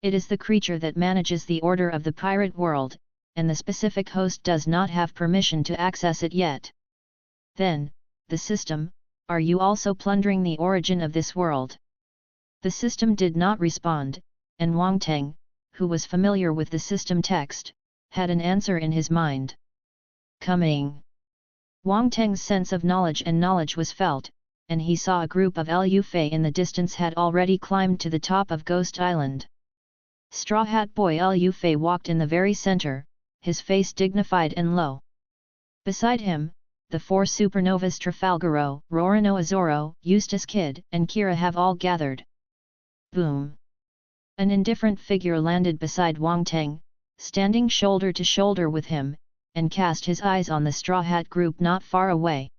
It is the creature that manages the order of the pirate world, and the specific host does not have permission to access it yet. Then, the system, are you also plundering the origin of this world? The system did not respond, and Wang Teng, who was familiar with the system text, had an answer in his mind. Coming. Wang Teng's sense of knowledge was felt, and he saw a group of Liu Fei in the distance had already climbed to the top of Ghost Island. Straw Hat Boy Liu Fei walked in the very center, his face dignified and low. Beside him, the four supernovas Trafalgaro, Rorano Azoro, Eustace Kid, and Kira have all gathered. Boom! An indifferent figure landed beside Wang Teng, standing shoulder to shoulder with him, and cast his eyes on the Straw Hat group not far away.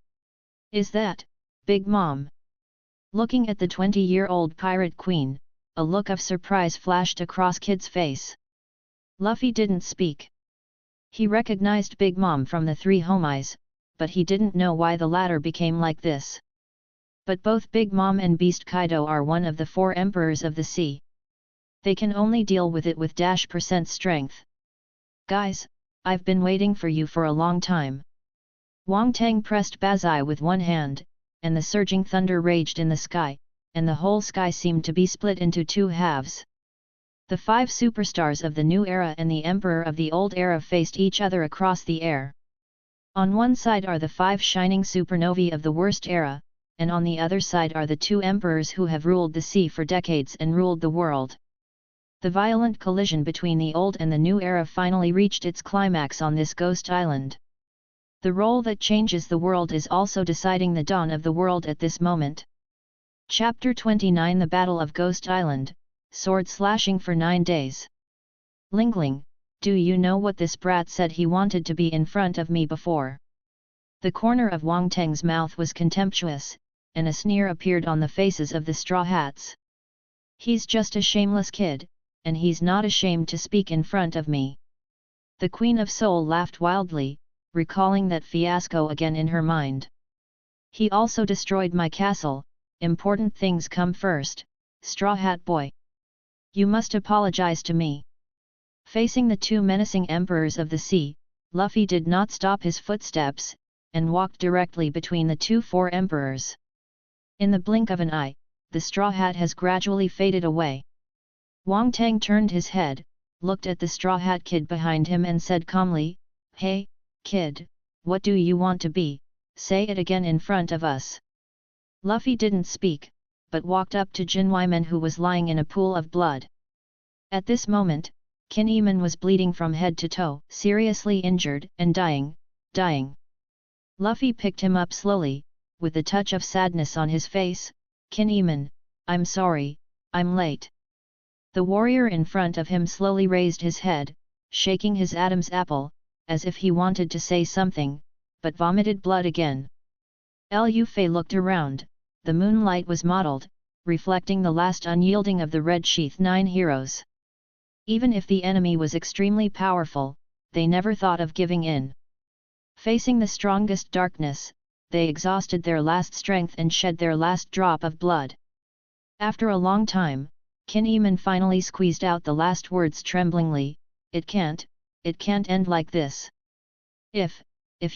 Is that Big Mom? Looking at the 20-year-old pirate queen, a look of surprise flashed across Kid's face. Luffy didn't speak. He recognized Big Mom from the three homies, but he didn't know why the latter became like this. But both Big Mom and Beast Kaido are one of the four emperors of the sea. They can only deal with it with % strength. Guys, I've been waiting for you for a long time. Wang Teng pressed Bazai with one hand, and the surging thunder raged in the sky, and the whole sky seemed to be split into two halves. The five superstars of the new era and the emperor of the old era faced each other across the air. On one side are the five shining supernovae of the worst era, and on the other side are the two emperors who have ruled the sea for decades and ruled the world. The violent collision between the old and the new era finally reached its climax on this Ghost Island. The role that changes the world is also deciding the dawn of the world at this moment. Chapter 29 The Battle of Ghost Island, Sword Slashing for 9 Days. Lingling, do you know what this brat said he wanted to be in front of me before? The corner of Wang Teng's mouth was contemptuous, and a sneer appeared on the faces of the Straw Hats. He's just a shameless kid, and he's not ashamed to speak in front of me. The Queen of Soul laughed wildly, recalling that fiasco again in her mind. He also destroyed my castle, important things come first, Straw Hat Boy. You must apologize to me. Facing the two menacing emperors of the sea, Luffy did not stop his footsteps, and walked directly between the four emperors. In the blink of an eye, the Straw Hat has gradually faded away. Wang Teng turned his head, looked at the Straw Hat Kid behind him and said calmly, "Hey, kid, what do you want to be? Say it again in front of us." Luffy didn't speak, but walked up to Jin Weiman who was lying in a pool of blood. At this moment, Qin Yiman was bleeding from head to toe, seriously injured and dying. Luffy picked him up slowly, with a touch of sadness on his face. "Qin Yiman, I'm sorry, I'm late." The warrior in front of him slowly raised his head, shaking his Adam's apple, as if he wanted to say something, but vomited blood again. Liu Fei looked around. The moonlight was mottled, reflecting the last unyielding of the Red Sheath 9 heroes. Even if the enemy was extremely powerful, they never thought of giving in. Facing the strongest darkness, they exhausted their last strength and shed their last drop of blood. After a long time, Qin Yiman finally squeezed out the last words tremblingly, it can't end like this. If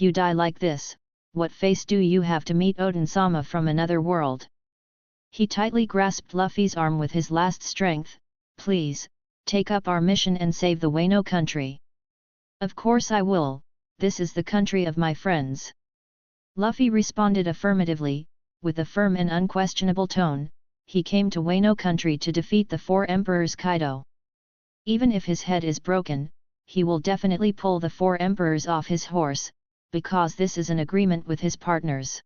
you die like this, what face do you have to meet Odin-sama from another world?" He tightly grasped Luffy's arm with his last strength. "Please, take up our mission and save the Wano country." "Of course I will, this is the country of my friends." Luffy responded affirmatively, with a firm and unquestionable tone. He came to Wano country to defeat the four emperors Kaido. Even if his head is broken, he will definitely pull the four emperors off his horse, because this is an agreement with his partners.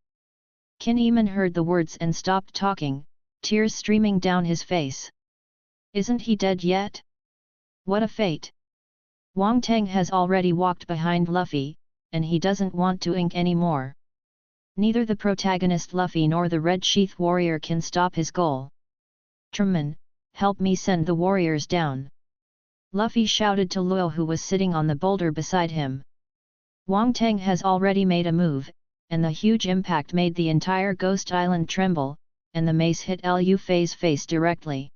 Qin Yiman heard the words and stopped talking, tears streaming down his face. Isn't he dead yet? What a fate! Wang Teng has already walked behind Luffy, and he doesn't want to ink anymore. Neither the protagonist Luffy nor the Red Sheath warrior can stop his goal. Truman, help me send the warriors down." Luffy shouted to Luo, who was sitting on the boulder beside him. Wang Teng has already made a move, and the huge impact made the entire Ghost Island tremble, and the mace hit Lu Fei's face directly.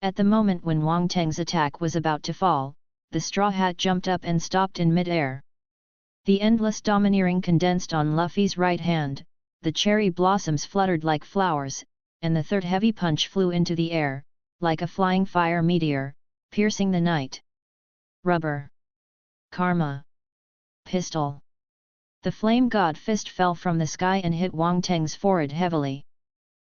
At the moment when Wang Teng's attack was about to fall, the Straw Hat jumped up and stopped in mid-air. The endless domineering condensed on Luffy's right hand, the cherry blossoms fluttered like flowers, and the third heavy punch flew into the air, like a flying fire meteor, piercing the night. Rubber. Karma. Pistol. The flame god fist fell from the sky and hit Wang Teng's forehead heavily.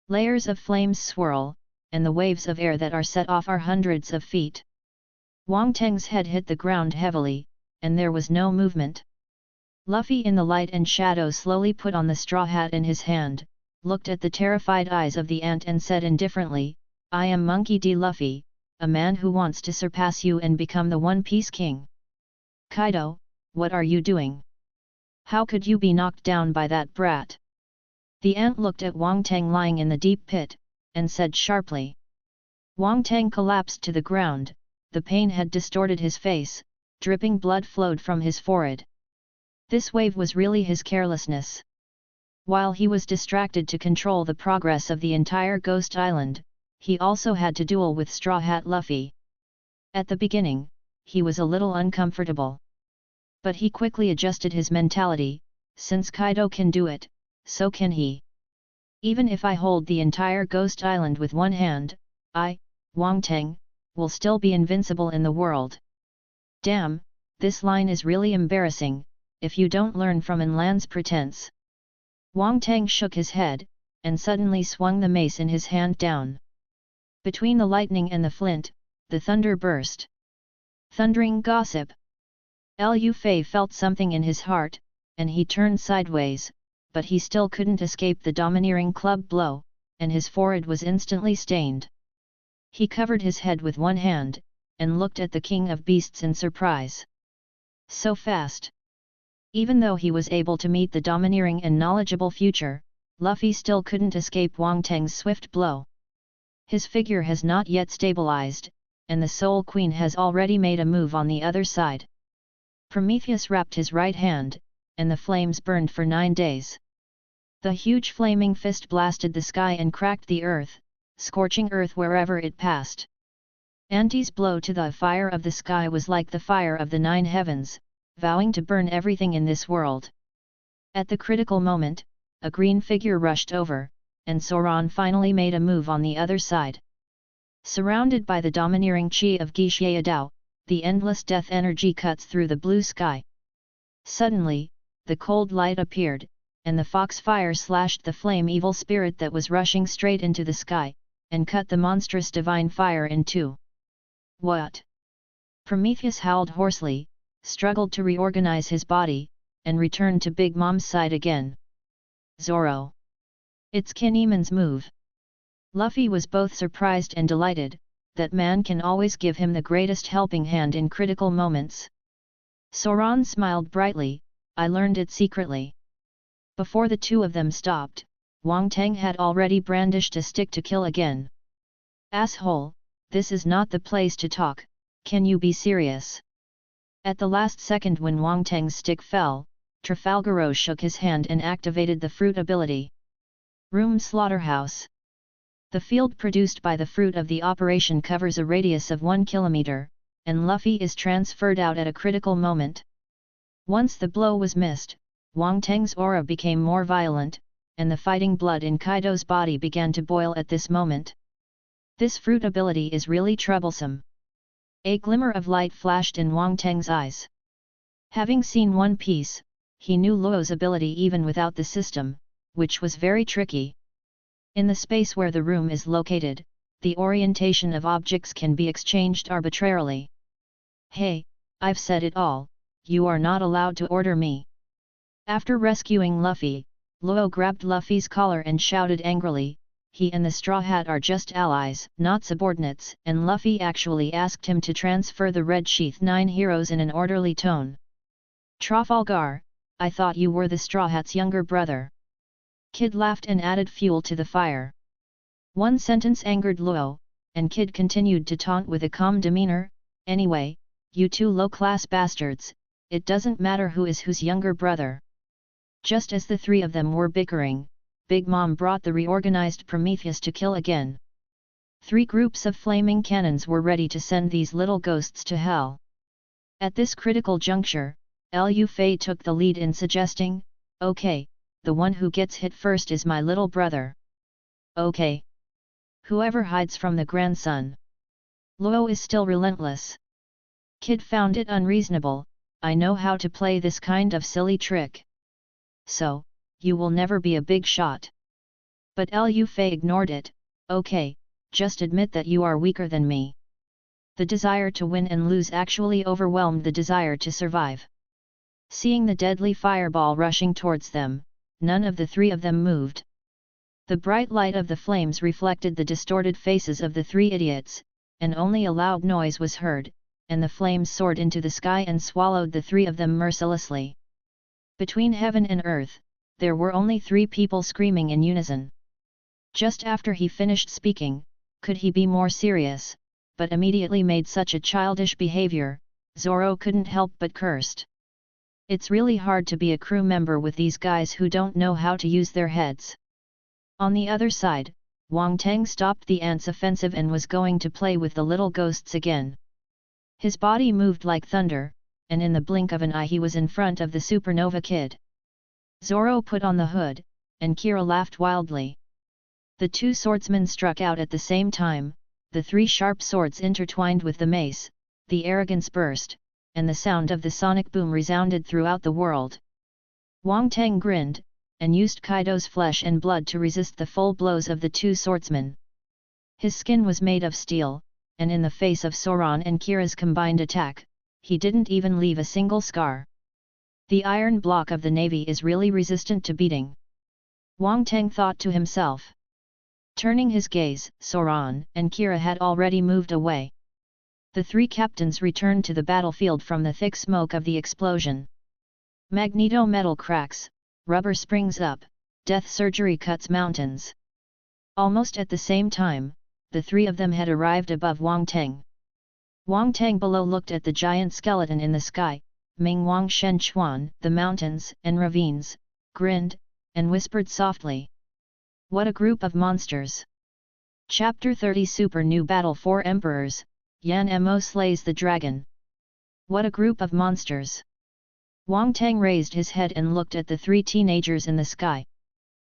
Layers of flames swirl, and the waves of air that are set off are hundreds of feet. Wang Teng's head hit the ground heavily, and there was no movement. Luffy, in the light and shadow, slowly put on the straw hat in his hand, looked at the terrified eyes of the ant and said indifferently, "I am Monkey D. Luffy, a man who wants to surpass you and become the One Piece King." "Kaido, what are you doing? How could you be knocked down by that brat?" The ant looked at Wang Teng lying in the deep pit, and said sharply. Wang Teng collapsed to the ground, the pain had distorted his face, dripping blood flowed from his forehead. This wave was really his carelessness. While he was distracted to control the progress of the entire Ghost Island, he also had to duel with Straw Hat Luffy. At the beginning, he was a little uncomfortable. But he quickly adjusted his mentality, since Kaido can do it, so can he. Even if I hold the entire Ghost Island with one hand, I, Wang Teng, will still be invincible in the world. Damn, this line is really embarrassing, if you don't learn from Inland's pretense. Wang Teng shook his head, and suddenly swung the mace in his hand down. Between the lightning and the flint, the thunder burst. Thundering gossip! Lu Fei felt something in his heart, and he turned sideways, but he still couldn't escape the domineering club blow, and his forehead was instantly stained. He covered his head with one hand, and looked at the King of Beasts in surprise. So fast! Even though he was able to meet the domineering and knowledgeable future, Luffy still couldn't escape Wang Teng's swift blow. His figure has not yet stabilized, and the Soul Queen has already made a move on the other side. Prometheus wrapped his right hand, and the flames burned for 9 days. The huge flaming fist blasted the sky and cracked the earth, scorching earth wherever it passed. Anti's blow to the fire of the sky was like the fire of the 9 heavens, vowing to burn everything in this world. At the critical moment, a green figure rushed over, and Sauron finally made a move on the other side. Surrounded by the domineering chi of Gixie, the endless death energy cuts through the blue sky. Suddenly, the cold light appeared, and the foxfire slashed the flame evil spirit that was rushing straight into the sky, and cut the monstrous divine fire in two. "What?" Prometheus howled hoarsely, struggled to reorganize his body, and returned to Big Mom's side again. "Zoro! It's Kinemon's move." Luffy was both surprised and delighted, that man can always give him the greatest helping hand in critical moments. Sauron smiled brightly, "I learned it secretly." Before the two of them stopped, Wang Teng had already brandished a stick to kill again. "Asshole, this is not the place to talk, can you be serious?" At the last second when Wang Teng's stick fell, Trafalgaro shook his hand and activated the fruit ability. Room Slaughterhouse. The field produced by the fruit of the operation covers a radius of 1 kilometer, and Luffy is transferred out at a critical moment. Once the blow was missed, Wang Teng's aura became more violent, and the fighting blood in Kaido's body began to boil at this moment. This fruit ability is really troublesome. A glimmer of light flashed in Wang Teng's eyes. Having seen One Piece, he knew Luo's ability even without the system, which was very tricky. In the space where the room is located, the orientation of objects can be exchanged arbitrarily. "Hey, I've said it all, you are not allowed to order me." After rescuing Luffy, Luo grabbed Luffy's collar and shouted angrily, he and the Straw Hat are just allies, not subordinates, and Luffy actually asked him to transfer the Red Sheath 9 heroes in an orderly tone. "Trafalgar, I thought you were the Straw Hat's younger brother." Kid laughed and added fuel to the fire. One sentence angered Luo, and Kid continued to taunt with a calm demeanor, "Anyway, you two low-class bastards, it doesn't matter who is whose younger brother." Just as the three of them were bickering, Big Mom brought the reorganized Prometheus to kill again. 3 groups of flaming cannons were ready to send these little ghosts to hell. At this critical juncture, Lu Fei took the lead in suggesting, "Okay, the one who gets hit first is my little brother." "Okay. Whoever hides from the grandson." Luo is still relentless. Kid found it unreasonable, "I know how to play this kind of silly trick." "So, you will never be a big shot." But Lu Fei ignored it, "Okay, just admit that you are weaker than me." The desire to win and lose actually overwhelmed the desire to survive. Seeing the deadly fireball rushing towards them, none of the 3 of them moved. The bright light of the flames reflected the distorted faces of the 3 idiots, and only a loud noise was heard, and the flames soared into the sky and swallowed the 3 of them mercilessly. Between heaven and earth, there were only 3 people screaming in unison. Just after he finished speaking, could he be more serious, but immediately made such a childish behavior, Zoro couldn't help but cursed. It's really hard to be a crew member with these guys who don't know how to use their heads. On the other side, Wang Teng stopped the ants' offensive and was going to play with the little ghosts again. His body moved like thunder, and in the blink of an eye he was in front of the supernova kid. Zoro put on the hood, and Kira laughed wildly. The 2 swordsmen struck out at the same time, the 3 sharp swords intertwined with the mace, the arrogance burst, and the sound of the sonic boom resounded throughout the world. Wang Teng grinned, and used Kaido's flesh and blood to resist the full blows of the 2 swordsmen. His skin was made of steel, and in the face of Soran and Kira's combined attack, he didn't even leave a single scar. The iron block of the navy is really resistant to beating. Wang Teng thought to himself. Turning his gaze, Soran and Kira had already moved away. The 3 captains returned to the battlefield from the thick smoke of the explosion. Magneto metal cracks, rubber springs up, death surgery cuts mountains. Almost at the same time, the 3 of them had arrived above Wang Teng. Wang Teng below looked at the giant skeleton in the sky, Ming Wang Shen Chuan, the mountains and ravines, grinned, and whispered softly. "What a group of monsters!" Chapter 30 Super New Battle 4 Emperors, Yan Mo slays the dragon. What a group of monsters! Wang Teng raised his head and looked at the 3 teenagers in the sky.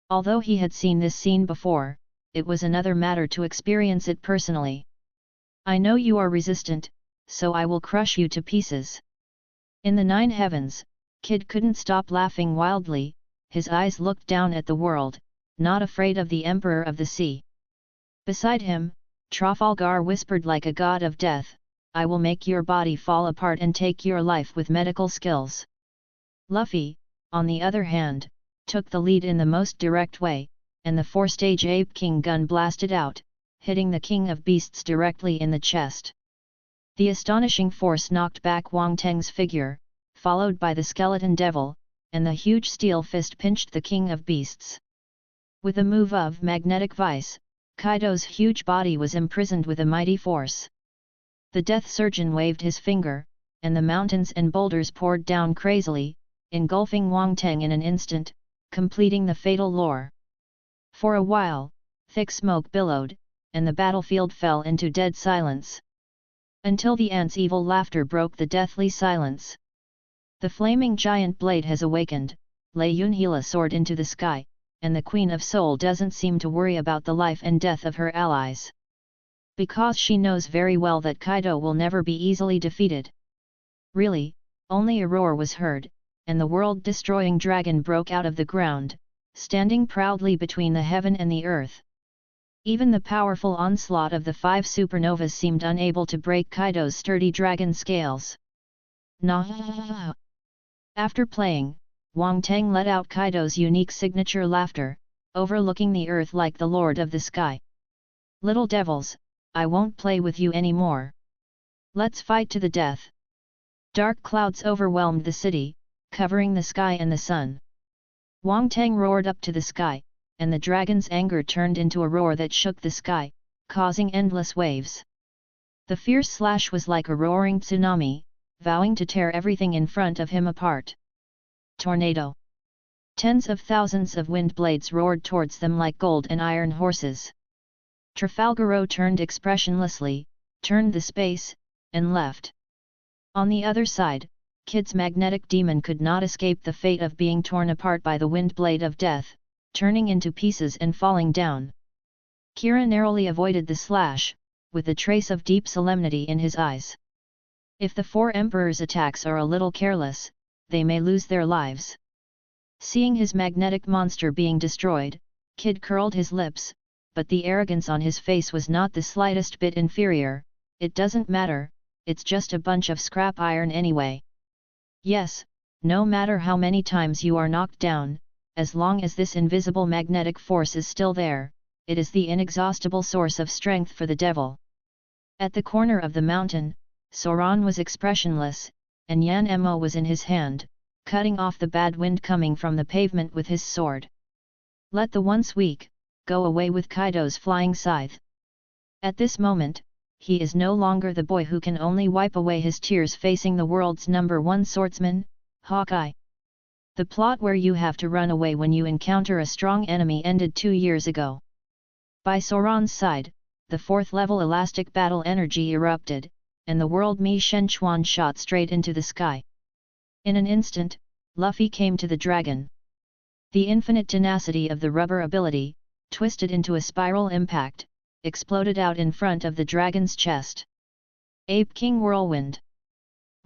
Although he had seen this scene before, it was another matter to experience it personally. "I know you are resistant, so I will crush you to pieces." In the 9 heavens, Kid couldn't stop laughing wildly, his eyes looked down at the world, not afraid of the Emperor of the Sea. Beside him, Trafalgar whispered like a god of death, "I will make your body fall apart and take your life with medical skills." Luffy, on the other hand, took the lead in the most direct way, and the 4-stage Ape King gun blasted out, hitting the King of Beasts directly in the chest. The astonishing force knocked back Wang Teng's figure, followed by the skeleton devil, and the huge steel fist pinched the King of Beasts. With a move of magnetic vice, Kaido's huge body was imprisoned with a mighty force. The death surgeon waved his finger, and the mountains and boulders poured down crazily, engulfing Wang Teng in an instant, completing the fatal lure. For a while, thick smoke billowed, and the battlefield fell into dead silence. Until the ants' evil laughter broke the deathly silence. The flaming giant blade has awakened, Lei Yunhila soared into the sky, and the Queen of Soul doesn't seem to worry about the life and death of her allies. Because she knows very well that Kaido will never be easily defeated. Really, only a roar was heard, and the world-destroying dragon broke out of the ground, standing proudly between the heaven and the earth. Even the powerful onslaught of the 5 supernovas seemed unable to break Kaido's sturdy dragon scales. Nah! After playing, Wang Teng let out Kaido's unique signature laughter, overlooking the earth like the Lord of the Sky. "Little devils, I won't play with you anymore. Let's fight to the death." Dark clouds overwhelmed the city, covering the sky and the sun. Wang Teng roared up to the sky, and the dragon's anger turned into a roar that shook the sky, causing endless waves. The fierce slash was like a roaring tsunami, vowing to tear everything in front of him apart. Tornado. Tens of thousands of wind blades roared towards them like gold and iron horses. Trafalgaro turned expressionlessly, turned the space, and left. On the other side, Kid's magnetic demon could not escape the fate of being torn apart by the wind blade of death, turning into pieces and falling down. Kira narrowly avoided the slash, with a trace of deep solemnity in his eyes. If the four emperors' attacks are a little careless, they may lose their lives. Seeing his magnetic monster being destroyed, Kid curled his lips, but the arrogance on his face was not the slightest bit inferior. It doesn't matter, it's just a bunch of scrap iron anyway. Yes, no matter how many times you are knocked down, as long as this invisible magnetic force is still there, it is the inexhaustible source of strength for the devil. At the corner of the mountain, Soran was expressionless, and Yan Emo was in his hand, cutting off the bad wind coming from the pavement with his sword. Let the once weak, go away with Kaido's flying scythe. At this moment, he is no longer the boy who can only wipe away his tears facing the world's #1 swordsman, Hawkeye. The plot where you have to run away when you encounter a strong enemy ended 2 years ago. By Soran's side, the 4th level elastic battle energy erupted, and the world Mi Shenchuan shot straight into the sky. In an instant, Luffy came to the dragon. The infinite tenacity of the rubber ability, twisted into a spiral impact, exploded out in front of the dragon's chest. Ape King Whirlwind.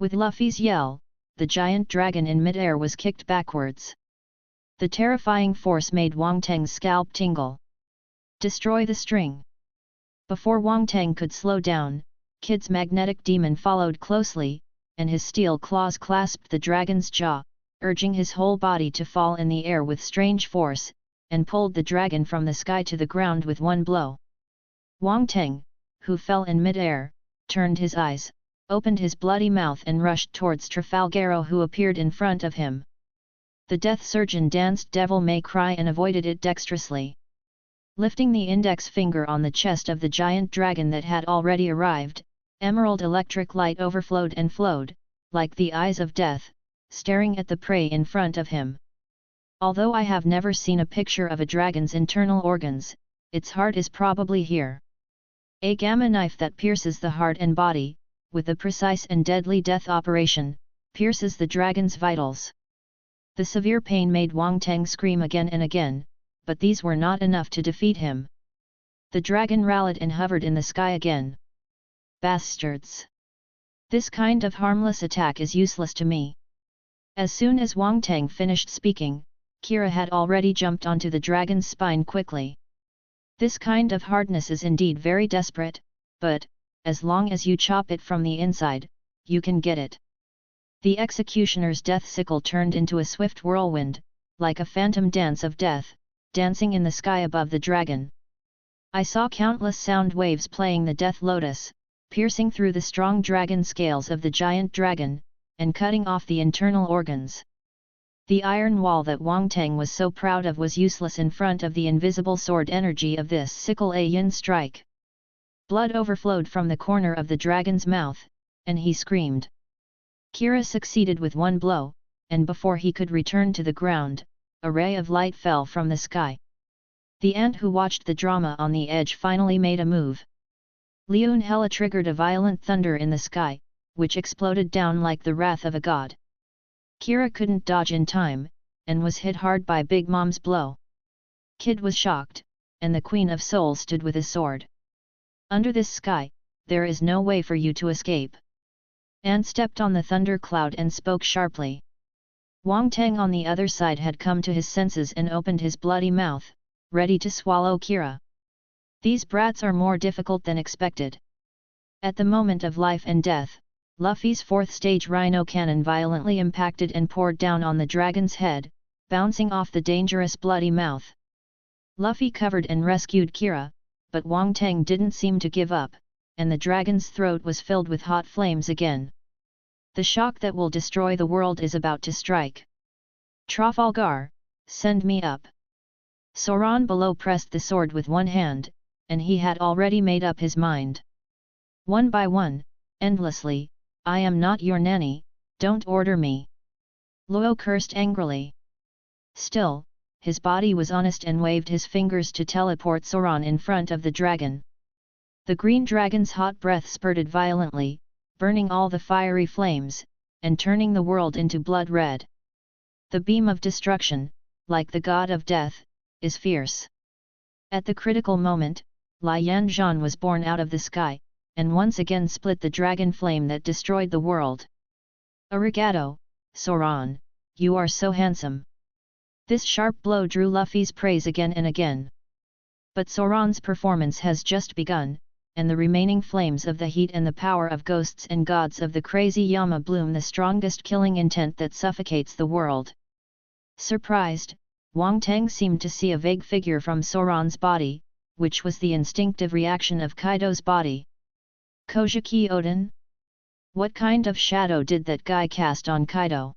With Luffy's yell, the giant dragon in midair was kicked backwards. The terrifying force made Wang Teng's scalp tingle. Destroy the string. Before Wang Teng could slow down, Kid's magnetic demon followed closely, and his steel claws clasped the dragon's jaw, urging his whole body to fall in the air with strange force, and pulled the dragon from the sky to the ground with one blow. Wang Teng, who fell in mid-air, turned his eyes, opened his bloody mouth and rushed towards Trafalgaro, who appeared in front of him. The death surgeon danced Devil May Cry and avoided it dexterously. Lifting the index finger on the chest of the giant dragon that had already arrived, emerald electric light overflowed and flowed, like the eyes of death, staring at the prey in front of him. Although I have never seen a picture of a dragon's internal organs, its heart is probably here. A gamma knife that pierces the heart and body, with a precise and deadly death operation, pierces the dragon's vitals. The severe pain made Wang Teng scream again and again, but these were not enough to defeat him. The dragon rallied and hovered in the sky again. Bastards! This kind of harmless attack is useless to me. As soon as Wang Teng finished speaking, Kira had already jumped onto the dragon's spine quickly. This kind of hardness is indeed very desperate, but, as long as you chop it from the inside, you can get it. The executioner's death sickle turned into a swift whirlwind, like a phantom dance of death, dancing in the sky above the dragon. I saw countless sound waves playing the death lotus, piercing through the strong dragon scales of the giant dragon, and cutting off the internal organs. The iron wall that Wang Teng was so proud of was useless in front of the invisible sword energy of this sickle a yin strike. Blood overflowed from the corner of the dragon's mouth, and he screamed. Kira succeeded with one blow, and before he could return to the ground, a ray of light fell from the sky. The ant who watched the drama on the edge finally made a move. Leon Hela triggered a violent thunder in the sky, which exploded down like the wrath of a god. Kira couldn't dodge in time, and was hit hard by Big Mom's blow. Kid was shocked, and the Queen of Souls stood with a sword. Under this sky, there is no way for you to escape. Ant stepped on the thunder cloud and spoke sharply. Wang Teng on the other side had come to his senses and opened his bloody mouth, ready to swallow Kira. These brats are more difficult than expected. At the moment of life and death, Luffy's 4th stage rhino cannon violently impacted and poured down on the dragon's head, bouncing off the dangerous bloody mouth. Luffy covered and rescued Kira, but Wang Teng didn't seem to give up, and the dragon's throat was filled with hot flames again. The shock that will destroy the world is about to strike. Trafalgar, send me up. Soran below pressed the sword with one hand, and he had already made up his mind. One by one, endlessly, "I am not your nanny, don't order me." Luo cursed angrily. Still, his body was honest and waved his fingers to teleport Sauron in front of the dragon. The green dragon's hot breath spurted violently, burning all the fiery flames, and turning the world into blood red. The beam of destruction, like the god of death, is fierce. At the critical moment, Li Yanzhan was born out of the sky, and once again split the dragon flame that destroyed the world. "Arigato, Sauron, you are so handsome." This sharp blow drew Luffy's praise again and again. But Sauron's performance has just begun, and the remaining flames of the heat and the power of ghosts and gods of the crazy Yama bloom the strongest killing intent that suffocates the world. Surprised, Wang Teng seemed to see a vague figure from Sauron's body, which was the instinctive reaction of Kaido's body. Kojiki Odin? What kind of shadow did that guy cast on Kaido?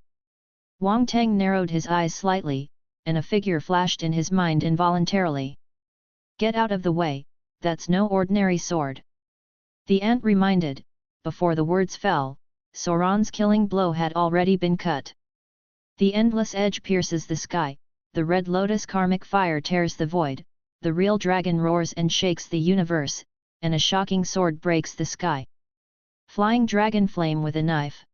Wang Teng narrowed his eyes slightly, and a figure flashed in his mind involuntarily. "Get out of the way, that's no ordinary sword." The ant reminded. Before the words fell, Sauron's killing blow had already been cut. The endless edge pierces the sky, the red lotus karmic fire tears the void, the real dragon roars and shakes the universe, and a shocking sword breaks the sky. Flying dragon flame with a knife.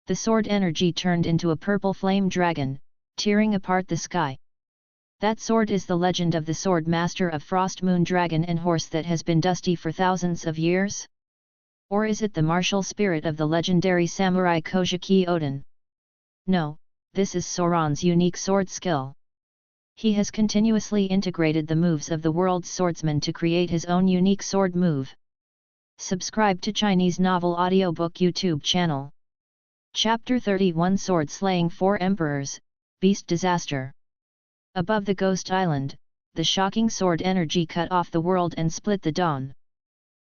The sword energy turned into a purple flame dragon, tearing apart the sky. That sword is the legend of the sword master of Frost Moon Dragon and Horse that has been dusty for thousands of years? Or is it the martial spirit of the legendary samurai Kojiki Odin? No, this is Sauron's unique sword skill. He has continuously integrated the moves of the world's swordsman to create his own unique sword move. Subscribe to Chinese Novel Audiobook YouTube channel. Chapter 31 Sword Slaying 4 Emperors, Beast Disaster. Above the Ghost Island, the shocking sword energy cut off the world and split the dawn.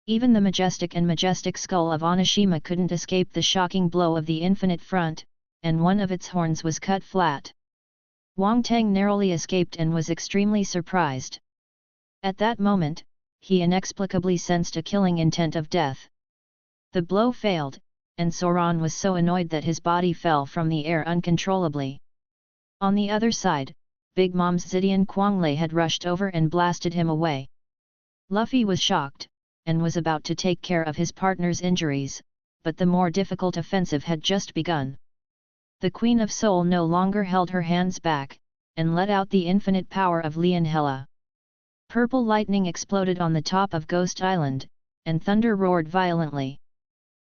Even the majestic skull of Onishima couldn't escape the shocking blow of the infinite front, and one of its horns was cut flat. Wang Teng narrowly escaped and was extremely surprised. At that moment, he inexplicably sensed a killing intent of death. The blow failed, and Sauron was so annoyed that his body fell from the air uncontrollably. On the other side, Big Mom's Zidian Quanglei had rushed over and blasted him away. Luffy was shocked, and was about to take care of his partner's injuries, but the more difficult offensive had just begun. The Queen of Soul no longer held her hands back, and let out the infinite power of Lian Hela. Purple lightning exploded on the top of Ghost Island, and thunder roared violently.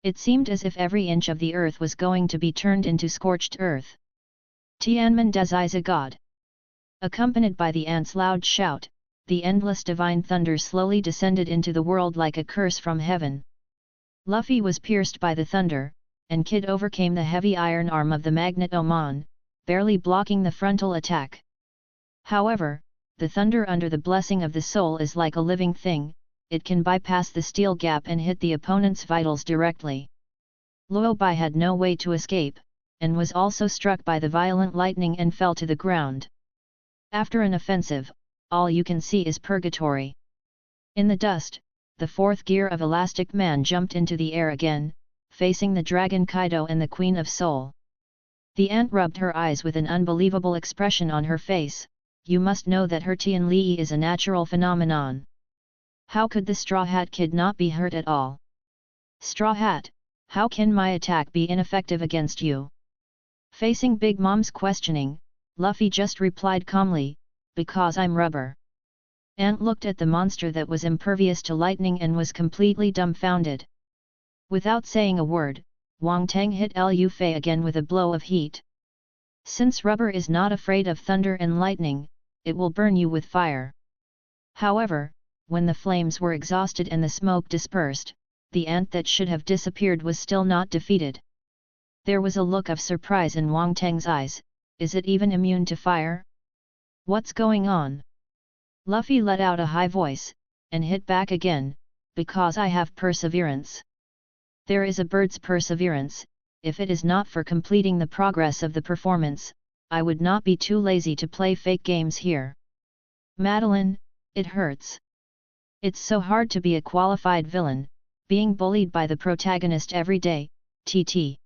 It seemed as if every inch of the earth was going to be turned into scorched earth. Tianmen Desai's God. Accompanied by the ant's loud shout, the endless divine thunder slowly descended into the world like a curse from heaven. Luffy was pierced by the thunder, and Kid overcame the heavy iron arm of the Magnet Oman, barely blocking the frontal attack. However, the thunder under the blessing of the soul is like a living thing, it can bypass the steel gap and hit the opponent's vitals directly. Luo Bai had no way to escape, and was also struck by the violent lightning and fell to the ground. After an offensive, all you can see is purgatory. In the dust, the fourth gear of Elastic Man jumped into the air again, facing the dragon Kaido and the Queen of Soul. The ant rubbed her eyes with an unbelievable expression on her face. You must know that her Tian Li is a natural phenomenon. How could the Straw Hat Kid not be hurt at all? Straw Hat, how can my attack be ineffective against you? Facing Big Mom's questioning, Luffy just replied calmly, because I'm rubber. Ant looked at the monster that was impervious to lightning and was completely dumbfounded. Without saying a word, Wang Teng hit Lu Fei again with a blow of heat. Since rubber is not afraid of thunder and lightning, it will burn you with fire. However, when the flames were exhausted and the smoke dispersed, the ant that should have disappeared was still not defeated. There was a look of surprise in Wang Teng's eyes. Is it even immune to fire? What's going on? Luffy let out a high voice, and hit back again, because I have perseverance. There is a bird's perseverance. If it is not for completing the progress of the performance, I would not be too lazy to play fake games here. Madeline, it hurts. It's so hard to be a qualified villain, being bullied by the protagonist every day, tt.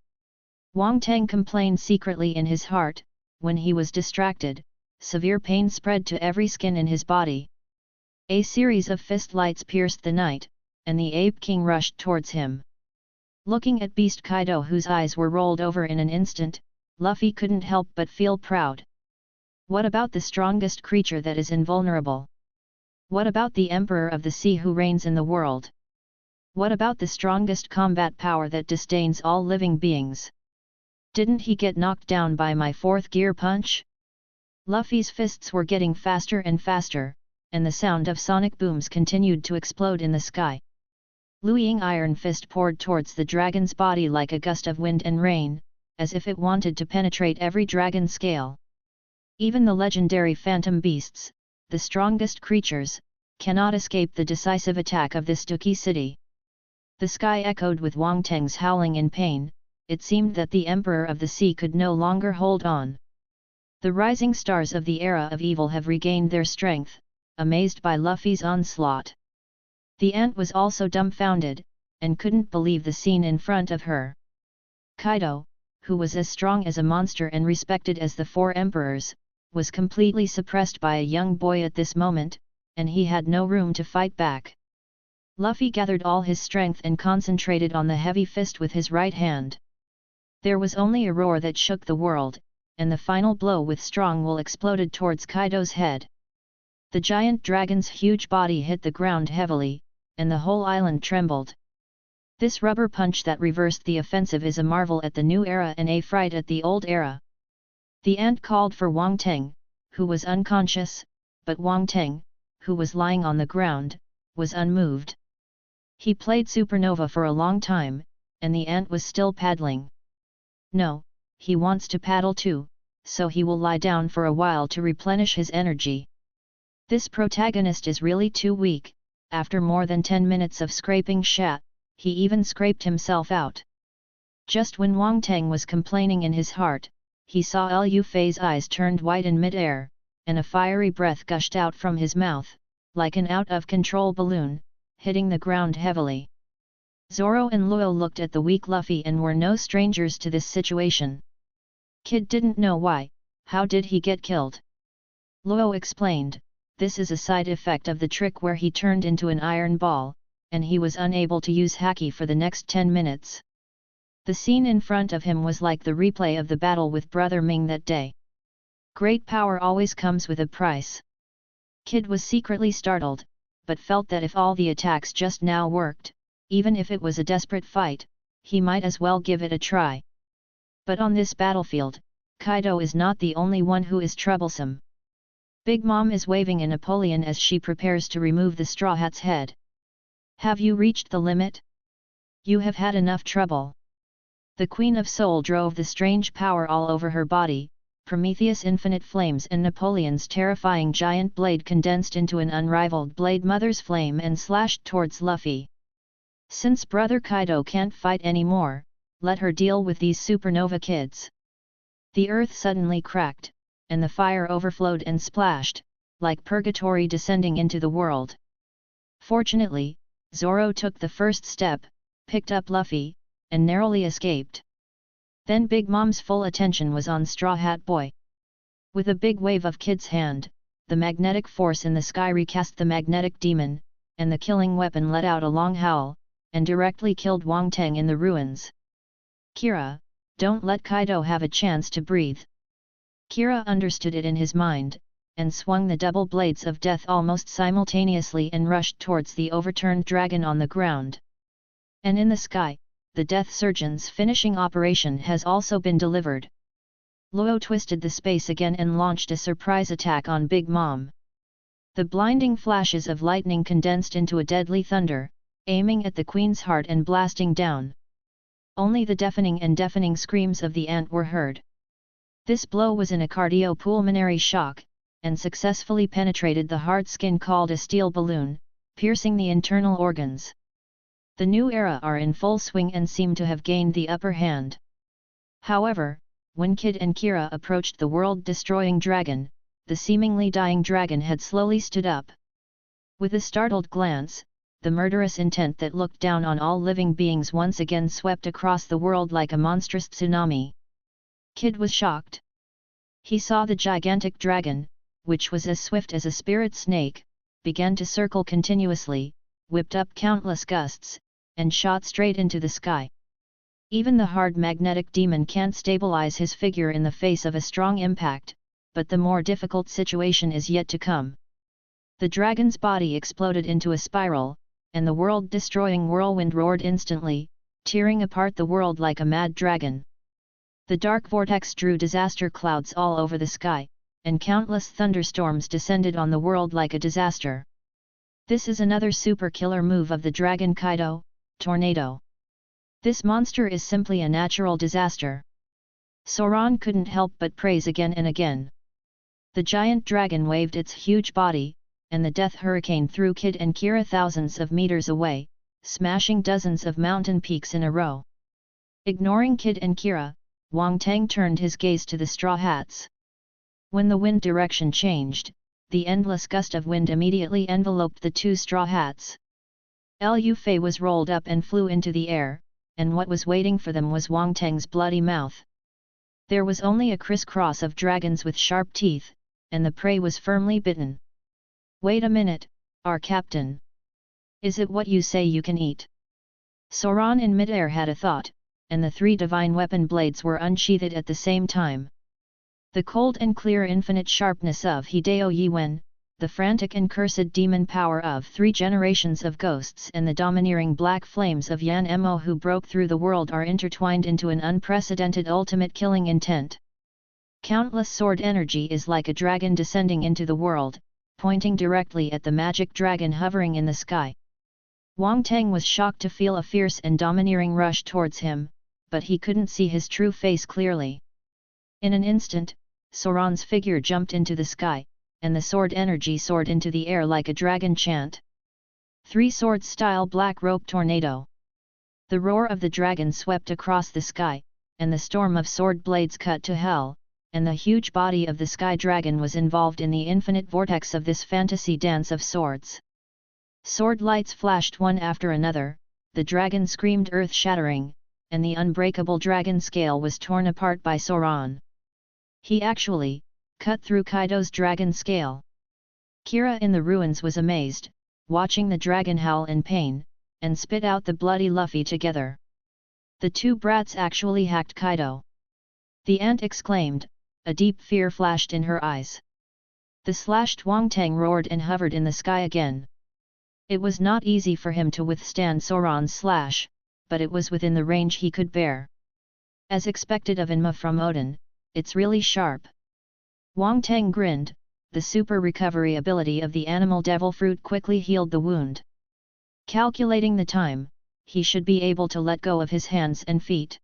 Wang Teng complained secretly in his heart. When he was distracted, severe pain spread to every skin in his body. A series of fist lights pierced the night, and the Ape King rushed towards him. Looking at Beast Kaido, whose eyes were rolled over in an instant, Luffy couldn't help but feel proud. What about the strongest creature that is invulnerable? What about the Emperor of the Sea who reigns in the world? What about the strongest combat power that disdains all living beings? Didn't he get knocked down by my fourth gear punch? Luffy's fists were getting faster and faster, and the sound of sonic booms continued to explode in the sky. Luiying Iron Fist poured towards the dragon's body like a gust of wind and rain, as if it wanted to penetrate every dragon scale. Even the legendary phantom beasts, the strongest creatures, cannot escape the decisive attack of this Duki city. The sky echoed with Wang Teng's howling in pain. It seemed that the Emperor of the Sea could no longer hold on. The rising stars of the era of evil have regained their strength, amazed by Luffy's onslaught. The ant was also dumbfounded, and couldn't believe the scene in front of her. Kaido, who was as strong as a monster and respected as the four emperors, was completely suppressed by a young boy at this moment, and he had no room to fight back. Luffy gathered all his strength and concentrated on the heavy fist with his right hand. There was only a roar that shook the world, and the final blow with strong will exploded towards Kaido's head. The giant dragon's huge body hit the ground heavily, and the whole island trembled. This rubber punch that reversed the offensive is a marvel at the new era and a fright at the old era. The ant called for Wang Teng, who was unconscious, but Wang Teng, who was lying on the ground, was unmoved. He played Supernova for a long time, and the ant was still paddling. No, he wants to paddle too, so he will lie down for a while to replenish his energy. This protagonist is really too weak. After more than 10 minutes of scraping shat, he even scraped himself out. Just when Wang Teng was complaining in his heart, he saw Lu Fei's eyes turned white in mid-air, and a fiery breath gushed out from his mouth, like an out-of-control balloon, hitting the ground heavily. Zoro and Luo looked at the weak Luffy and were no strangers to this situation. Kid didn't know why. How did he get killed? Luo explained, this is a side effect of the trick where he turned into an iron ball, and he was unable to use Haki for the next 10 minutes. The scene in front of him was like the replay of the battle with Brother Ming that day. Great power always comes with a price. Kid was secretly startled, but felt that if all the attacks just now worked, even if it was a desperate fight, he might as well give it a try. But on this battlefield, Kaido is not the only one who is troublesome. Big Mom is waving a Napoleon as she prepares to remove the Straw Hat's head. Have you reached the limit? You have had enough trouble. The Queen of Soul drove the strange power all over her body. Prometheus' infinite flames and Napoleon's terrifying giant blade condensed into an unrivaled Blade Mother's flame and slashed towards Luffy. Since Brother Kaido can't fight anymore, let her deal with these supernova kids. The earth suddenly cracked, and the fire overflowed and splashed, like purgatory descending into the world. Fortunately, Zoro took the first step, picked up Luffy, and narrowly escaped. Then Big Mom's full attention was on Straw Hat Boy. With a big wave of Kid's hand, the magnetic force in the sky recast the magnetic demon, and the killing weapon let out a long howl, and directly killed Wang Teng in the ruins. Kira, don't let Kaido have a chance to breathe. Kira understood it in his mind, and swung the double blades of death almost simultaneously and rushed towards the overturned dragon on the ground. And in the sky, the Death Surgeon's finishing operation has also been delivered. Luo twisted the space again and launched a surprise attack on Big Mom. The blinding flashes of lightning condensed into a deadly thunder, aiming at the Queen's heart and blasting down. Only the deafening screams of the ant were heard. This blow was in a cardiopulmonary shock, and successfully penetrated the hard skin called a steel balloon, piercing the internal organs. The new era are in full swing and seem to have gained the upper hand. However, when Kid and Kira approached the world-destroying dragon, the seemingly dying dragon had slowly stood up. With a startled glance, the murderous intent that looked down on all living beings once again swept across the world like a monstrous tsunami. Kid was shocked. He saw the gigantic dragon, which was as swift as a spirit snake, began to circle continuously, whipped up countless gusts, and shot straight into the sky. Even the hard magnetic demon can't stabilize his figure in the face of a strong impact, but the more difficult situation is yet to come. The dragon's body exploded into a spiral, and the world-destroying whirlwind roared instantly, tearing apart the world like a mad dragon. The dark vortex drew disaster clouds all over the sky, and countless thunderstorms descended on the world like a disaster. This is another super killer move of the dragon Kaido, Tornado. This monster is simply a natural disaster. Soran couldn't help but praise again and again. The giant dragon waved its huge body, and the death hurricane threw Kid and Kira thousands of meters away, smashing dozens of mountain peaks in a row. Ignoring Kid and Kira, Wang Teng turned his gaze to the straw hats. When the wind direction changed, the endless gust of wind immediately enveloped the two straw hats. Lu Fei was rolled up and flew into the air, and what was waiting for them was Wang Teng's bloody mouth. There was only a crisscross of dragons with sharp teeth, and the prey was firmly bitten. "Wait a minute, our captain. Is it what you say you can eat?" Soran in midair had a thought, and the three divine weapon blades were unsheathed at the same time. The cold and clear infinite sharpness of Hideo Yiwen, the frantic and cursed demon power of 3 generations of ghosts and the domineering black flames of Yan Mo who broke through the world are intertwined into an unprecedented ultimate killing intent. Countless sword energy is like a dragon descending into the world, pointing directly at the magic dragon hovering in the sky. Wang Teng was shocked to feel a fierce and domineering rush towards him, but he couldn't see his true face clearly. In an instant, Soran's figure jumped into the sky, and the sword energy soared into the air like a dragon chant. 3 swords style black rope tornado. The roar of the dragon swept across the sky, and the storm of sword blades cut to hell, and the huge body of the sky dragon was involved in the infinite vortex of this fantasy dance of swords. Sword lights flashed one after another, the dragon screamed earth-shattering, and the unbreakable dragon scale was torn apart by Soran. He actually cut through Kaido's dragon scale. Kira in the ruins was amazed, watching the dragon howl in pain, and spit out the bloody Luffy together. The two brats actually hacked Kaido. The ant exclaimed, a deep fear flashed in her eyes. The slashed Wang Teng roared and hovered in the sky again. It was not easy for him to withstand Soran's slash, but it was within the range he could bear. As expected of Enma from Odin, it's really sharp. Wang Teng grinned, the super recovery ability of the animal devil fruit quickly healed the wound. Calculating the time, he should be able to let go of his hands and feet.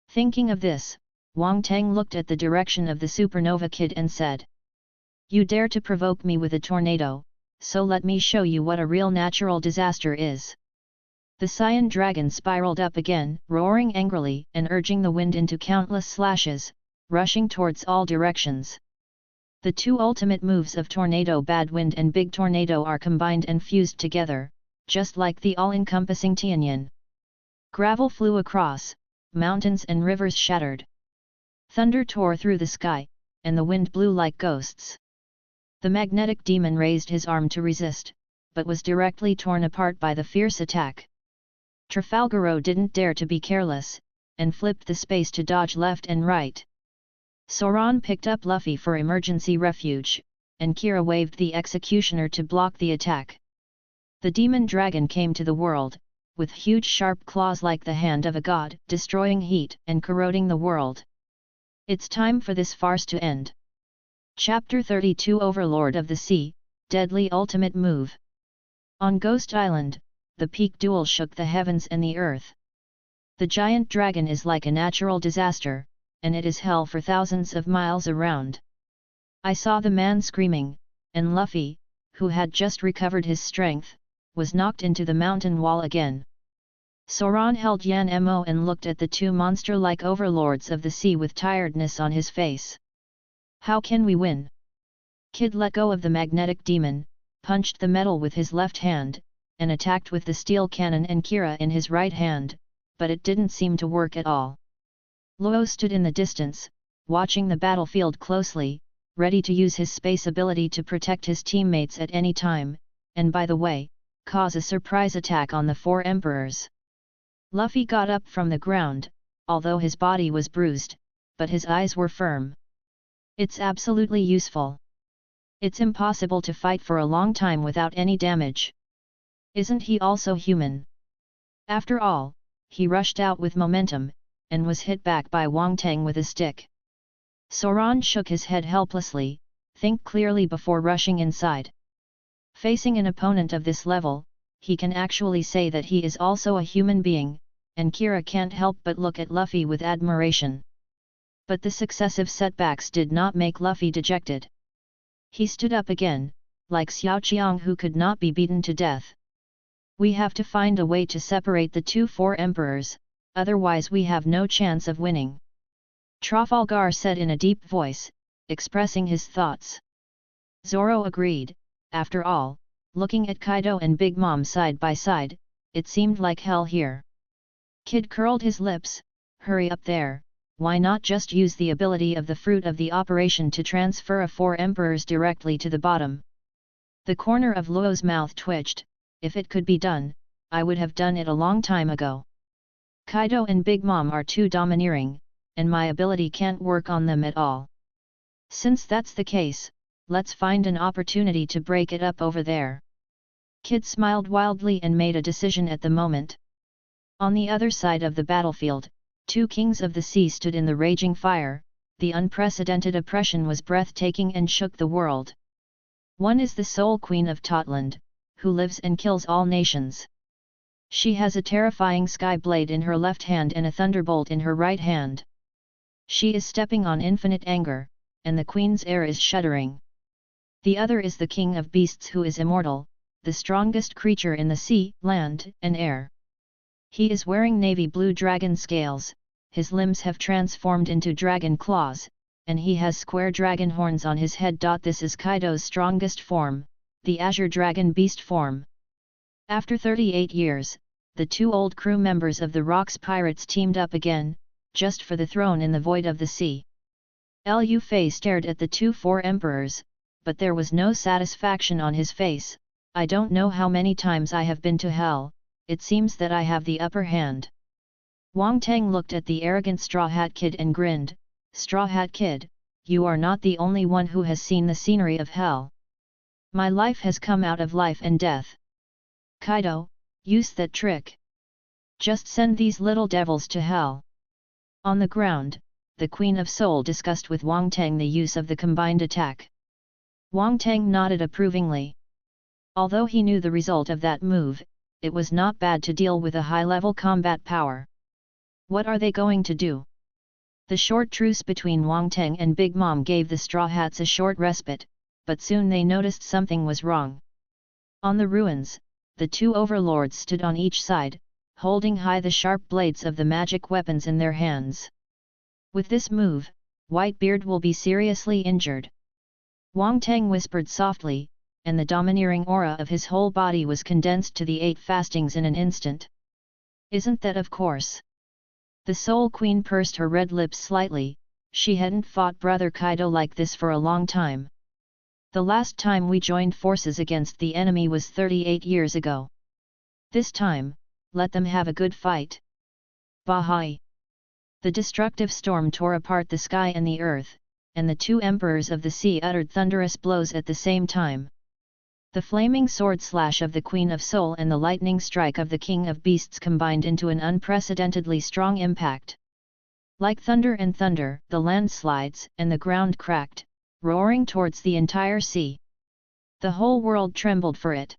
Thinking of this, Wang Teng looked at the direction of the supernova kid and said, "You dare to provoke me with a tornado, so let me show you what a real natural disaster is." The Cyan dragon spiraled up again, roaring angrily and urging the wind into countless slashes, rushing towards all directions. The two ultimate moves of Tornado Bad Wind and Big Tornado are combined and fused together, just like the all-encompassing Tianyan. Gravel flew across, mountains and rivers shattered. Thunder tore through the sky, and the wind blew like ghosts. The magnetic demon raised his arm to resist, but was directly torn apart by the fierce attack. Trafalgaro didn't dare to be careless, and flipped the space to dodge left and right. Soran picked up Luffy for emergency refuge, and Kira waved the executioner to block the attack. The demon dragon came to the world, with huge sharp claws like the hand of a god, destroying heat and corroding the world. It's time for this farce to end. Chapter 32 Overlord of the Sea, Deadly Ultimate Move. On Ghost Island, the peak duel shook the heavens and the earth. The giant dragon is like a natural disaster, and it is hell for thousands of miles around. I saw the man screaming, and Luffy, who had just recovered his strength, was knocked into the mountain wall again. Soran held Yan Mo and looked at the two monster-like overlords of the sea with tiredness on his face. "How can we win?" Kid let go of the magnetic demon, punched the metal with his left hand, and attacked with the steel cannon and Kira in his right hand, but it didn't seem to work at all. Luo stood in the distance, watching the battlefield closely, ready to use his space ability to protect his teammates at any time, and by the way, cause a surprise attack on the four emperors. Luffy got up from the ground, although his body was bruised, but his eyes were firm. It's absolutely useful. It's impossible to fight for a long time without any damage. Isn't he also human? After all, he rushed out with momentum, and was hit back by Wang Teng with a stick. Soran shook his head helplessly, think clearly before rushing inside. Facing an opponent of this level, he can actually say that he is also a human being, and Kira can't help but look at Luffy with admiration. But the successive setbacks did not make Luffy dejected. He stood up again, like Xiaoqiang who could not be beaten to death. We have to find a way to separate the four emperors, otherwise we have no chance of winning. Trafalgar said in a deep voice, expressing his thoughts. Zoro agreed. After all, looking at Kaido and Big Mom side by side, it seemed like hell here. Kid curled his lips, hurry up there, why not just use the ability of the fruit of the operation to transfer a four emperors directly to the bottom? The corner of Luo's mouth twitched, if it could be done, I would have done it a long time ago. Kaido and Big Mom are too domineering, and my ability can't work on them at all. Since that's the case, let's find an opportunity to break it up over there. Kid smiled wildly and made a decision at the moment. On the other side of the battlefield, two kings of the sea stood in the raging fire. The unprecedented oppression was breathtaking and shook the world. One is the Soul Queen of Totland, who lives and kills all nations. She has a terrifying sky blade in her left hand and a thunderbolt in her right hand. She is stepping on infinite anger, and the queen's air is shuddering. The other is the King of Beasts who is immortal, the strongest creature in the sea, land, and air. He is wearing navy blue dragon scales, his limbs have transformed into dragon claws, and he has square dragon horns on his head. This is Kaido's strongest form, the Azure Dragon Beast form. After 38 years, the two old crew members of the Rocks Pirates teamed up again, just for the throne in the void of the sea. Lu Fei stared at the four emperors, but there was no satisfaction on his face. I don't know how many times I have been to hell, it seems that I have the upper hand. Wang Teng looked at the arrogant Straw Hat Kid and grinned. Straw Hat Kid, you are not the only one who has seen the scenery of hell. My life has come out of life and death. Kaido, use that trick. Just send these little devils to hell. On the ground, the Queen of Soul discussed with Wang Teng the use of the combined attack. Wang Teng nodded approvingly. Although he knew the result of that move, it was not bad to deal with a high-level combat power. What are they going to do? The short truce between Wang Teng and Big Mom gave the Straw Hats a short respite, but soon they noticed something was wrong. On the ruins, the two overlords stood on each side, holding high the sharp blades of the magic weapons in their hands. With this move, Whitebeard will be seriously injured. Wang Teng whispered softly, and the domineering aura of his whole body was condensed to the 8 fastings in an instant. Isn't that of course? The Soul Queen pursed her red lips slightly, she hadn't fought Brother Kaido like this for a long time. The last time we joined forces against the enemy was 38 years ago. This time, let them have a good fight. Bahai! The destructive storm tore apart the sky and the earth, and the two emperors of the sea uttered thunderous blows at the same time. The flaming sword slash of the Queen of Soul and the lightning strike of the King of Beasts combined into an unprecedentedly strong impact. Like thunder and thunder, the landslides and the ground cracked, roaring towards the entire sea. The whole world trembled for it.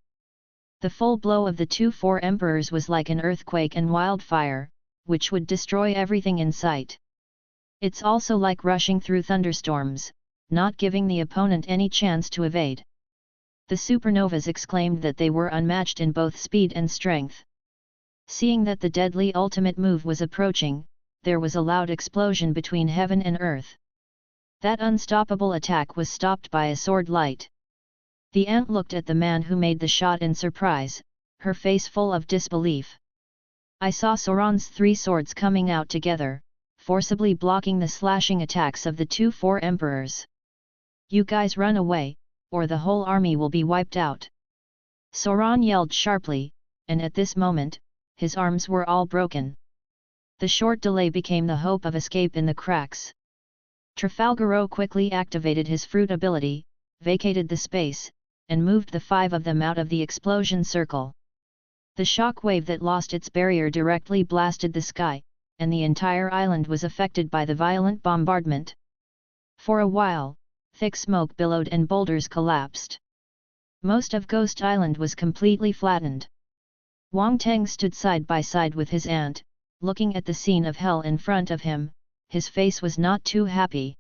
The full blow of the four emperors was like an earthquake and wildfire, which would destroy everything in sight. It's also like rushing through thunderstorms, not giving the opponent any chance to evade. The supernovas exclaimed that they were unmatched in both speed and strength. Seeing that the deadly ultimate move was approaching, there was a loud explosion between heaven and earth. That unstoppable attack was stopped by a sword light. The ant looked at the man who made the shot in surprise, her face full of disbelief. I saw Sauron's 3 swords coming out together, forcibly blocking the slashing attacks of the 2 four emperors. You guys run away, or the whole army will be wiped out. Sauron yelled sharply, and at this moment, his arms were all broken. The short delay became the hope of escape in the cracks. Trafalgaro quickly activated his fruit ability, vacated the space, and moved the 5 of them out of the explosion circle. The shock wave that lost its barrier directly blasted the sky, and the entire island was affected by the violent bombardment. For a while, thick smoke billowed and boulders collapsed. Most of Ghost Island was completely flattened. Wang Teng stood side by side with his aunt, looking at the scene of hell in front of him. His face was not too happy.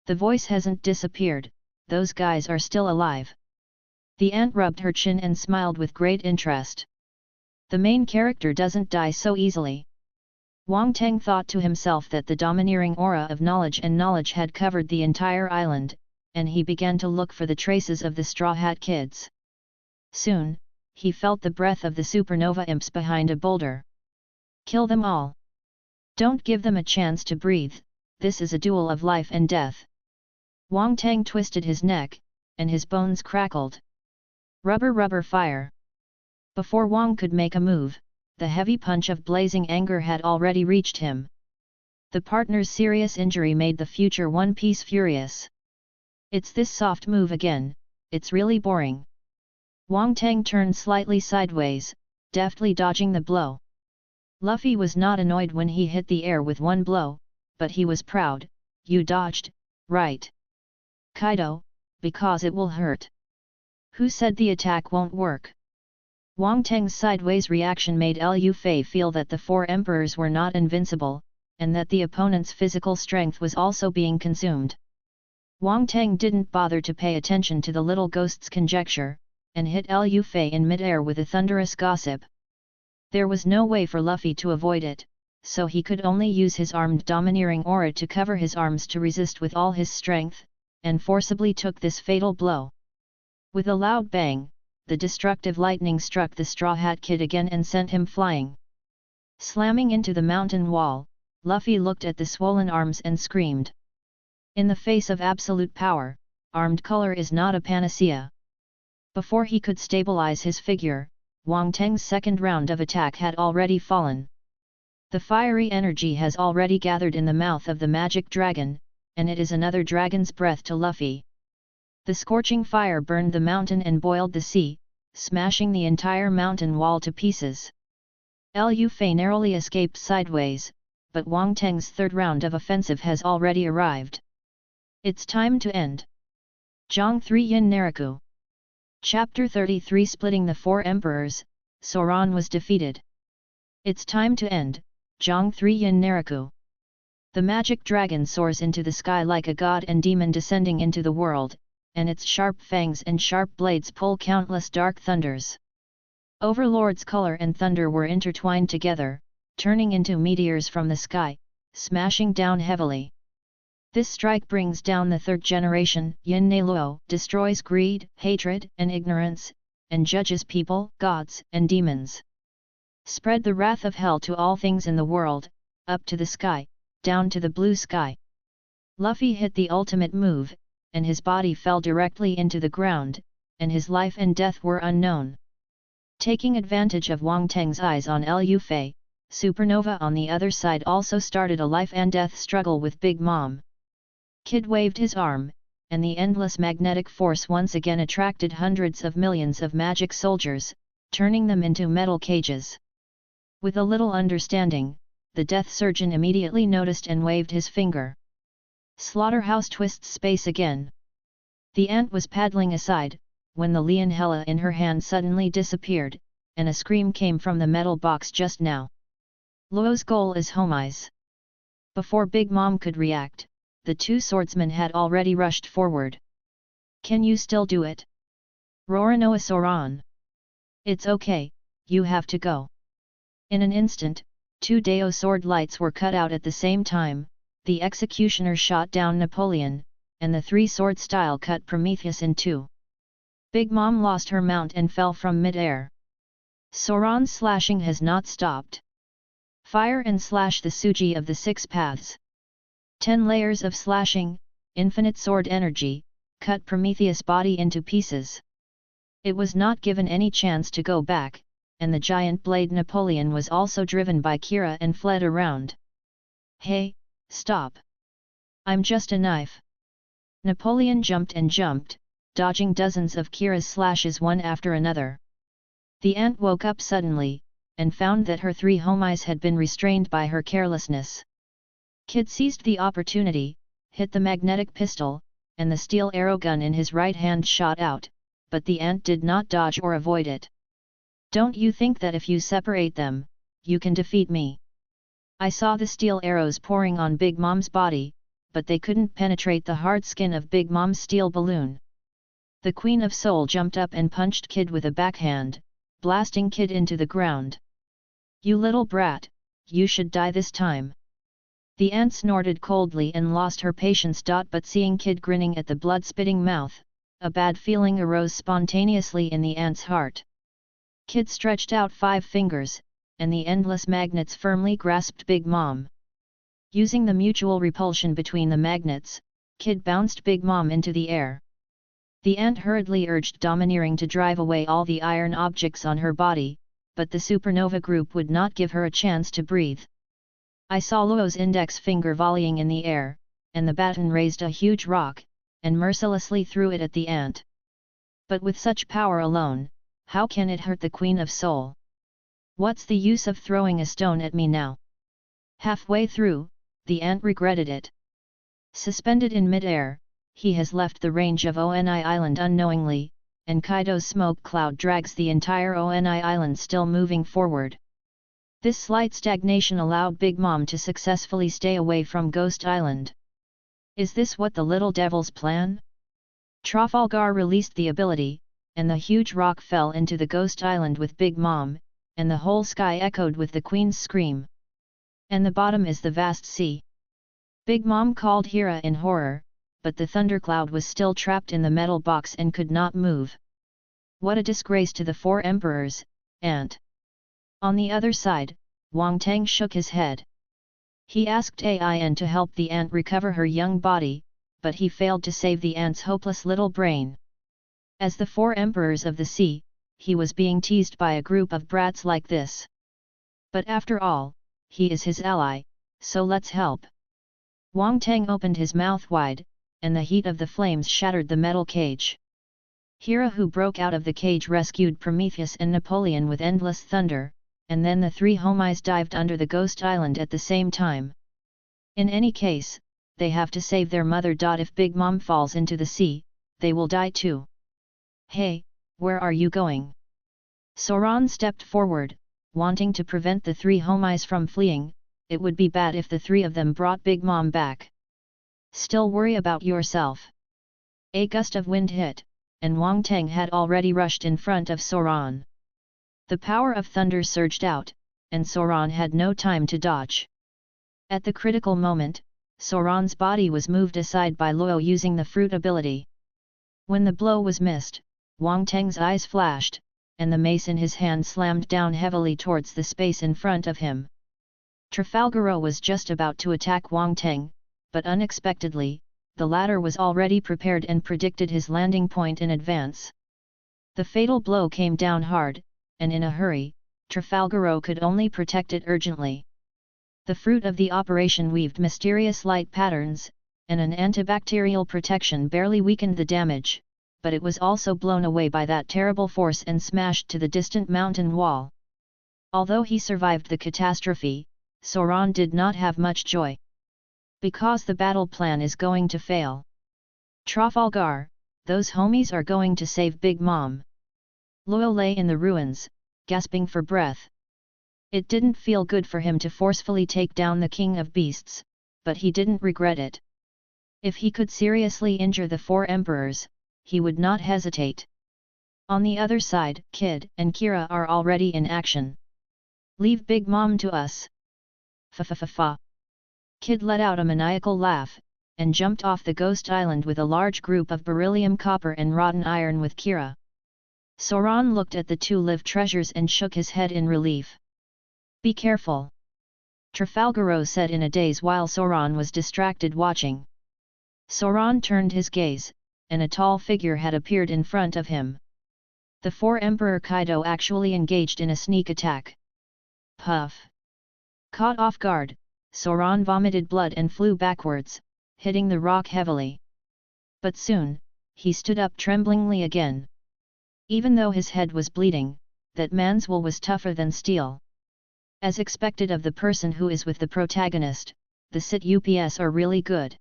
The voice hasn't disappeared, those guys are still alive. The aunt rubbed her chin and smiled with great interest. The main character doesn't die so easily. Wang Teng thought to himself that the domineering aura of knowledge and knowledge had covered the entire island, and he began to look for the traces of the Straw Hat Kids. Soon, he felt the breath of the supernova imps behind a boulder. Kill them all. Don't give them a chance to breathe, this is a duel of life and death. Wang Teng twisted his neck, and his bones crackled. Rubber rubber fire. Before Wang could make a move, the heavy punch of blazing anger had already reached him. The partner's serious injury made the future One Piece furious. It's this soft move again, it's really boring. Wang Teng turned slightly sideways, deftly dodging the blow. Luffy was not annoyed when he hit the air with one blow, but he was proud. You dodged, right? Kaido, because it will hurt. Who said the attack won't work? Wang Teng's sideways reaction made Lu Fei feel that the 4 emperors were not invincible, and that the opponent's physical strength was also being consumed. Wang Teng didn't bother to pay attention to the little ghost's conjecture, and hit Lu Fei in midair with a thunderous gossip. There was no way for Luffy to avoid it, so he could only use his armed domineering aura to cover his arms to resist with all his strength, and forcibly took this fatal blow. With a loud bang, the destructive lightning struck the Straw Hat Kid again and sent him flying. Slamming into the mountain wall, Luffy looked at the swollen arms and screamed. In the face of absolute power, armed color is not a panacea. Before he could stabilize his figure, Wang Teng's second round of attack had already fallen. The fiery energy has already gathered in the mouth of the magic dragon, and it is another dragon's breath to Luffy. The scorching fire burned the mountain and boiled the sea, smashing the entire mountain wall to pieces. Lu Fei narrowly escaped sideways, but Wang Teng's third round of offensive has already arrived. It's time to end. Zhang 3 Yin Naraku. Chapter 33 Splitting the 4 Emperors, Sauron was defeated. It's time to end, Zhang 3 Yin Naraku. The magic dragon soars into the sky like a god and demon descending into the world, and its sharp fangs and sharp blades pull countless dark thunders. Overlord's color and thunder were intertwined together, turning into meteors from the sky, smashing down heavily. This strike brings down the 3rd generation, Yin Ne Luo, destroys greed, hatred, and ignorance, and judges people, gods, and demons. Spread the wrath of hell to all things in the world, up to the sky, down to the blue sky. Luffy hit the ultimate move, and his body fell directly into the ground, and his life and death were unknown. Taking advantage of Wang Teng's eyes on Lu Fei, Supernova on the other side also started a life and death struggle with Big Mom. Kid waved his arm, and the endless magnetic force once again attracted hundreds of millions of magic soldiers, turning them into metal cages. With a little understanding, the death surgeon immediately noticed and waved his finger. Slaughterhouse twists space again. The ant was paddling aside, when the Lian Hela in her hand suddenly disappeared, and a scream came from the metal box just now. Luo's goal is Homais. Before Big Mom could react, the 2 swordsmen had already rushed forward. Can you still do it? Roronoa Sauron. It's okay, you have to go. In an instant, 2 Dao sword lights were cut out at the same time, the executioner shot down Napoleon, and the 3 sword style cut Prometheus in 2. Big Mom lost her mount and fell from mid-air. Soran's slashing has not stopped. Fire and slash the Suji of the 6 paths. 10 layers of slashing, infinite sword energy, cut Prometheus' body into pieces. It was not given any chance to go back, and the giant blade Napoleon was also driven by Kira and fled around. Hey, stop! I'm just a knife. Napoleon jumped and jumped, dodging dozens of Kira's slashes one after another. The ant woke up suddenly, and found that her 3 homies had been restrained by her carelessness. Kid seized the opportunity, hit the magnetic pistol, and the steel arrow gun in his right hand shot out, but the ant did not dodge or avoid it. Don't you think that if you separate them, you can defeat me? I saw the steel arrows pouring on Big Mom's body, but they couldn't penetrate the hard skin of Big Mom's steel balloon. The Queen of Soul jumped up and punched Kid with a backhand, blasting Kid into the ground. You little brat, you should die this time. The ant snorted coldly and lost her patience. But seeing Kid grinning at the blood-spitting mouth, a bad feeling arose spontaneously in the ant's heart. Kid stretched out 5 fingers, and the endless magnets firmly grasped Big Mom. Using the mutual repulsion between the magnets, Kid bounced Big Mom into the air. The ant hurriedly urged Domineering to drive away all the iron objects on her body, but the supernova group would not give her a chance to breathe. I saw Luo's index finger volleying in the air, and the baton raised a huge rock, and mercilessly threw it at the ant. But with such power alone, how can it hurt the Queen of Soul? What's the use of throwing a stone at me now? Halfway through, the ant regretted it. Suspended in mid-air, he has left the range of Oni Island unknowingly, and Kaido's smoke cloud drags the entire Oni Island still moving forward. This slight stagnation allowed Big Mom to successfully stay away from Ghost Island. Is this what the little devil's plan? Trafalgar released the ability, and the huge rock fell into the Ghost Island with Big Mom, and the whole sky echoed with the Queen's scream. And the bottom is the vast sea. Big Mom called Hera in horror, but the thundercloud was still trapped in the metal box and could not move. What a disgrace to the 4 emperors, Ant! On the other side, Wang Teng shook his head. He asked Ain to help the ant recover her young body, but he failed to save the ant's hopeless little brain. As the 4 emperors of the sea, he was being teased by a group of brats like this. But after all, he is his ally, so let's help. Wang Teng opened his mouth wide, and the heat of the flames shattered the metal cage. Hera, who broke out of the cage, rescued Prometheus and Napoleon with endless thunder, and then the 3 homies dived under the Ghost Island at the same time. In any case, they have to save their mother. If Big Mom falls into the sea, they will die too. Hey, where are you going? Soran stepped forward, wanting to prevent the 3 homies from fleeing. It would be bad if the 3 of them brought Big Mom back. Still worry about yourself. A gust of wind hit, and Wang Teng had already rushed in front of Soran. The power of thunder surged out, and Soran had no time to dodge. At the critical moment, Soran's body was moved aside by Luo using the fruit ability. When the blow was missed, Wang Teng's eyes flashed, and the mace in his hand slammed down heavily towards the space in front of him. Trafalgar was just about to attack Wang Teng, but unexpectedly, the latter was already prepared and predicted his landing point in advance. The fatal blow came down hard, and in a hurry, Trafalgar could only protect it urgently. The fruit of the operation weaved mysterious light patterns, and an antibacterial protection barely weakened the damage, but it was also blown away by that terrible force and smashed to the distant mountain wall. Although he survived the catastrophe, Soran did not have much joy. Because the battle plan is going to fail. Trafalgar, those homies are going to save Big Mom. Luo lay in the ruins, gasping for breath. It didn't feel good for him to forcefully take down the King of Beasts, but he didn't regret it. If he could seriously injure the 4 emperors, he would not hesitate. On the other side, Kid and Kira are already in action. Leave Big Mom to us. Fa fa fa fa. Kid let out a maniacal laugh, and jumped off the ghost island with a large group of beryllium copper and rotten iron with Kira. Sauron looked at the two live treasures and shook his head in relief. "Be careful," Trafalgaro said in a daze while Sauron was distracted watching. Sauron turned his gaze, and a tall figure had appeared in front of him. The four Emperor Kaido actually engaged in a sneak attack. Puff! Caught off guard, Sauron vomited blood and flew backwards, hitting the rock heavily. But soon, he stood up tremblingly again. Even though his head was bleeding, that man's will was tougher than steel. As expected of the person who is with the protagonist, the sit ups are really good.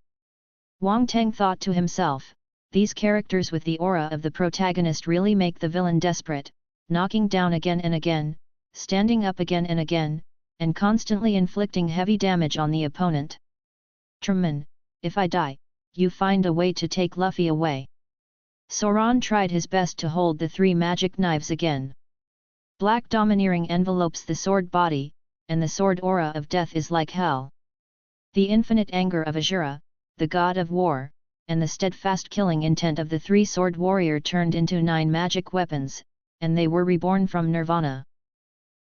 Wang Teng thought to himself, these characters with the aura of the protagonist really make the villain desperate, knocking down again and again, standing up again and again, and constantly inflicting heavy damage on the opponent. "Truman, if I die, you find a way to take Luffy away." Sauron tried his best to hold the three magic knives again. Black domineering envelopes the sword body, and the sword aura of death is like hell. The infinite anger of Azura, the god of war, and the steadfast killing intent of the three-sword warrior turned into 9 magic weapons, and they were reborn from nirvana.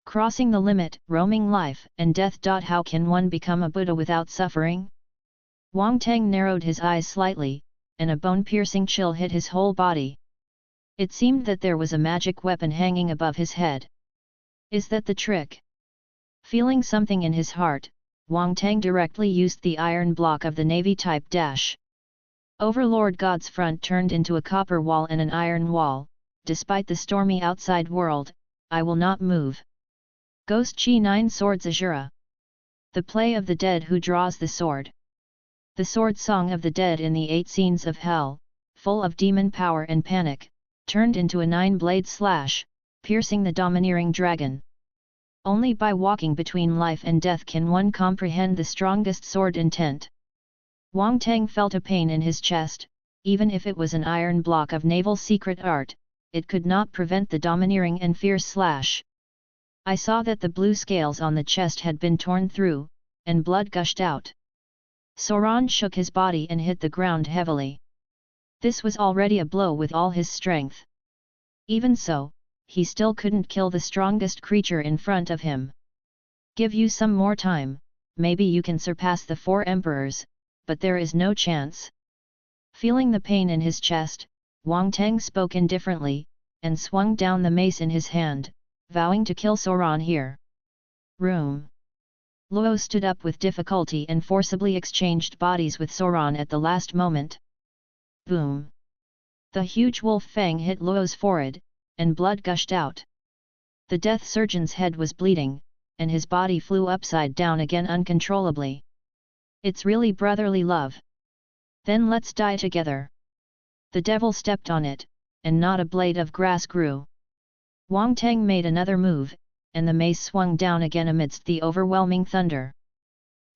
Crossing the limit, roaming life and death. How can one become a Buddha without suffering? Wang Teng narrowed his eyes slightly, and a bone-piercing chill hit his whole body. It seemed that there was a magic weapon hanging above his head. Is that the trick? Feeling something in his heart, Wang Teng directly used the iron block of the Navy type dash. Overlord God's front turned into a copper wall and an iron wall. Despite the stormy outside world, I will not move. Ghost Chi 9 Swords Azura. The play of the dead who draws the sword. The sword song of the dead in the 8 scenes of hell, full of demon power and panic, turned into a 9-blade slash, piercing the domineering dragon. Only by walking between life and death can one comprehend the strongest sword intent. Wang Teng felt a pain in his chest. Even if it was an iron block of naval secret art, it could not prevent the domineering and fierce slash. I saw that the blue scales on the chest had been torn through, and blood gushed out. Sauron shook his body and hit the ground heavily. This was already a blow with all his strength. Even so, he still couldn't kill the strongest creature in front of him. "Give you some more time, maybe you can surpass the 4 emperors, but there is no chance." Feeling the pain in his chest, Wang Teng spoke indifferently, and swung down the mace in his hand, vowing to kill Sauron here. Room. Luo stood up with difficulty and forcibly exchanged bodies with Sauron at the last moment. Boom! The huge wolf fang hit Luo's forehead, and blood gushed out. The death surgeon's head was bleeding, and his body flew upside down again uncontrollably. "It's really brotherly love. Then let's die together." The devil stepped on it, and not a blade of grass grew. Wang Teng made another move, and the mace swung down again amidst the overwhelming thunder.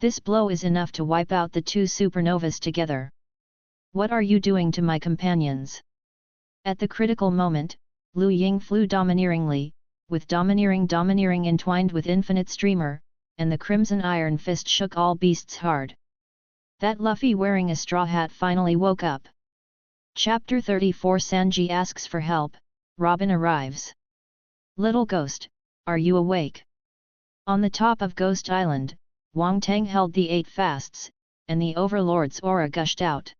This blow is enough to wipe out the 2 supernovas together. "What are you doing to my companions?" At the critical moment, Liu Ying flew domineeringly, with domineering entwined with infinite streamer, and the crimson iron fist shook all beasts hard. That Luffy wearing a straw hat finally woke up. Chapter 34 Sanji asks for help, Robin arrives. "Little ghost, are you awake?" On the top of Ghost Island, Wang Teng held the 8 fasts, and the Overlord's aura gushed out.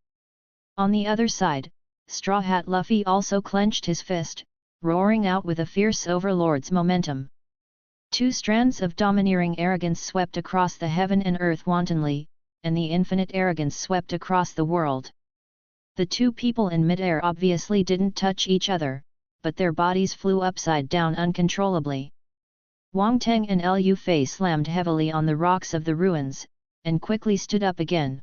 On the other side, Straw Hat Luffy also clenched his fist, roaring out with a fierce Overlord's momentum. 2 strands of domineering arrogance swept across the heaven and earth wantonly, and the infinite arrogance swept across the world. The 2 people in midair obviously didn't touch each other, but their bodies flew upside down uncontrollably. Wang Teng and Lu Fei slammed heavily on the rocks of the ruins, and quickly stood up again.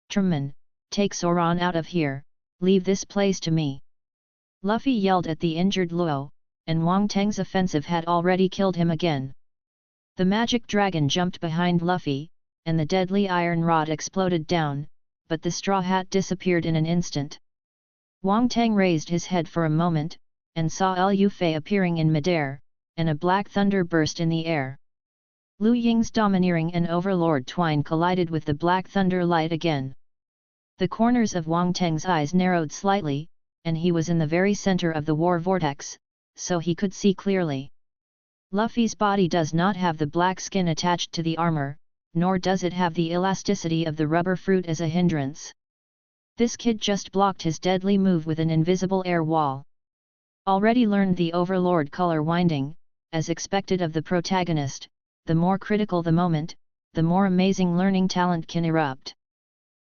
"Truman, take Sauron out of here, leave this place to me." Luffy yelled at the injured Luo, and Wang Teng's offensive had already killed him again. The magic dragon jumped behind Luffy, and the deadly iron rod exploded down, but the straw hat disappeared in an instant. Wang Teng raised his head for a moment, and saw Lu Fei appearing in midair, and a black thunder burst in the air. Liu Ying's domineering and overlord twine collided with the black thunder light again. The corners of Wang Teng's eyes narrowed slightly, and he was in the very center of the war vortex, so he could see clearly. Luffy's body does not have the black skin attached to the armor, nor does it have the elasticity of the rubber fruit as a hindrance. This kid just blocked his deadly move with an invisible air wall. Already learned the overlord color winding, as expected of the protagonist, the more critical the moment, the more amazing learning talent can erupt.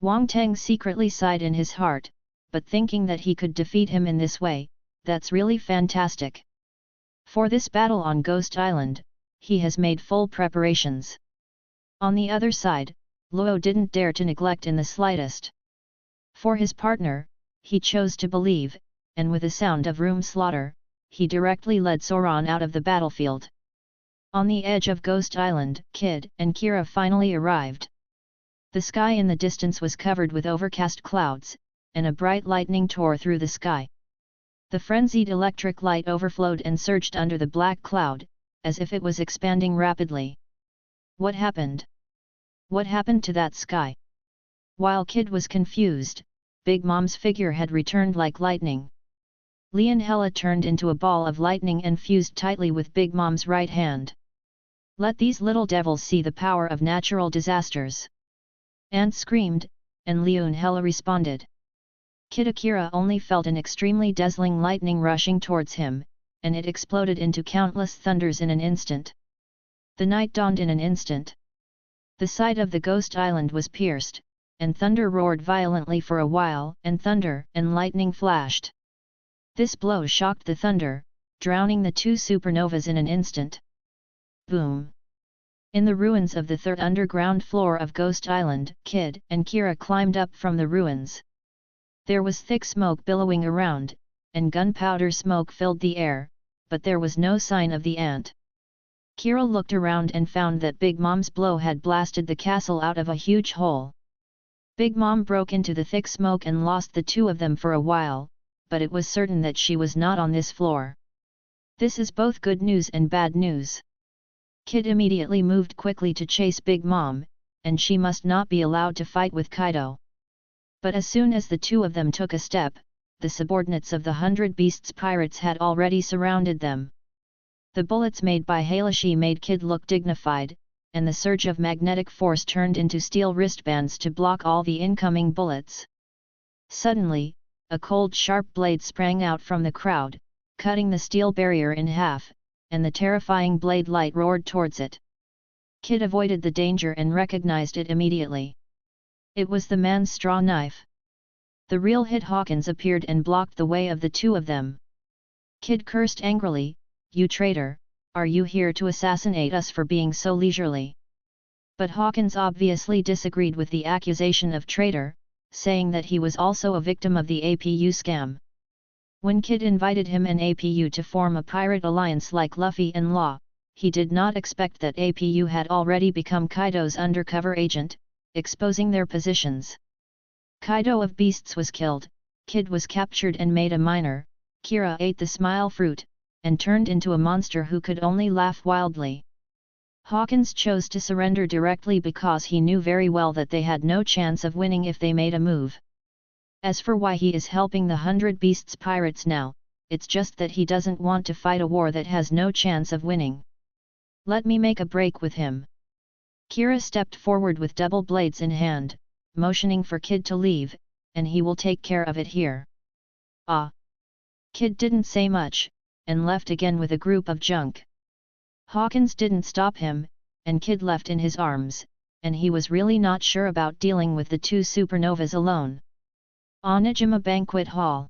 Wang Teng secretly sighed in his heart, but thinking that he could defeat him in this way, that's really fantastic. For this battle on Ghost Island, he has made full preparations. On the other side, Luo didn't dare to neglect in the slightest. For his partner, he chose to believe, and with a sound of room slaughter, he directly led Soran out of the battlefield. On the edge of Ghost Island, Kid and Kira finally arrived. The sky in the distance was covered with overcast clouds, and a bright lightning tore through the sky. The frenzied electric light overflowed and surged under the black cloud, as if it was expanding rapidly. What happened? What happened to that sky? While Kid was confused, Big Mom's figure had returned like lightning. Lian Hela turned into a ball of lightning and fused tightly with Big Mom's right hand. Let these little devils see the power of natural disasters! Ant screamed, and Lian Hela responded. Kid Akira only felt an extremely dazzling lightning rushing towards him, and it exploded into countless thunders in an instant. The night dawned in an instant. The side of the ghost island was pierced, and thunder roared violently for a while, and thunder and lightning flashed. This blow shocked the thunder, drowning the two supernovas in an instant. Boom! In the ruins of the third underground floor of Ghost Island, Kid and Kira climbed up from the ruins. There was thick smoke billowing around, and gunpowder smoke filled the air, but there was no sign of the ant. Kira looked around and found that Big Mom's blow had blasted the castle out of a huge hole. Big Mom broke into the thick smoke and lost the two of them for a while, but it was certain that she was not on this floor. This is both good news and bad news. Kid immediately moved quickly to chase Big Mom, and she must not be allowed to fight with Kaido. But as soon as the two of them took a step, the subordinates of the 100 Beasts pirates had already surrounded them. The bullets made by Hayashi made Kid look dignified, and the surge of magnetic force turned into steel wristbands to block all the incoming bullets. Suddenly, a cold sharp blade sprang out from the crowd, cutting the steel barrier in half, and the terrifying blade light roared towards it. Kid avoided the danger and recognized it immediately. It was the man's straw knife. The real Hit Hawkins appeared and blocked the way of the two of them. Kid cursed angrily, "You traitor, are you here to assassinate us for being so leisurely?" But Hawkins obviously disagreed with the accusation of traitor, saying that he was also a victim of the APU scam. When Kid invited him and APU to form a pirate alliance like Luffy and Law, he did not expect that APU had already become Kaido's undercover agent, exposing their positions. Kaido of Beasts was killed, Kid was captured and made a miner, Kira ate the smile fruit, and turned into a monster who could only laugh wildly. Hawkins chose to surrender directly because he knew very well that they had no chance of winning if they made a move. As for why he is helping the 100 Beasts pirates now, it's just that he doesn't want to fight a war that has no chance of winning. Let me make a break with him. Kira stepped forward with double blades in hand, motioning for Kid to leave, and he will take care of it here. Ah! Kid didn't say much, and left again with a group of junk. Hawkins didn't stop him, and Kid left in his arms, and he was really not sure about dealing with the two supernovas alone. Onijima Banquet Hall.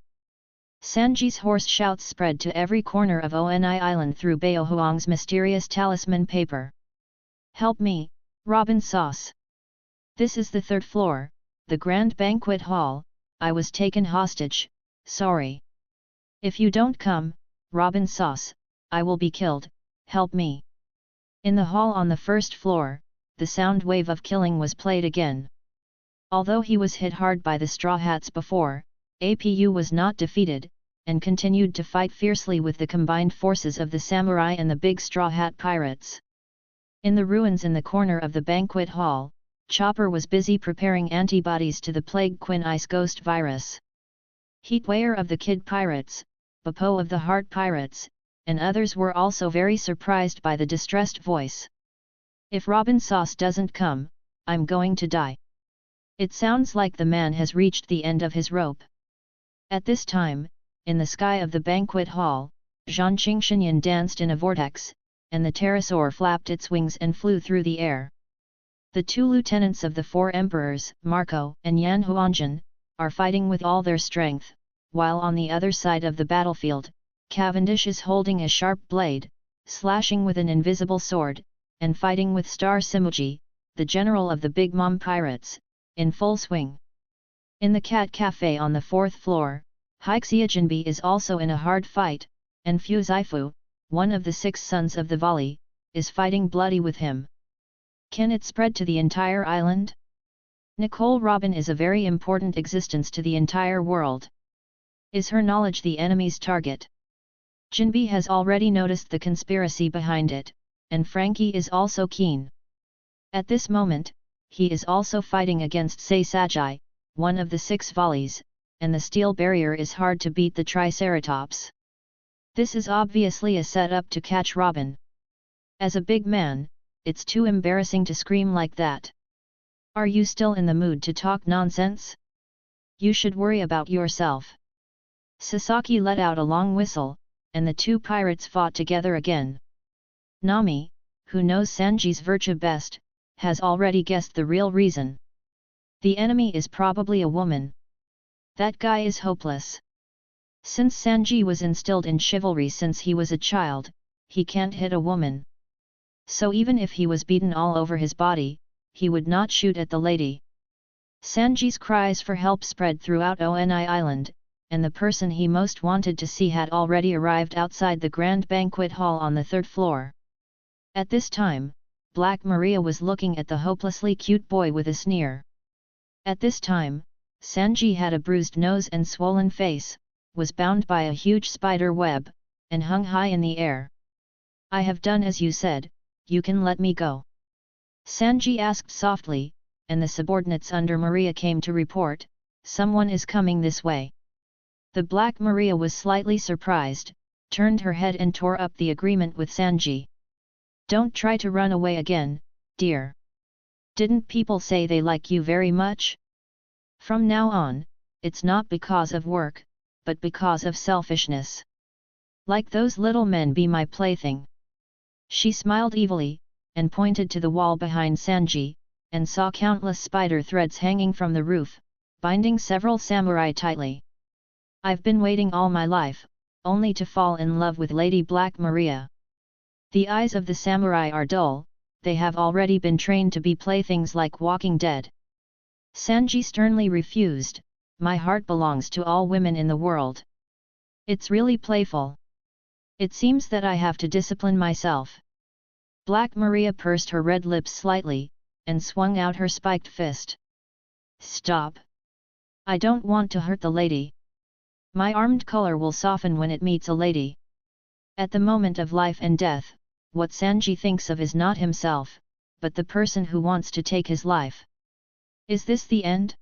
Sanji's hoarse shouts spread to every corner of Oni Island through Baohuang's mysterious talisman paper. "Help me, Robin Sauce! This is the third floor, the Grand Banquet Hall, I was taken hostage, sorry. If you don't come, Robin Sauce, I will be killed, help me!" In the hall on the first floor, the sound wave of killing was played again. Although he was hit hard by the Straw Hats before, APU was not defeated, and continued to fight fiercely with the combined forces of the samurai and the big Straw Hat pirates. In the ruins in the corner of the banquet hall, Chopper was busy preparing antibodies to the plague Queen Ice Ghost virus. Heatware of the Kid Pirates, Bapo of the Heart Pirates, and others were also very surprised by the distressed voice. If Robin Sauce doesn't come, I'm going to die. It sounds like the man has reached the end of his rope. At this time, in the sky of the banquet hall, Zhang Qingxinyan danced in a vortex, and the pterosaur flapped its wings and flew through the air. The two lieutenants of the four emperors, Marco and Yan Huangjin, are fighting with all their strength, while on the other side of the battlefield, Cavendish is holding a sharp blade, slashing with an invisible sword, and fighting with Star Simuji, the general of the Big Mom pirates, in full swing. In the cat cafe on the 4th floor, Haixiajinbi is also in a hard fight, and Fu Zaifu, one of the 6 sons of the Valley, is fighting bloody with him. Can it spread to the entire island? Nicole Robin is a very important existence to the entire world. Is her knowledge the enemy's target? Jinbi has already noticed the conspiracy behind it, and Frankie is also keen. At this moment, he is also fighting against Sei Sajai, one of the 6 volleys, and the steel barrier is hard to beat the Triceratops. This is obviously a setup to catch Robin. As a big man, it's too embarrassing to scream like that. Are you still in the mood to talk nonsense? You should worry about yourself. Sasaki let out a long whistle, and the two pirates fought together again. Nami, who knows Sanji's virtue best, has already guessed the real reason. The enemy is probably a woman. That guy is hopeless. Since Sanji was instilled in chivalry since he was a child, he can't hit a woman. So even if he was beaten all over his body, he would not shoot at the lady. Sanji's cries for help spread throughout Oni Island, and the person he most wanted to see had already arrived outside the grand banquet hall on the 3rd floor. At this time, Black Maria was looking at the hopelessly cute boy with a sneer. At this time, Sanji had a bruised nose and swollen face, was bound by a huge spider web, and hung high in the air. I have done as you said, you can let me go. Sanji asked softly, and the subordinates under Maria came to report, someone is coming this way. The Black Maria was slightly surprised, turned her head and tore up the agreement with Sanji. Don't try to run away again, dear. Didn't people say they like you very much? From now on, it's not because of work, but because of selfishness. Like those little men be my plaything. She smiled evilly, and pointed to the wall behind Sanji, and saw countless spider threads hanging from the roof, binding several samurai tightly. I've been waiting all my life, only to fall in love with Lady Black Maria. The eyes of the samurai are dull, they have already been trained to be playthings like Walking Dead. Sanji sternly refused, my heart belongs to all women in the world. It's really playful. It seems that I have to discipline myself. Black Maria pursed her red lips slightly, and swung out her spiked fist. Stop! I don't want to hurt the lady. My armed color will soften when it meets a lady. At the moment of life and death, what Sanji thinks of is not himself, but the person who wants to take his life. Is this the end?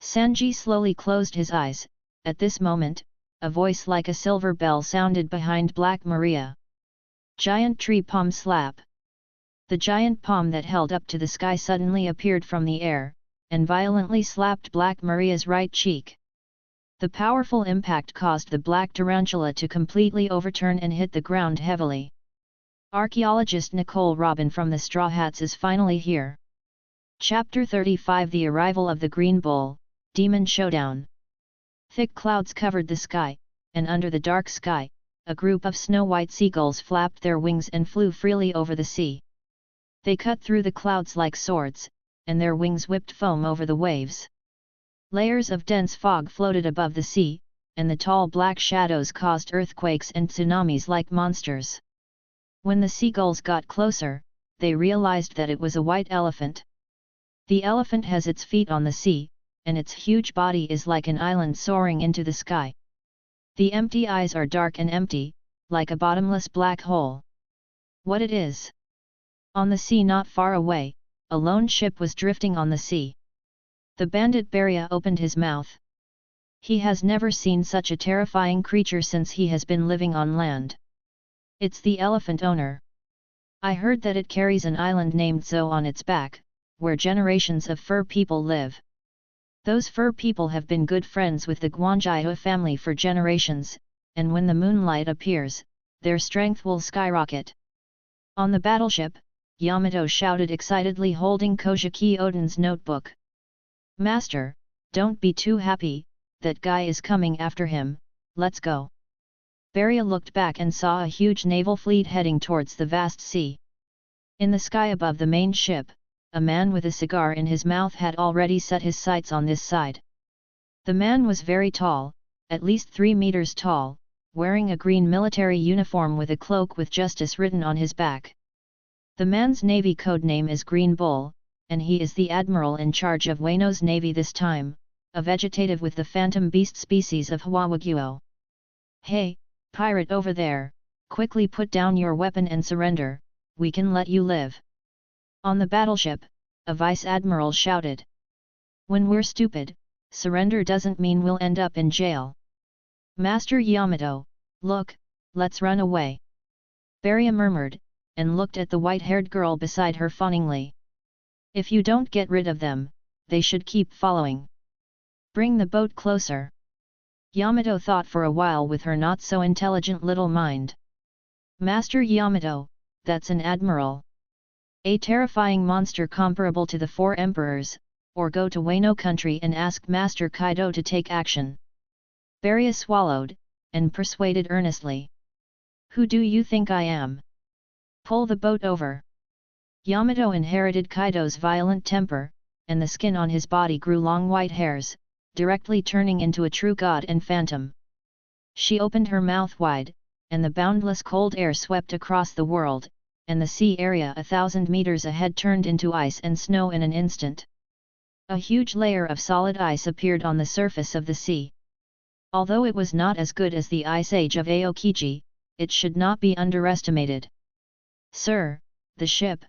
Sanji slowly closed his eyes. At this moment, a voice like a silver bell sounded behind Black Maria. Giant tree palm slap. The giant palm that held up to the sky suddenly appeared from the air, and violently slapped Black Maria's right cheek. The powerful impact caused the black tarantula to completely overturn and hit the ground heavily. Archaeologist Nicole Robin from the Straw Hats is finally here. Chapter 35 The Arrival of the Green Bull, Demon Showdown. Thick clouds covered the sky, and under the dark sky, a group of snow-white seagulls flapped their wings and flew freely over the sea. They cut through the clouds like swords, and their wings whipped foam over the waves. Layers of dense fog floated above the sea, and the tall black shadows caused earthquakes and tsunamis like monsters. When the seagulls got closer, they realized that it was a white elephant. The elephant has its feet on the sea, and its huge body is like an island soaring into the sky. The empty eyes are dark and empty, like a bottomless black hole. What it is? On the sea not far away, a lone ship was drifting on the sea. The bandit Beria opened his mouth. He has never seen such a terrifying creature since he has been living on land. It's the elephant owner. I heard that it carries an island named Zhou on its back, where generations of fur people live. Those fur people have been good friends with the Guanjiao family for generations, and when the moonlight appears, their strength will skyrocket. On the battleship, Yamato shouted excitedly, holding Kojiki Oden's notebook. Master, don't be too happy, that guy is coming after him, let's go. Beria looked back and saw a huge naval fleet heading towards the vast sea. In the sky above the main ship, a man with a cigar in his mouth had already set his sights on this side. The man was very tall, at least 3 meters tall, wearing a green military uniform with a cloak with justice written on his back. The man's navy code name is Green Bull, and he is the admiral in charge of Wano's navy this time, a vegetative with the phantom beast species of Huawaguo. Hey, pirate over there, quickly put down your weapon and surrender, we can let you live. On the battleship, a vice-admiral shouted. When we're stupid, surrender doesn't mean we'll end up in jail. Master Yamato, look, let's run away. Beria murmured, and looked at the white-haired girl beside her fawningly. If you don't get rid of them, they should keep following. Bring the boat closer. Yamato thought for a while with her not-so-intelligent little mind. Master Yamato, that's an admiral. A terrifying monster comparable to the 4 emperors, or go to Wano country and ask Master Kaido to take action. Beria swallowed, and persuaded earnestly. Who do you think I am? Pull the boat over. Yamato inherited Kaido's violent temper, and the skin on his body grew long white hairs, directly turning into a true god and phantom. She opened her mouth wide, and the boundless cold air swept across the world, and the sea area 1,000 meters ahead turned into ice and snow in an instant. A huge layer of solid ice appeared on the surface of the sea. Although it was not as good as the ice age of Aokiji, it should not be underestimated. Sir, the ship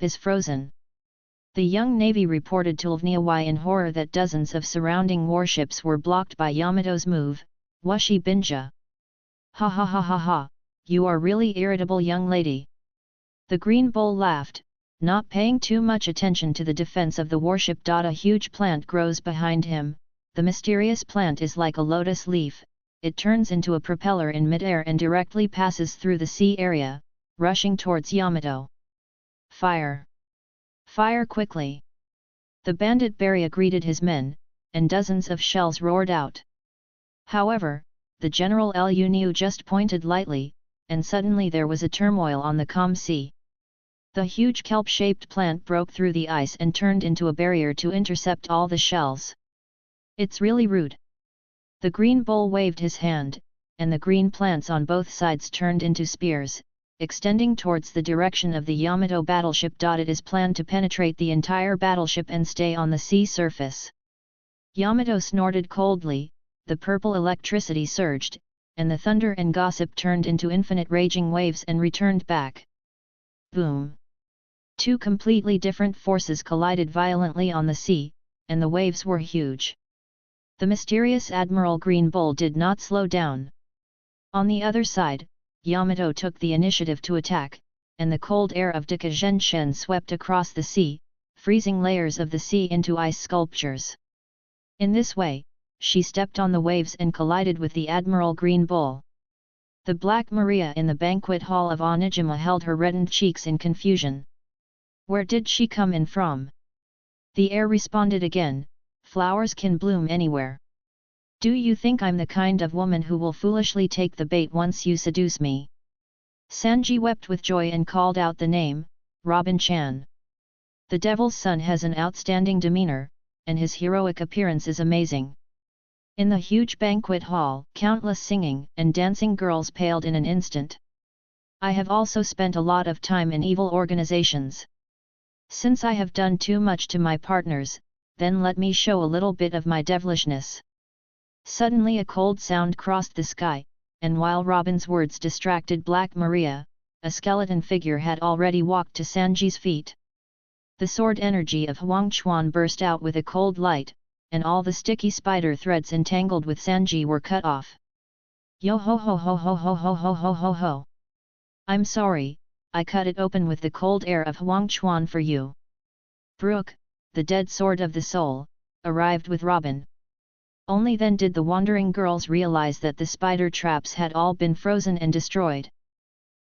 is frozen. The young navy reported to Lvniawai in horror that dozens of surrounding warships were blocked by Yamato's move, Washi Binja. Ha ha ha ha ha, you are really irritable young lady. The Green Bull laughed, not paying too much attention to the defense of the warship. A huge plant grows behind him. The mysterious plant is like a lotus leaf, it turns into a propeller in midair and directly passes through the sea area, rushing towards Yamato. Fire! Fire quickly! The bandit Beria greeted his men, and dozens of shells roared out. However, the General Lu Niu just pointed lightly, and suddenly there was a turmoil on the calm sea. The huge kelp-shaped plant broke through the ice and turned into a barrier to intercept all the shells. It's really rude. The Green Bull waved his hand, and the green plants on both sides turned into spears, extending towards the direction of the Yamato battleship. It is planned to penetrate the entire battleship and stay on the sea surface. Yamato snorted coldly, the purple electricity surged, and the thunder and gossip turned into infinite raging waves and returned back. Boom! 2 completely different forces collided violently on the sea, and the waves were huge. The mysterious Admiral Green Bull did not slow down. On the other side, Yamato took the initiative to attack, and the cold air of Dikazhenshen swept across the sea, freezing layers of the sea into ice sculptures. In this way, she stepped on the waves and collided with the Admiral Green Bull. The Black Maria in the banquet hall of Onijima held her reddened cheeks in confusion. Where did she come in from? The air responded again, flowers can bloom anywhere. Do you think I'm the kind of woman who will foolishly take the bait once you seduce me? Sanji wept with joy and called out the name, Robin-chan. The Devil's Son has an outstanding demeanor, and his heroic appearance is amazing. In the huge banquet hall, countless singing and dancing girls paled in an instant. I have also spent a lot of time in evil organizations. Since I have done too much to my partners, then let me show a little bit of my devilishness. Suddenly a cold sound crossed the sky, and while Robin's words distracted Black Maria, a skeleton figure had already walked to Sanji's feet. The sword energy of Huang Chuan burst out with a cold light, and all the sticky spider threads entangled with Sanji were cut off. Yo ho ho ho ho ho ho ho ho ho ho. I'm sorry, I cut it open with the cold air of Huang Chuan for you. Brook, the dead sword of the soul, arrived with Robin. Only then did the wandering girls realize that the spider traps had all been frozen and destroyed.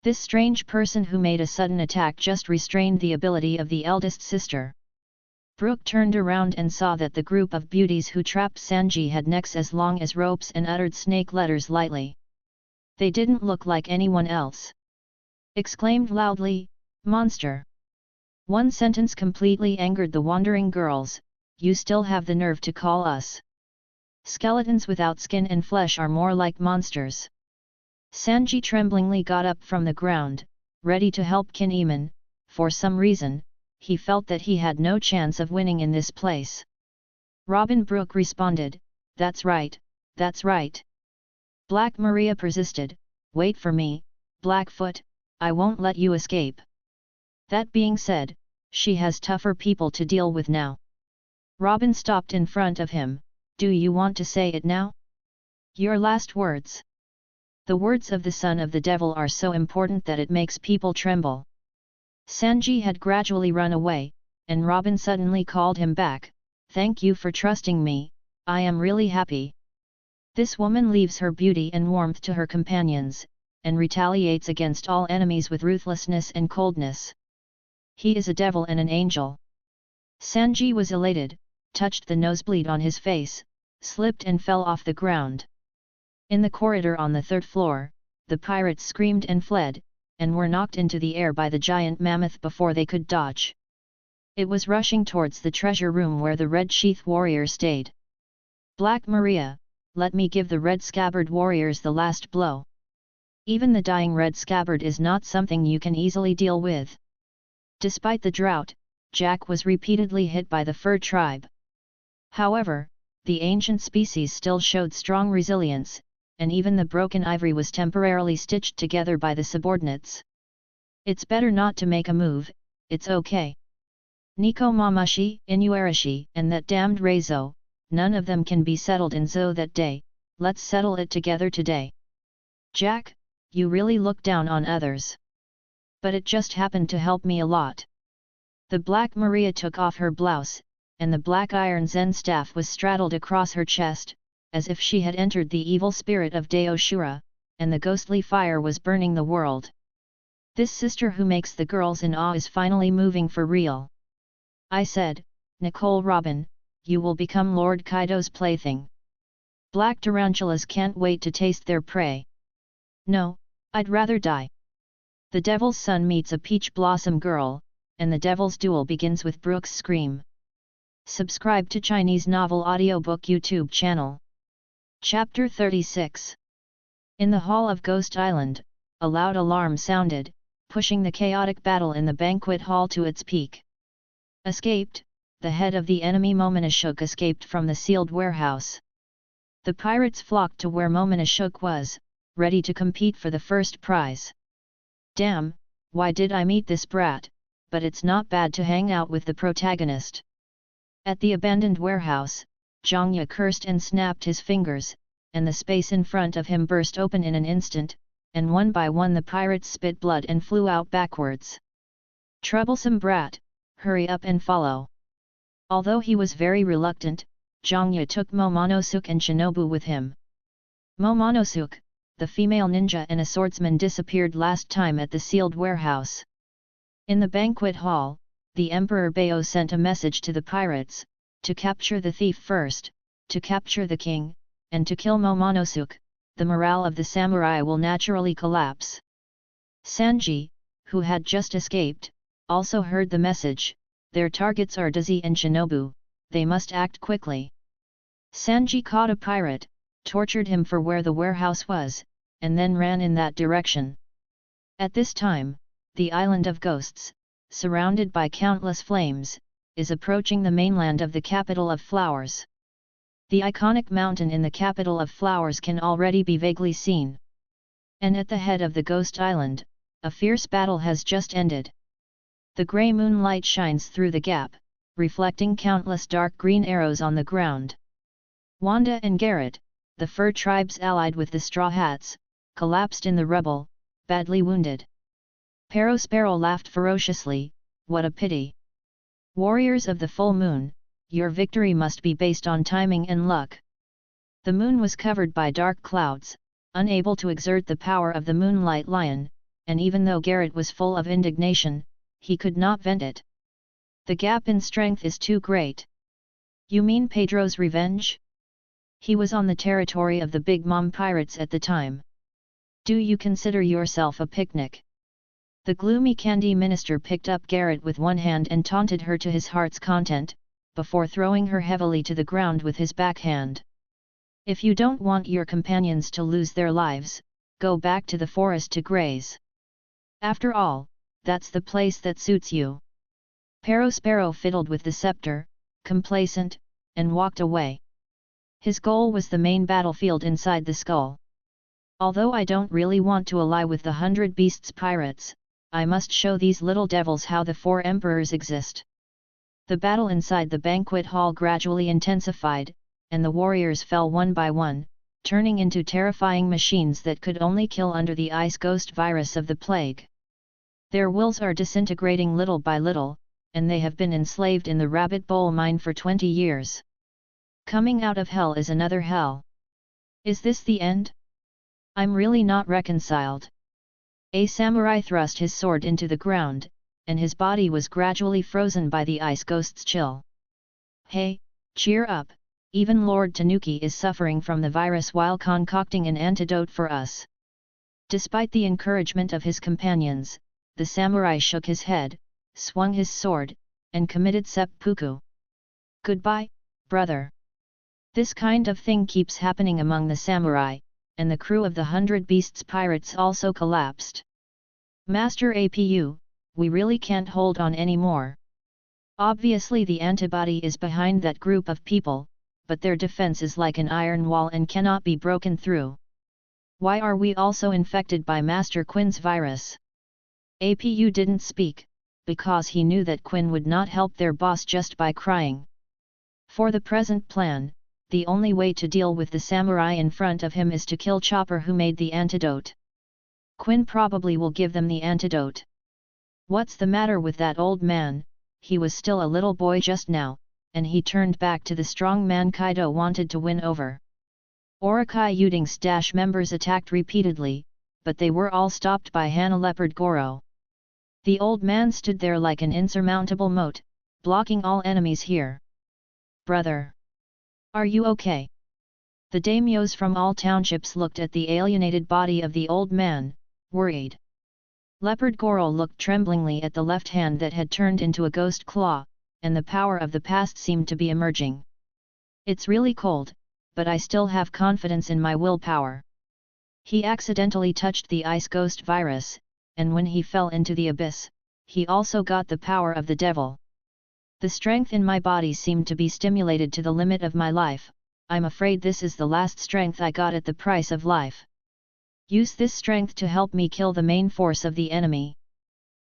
This strange person who made a sudden attack just restrained the ability of the eldest sister. Brook turned around and saw that the group of beauties who trapped Sanji had necks as long as ropes and uttered snake letters lightly. They didn't look like anyone else. Exclaimed loudly, "Monster!" One sentence completely angered the wandering girls, "You still have the nerve to call us skeletons without skin and flesh are more like monsters." Sanji tremblingly got up from the ground, ready to help Kinemon. For some reason, he felt that he had no chance of winning in this place. Robin Brook responded, that's right. Black Maria persisted, "Wait for me, Blackfoot, I won't let you escape." That being said, she has tougher people to deal with now. Robin stopped in front of him, "Do you want to say it now? Your last words." The words of the son of the devil are so important that it makes people tremble. Sanji had gradually run away, and Robin suddenly called him back, "Thank you for trusting me, I am really happy." This woman leaves her beauty and warmth to her companions, and retaliates against all enemies with ruthlessness and coldness. He is a devil and an angel. Sanji was elated, touched the nosebleed on his face, slipped and fell off the ground. In the corridor on the third floor, the pirates screamed and fled, and were knocked into the air by the giant mammoth before they could dodge. It was rushing towards the treasure room where the Red Sheath warrior stayed. "Black Maria, let me give the Red Scabbard warriors the last blow. Even the dying Red Scabbard is not something you can easily deal with." Despite the drought, Jack was repeatedly hit by the fur tribe. However, the ancient species still showed strong resilience, and even the broken ivory was temporarily stitched together by the subordinates. "It's better not to make a move, it's okay. Nico Mamashi, Inuarashi, and that damned Reizo, none of them can be settled in Zo that day, let's settle it together today. Jack, you really look down on others. But it just happened to help me a lot." The Black Maria took off her blouse, and the black iron Zen staff was straddled across her chest, as if she had entered the evil spirit of Deo Shura, and the ghostly fire was burning the world. This sister who makes the girls in awe is finally moving for real. I said, "Nicole Robin, you will become Lord Kaido's plaything. Black tarantulas can't wait to taste their prey. No, I'd rather die." The Devil's Son meets a peach blossom girl, and the Devil's Duel begins with Brook's scream. Subscribe to Chinese Novel Audiobook YouTube channel. Chapter 36. In the hall of Ghost Island, a loud alarm sounded, pushing the chaotic battle in the banquet hall to its peak. Escaped, the head of the enemy Momonashuk escaped from the sealed warehouse. The pirates flocked to where Momonashuk was, ready to compete for the first prize. "Damn, why did I meet this brat, but it's not bad to hang out with the protagonist." At the abandoned warehouse, Zhangya cursed and snapped his fingers, and the space in front of him burst open in an instant, and one by one the pirates spit blood and flew out backwards. "Troublesome brat, hurry up and follow." Although he was very reluctant, Zhangya took Momonosuke and Shinobu with him. Momonosuke, the female ninja and a swordsman, disappeared last time at the sealed warehouse. In the banquet hall, the Emperor Bao sent a message to the pirates, to capture the thief first, to capture the king, and to kill Momonosuke. The morale of the samurai will naturally collapse. Sanji, who had just escaped, also heard the message. Their targets are Daisy and Shinobu, they must act quickly. Sanji caught a pirate, tortured him for where the warehouse was, and then ran in that direction. At this time, the Island of Ghosts, surrounded by countless flames, is approaching the mainland of the capital of flowers. The iconic mountain in the capital of flowers can already be vaguely seen. And at the head of the Ghost Island, a fierce battle has just ended. The grey moonlight shines through the gap, reflecting countless dark green arrows on the ground. Wanda and Garrett, the fur tribes allied with the Straw Hats, collapsed in the rubble, badly wounded. Sparrow laughed ferociously, "What a pity! Warriors of the full moon, your victory must be based on timing and luck." The moon was covered by dark clouds, unable to exert the power of the Moonlight Lion, and even though Garrett was full of indignation, he could not vent it. "The gap in strength is too great." "You mean Pedro's revenge?" "He was on the territory of the Big Mom pirates at the time. Do you consider yourself a picnic?" The gloomy Candy Minister picked up Garrett with one hand and taunted her to his heart's content, before throwing her heavily to the ground with his backhand. "If you don't want your companions to lose their lives, go back to the forest to graze. After all, that's the place that suits you." Sparrow fiddled with the scepter, complacent, and walked away. His goal was the main battlefield inside the skull. "Although I don't really want to ally with the 100 Beasts pirates, I must show these little devils how the 4 emperors exist." The battle inside the banquet hall gradually intensified, and the warriors fell one by one, turning into terrifying machines that could only kill under the ice ghost virus of the plague. Their wills are disintegrating little by little, and they have been enslaved in the rabbit bowl mine for 20 years. Coming out of hell is another hell. Is this the end? I'm really not reconciled. A samurai thrust his sword into the ground, and his body was gradually frozen by the ice ghost's chill. "Hey, cheer up, even Lord Tanuki is suffering from the virus while concocting an antidote for us." Despite the encouragement of his companions, the samurai shook his head, swung his sword, and committed seppuku. "Goodbye, brother. This kind of thing keeps happening among the samurai," and the crew of the 100 Beasts pirates also collapsed. "Master Apu, we really can't hold on anymore. Obviously the antibody is behind that group of people, but their defense is like an iron wall and cannot be broken through. Why are we also infected by Master Quinn's virus?" Apu didn't speak, because he knew that Quinn would not help their boss just by crying. For the present plan, the only way to deal with the samurai in front of him is to kill Chopper, who made the antidote. Quinn probably will give them the antidote. What's the matter with that old man? He was still a little boy just now, and he turned back to the strong man Kaido wanted to win over. Orokai Yuding's Dash members attacked repeatedly, but they were all stopped by Hana Leopard Goro. The old man stood there like an insurmountable moat, blocking all enemies here. "Brother! Are you okay?" The daimyos from all townships looked at the alienated body of the old man, worried. Leopard Goro looked tremblingly at the left hand that had turned into a ghost claw, and the power of the past seemed to be emerging. "It's really cold, but I still have confidence in my willpower." He accidentally touched the ice ghost virus, and when he fell into the abyss, he also got the power of the devil. "The strength in my body seemed to be stimulated to the limit of my life. I'm afraid this is the last strength I got at the price of life. Use this strength to help me kill the main force of the enemy."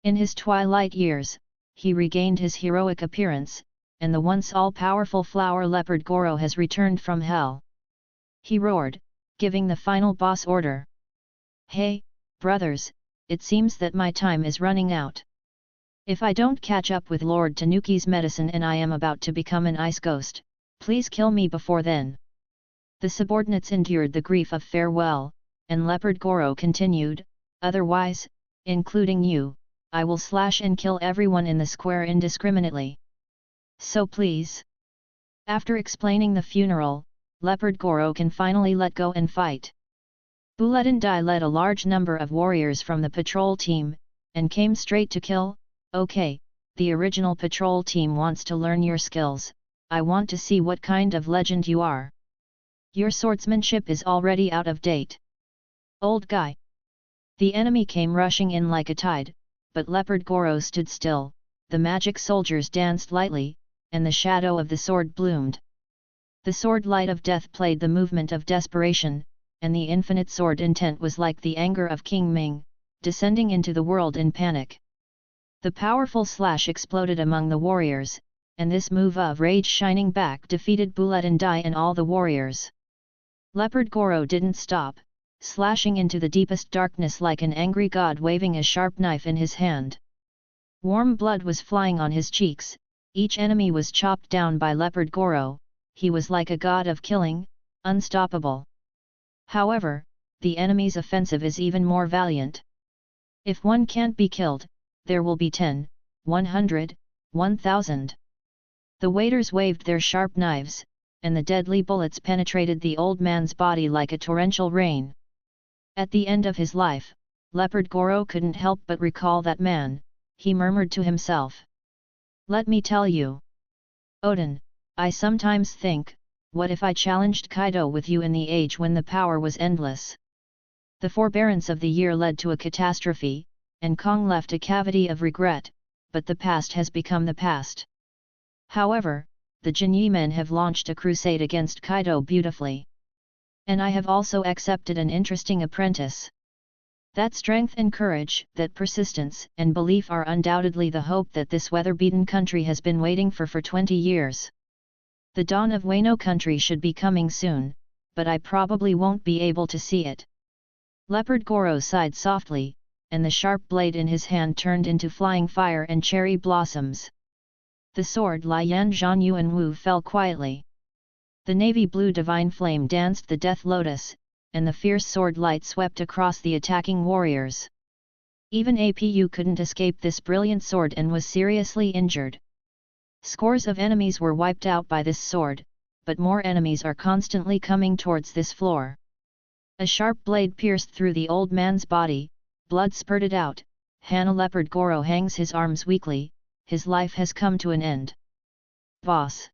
In his twilight years, he regained his heroic appearance, and the once all-powerful Flower Leopard Goro has returned from hell. He roared, giving the final boss order. "Hey, brothers, it seems that my time is running out. If I don't catch up with Lord Tanuki's medicine and I am about to become an ice ghost, please kill me before then." The subordinates endured the grief of farewell, and Leopard Goro continued, "Otherwise, including you, I will slash and kill everyone in the square indiscriminately. So please." After explaining the funeral, Leopard Goro can finally let go and fight. Bulletin Dai led a large number of warriors from the patrol team, and came straight to kill. "Okay, the original patrol team wants to learn your skills. I want to see what kind of legend you are. Your swordsmanship is already out of date. Old guy." The enemy came rushing in like a tide, but Leopard Goro stood still, the magic soldiers danced lightly, and the shadow of the sword bloomed. The sword light of death played the movement of desperation, and the infinite sword intent was like the anger of King Ming, descending into the world in panic. The powerful slash exploded among the warriors, and this move of rage shining back defeated Bullet and Dai and all the warriors. Leopard Goro didn't stop, slashing into the deepest darkness like an angry god waving a sharp knife in his hand. Warm blood was flying on his cheeks, each enemy was chopped down by Leopard Goro, he was like a god of killing, unstoppable. However, the enemy's offensive is even more valiant. If one can't be killed, there will be 10, 100, 1000. The waiters waved their sharp knives, and the deadly bullets penetrated the old man's body like a torrential rain. At the end of his life, Leopard Goro couldn't help but recall that man, he murmured to himself. Let me tell you, Odin, I sometimes think, what if I challenged Kaido with you in the age when the power was endless? The forbearance of the year led to a catastrophe, and Kong left a cavity of regret, but the past has become the past. However, the Jinyi men have launched a crusade against Kaido beautifully. And I have also accepted an interesting apprentice. That strength and courage, that persistence and belief are undoubtedly the hope that this weather-beaten country has been waiting for 20 years. The dawn of Wano country should be coming soon, but I probably won't be able to see it. Leopard Goro sighed softly, and the sharp blade in his hand turned into flying fire and cherry blossoms. The sword Lian Zhanyu and Wu fell quietly. The navy blue divine flame danced the death lotus, and the fierce sword light swept across the attacking warriors. Even Apu couldn't escape this brilliant sword and was seriously injured. Scores of enemies were wiped out by this sword, but more enemies are constantly coming towards this floor. A sharp blade pierced through the old man's body, blood spurted out, Hana Leopard Goro hangs his arms weakly, his life has come to an end. Boss!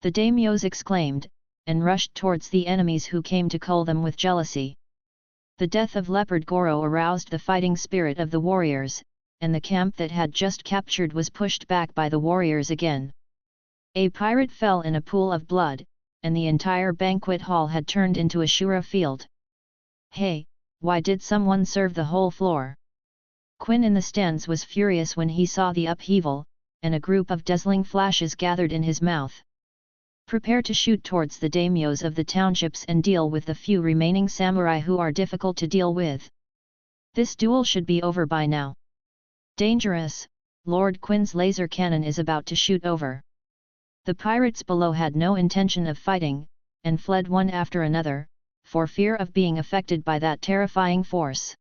The daimyos exclaimed, and rushed towards the enemies who came to cull them with jealousy. The death of Leopard Goro aroused the fighting spirit of the warriors, and the camp that had just captured was pushed back by the warriors again. A pirate fell in a pool of blood, and the entire banquet hall had turned into a Shura field. Hey, why did someone serve the whole floor? Quinn in the stands was furious when he saw the upheaval, and a group of dazzling flashes gathered in his mouth. Prepare to shoot towards the daimyos of the townships and deal with the few remaining samurai who are difficult to deal with. This duel should be over by now. Dangerous, Lord Quinn's laser cannon is about to shoot over. The pirates below had no intention of fighting, and fled one after another, for fear of being affected by that terrifying force.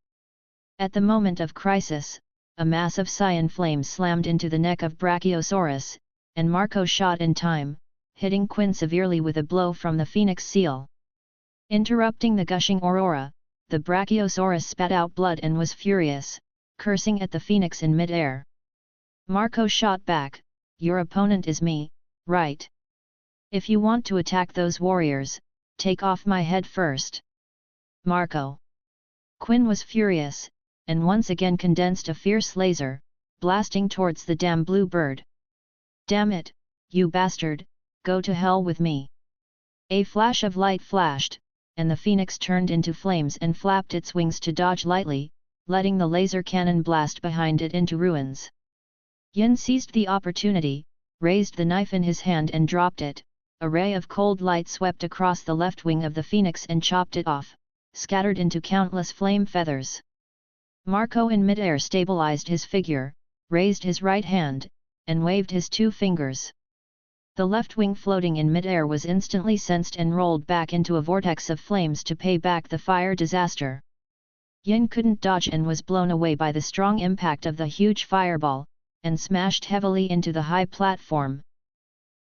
At the moment of crisis, a mass of cyan flame slammed into the neck of Brachiosaurus, and Marco shot in time, hitting Quinn severely with a blow from the phoenix seal. Interrupting the gushing aurora, the Brachiosaurus spat out blood and was furious, cursing at the phoenix in mid-air. Marco shot back, "Your opponent is me, right? If you want to attack those warriors, take off my head first." Marco. Quinn was furious, and once again condensed a fierce laser, blasting towards the damn blue bird. "Damn it, you bastard, go to hell with me." A flash of light flashed, and the phoenix turned into flames and flapped its wings to dodge lightly, letting the laser cannon blast behind it into ruins. Yin seized the opportunity, raised the knife in his hand and dropped it. A ray of cold light swept across the left wing of the phoenix and chopped it off, scattered into countless flame feathers. Marco in midair stabilized his figure, raised his right hand, and waved his two fingers. The left wing floating in midair was instantly sensed and rolled back into a vortex of flames to pay back the fire disaster. Yin couldn't dodge and was blown away by the strong impact of the huge fireball, and smashed heavily into the high platform.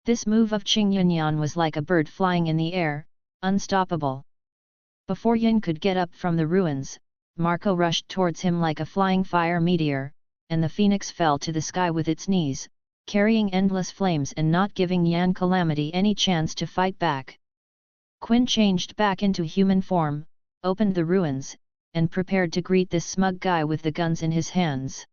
This move of Qing Yunyan was like a bird flying in the air, unstoppable. Before Yin could get up from the ruins, Marco rushed towards him like a flying fire meteor, and the phoenix fell to the sky with its knees, carrying endless flames and not giving Yan Calamity any chance to fight back. Quinn changed back into human form, opened the ruins, and prepared to greet this smug guy with the guns in his hands.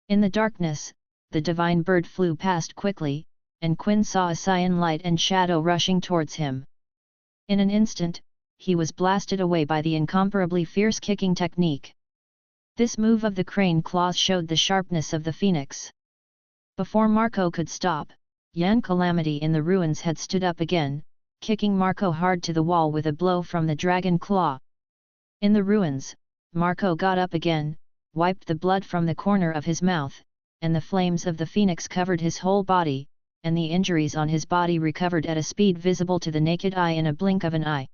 In the darkness, the divine bird flew past quickly, and Quinn saw a cyan light and shadow rushing towards him. In an instant, he was blasted away by the incomparably fierce kicking technique. This move of the crane claws showed the sharpness of the phoenix. Before Marco could stop, Yan Calamity in the ruins had stood up again, kicking Marco hard to the wall with a blow from the dragon claw. In the ruins, Marco got up again, wiped the blood from the corner of his mouth, and the flames of the phoenix covered his whole body, and the injuries on his body recovered at a speed visible to the naked eye in a blink of an eye.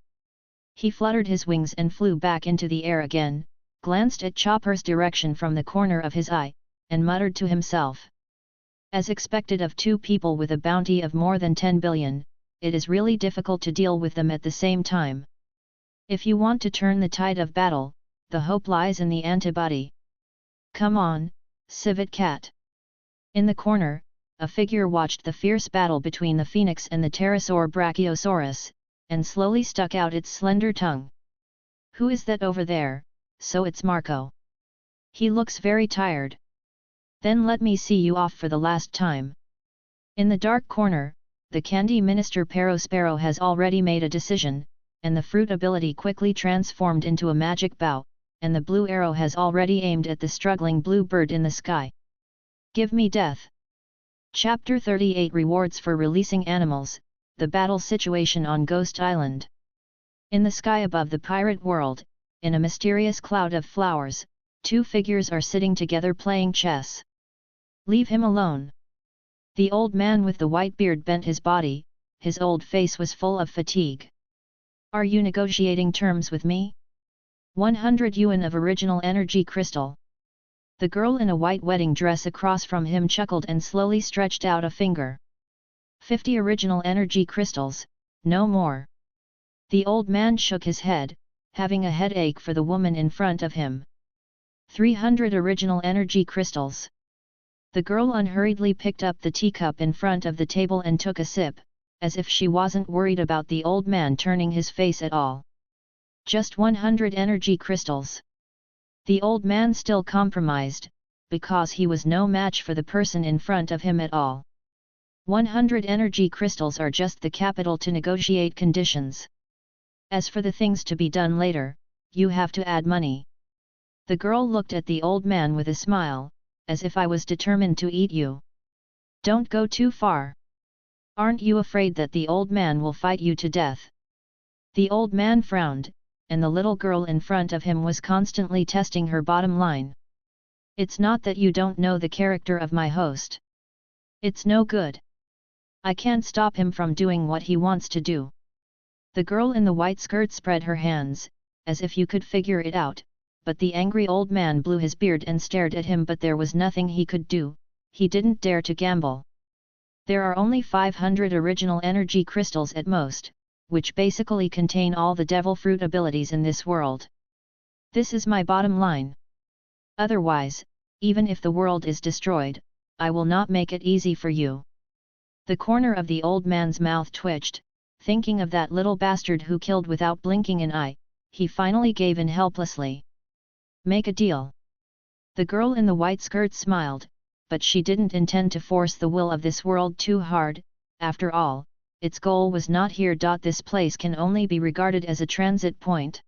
He fluttered his wings and flew back into the air again, glanced at Chopper's direction from the corner of his eye, and muttered to himself. As expected of two people with a bounty of more than 10 billion, it is really difficult to deal with them at the same time. If you want to turn the tide of battle, the hope lies in the antibody. Come on, civet cat. In the corner, a figure watched the fierce battle between the phoenix and the pterosaur Brachiosaurus, and slowly stuck out its slender tongue. Who is that over there? So it's Marco. He looks very tired. Then let me see you off for the last time. In the dark corner, the candy minister Perospero has already made a decision, and the fruit ability quickly transformed into a magic bow, and the blue arrow has already aimed at the struggling blue bird in the sky. Give me death. Chapter 38 Rewards for Releasing Animals, the battle situation on Ghost Island. In the sky above the pirate world, in a mysterious cloud of flowers, two figures are sitting together playing chess. Leave him alone. The old man with the white beard bent his body, his old face was full of fatigue. Are you negotiating terms with me? 100 yuan of original energy crystal. The girl in a white wedding dress across from him chuckled and slowly stretched out a finger. 50 original energy crystals, no more. The old man shook his head, having a headache for the woman in front of him. 300 original energy crystals. The girl unhurriedly picked up the teacup in front of the table and took a sip, as if she wasn't worried about the old man turning his face at all. Just 100 energy crystals. The old man still compromised, because he was no match for the person in front of him at all. 100 energy crystals are just the capital to negotiate conditions. As for the things to be done later, you have to add money. The girl looked at the old man with a smile, as if I was determined to eat you. Don't go too far. Aren't you afraid that the old man will fight you to death? The old man frowned, and the little girl in front of him was constantly testing her bottom line. It's not that you don't know the character of my host. It's no good. I can't stop him from doing what he wants to do. The girl in the white skirt spread her hands, as if you could figure it out, but the angry old man blew his beard and stared at him, but there was nothing he could do. He didn't dare to gamble. There are only 500 original energy crystals at most, which basically contain all the devil fruit abilities in this world. This is my bottom line. Otherwise, even if the world is destroyed, I will not make it easy for you. The corner of the old man's mouth twitched, thinking of that little bastard who killed without blinking an eye. He finally gave in helplessly. Make a deal. The girl in the white skirt smiled, but she didn't intend to force the will of this world too hard. After all, its goal was not here. This place can only be regarded as a transit point.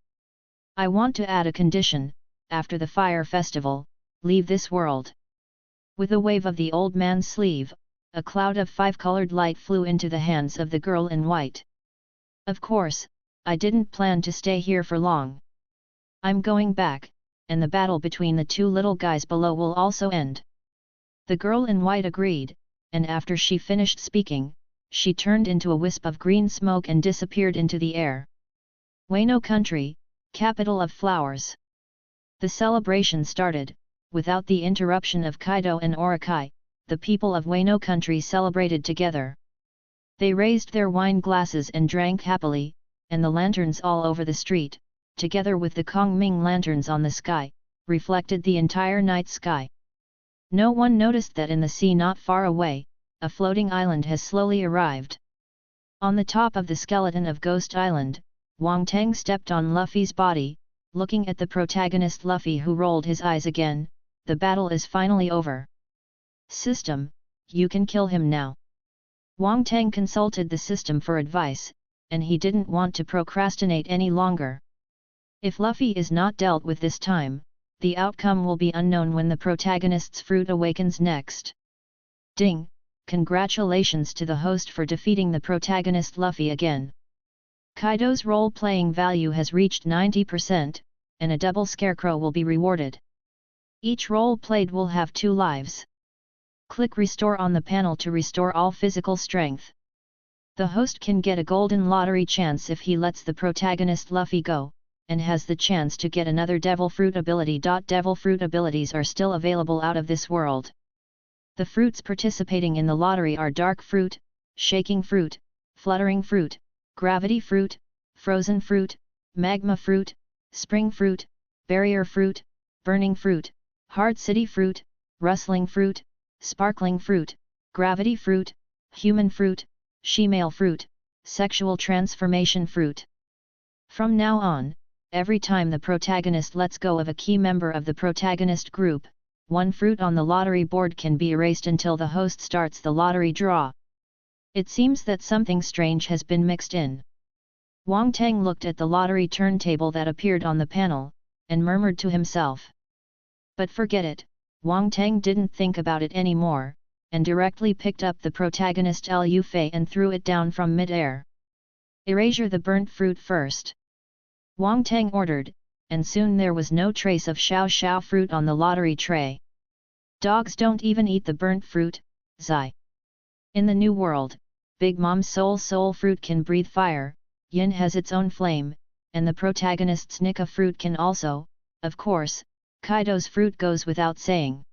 I want to add a condition: after the fire festival, leave this world. With a wave of the old man's sleeve, a cloud of 5-colored light flew into the hands of the girl in white. Of course, I didn't plan to stay here for long. I'm going back, and the battle between the two little guys below will also end. The girl in white agreed, and after she finished speaking, she turned into a wisp of green smoke and disappeared into the air. Wano Country, capital of flowers. The celebration started. Without the interruption of Kaido and Orakai, the people of Wano Country celebrated together. They raised their wine glasses and drank happily, and the lanterns all over the street, together with the Kongming lanterns on the sky, reflected the entire night sky. No one noticed that in the sea not far away, a floating island has slowly arrived. On the top of the skeleton of Ghost Island, Wang Teng stepped on Luffy's body, looking at the protagonist Luffy, who rolled his eyes again. The battle is finally over. System, you can kill him now. Wang Teng consulted the system for advice, and he didn't want to procrastinate any longer. If Luffy is not dealt with this time, the outcome will be unknown when the protagonist's fruit awakens next. Ding! Congratulations to the host for defeating the protagonist Luffy again. Kaido's role-playing value has reached 90%, and a double scarecrow will be rewarded. Each role played will have 2 lives. Click Restore on the panel to restore all physical strength. The host can get a golden lottery chance if he lets the protagonist Luffy go, and has the chance to get another Devil Fruit ability. Devil Fruit abilities are still available out of this world. The fruits participating in the lottery are Dark Fruit, Shaking Fruit, Fluttering Fruit, Gravity Fruit, Frozen Fruit, Magma Fruit, Spring Fruit, Barrier Fruit, Burning Fruit, Hard City Fruit, Rustling Fruit, Sparkling Fruit, Gravity Fruit, Human Fruit, Shemale Fruit, Sexual Transformation Fruit. From now on, every time the protagonist lets go of a key member of the protagonist group, 1 fruit on the lottery board can be erased until the host starts the lottery draw. It seems that something strange has been mixed in. Wang Teng looked at the lottery turntable that appeared on the panel, and murmured to himself. But forget it, Wang Teng didn't think about it anymore, and directly picked up the protagonist Lu Fei and threw it down from mid-air. Erasure the burnt fruit first. Wang Teng ordered, and soon there was no trace of Xiao Xiao fruit on the lottery tray. Dogs don't even eat the burnt fruit, Zai. In the new world, Big Mom's soul fruit can breathe fire, Yin has its own flame, and the protagonist's Nika fruit can also, of course, Kaido's fruit goes without saying.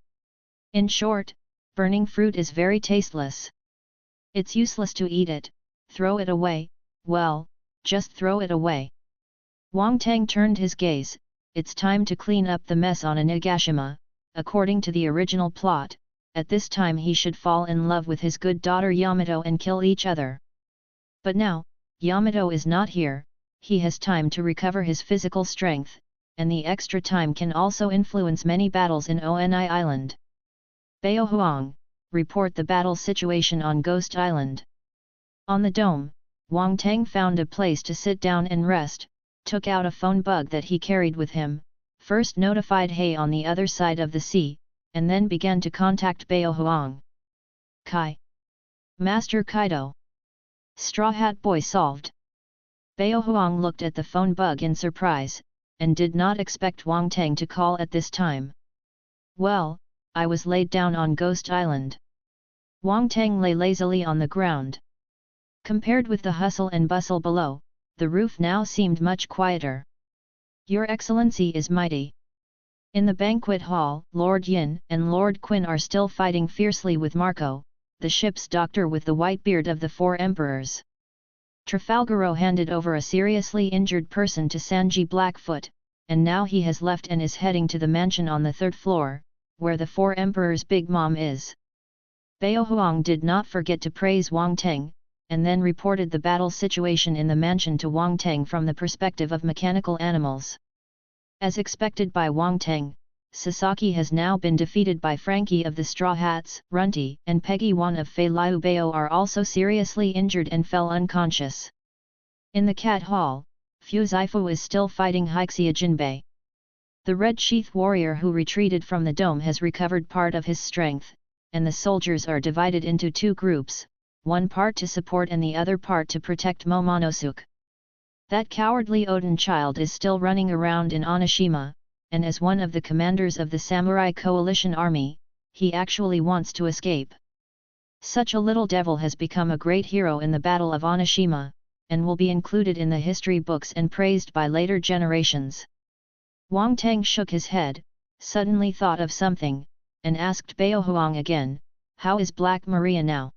In short, burning fruit is very tasteless. It's useless to eat it, throw it away, well, just throw it away. Wang Teng turned his gaze, it's time to clean up the mess on Onigashima. According to the original plot, at this time he should fall in love with his good daughter Yamato and kill each other. But now, Yamato is not here, he has time to recover his physical strength, and the extra time can also influence many battles in Oni Island. Bao Huang, report the battle situation on Ghost Island. On the dome, Wang Teng found a place to sit down and rest, took out a phone bug that he carried with him, first notified Hei on the other side of the sea, and then began to contact Bao Huang. Kai. Master Kaido. Straw Hat Boy solved. Bao Huang looked at the phone bug in surprise, and did not expect Wang Teng to call at this time. Well, I was laid down on Ghost Island. Wang Teng lay lazily on the ground. Compared with the hustle and bustle below, the roof now seemed much quieter. Your Excellency is mighty. In the banquet hall, Lord Yin and Lord Quinn are still fighting fiercely with Marco, the ship's doctor with the white beard of the 4 emperors. Trafalgaro handed over a seriously injured person to Sanji Blackfoot, and now he has left and is heading to the mansion on the 3rd floor, where the 4 emperors' Big Mom is. Bao Huang did not forget to praise Wang Teng, and then reported the battle situation in the mansion to Wang Teng from the perspective of mechanical animals. As expected by Wang Teng, Sasaki has now been defeated by Frankie of the Straw Hats, Runty and Peggy Wan of Fei Liu Bao are also seriously injured and fell unconscious. In the cat hall, Fu Zifu is still fighting Hixia Jinbei. The Red Sheath warrior who retreated from the dome has recovered part of his strength, and the soldiers are divided into 2 groups, one part to support and the other part to protect Momonosuke. That cowardly Odin child is still running around in Onishima, and as one of the commanders of the Samurai Coalition Army, he actually wants to escape. Such a little devil has become a great hero in the Battle of Onishima, and will be included in the history books and praised by later generations. Wang Teng shook his head, suddenly thought of something, and asked Bao Huang again, how is Black Maria now?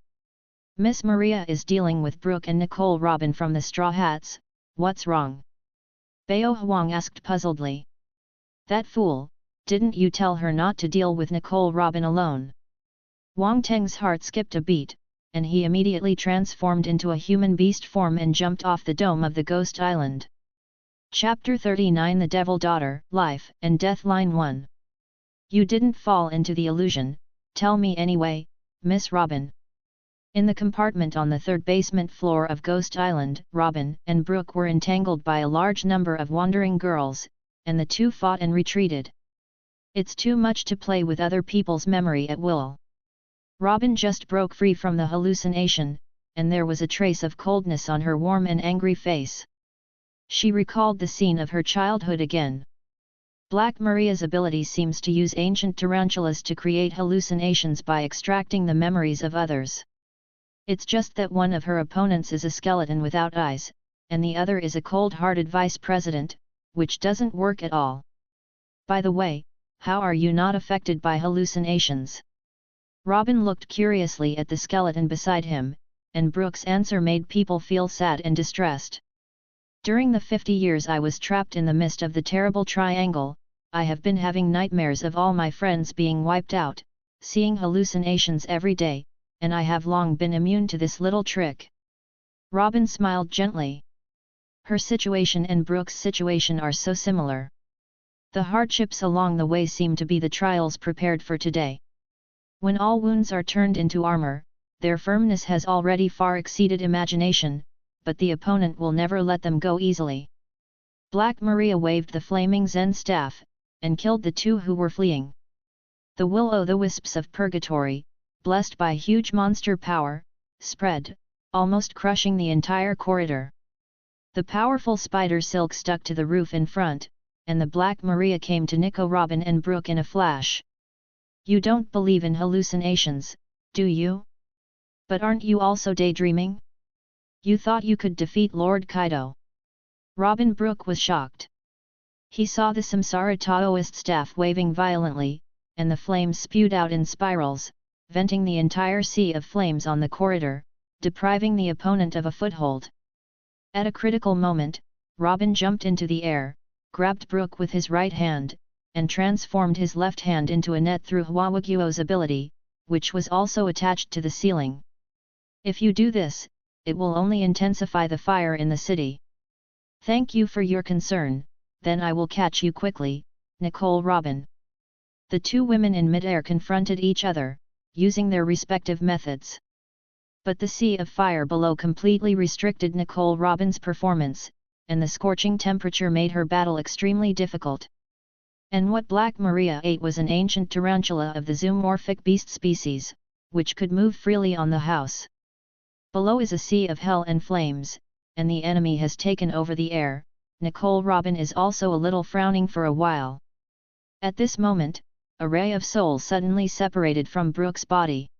Miss Maria is dealing with Brooke and Nicole Robin from the Straw Hats, what's wrong? Bao Huang asked puzzledly. That fool, didn't you tell her not to deal with Nicole Robin alone? Wang Teng's heart skipped a beat, and he immediately transformed into a human beast form and jumped off the dome of the Ghost Island. Chapter 39 The Devil Daughter, Life and Death Line 1. You didn't fall into the illusion, tell me anyway, Miss Robin. In the compartment on the 3rd basement floor of Ghost Island, Robin and Brooke were entangled by a large number of wandering girls, and the 2 fought and retreated. It's too much to play with other people's memory at will. Robin just broke free from the hallucination, and there was a trace of coldness on her warm and angry face. She recalled the scene of her childhood again. Black Maria's ability seems to use ancient tarantulas to create hallucinations by extracting the memories of others. It's just that one of her opponents is a skeleton without eyes, and the other is a cold-hearted vice president, which doesn't work at all. By the way, how are you not affected by hallucinations? Robin looked curiously at the skeleton beside him, and Brooke's answer made people feel sad and distressed. During the 50 years I was trapped in the midst of the terrible triangle, I have been having nightmares of all my friends being wiped out, seeing hallucinations every day, and I have long been immune to this little trick. Robin smiled gently. Her situation and Brooke's situation are so similar. The hardships along the way seem to be the trials prepared for today. When all wounds are turned into armor, their firmness has already far exceeded imagination, but the opponent will never let them go easily. Black Maria waved the flaming Zen staff, and killed the two who were fleeing. The will-o'-the-wisps of purgatory, blessed by huge monster power, spread, almost crushing the entire corridor. The powerful spider silk stuck to the roof in front, and the Black Maria came to Nico, Robin and Brooke in a flash. You don't believe in hallucinations, do you? But aren't you also daydreaming? You thought you could defeat Lord Kaido? Robin Brooke was shocked. He saw the Samsara Taoist staff waving violently, and the flames spewed out in spirals, venting the entire sea of flames on the corridor, depriving the opponent of a foothold. At a critical moment, Robin jumped into the air, grabbed Brooke with his right hand, and transformed his left hand into a net through Hwawaguo's ability, which was also attached to the ceiling. If you do this, it will only intensify the fire in the city. Thank you for your concern, then I will catch you quickly, Nicole Robin. The two women in midair confronted each other, using their respective methods. But the sea of fire below completely restricted Nicole Robin's performance, and the scorching temperature made her battle extremely difficult. And what Black Maria ate was an ancient tarantula of the zoomorphic beast species, which could move freely on the house. Below is a sea of hell and flames, and the enemy has taken over the air. Nicole Robin is also a little frowning for a while. At this moment, a ray of soul suddenly separated from Brooke's body.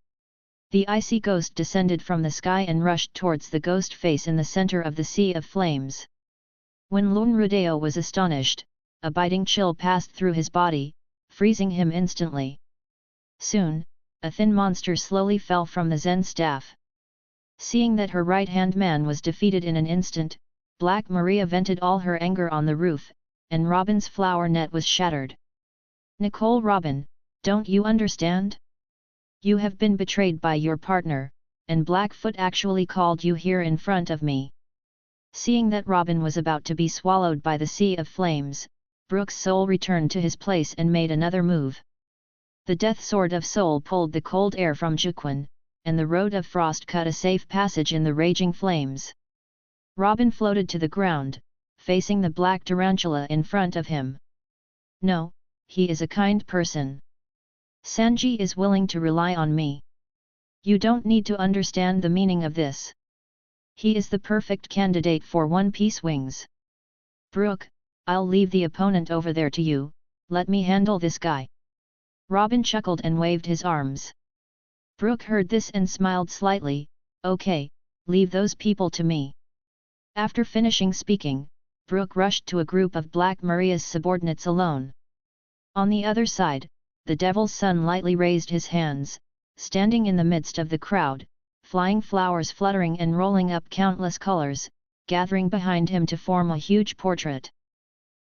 The icy ghost descended from the sky and rushed towards the ghost face in the center of the sea of flames. When Lun Rudeo was astonished, a biting chill passed through his body, freezing him instantly. Soon, a thin monster slowly fell from the Zen staff. Seeing that her right-hand man was defeated in an instant, Black Maria vented all her anger on the roof, and Robin's flower net was shattered. Nicole Robin, don't you understand? You have been betrayed by your partner, and Blackfoot actually called you here in front of me. Seeing that Robin was about to be swallowed by the sea of flames, Brooke's soul returned to his place and made another move. The death sword of soul pulled the cold air from Juquan, and the road of frost cut a safe passage in the raging flames. Robin floated to the ground, facing the black tarantula in front of him. No, he is a kind person. Sanji is willing to rely on me. You don't need to understand the meaning of this. He is the perfect candidate for One Piece wings. Brooke, I'll leave the opponent over there to you, let me handle this guy. Robin chuckled and waved his arms. Brooke heard this and smiled slightly. Okay, leave those people to me. After finishing speaking, Brooke rushed to a group of Black Maria's subordinates alone. On the other side, the Devil's Son lightly raised his hands, standing in the midst of the crowd, flying flowers fluttering and rolling up countless colors, gathering behind him to form a huge portrait.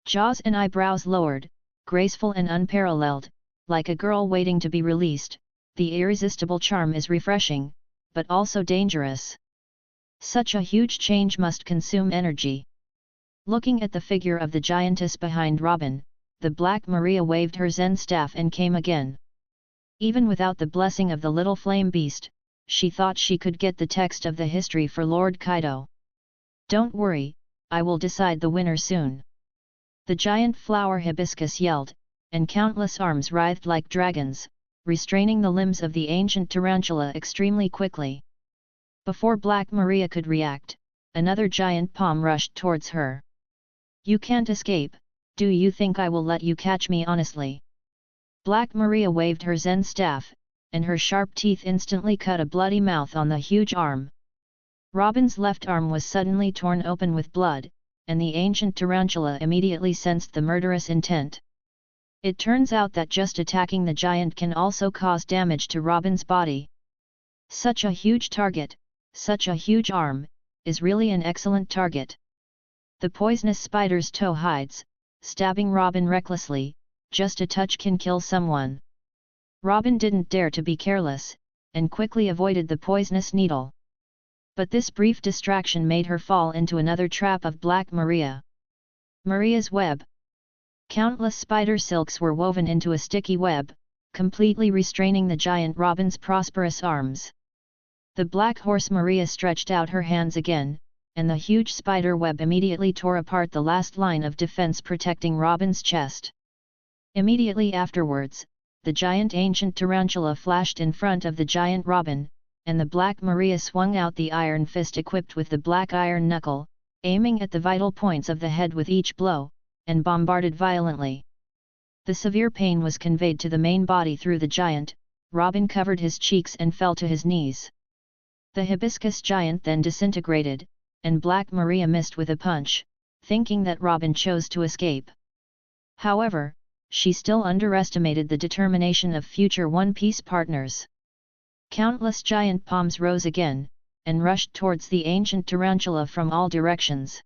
Jaws and eyebrows lowered, graceful and unparalleled, like a girl waiting to be released, the irresistible charm is refreshing, but also dangerous. Such a huge change must consume energy. Looking at the figure of the giantess behind Robin, the Black Maria waved her Zen staff and came again. Even without the blessing of the little flame beast, she thought she could get the text of the history for Lord Kaido. Don't worry, I will decide the winner soon. The giant flower hibiscus yelled, and countless arms writhed like dragons, restraining the limbs of the ancient tarantula extremely quickly. Before Black Maria could react, another giant palm rushed towards her. "You can't escape, do you think I will let you catch me honestly?" Black Maria waved her Zen staff, and her sharp teeth instantly cut a bloody mouth on the huge arm. Robin's left arm was suddenly torn open with blood, and the ancient tarantula immediately sensed the murderous intent. It turns out that just attacking the giant can also cause damage to Robin's body. Such a huge target, such a huge arm, is really an excellent target. The poisonous spider's toe hides, stabbing Robin recklessly, just a touch can kill someone. Robin didn't dare to be careless, and quickly avoided the poisonous needle. But this brief distraction made her fall into another trap of Black Maria. Maria's web. Countless spider silks were woven into a sticky web, completely restraining the giant Robin's prosperous arms. The black horse Maria stretched out her hands again, and the huge spider web immediately tore apart the last line of defense protecting Robin's chest. Immediately afterwards, the giant ancient tarantula flashed in front of the giant Robin, and the Black Maria swung out the iron fist equipped with the black iron knuckle, aiming at the vital points of the head with each blow, and bombarded violently. The severe pain was conveyed to the main body through the giant. Robin covered his cheeks and fell to his knees. The hibiscus giant then disintegrated, and Black Maria missed with a punch, thinking that Robin chose to escape. However, she still underestimated the determination of future One Piece partners. Countless giant palms rose again, and rushed towards the ancient tarantula from all directions.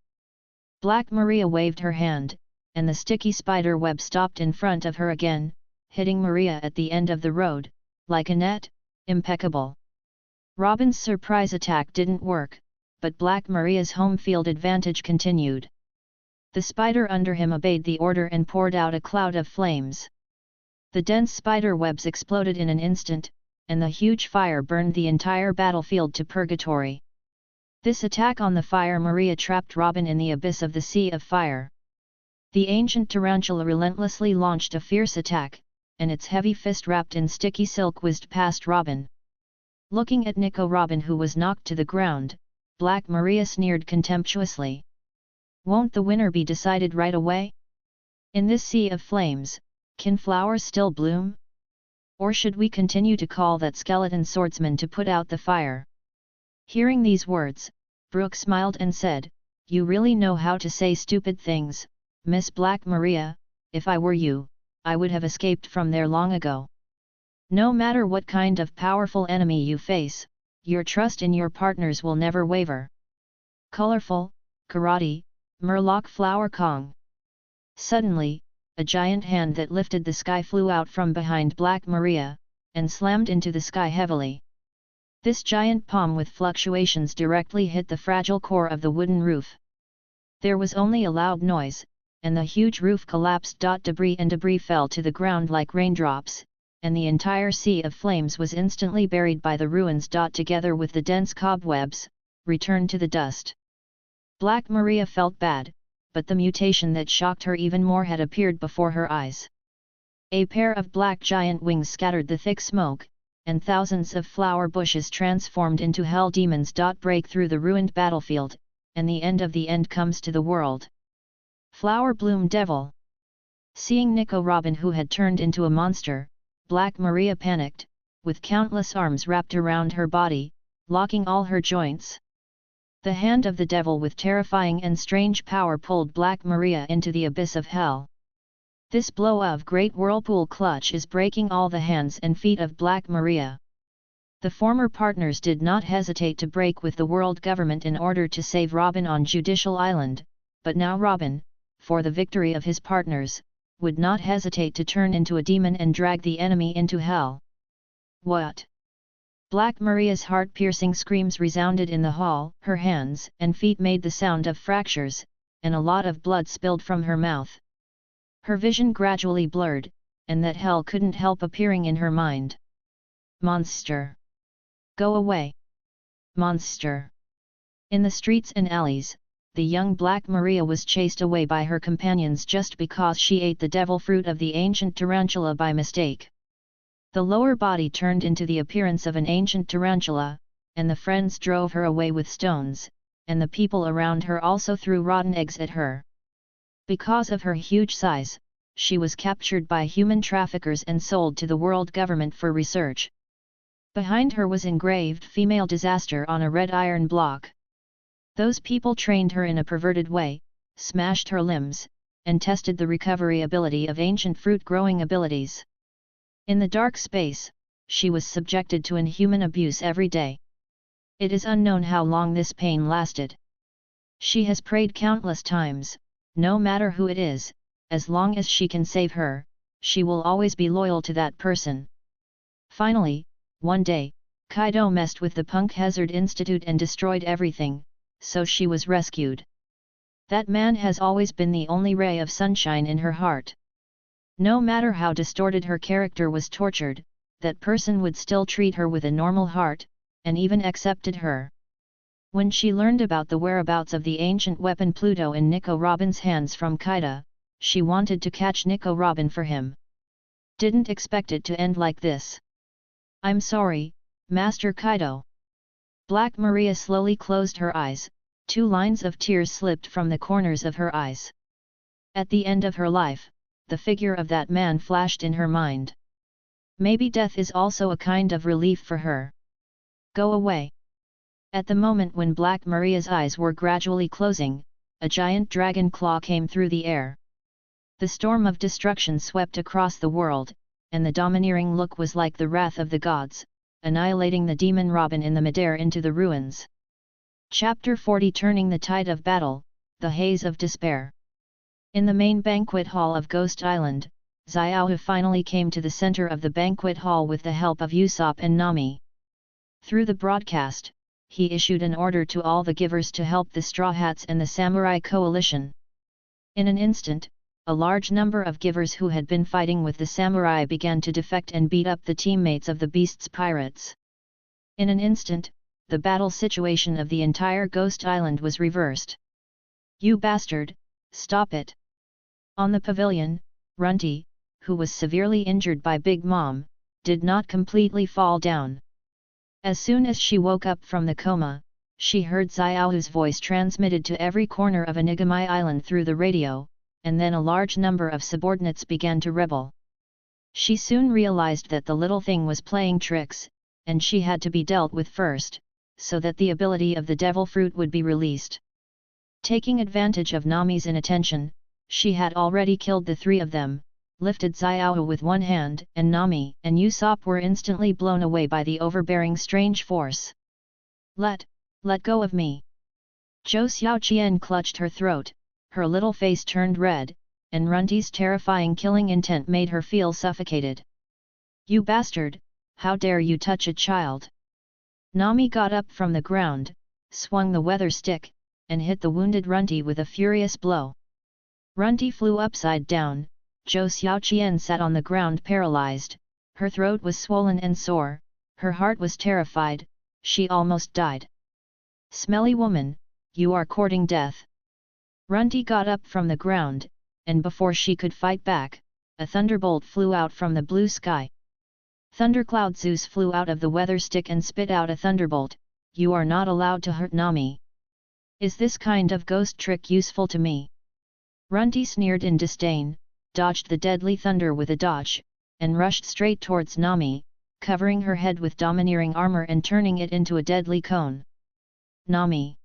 Black Maria waved her hand, and the sticky spider web stopped in front of her again, hitting Maria at the end of the road, like a net. Impeccable. Robin's surprise attack didn't work, but Black Maria's home field advantage continued. The spider under him obeyed the order and poured out a cloud of flames. The dense spider webs exploded in an instant, and the huge fire burned the entire battlefield to purgatory. This attack on the fire Maria trapped Robin in the abyss of the Sea of Fire. The ancient tarantula relentlessly launched a fierce attack, and its heavy fist wrapped in sticky silk whizzed past Robin. Looking at Nico Robin, who was knocked to the ground, Black Maria sneered contemptuously. "Won't the winner be decided right away? In this sea of flames, can flowers still bloom? Or should we continue to call that skeleton swordsman to put out the fire?" Hearing these words, Brooke smiled and said, "You really know how to say stupid things, Miss Black Maria. If I were you, I would have escaped from there long ago. No matter what kind of powerful enemy you face, your trust in your partners will never waver." Colorful, karate, Murloc Flower Kong. Suddenly, a giant hand that lifted the sky flew out from behind Black Maria, and slammed into the sky heavily. This giant palm with fluctuations directly hit the fragile core of the wooden roof. There was only a loud noise, and the huge roof collapsed. Debris fell to the ground like raindrops, and the entire sea of flames was instantly buried by the ruins. Together with the dense cobwebs, returned to the dust. Black Maria felt bad, but the mutation that shocked her even more had appeared before her eyes. A pair of black giant wings scattered the thick smoke, and thousands of flower bushes transformed into hell demons. Break through the ruined battlefield, and the end of the end comes to the world. Flower Bloom Devil. Seeing Nico Robin, who had turned into a monster, Black Maria panicked, with countless arms wrapped around her body, locking all her joints. The hand of the devil with terrifying and strange power pulled Black Maria into the abyss of hell. This blow of great whirlpool clutch is breaking all the hands and feet of Black Maria. The former partners did not hesitate to break with the world government in order to save Robin on Judicial Island, but now Robin, for the victory of his partners, would not hesitate to turn into a demon and drag the enemy into hell. What? Black Maria's heart-piercing screams resounded in the hall. Her hands and feet made the sound of fractures, and a lot of blood spilled from her mouth. Her vision gradually blurred, and that hell couldn't help appearing in her mind. Monster! Go away! Monster! In the streets and alleys, the young Black Maria was chased away by her companions just because she ate the devil fruit of the ancient tarantula by mistake. The lower body turned into the appearance of an ancient tarantula, and the friends drove her away with stones, and the people around her also threw rotten eggs at her. Because of her huge size, she was captured by human traffickers and sold to the world government for research. Behind her was engraved "Female Disaster" on a red iron block. Those people trained her in a perverted way, smashed her limbs, and tested the recovery ability of ancient fruit-growing abilities. In the dark space, she was subjected to inhuman abuse every day. It is unknown how long this pain lasted. She has prayed countless times, no matter who it is, as long as she can save her, she will always be loyal to that person. Finally, one day, Kaido messed with the Punk Hazard Institute and destroyed everything, so she was rescued. That man has always been the only ray of sunshine in her heart. No matter how distorted her character was tortured, that person would still treat her with a normal heart, and even accepted her. When she learned about the whereabouts of the ancient weapon Pluto in Nico Robin's hands from Kaido, she wanted to catch Nico Robin for him. Didn't expect it to end like this. "I'm sorry, Master Kaido." Black Maria slowly closed her eyes, 2 lines of tears slipped from the corners of her eyes. At the end of her life, the figure of that man flashed in her mind. Maybe death is also a kind of relief for her. Go away. At the moment when Black Maria's eyes were gradually closing, a giant dragon claw came through the air. The storm of destruction swept across the world, and the domineering look was like the wrath of the gods, annihilating the demon Robin in the midair into the ruins. Chapter 40 Turning the Tide of Battle, The Haze of Despair. In the main banquet hall of Ghost Island, Xiaohu finally came to the center of the banquet hall with the help of Usopp and Nami. Through the broadcast, he issued an order to all the givers to help the Straw Hats and the Samurai Coalition. In an instant, a large number of givers who had been fighting with the samurai began to defect and beat up the teammates of the Beasts pirates. In an instant, the battle situation of the entire Ghost Island was reversed. "You bastard, stop it!" On the pavilion, Runty, who was severely injured by Big Mom, did not completely fall down. As soon as she woke up from the coma, she heard Xiaohu's voice transmitted to every corner of Onigami Island through the radio, and then a large number of subordinates began to rebel. She soon realized that the little thing was playing tricks, and she had to be dealt with first, so that the ability of the devil fruit would be released. Taking advantage of Nami's inattention, she had already killed the 3 of them, lifted Xiaohu with one hand, and Nami and Usopp were instantly blown away by the overbearing strange force. Let go of me!" Zhou Xiaoqian clutched her throat, her little face turned red, and Runty's terrifying killing intent made her feel suffocated. "You bastard, how dare you touch a child!" Nami got up from the ground, swung the weather stick, and hit the wounded Runty with a furious blow. Runty flew upside down. Zhou Xiaoqian sat on the ground paralyzed, her throat was swollen and sore, her heart was terrified, she almost died. "Smelly woman, you are courting death." Runty got up from the ground, and before she could fight back, a thunderbolt flew out from the blue sky. Thundercloud Zeus flew out of the weather stick and spit out a thunderbolt. "You are not allowed to hurt Nami. Is this kind of ghost trick useful to me?" Runty sneered in disdain, dodged the deadly thunder with a dodge, and rushed straight towards Nami, covering her head with domineering armor and turning it into a deadly cone. Nami!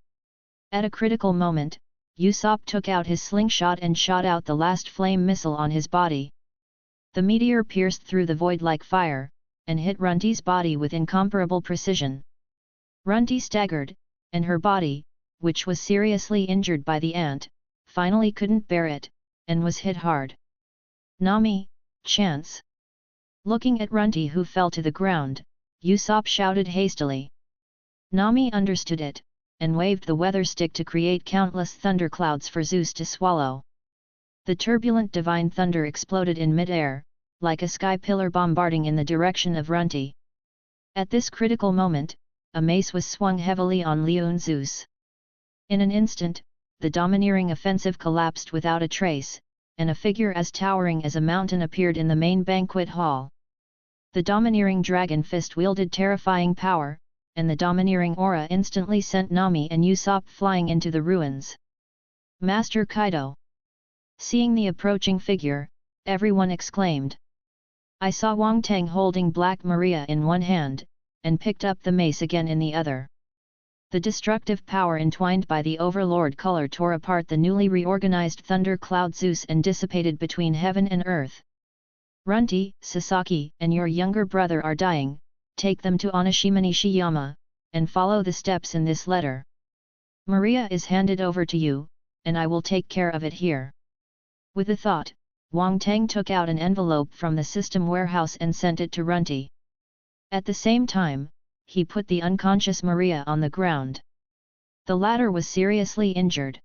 At a critical moment, Usopp took out his slingshot and shot out the last flame missile on his body. The meteor pierced through the void like fire, and hit Runty's body with incomparable precision. Runty staggered, and her body, which was seriously injured by the ant, finally couldn't bear it, and was hit hard. "Nami, chance!" Looking at Runty who fell to the ground, Usopp shouted hastily. Nami understood it, and waved the weather stick to create countless thunderclouds for Zeus to swallow. The turbulent divine thunder exploded in mid-air, like a sky pillar bombarding in the direction of Runty. At this critical moment, a mace was swung heavily on Leon Zeus. In an instant, the domineering offensive collapsed without a trace, and a figure as towering as a mountain appeared in the main banquet hall. The domineering dragon fist wielded terrifying power, and the domineering aura instantly sent Nami and Usopp flying into the ruins. Master Kaido! Seeing the approaching figure, everyone exclaimed. I saw Wang Teng holding Black Maria in one hand, and picked up the mace again in the other. The destructive power entwined by the Overlord color tore apart the newly reorganized Thunder Cloud Zeus and dissipated between heaven and earth. Runty, Sasaki, and your younger brother are dying, take them to Onishima Nishiyama, and follow the steps in this letter. Maria is handed over to you, and I will take care of it here. With a thought, Wang Teng took out an envelope from the system warehouse and sent it to Runty. At the same time, he put the unconscious Maria on the ground. The latter was seriously injured.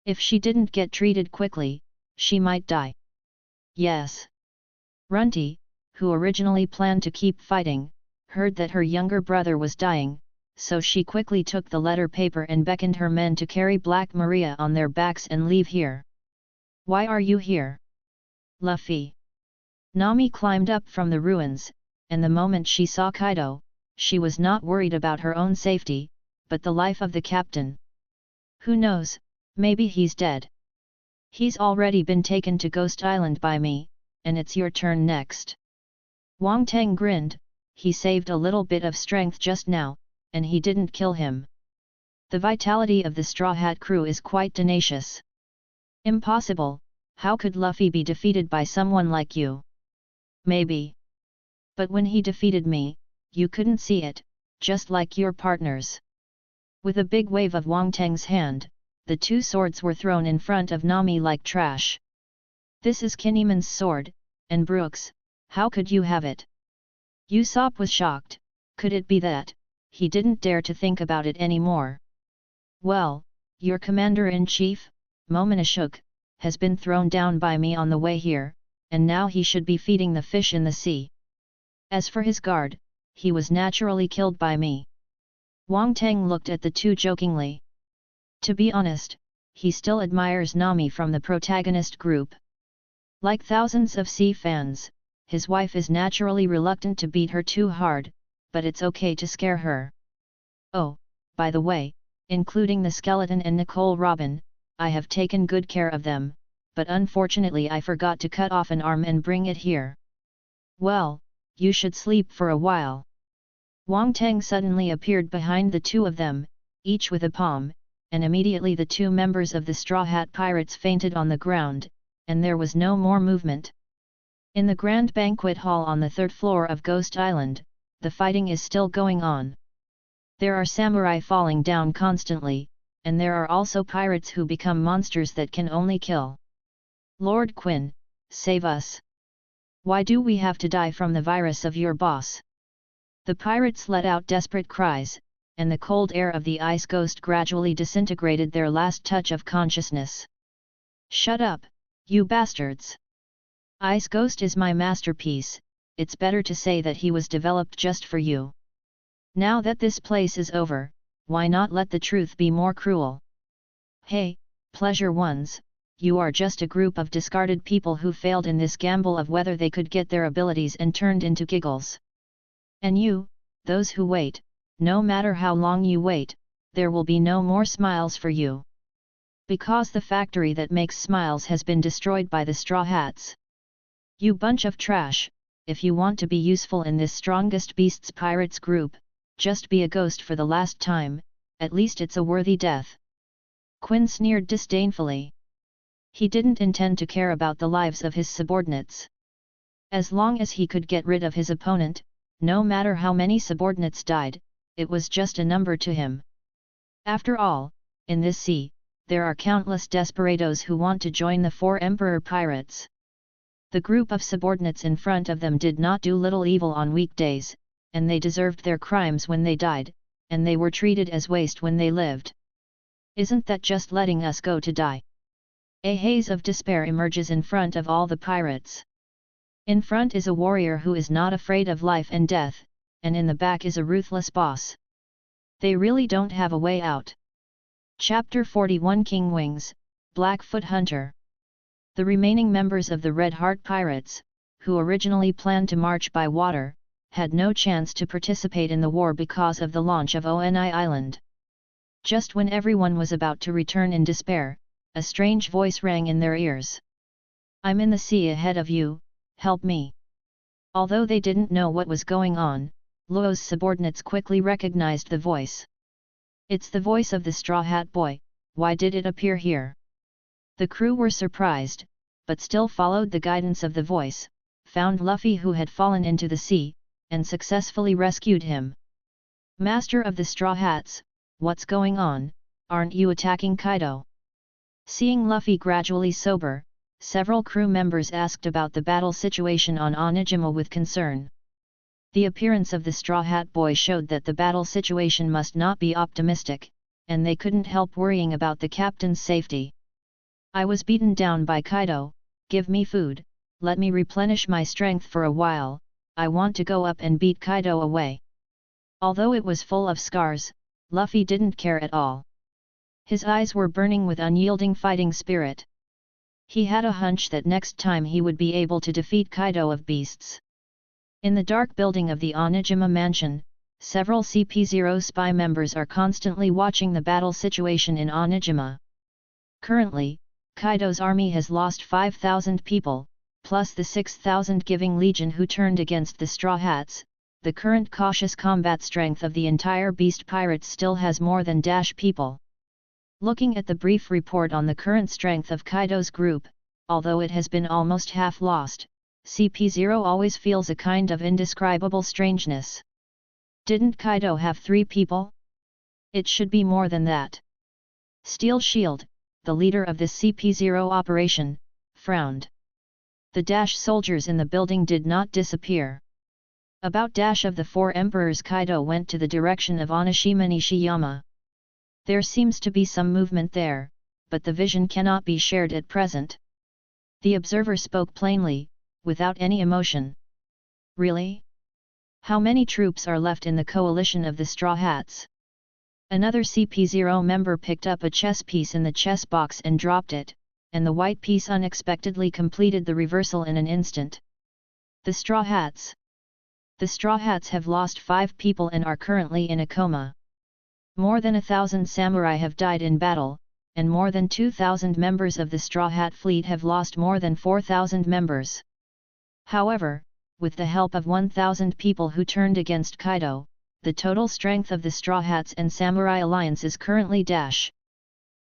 If she didn't get treated quickly, she might die. Yes. Runty, who originally planned to keep fighting, heard that her younger brother was dying, so she quickly took the letter paper and beckoned her men to carry Black Maria on their backs and leave here. Why are you here? Luffy. Nami climbed up from the ruins, and the moment she saw Kaido, she was not worried about her own safety, but the life of the captain. Who knows, maybe he's dead. He's already been taken to Ghost Island by me, and it's your turn next. Wang Teng grinned. He saved a little bit of strength just now, and he didn't kill him. The vitality of the Straw Hat crew is quite tenacious. Impossible, how could Luffy be defeated by someone like you? Maybe. But when he defeated me, you couldn't see it, just like your partners. With a big wave of Wang Teng's hand, the two swords were thrown in front of Nami like trash. This is Kineman's sword, and Brooks, how could you have it? Usopp was shocked. Could it be that? He didn't dare to think about it anymore. Well, your commander-in-chief, Momonosuke, has been thrown down by me on the way here, and now he should be feeding the fish in the sea. As for his guard, he was naturally killed by me. Wang Teng looked at the two jokingly. To be honest, he still admires Nami from the protagonist group. Like thousands of sea fans, his wife is naturally reluctant to beat her too hard, but it's okay to scare her. Oh, by the way, including the skeleton and Nicole Robin, I have taken good care of them, but unfortunately I forgot to cut off an arm and bring it here. Well, you should sleep for a while. Wang Teng suddenly appeared behind the two of them, each with a palm, and immediately the two members of the Straw Hat Pirates fainted on the ground, and there was no more movement. In the grand banquet hall on the third floor of Ghost Island, the fighting is still going on. There are samurai falling down constantly, and there are also pirates who become monsters that can only kill. Lord Quinn, save us! Why do we have to die from the virus of your boss? The pirates let out desperate cries, and the cold air of the ice ghost gradually disintegrated their last touch of consciousness. Shut up, you bastards! Ice Ghost is my masterpiece, it's better to say that he was developed just for you. Now that this place is over, why not let the truth be more cruel? Hey, pleasure ones, you are just a group of discarded people who failed in this gamble of whether they could get their abilities and turned into giggles. And you, those who wait, no matter how long you wait, there will be no more smiles for you. Because the factory that makes smiles has been destroyed by the Straw Hats. You bunch of trash, if you want to be useful in this strongest beasts pirates group, just be a ghost for the last time, at least it's a worthy death. Quinn sneered disdainfully. He didn't intend to care about the lives of his subordinates. As long as he could get rid of his opponent, no matter how many subordinates died, it was just a number to him. After all, in this sea, there are countless desperados who want to join the four Emperor Pirates. The group of subordinates in front of them did not do little evil on weekdays, and they deserved their crimes when they died, and they were treated as waste when they lived. Isn't that just letting us go to die? A haze of despair emerges in front of all the pirates. In front is a warrior who is not afraid of life and death, and in the back is a ruthless boss. They really don't have a way out. Chapter 41 King Wings, Blackfoot Hunter. The remaining members of the Red Heart Pirates, who originally planned to march by water, had no chance to participate in the war because of the launch of Oni Island. Just when everyone was about to return in despair, a strange voice rang in their ears. "I'm in the sea ahead of you, help me." Although they didn't know what was going on, Luo's subordinates quickly recognized the voice. "It's the voice of the Straw Hat Boy, why did it appear here?" The crew were surprised, but still followed the guidance of the voice, found Luffy who had fallen into the sea, and successfully rescued him. "Master of the Straw Hats, what's going on, aren't you attacking Kaido?" Seeing Luffy gradually sober, several crew members asked about the battle situation on Onigashima with concern. The appearance of the Straw Hat Boy showed that the battle situation must not be optimistic, and they couldn't help worrying about the captain's safety. "I was beaten down by Kaido, give me food, let me replenish my strength for a while, I want to go up and beat Kaido away." Although it was full of scars, Luffy didn't care at all. His eyes were burning with unyielding fighting spirit. He had a hunch that next time he would be able to defeat Kaido of Beasts. In the dark building of the Onigashima mansion, several CP0 spy members are constantly watching the battle situation in Onigashima. Currently, Kaido's army has lost 5,000 people, plus the 6,000 Giving Legion who turned against the Straw Hats. The current cautious combat strength of the entire Beast Pirates still has more than people. Looking at the brief report on the current strength of Kaido's group, although it has been almost half lost, CP0 always feels a kind of indescribable strangeness. Didn't Kaido have 3 people? It should be more than that. Steel Shield, the leader of this CP0 operation, frowned. The soldiers in the building did not disappear. About of the 4 emperors, Kaido went to the direction of Onishima Nishiyama. There seems to be some movement there, but the vision cannot be shared at present. The observer spoke plainly, without any emotion. "Really? How many troops are left in the coalition of the Straw Hats?" Another CP0 member picked up a chess piece in the chess box and dropped it, and the white piece unexpectedly completed the reversal in an instant. "The Straw Hats. The Straw Hats have lost 5 people and are currently in a coma. More than 1,000 samurai have died in battle, and more than 2,000 members of the Straw Hat fleet have lost more than 4,000 members. However, with the help of 1,000 people who turned against Kaido, the total strength of the Straw Hats and Samurai Alliance is currently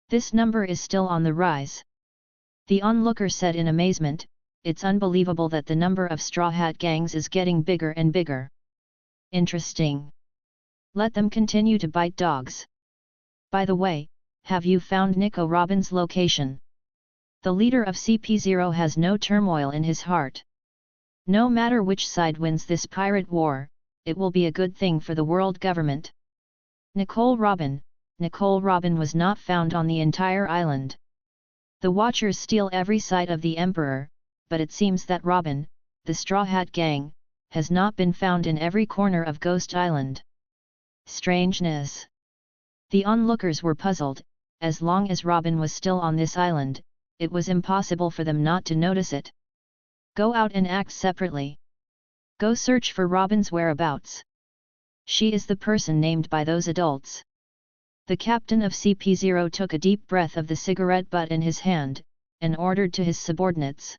This number is still on the rise." The onlooker said in amazement, "It's unbelievable that the number of Straw Hat gangs is getting bigger and bigger. Interesting. Let them continue to bite dogs. By the way, have you found Nico Robin's location?" The leader of CP0 has no turmoil in his heart. No matter which side wins this pirate war, it will be a good thing for the world government. Nicole Robin was not found on the entire island. The Watchers steal every sight of the Emperor, but it seems that Robin, the Straw Hat gang, has not been found in every corner of Ghost Island. Strangeness. The onlookers were puzzled. As long as Robin was still on this island, it was impossible for them not to notice it. Go out and act separately. Go search for Robin's whereabouts. She is the person named by those adults. The captain of CP0 took a deep breath of the cigarette butt in his hand, and ordered to his subordinates.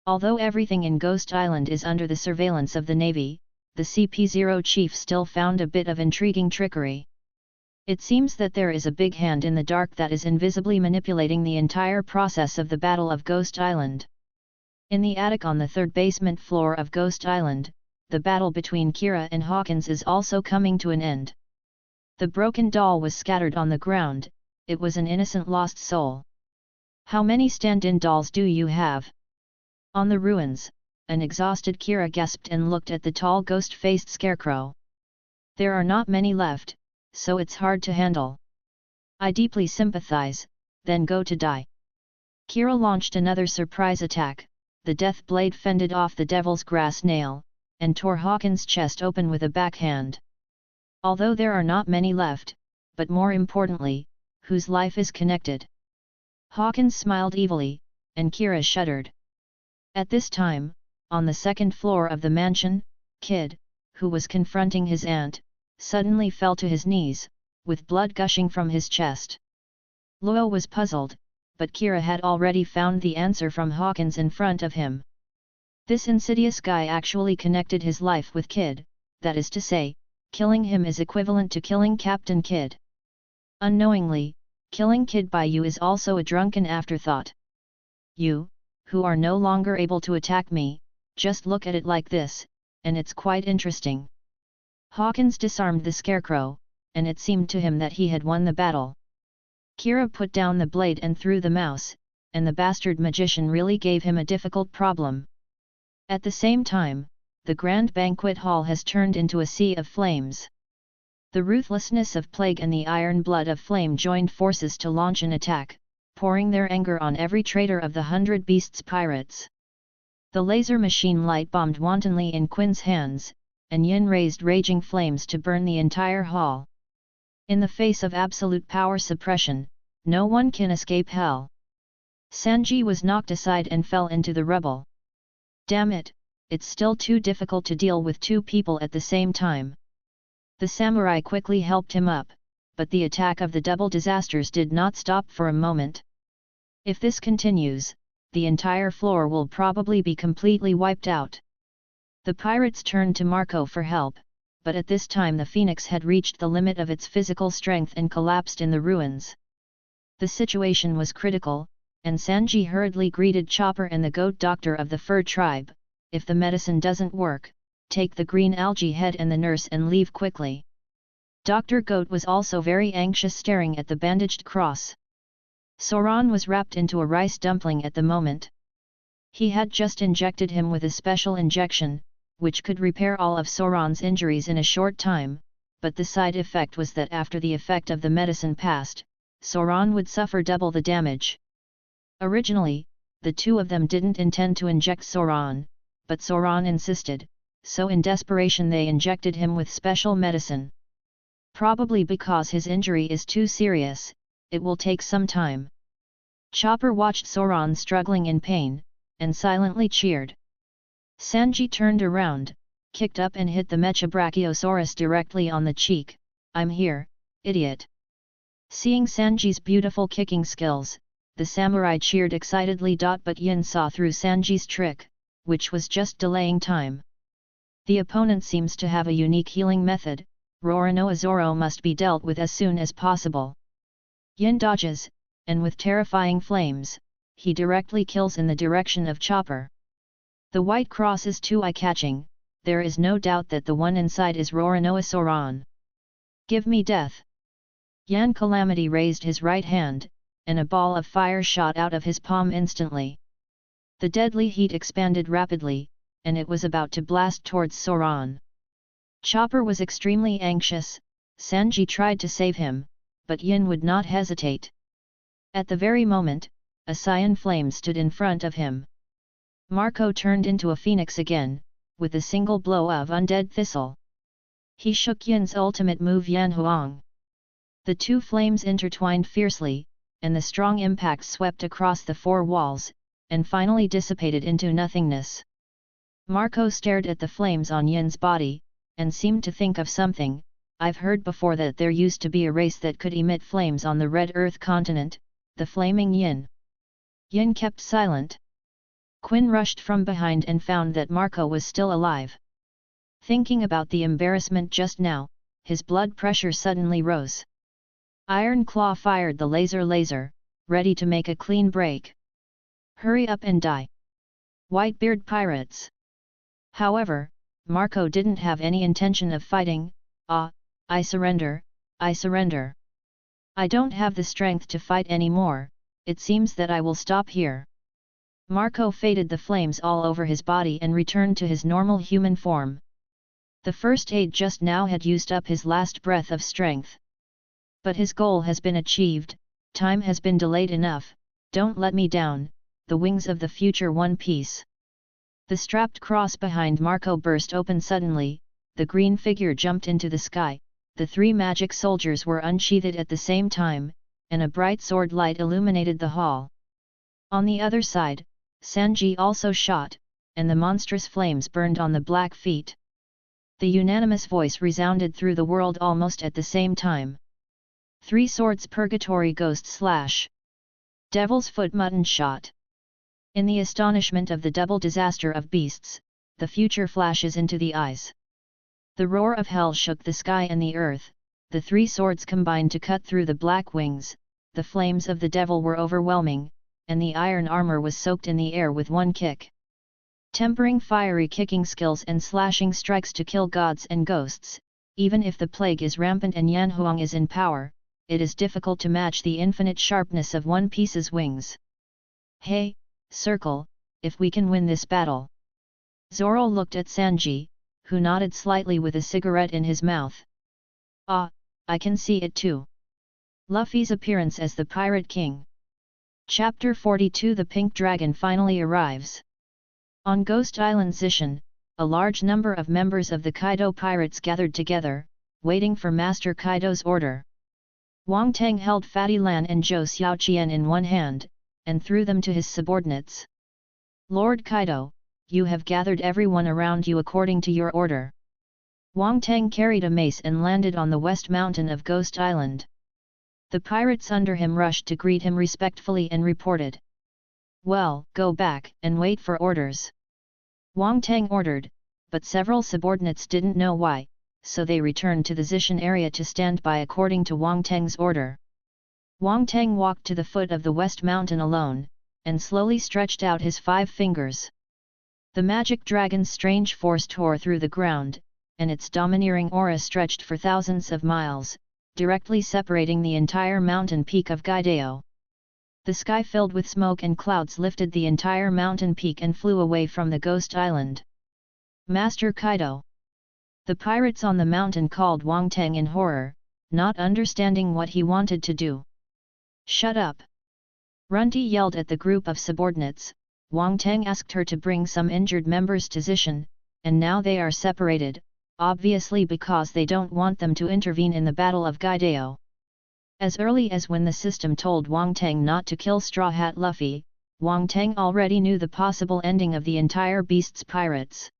Although everything in Ghost Island is under the surveillance of the Navy, the CP0 chief still found a bit of intriguing trickery. It seems that there is a big hand in the dark that is invisibly manipulating the entire process of the Battle of Ghost Island. In the attic on the 3rd basement floor of Ghost Island, the battle between Kira and Hawkins is also coming to an end. The broken doll was scattered on the ground, it was an innocent lost soul. "How many stand-in dolls do you have?" On the ruins, an exhausted Kira gasped and looked at the tall ghost-faced scarecrow. "There are not many left, so it's hard to handle. I deeply sympathize, then go to die." Kira launched another surprise attack, the death blade fended off the devil's grass nail, and tore Hawkins' chest open with a backhand. Although there are not many left, but more importantly, whose life is connected. Hawkins smiled evilly, and Kira shuddered. At this time, on the second floor of the mansion, Kid, who was confronting his aunt, suddenly fell to his knees, with blood gushing from his chest. Luo was puzzled, but Kira had already found the answer from Hawkins in front of him. This insidious guy actually connected his life with Kid, that is to say, killing him is equivalent to killing Captain Kid. Unknowingly, killing Kid by you is also a drunken afterthought. You, who are no longer able to attack me, just look at it like this, and it's quite interesting. Hawkins disarmed the scarecrow, and it seemed to him that he had won the battle. Kira put down the blade and threw the mouse, and the bastard magician really gave him a difficult problem. At the same time, the grand banquet hall has turned into a sea of flames. The ruthlessness of plague and the iron blood of flame joined forces to launch an attack, pouring their anger on every traitor of the 100 Beasts pirates. The laser machine light bombed wantonly in Quin's hands, and Yin raised raging flames to burn the entire hall. In the face of absolute power suppression, no one can escape hell. Sanji was knocked aside and fell into the rubble. Damn it, it's still too difficult to deal with two people at the same time. The samurai quickly helped him up, but the attack of the double disasters did not stop for a moment. If this continues, the entire floor will probably be completely wiped out. The pirates turned to Marco for help, but at this time the Phoenix had reached the limit of its physical strength and collapsed in the ruins. The situation was critical, and Sanji hurriedly greeted Chopper and the goat doctor of the fur tribe. If the medicine doesn't work, take the green algae head and the nurse and leave quickly. Dr. Goat was also very anxious, staring at the bandaged cross. Soran was wrapped into a rice dumpling at the moment. He had just injected him with a special injection, which could repair all of Soran's injuries in a short time, but the side effect was that after the effect of the medicine passed, Soran would suffer double the damage. Originally, the two of them didn't intend to inject Soran, but Soran insisted, so in desperation they injected him with special medicine. Probably because his injury is too serious, it will take some time. Chopper watched Soran struggling in pain, and silently cheered. Sanji turned around, kicked up and hit the Mecha-Brachiosaurus directly on the cheek. "I'm here, idiot." Seeing Sanji's beautiful kicking skills, the samurai cheered excitedly. But Yin saw through Sanji's trick, which was just delaying time. The opponent seems to have a unique healing method. Roronoa Zoro must be dealt with as soon as possible. Yin dodges, and with terrifying flames, he directly kills in the direction of Chopper. The white cross is too eye-catching. There is no doubt that the one inside is Roronoa Soran. "Give me death!" Yan Calamity raised his right hand, and a ball of fire shot out of his palm instantly. The deadly heat expanded rapidly, and it was about to blast towards Soran. Chopper was extremely anxious. Sanji tried to save him, but Yin would not hesitate. At the very moment, a cyan flame stood in front of him. Marco turned into a phoenix again, with a single blow of Undead Thistle. He shook Yin's ultimate move Yan Huang. The two flames intertwined fiercely, and the strong impact swept across the four walls, and finally dissipated into nothingness. Marco stared at the flames on Yin's body, and seemed to think of something. "I've heard before that there used to be a race that could emit flames on the Red Earth continent, the Flaming Yin." Yin kept silent. Quinn rushed from behind and found that Marco was still alive. Thinking about the embarrassment just now, his blood pressure suddenly rose. Iron Claw fired the laser, ready to make a clean break. "Hurry up and die! Whitebeard pirates!" However, Marco didn't have any intention of fighting. I surrender, I surrender. I don't have the strength to fight anymore, it seems that I will stop here." Marco faded the flames all over his body and returned to his normal human form. The first aid just now had used up his last breath of strength. But his goal has been achieved, time has been delayed enough. "Don't let me down, the wings of the future One Piece." The strapped cross behind Marco burst open suddenly, the green figure jumped into the sky, the three magic soldiers were unsheathed at the same time, and a bright sword light illuminated the hall. On the other side, Sanji also shot, and the monstrous flames burned on the black feet. The unanimous voice resounded through the world almost at the same time. 3 swords purgatory ghost slash. Devil's foot mutton shot. In the astonishment of the double disaster of beasts, the future flashes into the eyes. The roar of hell shook the sky and the earth, the 3 swords combined to cut through the black wings, the flames of the devil were overwhelming, and the iron armor was soaked in the air with one kick. Tempering fiery kicking skills and slashing strikes to kill gods and ghosts, even if the plague is rampant and Yanhuang is in power, it is difficult to match the infinite sharpness of One Piece's wings. Hey, Circle, if we can win this battle. Zoro looked at Sanji, who nodded slightly with a cigarette in his mouth. Ah, I can see it too. Luffy's appearance as the Pirate King. Chapter 42 The Pink Dragon finally arrives. On Ghost Island Zishan, a large number of members of the Kaido pirates gathered together, waiting for Master Kaido's order. Wang Teng held Fatty Lan and Zhou Xiaoqian in one hand, and threw them to his subordinates. Lord Kaido, you have gathered everyone around you according to your order. Wang Teng carried a mace and landed on the west mountain of Ghost Island. The pirates under him rushed to greet him respectfully and reported. Well, go back and wait for orders. Wang Teng ordered, but several subordinates didn't know why, so they returned to the Zishan area to stand by according to Wang Teng's order. Wang Teng walked to the foot of the west mountain alone, and slowly stretched out his 5 fingers. The magic dragon's strange force tore through the ground, and its domineering aura stretched for thousands of miles, directly separating the entire mountain peak of Gaidao. The sky filled with smoke and clouds lifted the entire mountain peak and flew away from the Ghost Island. Master Kaido! The pirates on the mountain called Wang Teng in horror, not understanding what he wanted to do. Shut up! Runty yelled at the group of subordinates. Wang Teng asked her to bring some injured members to Zishan, and now they are separated, obviously because they don't want them to intervene in the Battle of Gaidao. As early as when the system told Wang Teng not to kill Straw Hat Luffy, Wang Teng already knew the possible ending of the entire Beast's pirates.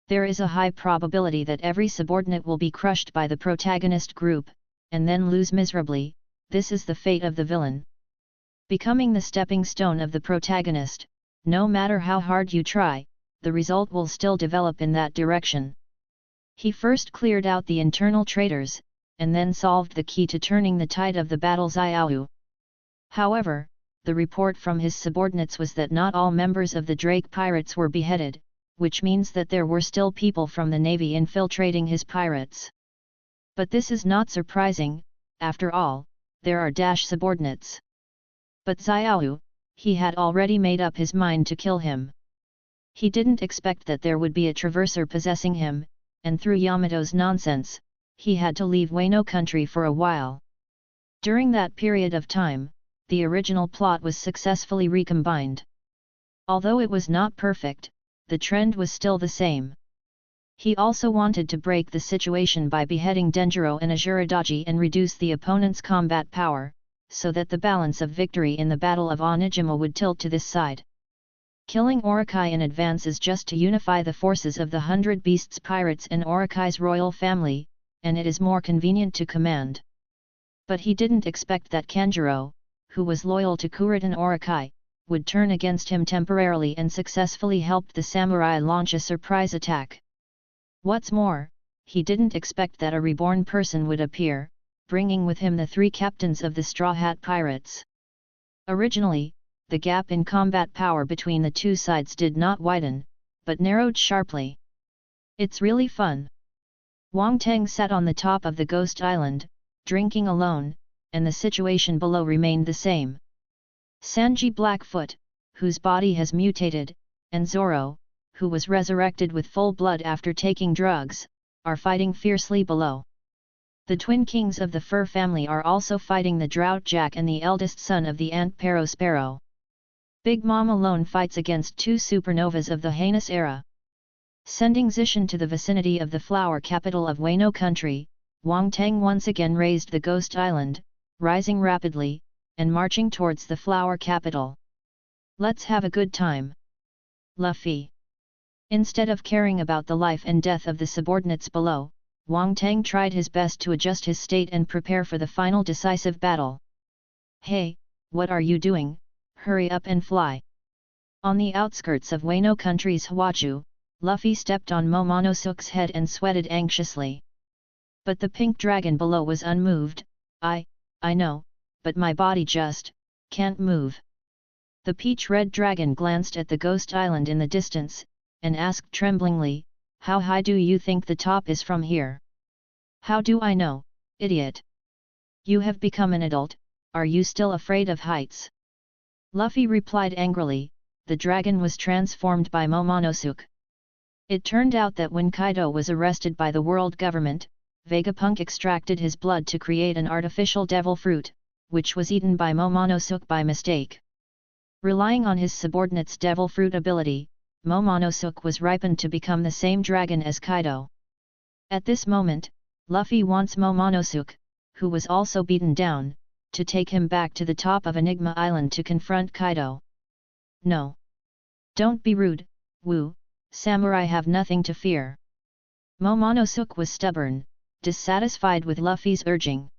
There is a high probability that every subordinate will be crushed by the protagonist group, and then lose miserably. This is the fate of the villain. Becoming the stepping stone of the protagonist, no matter how hard you try, the result will still develop in that direction. He first cleared out the internal traitors, and then solved the key to turning the tide of the battle Xiaoyu. However, the report from his subordinates was that not all members of the Drake pirates were beheaded, which means that there were still people from the navy infiltrating his pirates. But this is not surprising, after all, there are Dash subordinates. But Xiaoyu, he had already made up his mind to kill him. He didn't expect that there would be a traverser possessing him, and through Yamato's nonsense, he had to leave Wano country for a while. During that period of time, the original plot was successfully recombined. Although it was not perfect, the trend was still the same. He also wanted to break the situation by beheading Denjiro and Ajuradaji and reduce the opponent's combat power, so that the balance of victory in the Battle of Onijima would tilt to this side. Killing Orokai in advance is just to unify the forces of the 100 Beasts pirates and Orokai's royal family, and it is more convenient to command. But he didn't expect that Kanjuro, who was loyal to Kuritan Orokai, would turn against him temporarily and successfully helped the samurai launch a surprise attack. What's more, he didn't expect that a reborn person would appear, bringing with him the 3 captains of the Straw Hat Pirates. Originally, the gap in combat power between the two sides did not widen, but narrowed sharply. It's really fun. Wang Teng sat on the top of the Ghost Island, drinking alone, and the situation below remained the same. Sanji Blackfoot, whose body has mutated, and Zoro, who was resurrected with full blood after taking drugs, are fighting fiercely below. The twin kings of the fur family are also fighting the Drought Jack and the eldest son of the Ant Pero Sparrow. Big Mom alone fights against 2 supernovas of the heinous era. Sending Zishan to the vicinity of the flower capital of Wano country, Wang Teng once again raised the Ghost Island, rising rapidly, and marching towards the flower capital. Let's have a good time. Luffy. Instead of caring about the life and death of the subordinates below, Wang Teng tried his best to adjust his state and prepare for the final decisive battle. Hey, what are you doing? Hurry up and fly. On the outskirts of Wano country's Hwachu, Luffy stepped on Momonosuke's head and sweated anxiously. But the pink dragon below was unmoved. I know, but my body just can't move. The peach-red dragon glanced at the ghost island in the distance, and asked tremblingly, how high do you think the top is from here? How do I know, idiot? You have become an adult, are you still afraid of heights? Luffy replied angrily, the dragon was transformed by Momonosuke. It turned out that when Kaido was arrested by the world government, Vegapunk extracted his blood to create an artificial devil fruit, which was eaten by Momonosuke by mistake. Relying on his subordinate's devil fruit ability, Momonosuke was ripened to become the same dragon as Kaido. At this moment, Luffy wants Momonosuke, who was also beaten down, to take him back to the top of Enigma Island to confront Kaido. No. Don't be rude, Wu, samurai have nothing to fear. Momonosuke was stubborn, dissatisfied with Luffy's urging.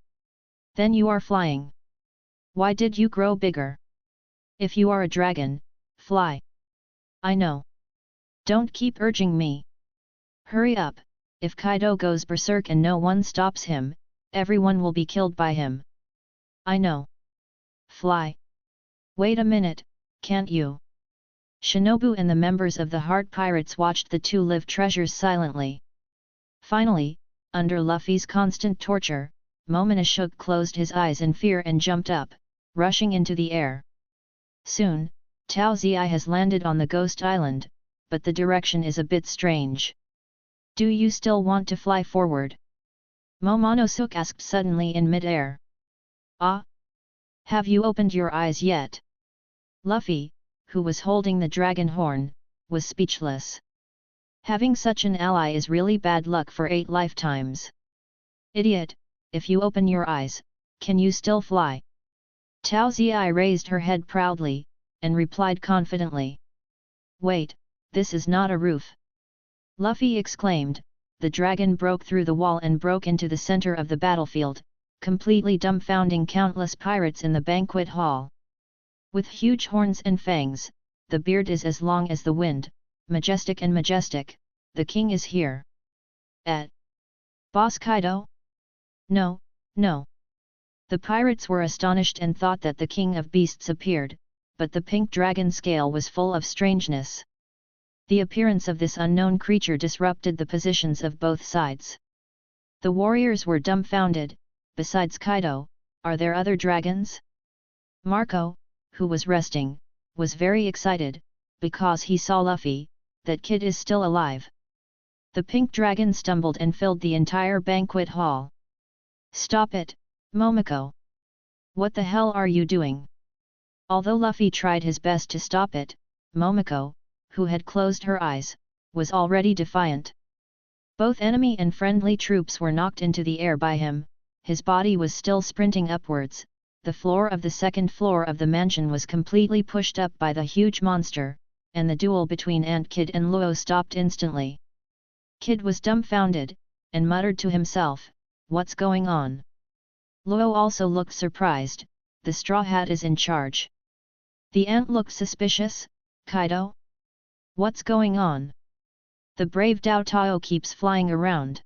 Then you are flying. Why did you grow bigger? If you are a dragon, fly. I know. Don't keep urging me. Hurry up, if Kaido goes berserk and no one stops him, everyone will be killed by him. I know. Fly. Wait a minute, can't you? Shinobu and the members of the Heart Pirates watched the two live treasures silently. Finally, under Luffy's constant torture, Momonosuke closed his eyes in fear and jumped up, rushing into the air. Soon, Tao Zi has landed on the Ghost Island, but the direction is a bit strange. Do you still want to fly forward? Momonosuke asked suddenly in mid-air. Ah? Have you opened your eyes yet? Luffy, who was holding the dragon horn, was speechless. Having such an ally is really bad luck for 8 lifetimes. Idiot, if you open your eyes, can you still fly? Tao Zi raised her head proudly, and replied confidently. Wait, this is not a roof. Luffy exclaimed, the dragon broke through the wall and broke into the center of the battlefield, completely dumbfounding countless pirates in the banquet hall. With huge horns and fangs, the beard is as long as the wind, majestic and majestic, the king is here. Boss Kaido? No, no. The pirates were astonished and thought that the king of beasts appeared, but the pink dragon scale was full of strangeness. The appearance of this unknown creature disrupted the positions of both sides. The warriors were dumbfounded. Besides Kaido, are there other dragons? Marco, who was resting, was very excited, because he saw Luffy, that kid is still alive. The pink dragon stumbled and filled the entire banquet hall. Stop it, Momoko! What the hell are you doing? Although Luffy tried his best to stop it, Momoko, who had closed her eyes, was already defiant. Both enemy and friendly troops were knocked into the air by him, his body was still sprinting upwards, the floor of the second floor of the mansion was completely pushed up by the huge monster, and the duel between Ant Kid and Luo stopped instantly. Kid was dumbfounded, and muttered to himself, what's going on? Luo also looked surprised, the Straw Hat is in charge. The ant looked suspicious, Kaido? What's going on? The brave Dao Tao keeps flying around.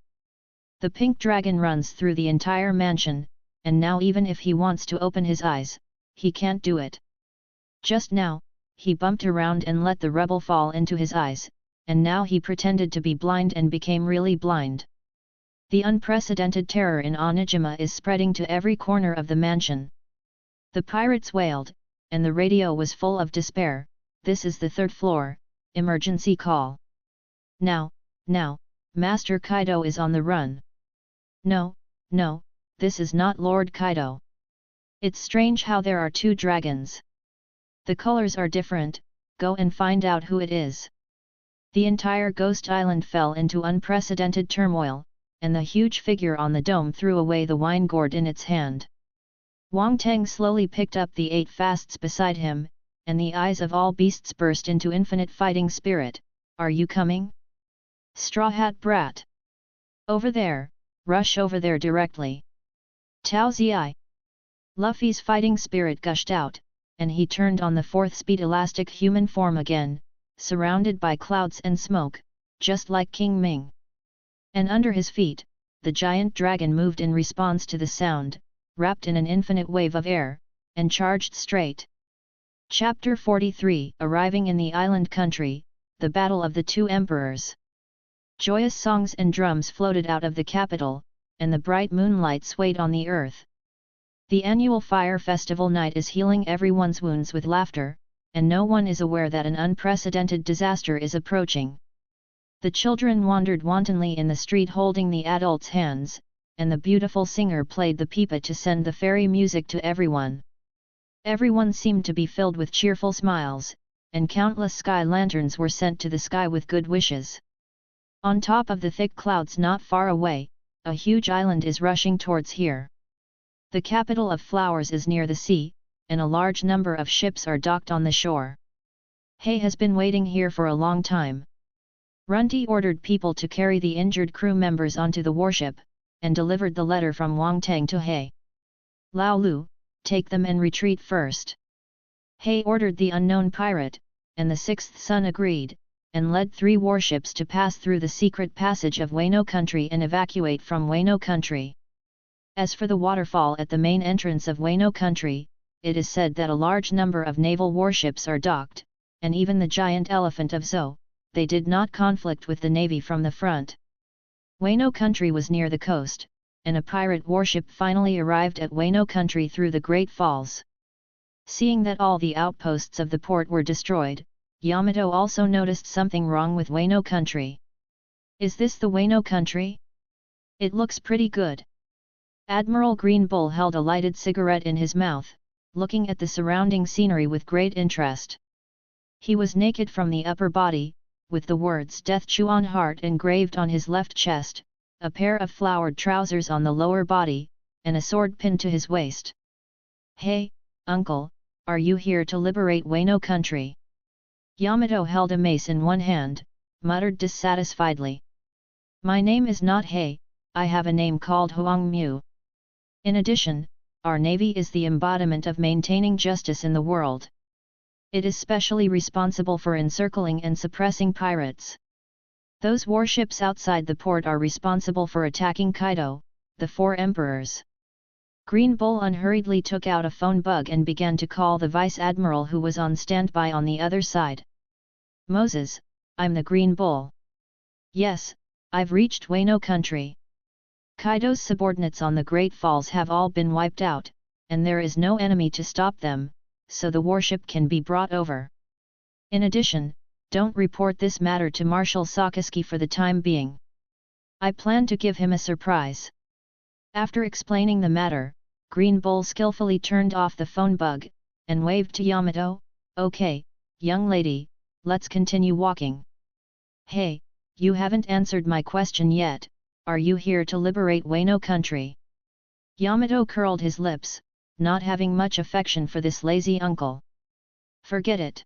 The pink dragon runs through the entire mansion, and now even if he wants to open his eyes, he can't do it. Just now, he bumped around and let the rebel fall into his eyes, and now he pretended to be blind and became really blind. The unprecedented terror in Onijima is spreading to every corner of the mansion. The pirates wailed, and the radio was full of despair. This is the 3rd floor, emergency call. Now, Master Kaido is on the run. No, this is not Lord Kaido. It's strange how there are 2 dragons. The colors are different, go and find out who it is. The entire Ghost Island fell into unprecedented turmoil, and the huge figure on the dome threw away the wine gourd in its hand. Wang Teng slowly picked up the 8 fasts beside him, and the eyes of all beasts burst into infinite fighting spirit. Are you coming? Straw Hat Brat! Over there, rush over there directly! Tao Zi! Luffy's fighting spirit gushed out, and he turned on the 4th speed elastic human form again, surrounded by clouds and smoke, just like King Ming. And under his feet, the giant dragon moved in response to the sound, wrapped in an infinite wave of air, and charged straight. Chapter 43 Arriving in the island country, the Battle of the Two Emperors. Joyous songs and drums floated out of the capital, and the bright moonlight swayed on the earth. The annual fire festival night is healing everyone's wounds with laughter, and no one is aware that an unprecedented disaster is approaching. The children wandered wantonly in the street holding the adults' hands, and the beautiful singer played the pipa to send the fairy music to everyone. Everyone seemed to be filled with cheerful smiles, and countless sky lanterns were sent to the sky with good wishes. On top of the thick clouds not far away, a huge island is rushing towards here. The capital of flowers is near the sea, and a large number of ships are docked on the shore. Hay has been waiting here for a long time. Runty ordered people to carry the injured crew members onto the warship, and delivered the letter from Wang Teng to Hay. Lao Lu, take them and retreat first. Hay ordered the unknown pirate, and the 6th son agreed, and led 3 warships to pass through the secret passage of Wano country and evacuate from Wano country. As for the waterfall at the main entrance of Wano country, it is said that a large number of naval warships are docked, and even the giant elephant of Zhou, they did not conflict with the navy from the front. Wano country was near the coast, and a pirate warship finally arrived at Wano country through the Great Falls. Seeing that all the outposts of the port were destroyed, Yamato also noticed something wrong with Wano country. Is this the Wano country? It looks pretty good. Admiral Green Bull held a lighted cigarette in his mouth, looking at the surrounding scenery with great interest. He was naked from the upper body, with the words Death Chuan Heart engraved on his left chest, a pair of flowered trousers on the lower body, and a sword pinned to his waist. Hey, uncle, are you here to liberate Wano country? Yamato held a mace in one hand, muttered dissatisfiedly. My name is not Hey, I have a name called Huang Mu. In addition, our navy is the embodiment of maintaining justice in the world. It is specially responsible for encircling and suppressing pirates. Those warships outside the port are responsible for attacking Kaido, the 4 emperors. Green Bull unhurriedly took out a phone bug and began to call the vice admiral who was on standby on the other side. Moses, I'm the Green Bull. Yes, I've reached Wano country. Kaido's subordinates on the Great Falls have all been wiped out, and there is no enemy to stop them, so the warship can be brought over. In addition, don't report this matter to Marshal Sakazuki for the time being. I plan to give him a surprise. After explaining the matter, Green Bull skillfully turned off the phone bug, and waved to Yamato, Okay, young lady, let's continue walking. Hey, you haven't answered my question yet, are you here to liberate Wano country? Yamato curled his lips, not having much affection for this lazy uncle. Forget it.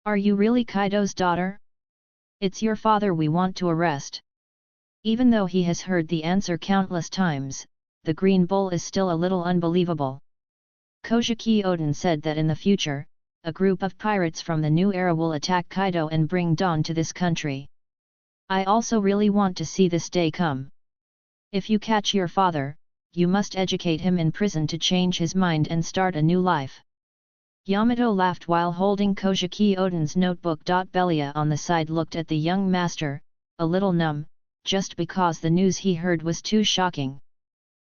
Are you really Kaido's daughter? It's your father we want to arrest. Even though he has heard the answer countless times, the Green Bull is still a little unbelievable. Kojiki Oden said that in the future, a group of pirates from the new era will attack Kaido and bring dawn to this country. I also really want to see this day come. If you catch your father, you must educate him in prison to change his mind and start a new life. Yamato laughed while holding Kojiki Oden's notebook. Belia on the side looked at the young master, a little numb, just because the news he heard was too shocking.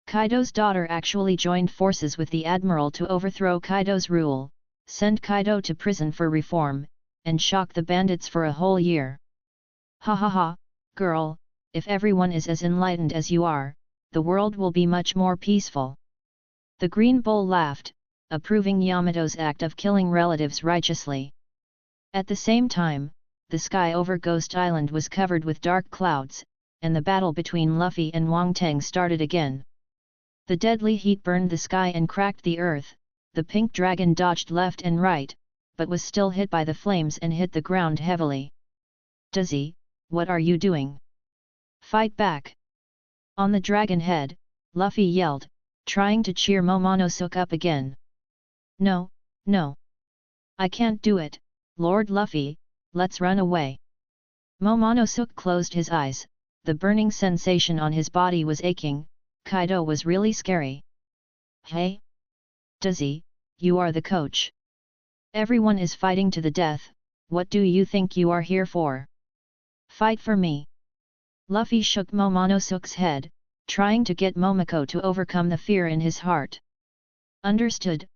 Kaido's daughter actually joined forces with the admiral to overthrow Kaido's rule, send Kaido to prison for reform, and shock the bandits for a whole year. Ha ha ha, girl, if everyone is as enlightened as you are, the world will be much more peaceful. The Green Bull laughed, approving Yamato's act of killing relatives righteously. At the same time, the sky over Ghost Island was covered with dark clouds, and the battle between Luffy and Wang Teng started again. The deadly heat burned the sky and cracked the earth. The pink dragon dodged left and right, but was still hit by the flames and hit the ground heavily. Dizzy, what are you doing? Fight back! On the dragon head, Luffy yelled, trying to cheer Momonosuke up again. No, no. I can't do it, Lord Luffy, let's run away. Momonosuke closed his eyes, the burning sensation on his body was aching. Kaido was really scary. Hey? Dizzy, you are the coach. Everyone is fighting to the death, what do you think you are here for? Fight for me. Luffy shook Momonosuke's head, trying to get Momoko to overcome the fear in his heart. Understood,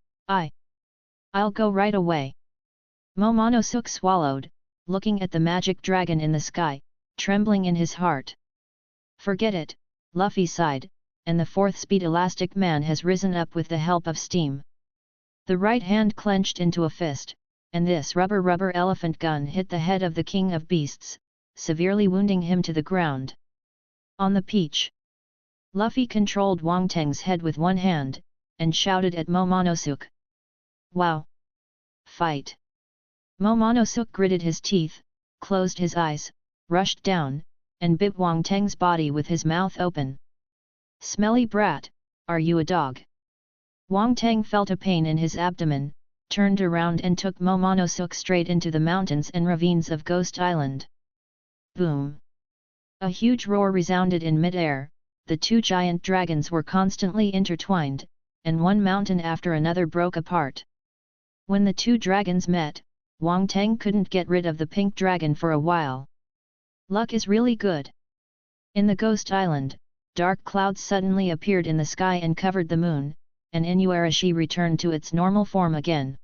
I'll go right away. Momonosuke swallowed, looking at the magic dragon in the sky, trembling in his heart. Forget it, Luffy sighed, and the fourth speed elastic man has risen up with the help of steam. The right hand clenched into a fist, and this rubber elephant gun hit the head of the King of Beasts, severely wounding him to the ground. On the beach, Luffy controlled Wang Teng's head with one hand, and shouted at Momonosuke. Wow! Fight! Momonosuke gritted his teeth, closed his eyes, rushed down, and bit Wang Teng's body with his mouth open. Smelly brat, are you a dog? Wang Teng felt a pain in his abdomen, turned around and took Momonosuke straight into the mountains and ravines of Ghost Island. Boom! A huge roar resounded in mid-air, the two giant dragons were constantly intertwined, and one mountain after another broke apart. When the two dragons met, Wang Teng couldn't get rid of the pink dragon for a while. Luck is really good. In the Ghost Island, dark clouds suddenly appeared in the sky and covered the moon, and Inuarashi returned to its normal form again.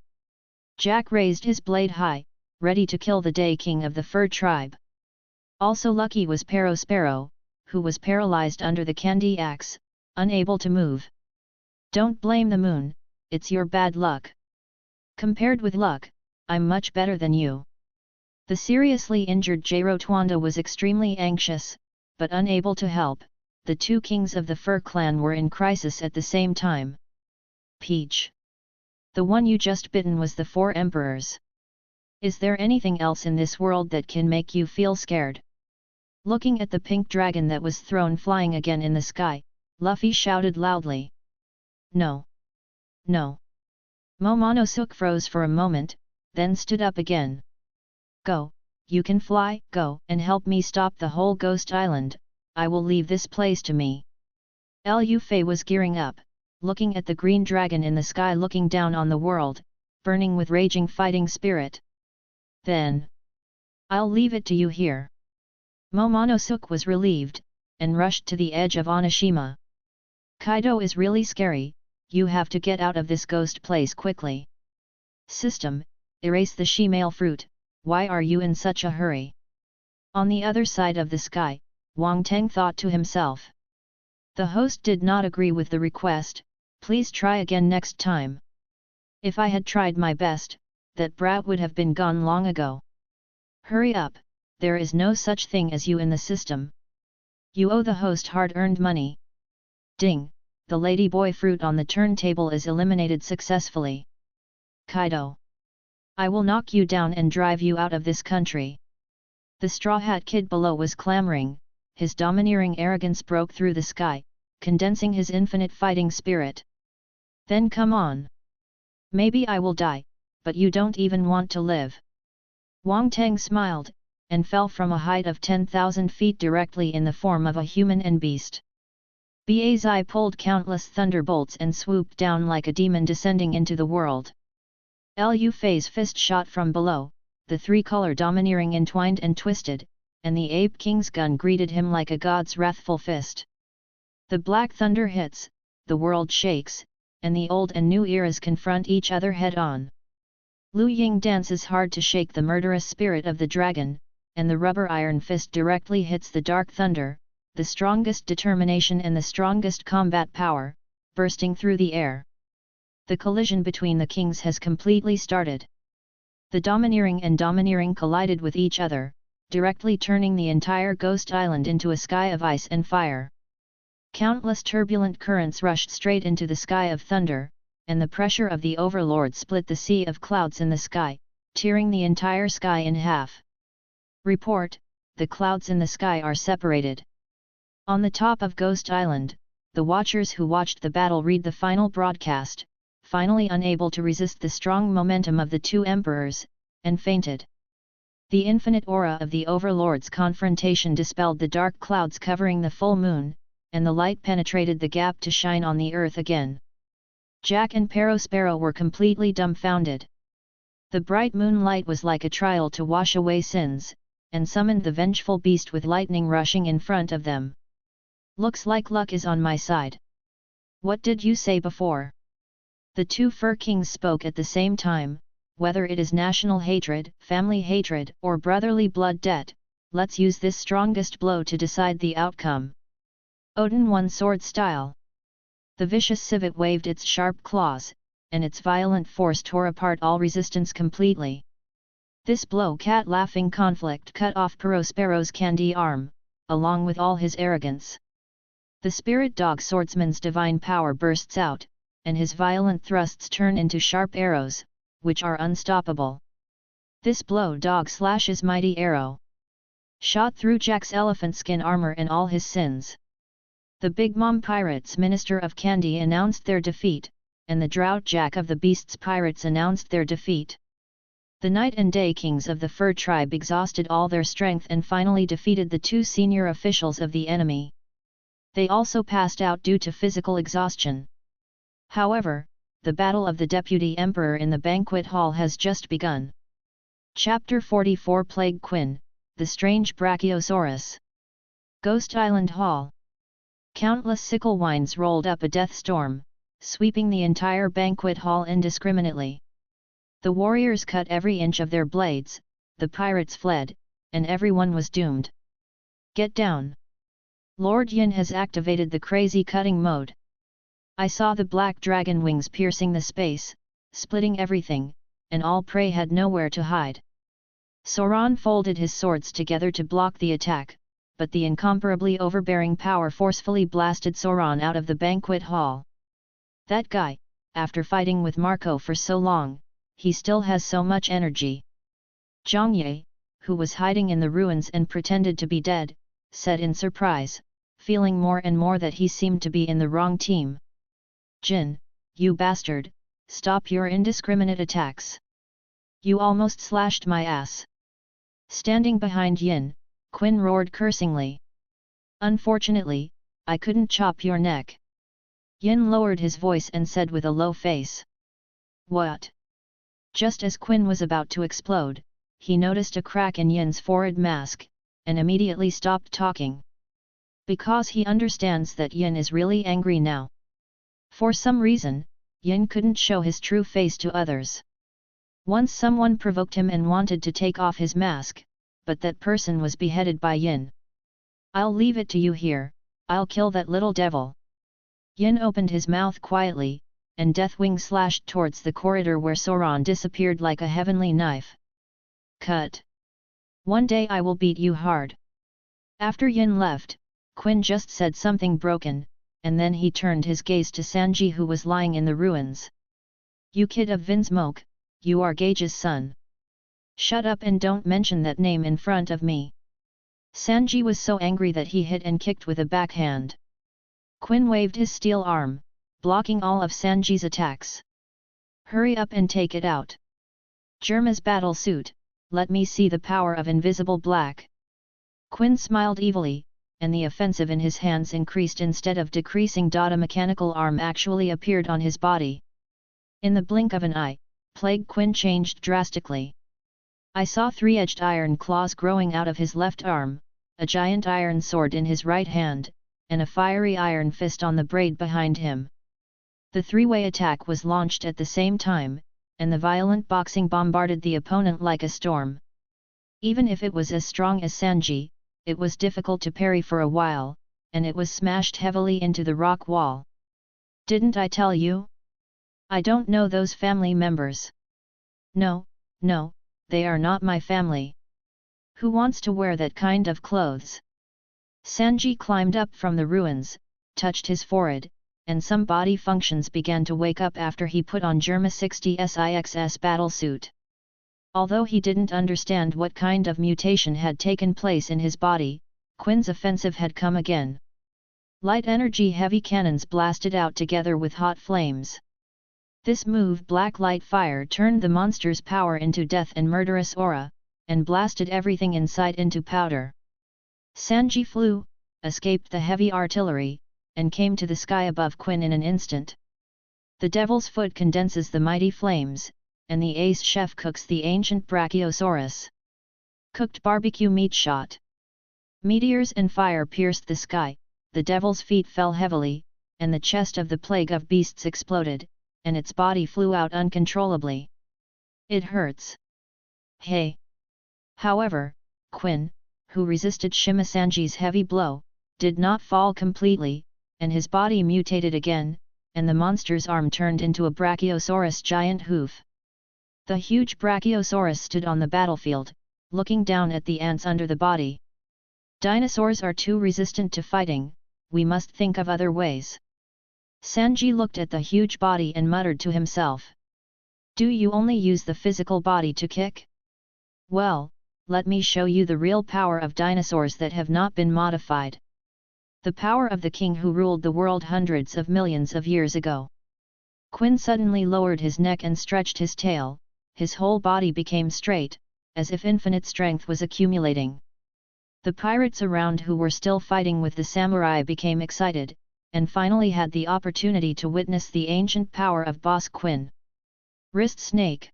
Jack raised his blade high, ready to kill the Day King of the Fur tribe. Also lucky was Sparrow, who was paralyzed under the candy axe, unable to move. Don't blame the moon, it's your bad luck. Compared with luck, I'm much better than you. The seriously injured Jiro Twanda was extremely anxious, but unable to help. The two kings of the Fur clan were in crisis at the same time. Peach. The one you just bitten was the four emperors. Is there anything else in this world that can make you feel scared? Looking at the pink dragon that was thrown flying again in the sky, Luffy shouted loudly. No. No. Momonosuke froze for a moment, then stood up again. Go, you can fly, go and help me stop the whole Ghost Island, I will leave this place to me. Lu Fei was gearing up, looking at the green dragon in the sky looking down on the world, burning with raging fighting spirit. Then, I'll leave it to you here. Momonosuke was relieved, and rushed to the edge of Onishima. Kaido is really scary, you have to get out of this ghost place quickly. System, erase the shemale fruit, why are you in such a hurry? On the other side of the sky, Wang Teng thought to himself. The host did not agree with the request, please try again next time. If I had tried my best, that brat would have been gone long ago. Hurry up, there is no such thing as you in the system. You owe the host hard-earned money. Ding, the ladyboy fruit on the turntable is eliminated successfully. Kaido. I will knock you down and drive you out of this country. The Straw Hat Kid below was clamoring, his domineering arrogance broke through the sky, condensing his infinite fighting spirit. Then come on. Maybe I will die, but you don't even want to live. Wang Teng smiled, and fell from a height of 10,000 feet directly in the form of a human and beast. Bazai pulled countless thunderbolts and swooped down like a demon descending into the world. Lu Fei's fist shot from below, the three-color domineering entwined and twisted, and the Ape King's gun greeted him like a god's wrathful fist. The black thunder hits, the world shakes, and the old and new eras confront each other head-on. Lu Ying dances hard to shake the murderous spirit of the dragon, and the rubber iron fist directly hits the dark thunder, the strongest determination and the strongest combat power, bursting through the air. The collision between the kings has completely started. The domineering and domineering collided with each other, directly turning the entire Ghost Island into a sky of ice and fire. Countless turbulent currents rushed straight into the sky of thunder, and the pressure of the overlord split the sea of clouds in the sky, tearing the entire sky in half. Report, the clouds in the sky are separated. On the top of Ghost Island, the watchers who watched the battle read the final broadcast, finally unable to resist the strong momentum of the two emperors, and fainted. The infinite aura of the overlord's confrontation dispelled the dark clouds covering the full moon, and the light penetrated the gap to shine on the earth again. Jack and Perospero were completely dumbfounded. The bright moonlight was like a trial to wash away sins, and summoned the vengeful beast with lightning rushing in front of them. Looks like luck is on my side. What did you say before? The two fur kings spoke at the same time. Whether it is national hatred, family hatred, or brotherly blood debt, let's use this strongest blow to decide the outcome. Odin won sword style. The vicious civet waved its sharp claws, and its violent force tore apart all resistance completely. This blow cat-laughing conflict cut off Perospero's candy arm, along with all his arrogance. The spirit dog swordsman's divine power bursts out, and his violent thrusts turn into sharp arrows, which are unstoppable. This blow dog slashes mighty arrow. Shot through Jack's elephant skin armor and all his sins. The Big Mom Pirates Minister of Candy announced their defeat, and the Drought Jack of the Beasts Pirates announced their defeat. The Night and Day Kings of the Fur Tribe exhausted all their strength and finally defeated the two senior officials of the enemy. They also passed out due to physical exhaustion. However, the battle of the Deputy Emperor in the banquet hall has just begun. Chapter 44 Plague Quinn, the Strange Brachiosaurus. Ghost Island Hall. Countless sickle winds rolled up a death storm, sweeping the entire banquet hall indiscriminately. The warriors cut every inch of their blades, the pirates fled, and everyone was doomed. Get down! Lord Yin has activated the crazy cutting mode. I saw the black dragon wings piercing the space, splitting everything, and all prey had nowhere to hide. Sauron folded his swords together to block the attack, but the incomparably overbearing power forcefully blasted Sauron out of the banquet hall. That guy, after fighting with Marco for so long, he still has so much energy. Zhang Ye, who was hiding in the ruins and pretended to be dead, said in surprise, feeling more and more that he seemed to be in the wrong team. Jin, you bastard, stop your indiscriminate attacks. You almost slashed my ass. Standing behind Yin, Quinn roared cursingly. Unfortunately, I couldn't chop your neck. Yin lowered his voice and said with a low face. What? Just as Quinn was about to explode, he noticed a crack in Yin's forehead mask, and immediately stopped talking. Because he understands that Yin is really angry now. For some reason, Yin couldn't show his true face to others. Once someone provoked him and wanted to take off his mask, but that person was beheaded by Yin. I'll leave it to you here, I'll kill that little devil. Yin opened his mouth quietly, and Deathwing slashed towards the corridor where Sauron disappeared like a heavenly knife. Cut! One day I will beat you hard. After Yin left, Quinn just said something broken, and then he turned his gaze to Sanji who was lying in the ruins. You kid of Vinsmoke, you are Gage's son. Shut up and don't mention that name in front of me. Sanji was so angry that he hit and kicked with a backhand. Quinn waved his steel arm, blocking all of Sanji's attacks. Hurry up and take it out. Germa's battle suit, let me see the power of invisible black. Quinn smiled evilly, and the offensive in his hands increased instead of decreasing. A mechanical arm actually appeared on his body. In the blink of an eye, Plague Quinn changed drastically. I saw three-edged iron claws growing out of his left arm, a giant iron sword in his right hand, and a fiery iron fist on the braid behind him. The three-way attack was launched at the same time, and the violent boxing bombarded the opponent like a storm. Even if it was as strong as Sanji, it was difficult to parry for a while, and it was smashed heavily into the rock wall. Didn't I tell you? I don't know those family members. No, they are not my family. Who wants to wear that kind of clothes? Sanji climbed up from the ruins, touched his forehead, and some body functions began to wake up after he put on Germa 60 SIXS battlesuit. Although he didn't understand what kind of mutation had taken place in his body, Quinn's offensive had come again. Light energy heavy cannons blasted out together with hot flames. This move black light fire turned the monster's power into death and murderous aura, and blasted everything in sight into powder. Sanji flew, escaped the heavy artillery, and came to the sky above Quinn in an instant. The Devil's Foot condenses the mighty flames, and the ace chef cooks the ancient Brachiosaurus. Cooked barbecue meat shot. Meteors and fire pierced the sky, the Devil's feet fell heavily, and the chest of the Plague of Beasts exploded, and its body flew out uncontrollably. It hurts. Hey! However, Quinn, who resisted Shima-Sanji's heavy blow, did not fall completely, and his body mutated again, and the monster's arm turned into a Brachiosaurus giant hoof. The huge Brachiosaurus stood on the battlefield, looking down at the ants under the body. Dinosaurs are too resistant to fighting, we must think of other ways. Sanji looked at the huge body and muttered to himself. Do you only use the physical body to kick? Well, let me show you the real power of dinosaurs that have not been modified. The power of the king who ruled the world hundreds of millions of years ago. Quinn suddenly lowered his neck and stretched his tail, his whole body became straight, as if infinite strength was accumulating. The pirates around who were still fighting with the samurai became excited, and finally had the opportunity to witness the ancient power of Boss Quinn. Wrist snake.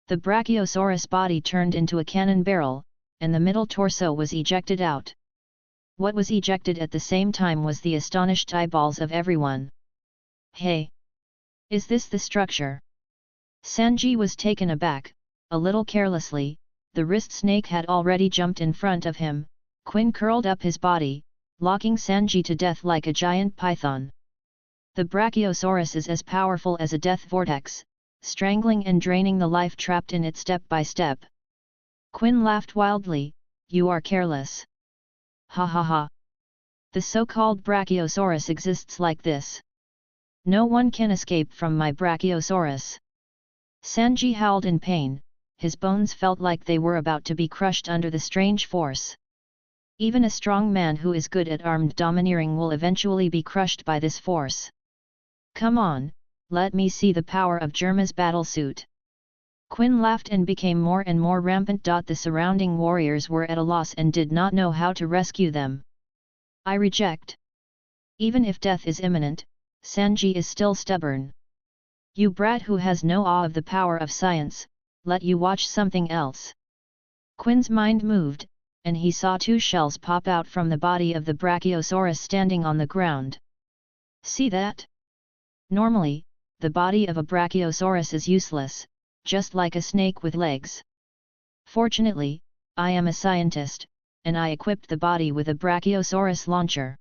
The Brachiosaurus body turned into a cannon barrel, and the middle torso was ejected out. What was ejected at the same time was the astonished eyeballs of everyone. Hey! Is this the structure? Sanji was taken aback, a little carelessly, the wrist snake had already jumped in front of him. Quinn curled up his body, locking Sanji to death like a giant python. The Brachiosaurus is as powerful as a death vortex, strangling and draining the life trapped in it step by step. Quinn laughed wildly, you are careless. Ha ha ha. The so-called Brachiosaurus exists like this. No one can escape from my Brachiosaurus. Sanji howled in pain, his bones felt like they were about to be crushed under the strange force. Even a strong man who is good at armed domineering will eventually be crushed by this force. Come on, let me see the power of Germa's battlesuit. Quinn laughed and became more and more rampant. The surrounding warriors were at a loss and did not know how to rescue them. I reject. Even if death is imminent, Sanji is still stubborn. You brat who has no awe of the power of science, let you watch something else. Quinn's mind moved, and he saw two shells pop out from the body of the Brachiosaurus standing on the ground. See that? Normally, the body of a Brachiosaurus is useless, just like a snake with legs. Fortunately, I am a scientist, and I equipped the body with a Brachiosaurus launcher.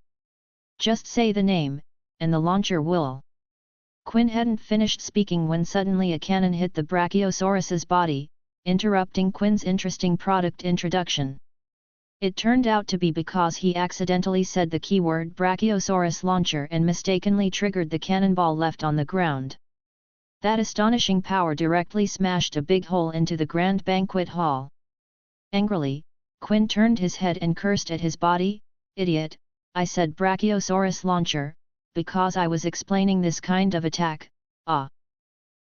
Just say the name, and the launcher will. Quinn hadn't finished speaking when suddenly a cannon hit the Brachiosaurus's body, interrupting Quinn's interesting product introduction. It turned out to be because he accidentally said the keyword Brachiosaurus launcher and mistakenly triggered the cannonball left on the ground. That astonishing power directly smashed a big hole into the grand banquet hall. Angrily, Quinn turned his head and cursed at his body. Idiot, I said Brachiosaurus launcher, because I was explaining this kind of attack. Ah!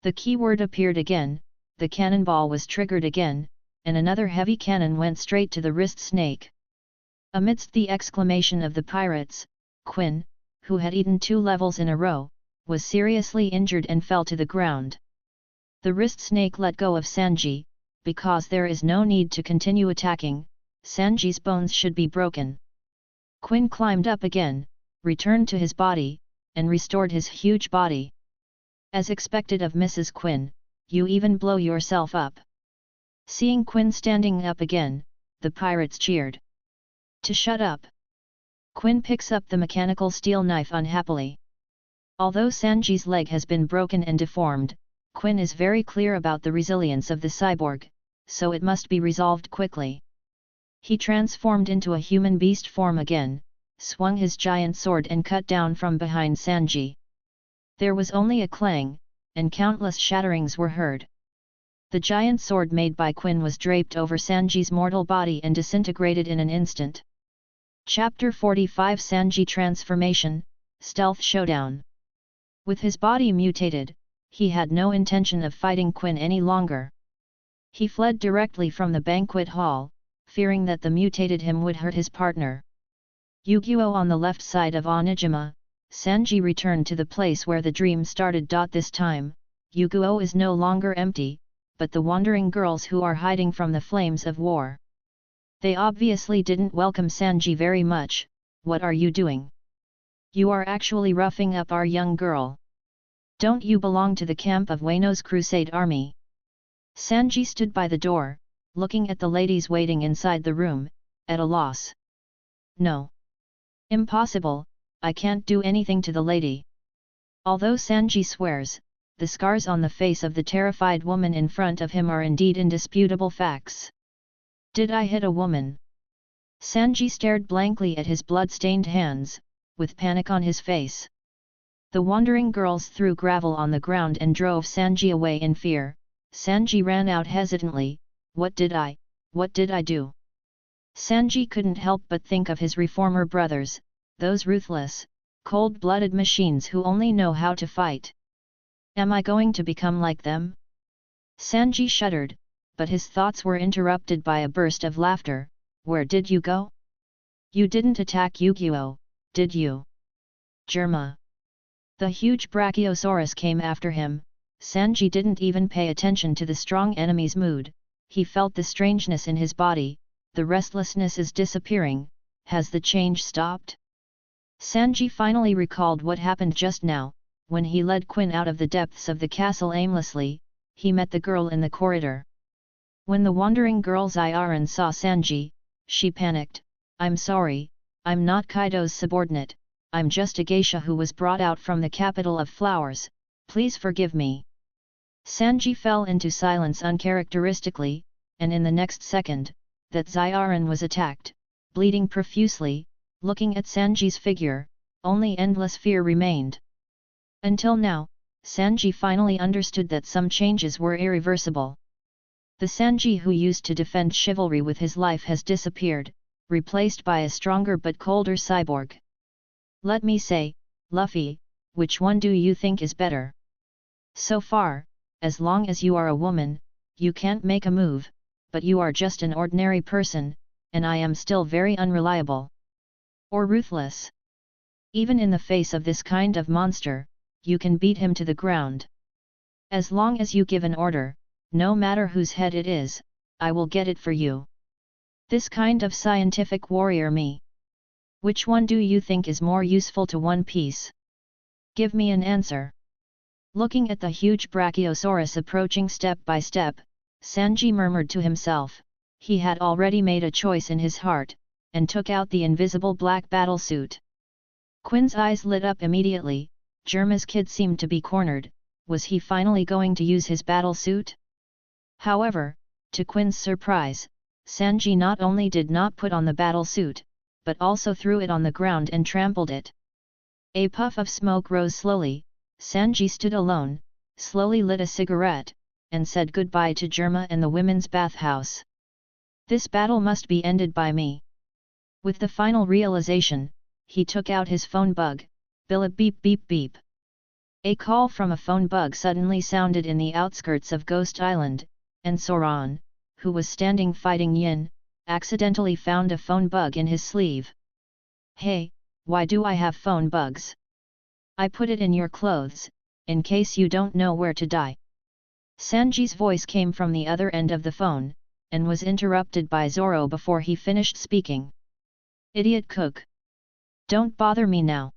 The keyword appeared again, the cannonball was triggered again, and another heavy cannon went straight to the wrist snake. Amidst the exclamation of the pirates, Quinn, who had eaten 2 levels in a row, was seriously injured and fell to the ground. The wrist snake let go of Sanji, because there is no need to continue attacking, Sanji's bones should be broken. Quinn climbed up again, returned to his body, and restored his huge body. As expected of Mrs. Quinn, you even blow yourself up. Seeing Quinn standing up again, the pirates cheered. To shut up. Quinn picks up the mechanical steel knife unhappily. Although Sanji's leg has been broken and deformed, Quinn is very clear about the resilience of the cyborg, so it must be resolved quickly. He transformed into a human beast form again, swung his giant sword and cut down from behind Sanji. There was only a clang, and countless shatterings were heard. The giant sword made by Quinn was draped over Sanji's mortal body and disintegrated in an instant. Chapter 45 Sanji Transformation, Stealth Showdown. With his body mutated, he had no intention of fighting Quinn any longer. He fled directly from the banquet hall, fearing that the mutated him would hurt his partner. Yu-Gi-Oh! On the left side of Onijima, Sanji returned to the place where the dream started. This time, Yu-Gi-Oh! Is no longer empty, but the wandering girls who are hiding from the flames of war. They obviously didn't welcome Sanji very much. What are you doing? You are actually roughing up our young girl. Don't you belong to the camp of Wano's crusade army? Sanji stood by the door, looking at the ladies waiting inside the room, at a loss. No. Impossible, I can't do anything to the lady. Although Sanji swears, the scars on the face of the terrified woman in front of him are indeed indisputable facts. Did I hit a woman? Sanji stared blankly at his blood-stained hands, with panic on his face. The wandering girls threw gravel on the ground and drove Sanji away in fear. Sanji ran out hesitantly. What did I do? Sanji couldn't help but think of his reformer brothers, those ruthless, cold-blooded machines who only know how to fight. Am I going to become like them? Sanji shuddered, but his thoughts were interrupted by a burst of laughter. Where did you go? You didn't attack Yu-Gi-Oh!, did you? Germa. The huge Brachiosaurus came after him. Sanji didn't even pay attention to the strong enemy's mood. He felt the strangeness in his body. The restlessness is disappearing. Has the change stopped? Sanji finally recalled what happened just now. When he led Quinn out of the depths of the castle aimlessly, he met the girl in the corridor. When the wandering girl Xiaoran saw Sanji, she panicked. I'm sorry, I'm not Kaido's subordinate, I'm just a geisha who was brought out from the capital of flowers, please forgive me. Sanji fell into silence uncharacteristically, and in the next second, that Xiaoran was attacked, bleeding profusely. Looking at Sanji's figure, only endless fear remained. Until now, Sanji finally understood that some changes were irreversible. The Sanji who used to defend chivalry with his life has disappeared, replaced by a stronger but colder cyborg. Let me say, Luffy, which one do you think is better? So far, as long as you are a woman, you can't make a move, but you are just an ordinary person, and I am still very unreliable. Or ruthless. Even in the face of this kind of monster, you can beat him to the ground. As long as you give an order, no matter whose head it is, I will get it for you. This kind of scientific warrior me. Which one do you think is more useful to One Piece? Give me an answer. Looking at the huge Brachiosaurus approaching step by step, Sanji murmured to himself. He had already made a choice in his heart, and took out the invisible black battlesuit. Quinn's eyes lit up immediately. Germa's kid seemed to be cornered. Was he finally going to use his battlesuit? However, to Quinn's surprise, Sanji not only did not put on the battlesuit, but also threw it on the ground and trampled it. A puff of smoke rose slowly. Sanji stood alone, slowly lit a cigarette, and said goodbye to Germa and the women's bathhouse. This battle must be ended by me. With the final realization, he took out his phone bug. Billip beep beep beep. A call from a phone bug suddenly sounded in the outskirts of Ghost Island, and Soran, who was standing fighting Yin, accidentally found a phone bug in his sleeve. Hey, why do I have phone bugs? I put it in your clothes, in case you don't know where to die. Sanji's voice came from the other end of the phone, and was interrupted by Zoro before he finished speaking. Idiot cook! Don't bother me now.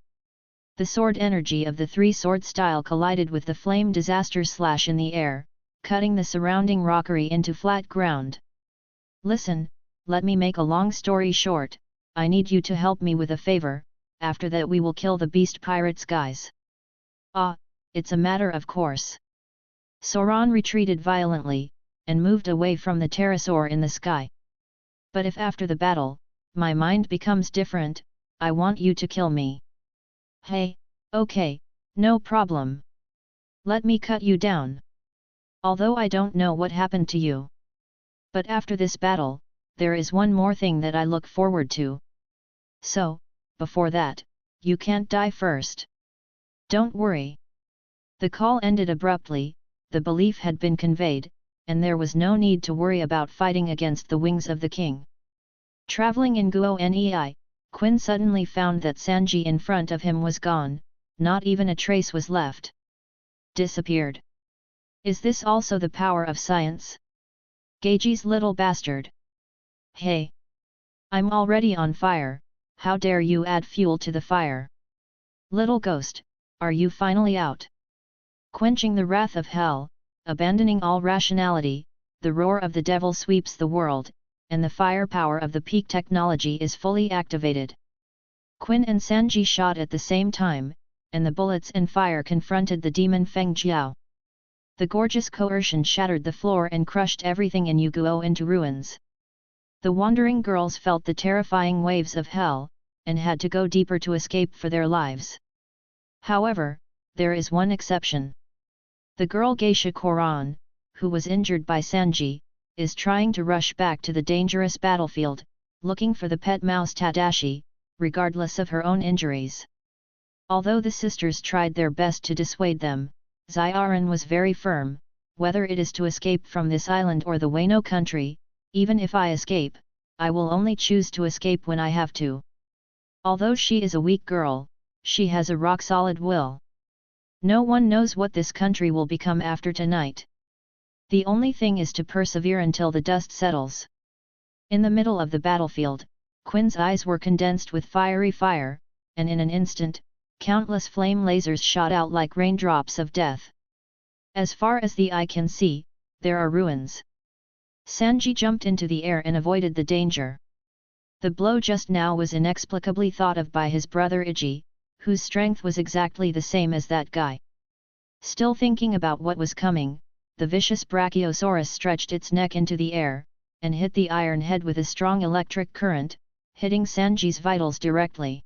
The sword energy of the three-sword style collided with the flame disaster slash in the air, cutting the surrounding rockery into flat ground. Listen, let me make a long story short, I need you to help me with a favor, after that we will kill the beast pirates guys. Ah, it's a matter of course. Soran retreated violently, and moved away from the pterosaur in the sky. But if after the battle, my mind becomes different, I want you to kill me. Hey, okay, no problem. Let me cut you down. Although I don't know what happened to you. But after this battle, there is one more thing that I look forward to. So, before that, you can't die first. Don't worry. The call ended abruptly, the belief had been conveyed, and there was no need to worry about fighting against the wings of the king. Traveling in Guo Nei, Quinn suddenly found that Sanji in front of him was gone, not even a trace was left. Disappeared. Is this also the power of science? Geiji's little bastard. Hey! I'm already on fire, how dare you add fuel to the fire? Little ghost, are you finally out? Quenching the wrath of hell, abandoning all rationality, the roar of the devil sweeps the world, and the firepower of the peak technology is fully activated. Quinn and Sanji shot at the same time, and the bullets and fire confronted the demon Feng Jiao. The gorgeous coercion shattered the floor and crushed everything in Yuguo into ruins. The wandering girls felt the terrifying waves of hell, and had to go deeper to escape for their lives. However, there is one exception. The girl geisha Koran, who was injured by Sanji, is trying to rush back to the dangerous battlefield, looking for the pet mouse Tadashi, regardless of her own injuries. Although the sisters tried their best to dissuade them, Xiaoran was very firm, whether it is to escape from this island or the Wano country, even if I escape, I will only choose to escape when I have to. Although she is a weak girl, she has a rock-solid will. No one knows what this country will become after tonight. The only thing is to persevere until the dust settles. In the middle of the battlefield, Quinn's eyes were condensed with fiery fire, and in an instant, countless flame lasers shot out like raindrops of death. As far as the eye can see, there are ruins. Sanji jumped into the air and avoided the danger. The blow just now was inexplicably thought of by his brother Iji, whose strength was exactly the same as that guy. Still thinking about what was coming, the vicious Brachiosaurus stretched its neck into the air, and hit the iron head with a strong electric current, hitting Sanji's vitals directly.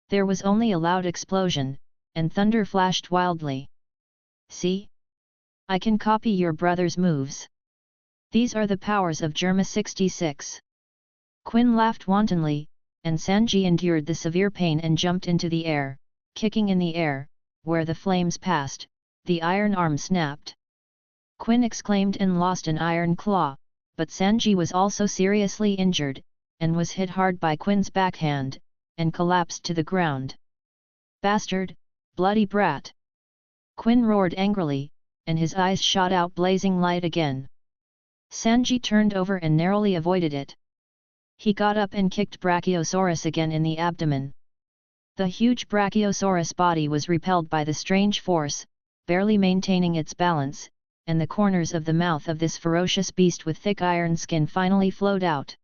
There was only a loud explosion, and thunder flashed wildly. See? I can copy your brother's moves. These are the powers of Germa 66. Quinn laughed wantonly, and Sanji endured the severe pain and jumped into the air, kicking in the air, where the flames passed, the iron arm snapped. Quinn exclaimed and lost an iron claw, but Sanji was also seriously injured, and was hit hard by Quinn's backhand, and collapsed to the ground. Bastard, bloody brat! Quinn roared angrily, and his eyes shot out blazing light again. Sanji turned over and narrowly avoided it. He got up and kicked Brachiosaurus again in the abdomen. The huge Brachiosaurus body was repelled by the strange force, barely maintaining its balance, and the corners of the mouth of this ferocious beast with thick iron skin finally flowed out.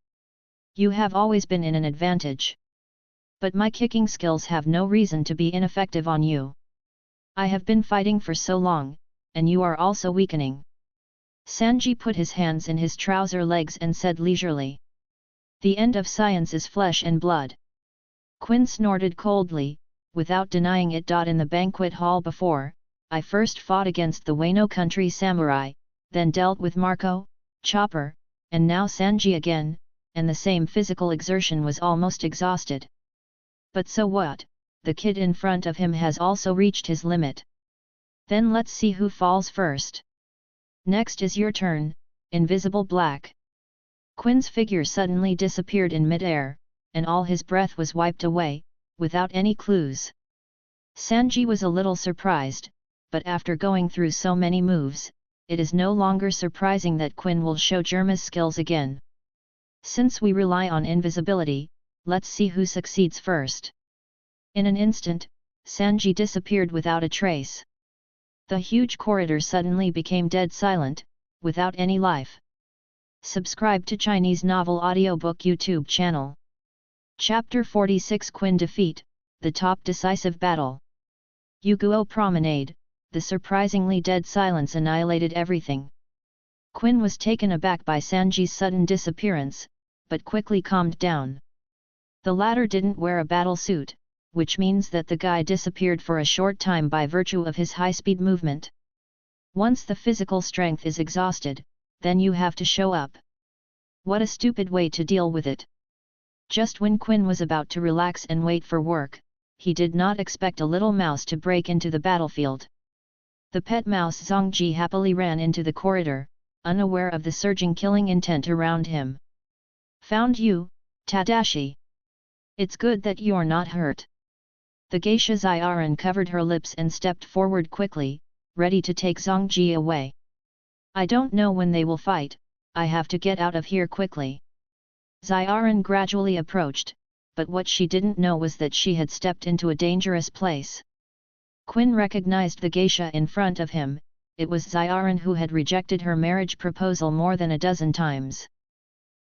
You have always been in an advantage. But my kicking skills have no reason to be ineffective on you. I have been fighting for so long, and you are also weakening. Sanji put his hands in his trouser legs and said leisurely. The end of science is flesh and blood. Quinn snorted coldly, without denying it. In the banquet hall before, I first fought against the Wano country samurai, then dealt with Marco, Chopper, and now Sanji again, and the same physical exertion was almost exhausted. But so what, the kid in front of him has also reached his limit. Then let's see who falls first. Next is your turn, Invisible Black. Quinn's figure suddenly disappeared in mid-air, and all his breath was wiped away, without any clues. Sanji was a little surprised, but after going through so many moves, it is no longer surprising that Quinn will show Germa's skills again. Since we rely on invisibility, let's see who succeeds first. In an instant, Sanji disappeared without a trace. The huge corridor suddenly became dead silent, without any life. Subscribe to Chinese Novel Audiobook YouTube channel. Chapter 46 Quinn Defeat, the Top Decisive Battle. Yuguo Promenade, the surprisingly dead silence annihilated everything. Quinn was taken aback by Sanji's sudden disappearance, but quickly calmed down. The latter didn't wear a battle suit, which means that the guy disappeared for a short time by virtue of his high-speed movement. Once the physical strength is exhausted, then you have to show up. What a stupid way to deal with it. Just when Quinn was about to relax and wait for work, he did not expect a little mouse to break into the battlefield. The pet mouse Zhongji happily ran into the corridor, unaware of the surging killing intent around him. "Found you, Tadashi. It's good that you're not hurt." The geisha Xiaoran covered her lips and stepped forward quickly, ready to take Zhongji away. "I don't know when they will fight, I have to get out of here quickly." Xiaoran gradually approached, but what she didn't know was that she had stepped into a dangerous place. Quinn recognized the geisha in front of him. It was Xiaoran who had rejected her marriage proposal more than a dozen times.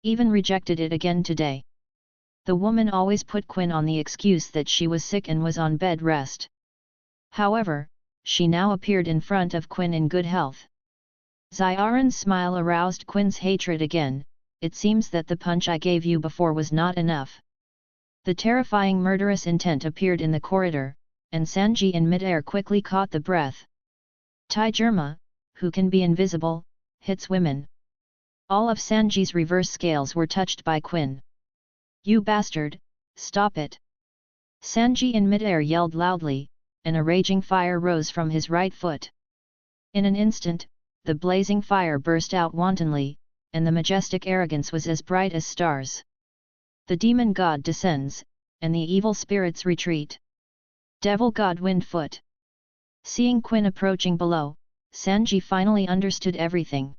Even rejected it again today. The woman always put Quinn on the excuse that she was sick and was on bed rest. However, she now appeared in front of Quinn in good health. Xiaoran's smile aroused Quinn's hatred again. "It seems that the punch I gave you before was not enough." The terrifying murderous intent appeared in the corridor, and Sanji in midair quickly caught the breath. Tai Germa, who can be invisible, hits women. All of Sanji's reverse scales were touched by Quinn. "You bastard, stop it!" Sanji in midair yelled loudly, and a raging fire rose from his right foot. In an instant, the blazing fire burst out wantonly, and the majestic arrogance was as bright as stars. The demon god descends, and the evil spirits retreat. Devil god Windfoot. Seeing Quinn approaching below, Sanji finally understood everything.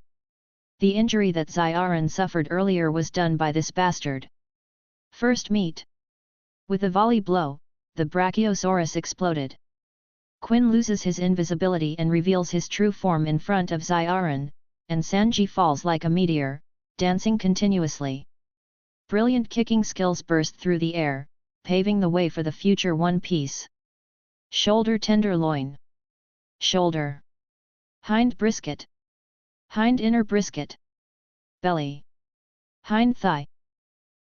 The injury that Xiaoran suffered earlier was done by this bastard. First meet. With a volley blow, the Brachiosaurus exploded. Quinn loses his invisibility and reveals his true form in front of Xiaoran, and Sanji falls like a meteor, dancing continuously. Brilliant kicking skills burst through the air, paving the way for the future One Piece. Shoulder tenderloin. Shoulder. Hind brisket. Hind inner brisket. Belly. Hind thigh.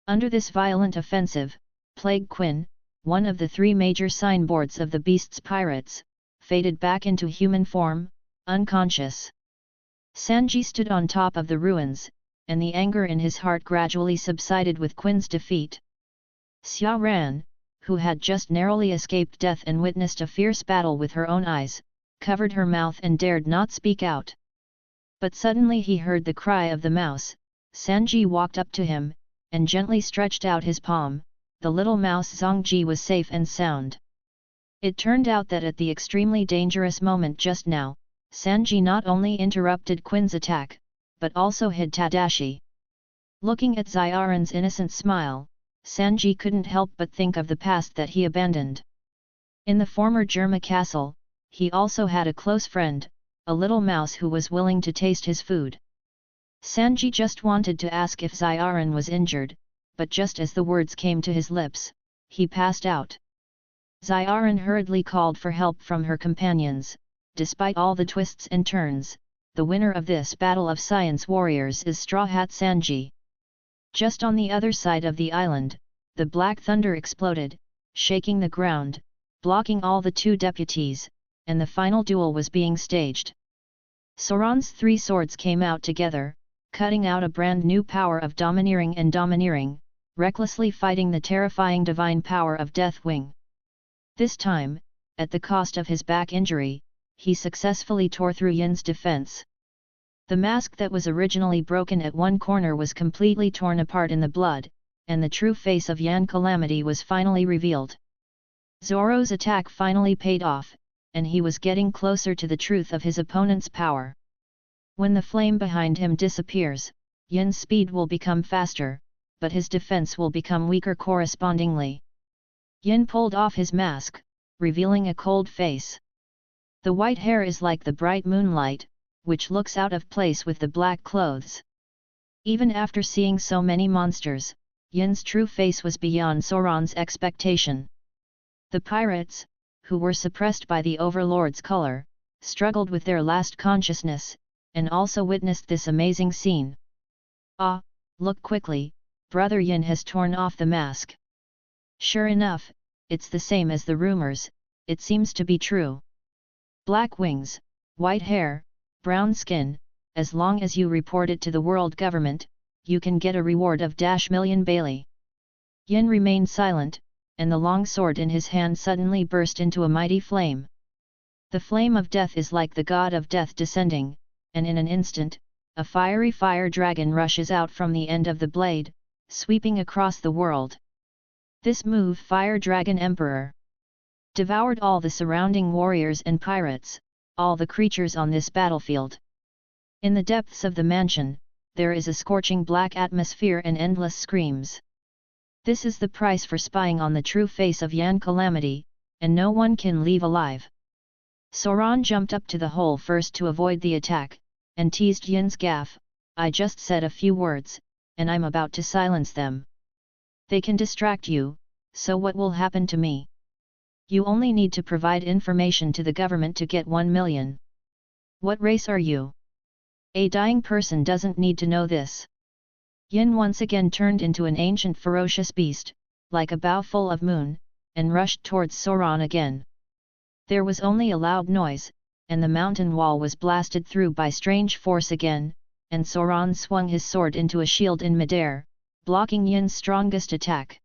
Under this violent offensive, Plague Quinn, one of the three major signboards of the Beasts pirates, faded back into human form, unconscious. Sanji stood on top of the ruins, and the anger in his heart gradually subsided with Quinn's defeat. Xiaoran, who had just narrowly escaped death and witnessed a fierce battle with her own eyes, covered her mouth and dared not speak out. But suddenly he heard the cry of the mouse. Sanji walked up to him, and gently stretched out his palm. The little mouse Zhongji was safe and sound. It turned out that at the extremely dangerous moment just now, Sanji not only interrupted Quinn's attack, but also hid Tadashi. Looking at Xiaoran's innocent smile, Sanji couldn't help but think of the past that he abandoned. In the former Germa castle, he also had a close friend, a little mouse who was willing to taste his food. Sanji just wanted to ask if Xiaoran was injured, but just as the words came to his lips, he passed out. Xiaoran hurriedly called for help from her companions. Despite all the twists and turns, the winner of this battle of science warriors is Straw Hat Sanji. Just on the other side of the island, the Black Thunder exploded, shaking the ground, blocking all the two deputies, and the final duel was being staged. Sauron's three swords came out together, cutting out a brand new power of domineering and domineering, recklessly fighting the terrifying divine power of Deathwing. This time, at the cost of his back injury, he successfully tore through Yin's defense. The mask that was originally broken at one corner was completely torn apart in the blood, and the true face of Yan Calamity was finally revealed. Zoro's attack finally paid off, and he was getting closer to the truth of his opponent's power. When the flame behind him disappears, Yin's speed will become faster, but his defense will become weaker correspondingly. Yin pulled off his mask, revealing a cold face. The white hair is like the bright moonlight, which looks out of place with the black clothes. Even after seeing so many monsters, Yin's true face was beyond Sauron's expectation. The pirates, who were suppressed by the Overlord's color, struggled with their last consciousness, and also witnessed this amazing scene. "Ah, look quickly, Brother Yin has torn off the mask." Sure enough, it's the same as the rumors, it seems to be true. Black wings, white hair, brown skin, as long as you report it to the world government, you can get a reward of -million Bailey. Yin remained silent, and the long sword in his hand suddenly burst into a mighty flame. The flame of death is like the god of death descending, and in an instant, a fiery fire dragon rushes out from the end of the blade, sweeping across the world. This move Fire Dragon Emperor devoured all the surrounding warriors and pirates, all the creatures on this battlefield. In the depths of the mansion, there is a scorching black atmosphere and endless screams. This is the price for spying on the true face of Yan Calamity, and no one can leave alive. Soran jumped up to the hole first to avoid the attack, and teased Yin's gaffe. I just said a few words, and I'm about to silence them. They can distract you, so what will happen to me? You only need to provide information to the government to get 1 million. What race are you? A dying person doesn't need to know this. Yin once again turned into an ancient ferocious beast, like a bow full of moon, and rushed towards Soran again. There was only a loud noise, and the mountain wall was blasted through by strange force again, and Soran swung his sword into a shield in midair, blocking Yin's strongest attack.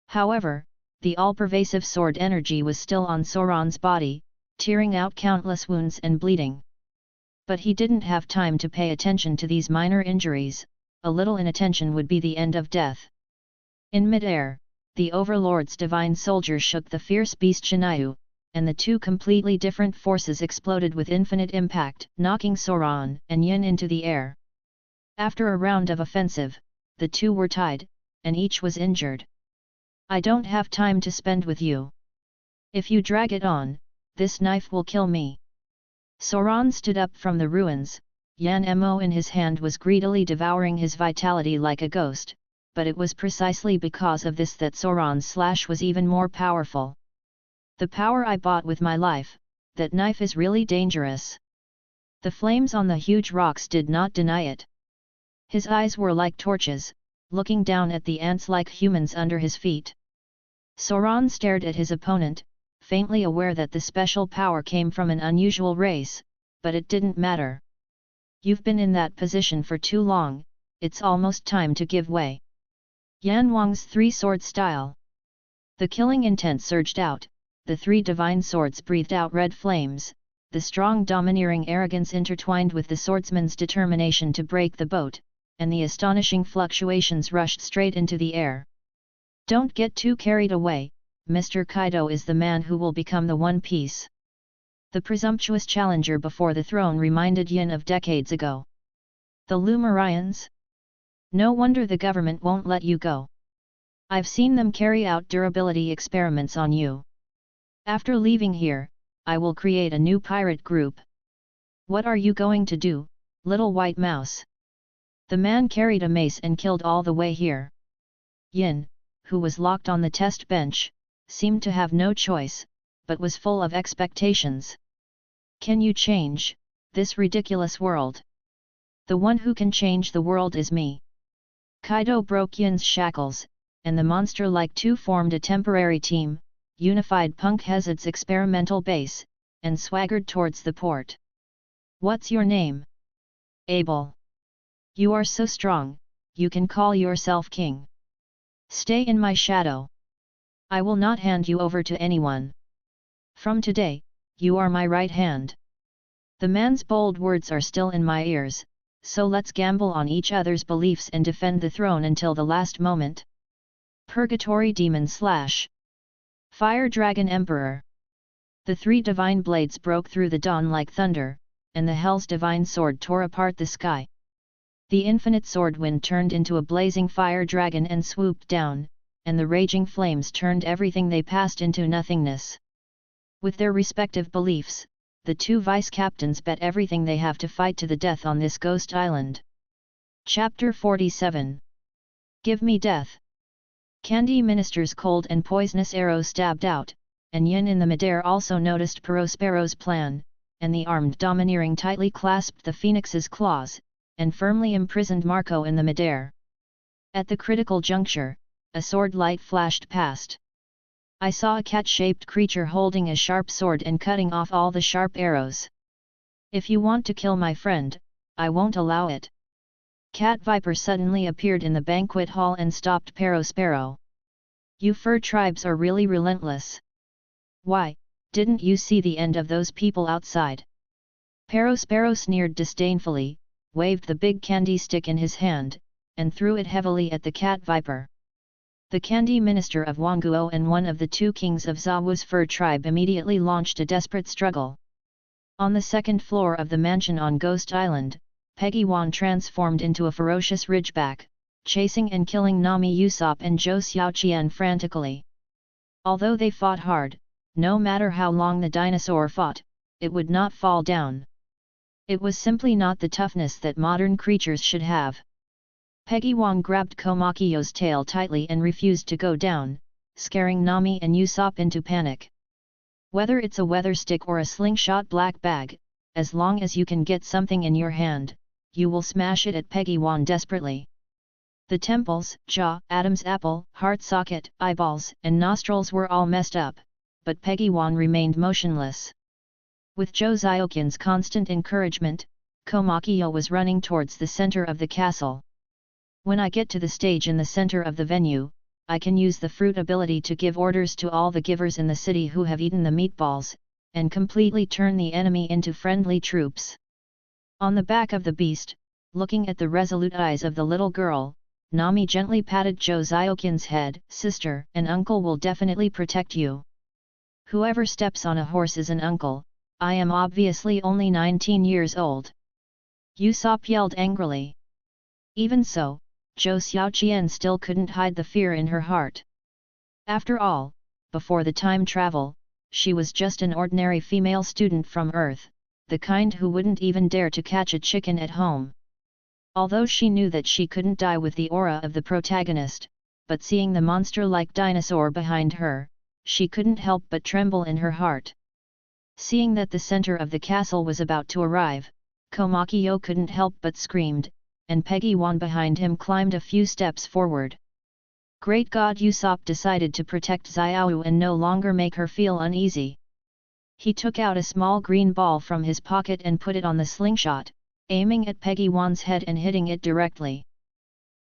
However, the all-pervasive sword energy was still on Soran's body, tearing out countless wounds and bleeding. But he didn't have time to pay attention to these minor injuries, a little inattention would be the end of death. In midair, the Overlord's divine soldier shook the fierce beast Shinyu, and the two completely different forces exploded with infinite impact, knocking Soran and Yin into the air. After a round of offensive, the two were tied, and each was injured. I don't have time to spend with you. If you drag it on, this knife will kill me. Soran stood up from the ruins, Yan Mo in his hand was greedily devouring his vitality like a ghost, but it was precisely because of this that Soran's slash was even more powerful. The power I bought with my life, that knife is really dangerous. The flames on the huge rocks did not deny it. His eyes were like torches, looking down at the ants like humans under his feet. Soran stared at his opponent, faintly aware that the special power came from an unusual race, but it didn't matter. You've been in that position for too long, it's almost time to give way. Yan Wang's three-sword style. The killing intent surged out, the three divine swords breathed out red flames, the strong domineering arrogance intertwined with the swordsman's determination to break the boat, and the astonishing fluctuations rushed straight into the air. Don't get too carried away, Mr. Kaido is the man who will become the One Piece. The presumptuous challenger before the throne reminded Yin of decades ago. The Lumerians? No wonder the government won't let you go. I've seen them carry out durability experiments on you. After leaving here, I will create a new pirate group. What are you going to do, little white mouse? The man carried a mace and killed all the way here. Yin, who was locked on the test bench, seemed to have no choice, but was full of expectations. Can you change this ridiculous world? The one who can change the world is me. Kaido broke Yin's shackles, and the monster-like two formed a temporary team, unified Punk Hazard's experimental base, and swaggered towards the port. What's your name? Abel. You are so strong, you can call yourself king. Stay in my shadow. I will not hand you over to anyone. From today, you are my right hand. The man's bold words are still in my ears, so let's gamble on each other's beliefs and defend the throne until the last moment. Purgatory Demon / Fire Dragon Emperor. The three divine blades broke through the dawn like thunder, and the Hell's divine sword tore apart the sky. The infinite sword wind turned into a blazing fire dragon and swooped down, and the raging flames turned everything they passed into nothingness. With their respective beliefs, the two vice-captains bet everything they have to fight to the death on this ghost island. Chapter 47. Give me death. Candy Minister's cold and poisonous arrow stabbed out, and Yin in the midair also noticed Prospero's plan, and the armed domineering tightly clasped the phoenix's claws, and firmly imprisoned Marco in the midair. At the critical juncture, a sword light flashed past. I saw a cat-shaped creature holding a sharp sword and cutting off all the sharp arrows. If you want to kill my friend, I won't allow it. Cat Viper suddenly appeared in the banquet hall and stopped Sparrow. You fur tribes are really relentless. Why, didn't you see the end of those people outside? Sparrow sneered disdainfully, waved the big candy stick in his hand, and threw it heavily at the Cat Viper. The candy minister of Wangguo and one of the two kings of Zawu's fur tribe immediately launched a desperate struggle. On the second floor of the mansion on Ghost Island, Peggy Wan transformed into a ferocious ridgeback, chasing and killing Nami Usopp and Zhou Xiaoqian frantically. Although they fought hard, no matter how long the dinosaur fought, it would not fall down. It was simply not the toughness that modern creatures should have. Peggy Wan grabbed Komakiyo's tail tightly and refused to go down, scaring Nami and Usopp into panic. Whether it's a weather stick or a slingshot black bag, as long as you can get something in your hand, you will smash it at Peggy Wan desperately. The temples, jaw, Adam's apple, heart socket, eyeballs, and nostrils were all messed up, but Peggy Wan remained motionless. With Zhou Xiaoqian's constant encouragement, Komakiyo was running towards the center of the castle. When I get to the stage in the center of the venue, I can use the fruit ability to give orders to all the givers in the city who have eaten the meatballs, and completely turn the enemy into friendly troops. On the back of the beast, looking at the resolute eyes of the little girl, Nami gently patted Zhou Xiaoqian's head. Sister and uncle will definitely protect you. Whoever steps on a horse is an uncle. I am obviously only 19 years old. Usopp yelled angrily. Even so, Zhou Xiaoqian still couldn't hide the fear in her heart. After all, before the time travel, she was just an ordinary female student from Earth, the kind who wouldn't even dare to catch a chicken at home. Although she knew that she couldn't die with the aura of the protagonist, but seeing the monster-like dinosaur behind her, she couldn't help but tremble in her heart. Seeing that the center of the castle was about to arrive, Komakiyo couldn't help but screamed, and Peggy Wan behind him climbed a few steps forward. Great God, Usopp decided to protect Xiao and no longer make her feel uneasy. He took out a small green ball from his pocket and put it on the slingshot, aiming at Peggy Wan's head and hitting it directly.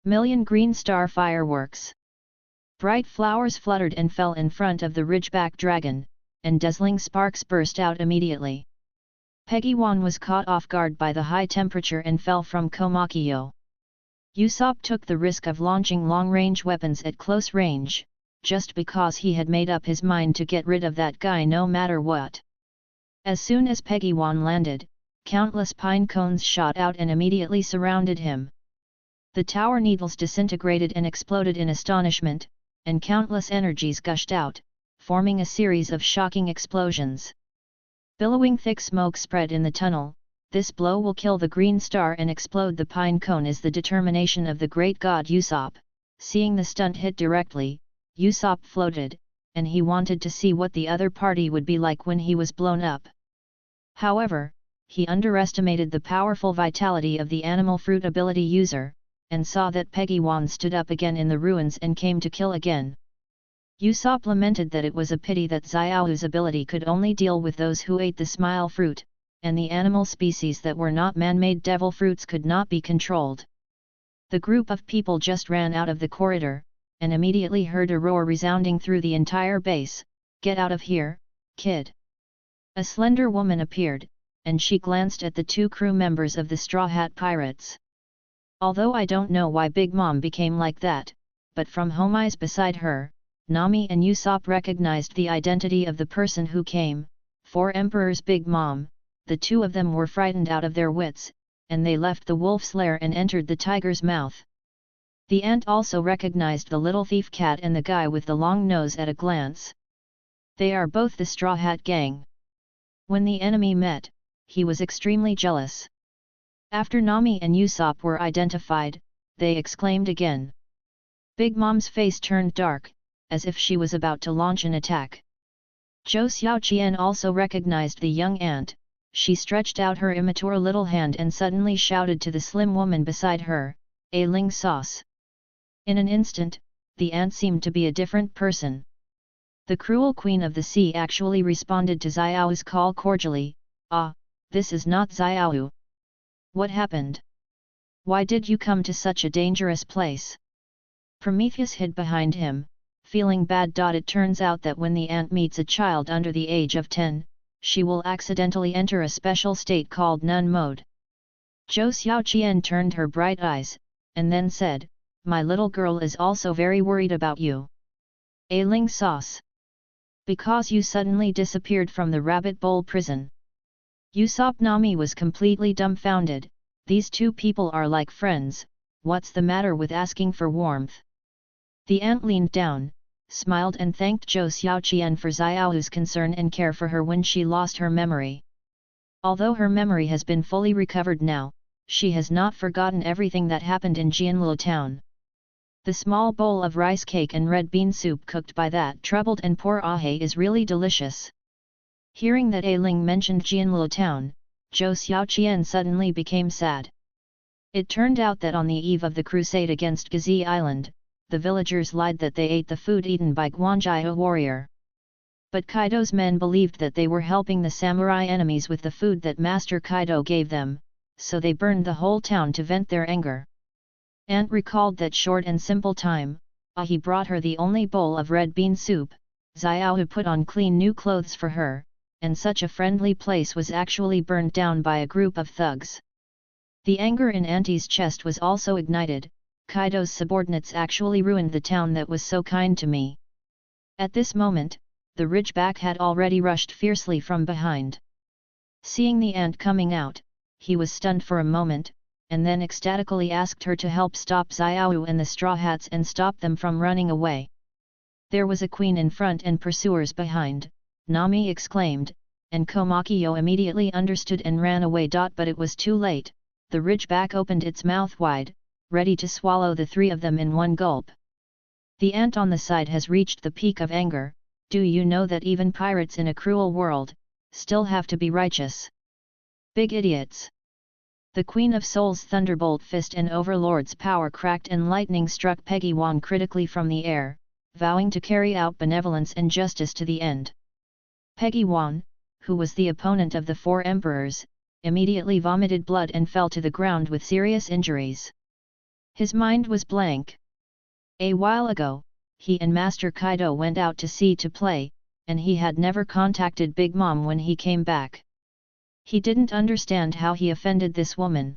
Million green star fireworks. Bright flowers fluttered and fell in front of the ridgeback dragon, and dazzling sparks burst out immediately. Peggy Wan was caught off guard by the high temperature and fell from Komakiyo. Usopp took the risk of launching long-range weapons at close range, just because he had made up his mind to get rid of that guy no matter what. As soon as Peggy Wan landed, countless pine cones shot out and immediately surrounded him. The tower needles disintegrated and exploded in astonishment, and countless energies gushed out, forming a series of shocking explosions. Billowing thick smoke spread in the tunnel. This blow will kill the green star and explode the pine cone is the determination of the great god Usopp. Seeing the stunt hit directly, Usopp floated, and he wanted to see what the other party would be like when he was blown up. However, he underestimated the powerful vitality of the animal fruit ability user, and saw that Peggy Wan stood up again in the ruins and came to kill again. Usopp lamented that it was a pity that Xiao's ability could only deal with those who ate the smile fruit, and the animal species that were not man-made devil fruits could not be controlled. The group of people just ran out of the corridor, and immediately heard a roar resounding through the entire base. Get out of here, kid! A slender woman appeared, and she glanced at the two crew members of the Straw Hat Pirates. Although I don't know why Big Mom became like that, but from home eyes beside her, Nami and Usopp recognized the identity of the person who came. For Emperor's Big Mom, the two of them were frightened out of their wits, and they left the wolf's lair and entered the tiger's mouth. The ant also recognized the little thief cat and the guy with the long nose at a glance. They are both the Straw Hat Gang. When the enemy met, he was extremely jealous. After Nami and Usopp were identified, they exclaimed again. Big Mom's face turned dark, as if she was about to launch an attack. Zhou Xiaoqian also recognized the young ant. She stretched out her immature little hand and suddenly shouted to the slim woman beside her, "A ling sauce!" In an instant, the ant seemed to be a different person. The cruel queen of the sea actually responded to Xiao's call cordially, "Ah, this is not Xiao. What happened? Why did you come to such a dangerous place?" Prometheus hid behind him, feeling bad. It turns out that when the ant meets a child under the age of 10, she will accidentally enter a special state called nun mode. Zhou Xiaoqian turned her bright eyes, and then said, "My little girl is also very worried about you." A Ling sauce. Because you suddenly disappeared from the rabbit bowl prison. Usopp Nami was completely dumbfounded. These two people are like friends, what's the matter with asking for warmth? The ant leaned down, smiled and thanked Zhou Xiaoqian for Xiao's concern and care for her when she lost her memory. Although her memory has been fully recovered now, she has not forgotten everything that happened in Jianluo town. The small bowl of rice cake and red bean soup cooked by that troubled and poor Ahe is really delicious. Hearing that A Ling mentioned Jianluo town, Zhou Xiaoqian suddenly became sad. It turned out that on the eve of the crusade against Gazi Island, the villagers lied that they ate the food eaten by Guanjai, a warrior. But Kaido's men believed that they were helping the samurai enemies with the food that Master Kaido gave them, so they burned the whole town to vent their anger. Ant recalled that short and simple time, Ahi brought her the only bowl of red bean soup, Xiao put on clean new clothes for her, and such a friendly place was actually burned down by a group of thugs. The anger in Auntie's chest was also ignited. Kaido's subordinates actually ruined the town that was so kind to me. At this moment, the Ridgeback had already rushed fiercely from behind. Seeing the ant coming out, he was stunned for a moment, and then ecstatically asked her to help stop Xiao and the Straw Hats and stop them from running away. There was a queen in front and pursuers behind, Nami exclaimed, and Komakiyo immediately understood and ran away. But it was too late. The Ridgeback opened its mouth wide, ready to swallow the three of them in one gulp. The ant on the side has reached the peak of anger. Do you know that even pirates in a cruel world still have to be righteous? Big idiots! The Queen of Souls' thunderbolt fist and Overlord's power cracked and lightning struck Peggy Wong critically from the air, vowing to carry out benevolence and justice to the end. Peggy Wong, who was the opponent of the four emperors, immediately vomited blood and fell to the ground with serious injuries. His mind was blank. A while ago, he and Master Kaido went out to sea to play, and he had never contacted Big Mom when he came back. He didn't understand how he offended this woman.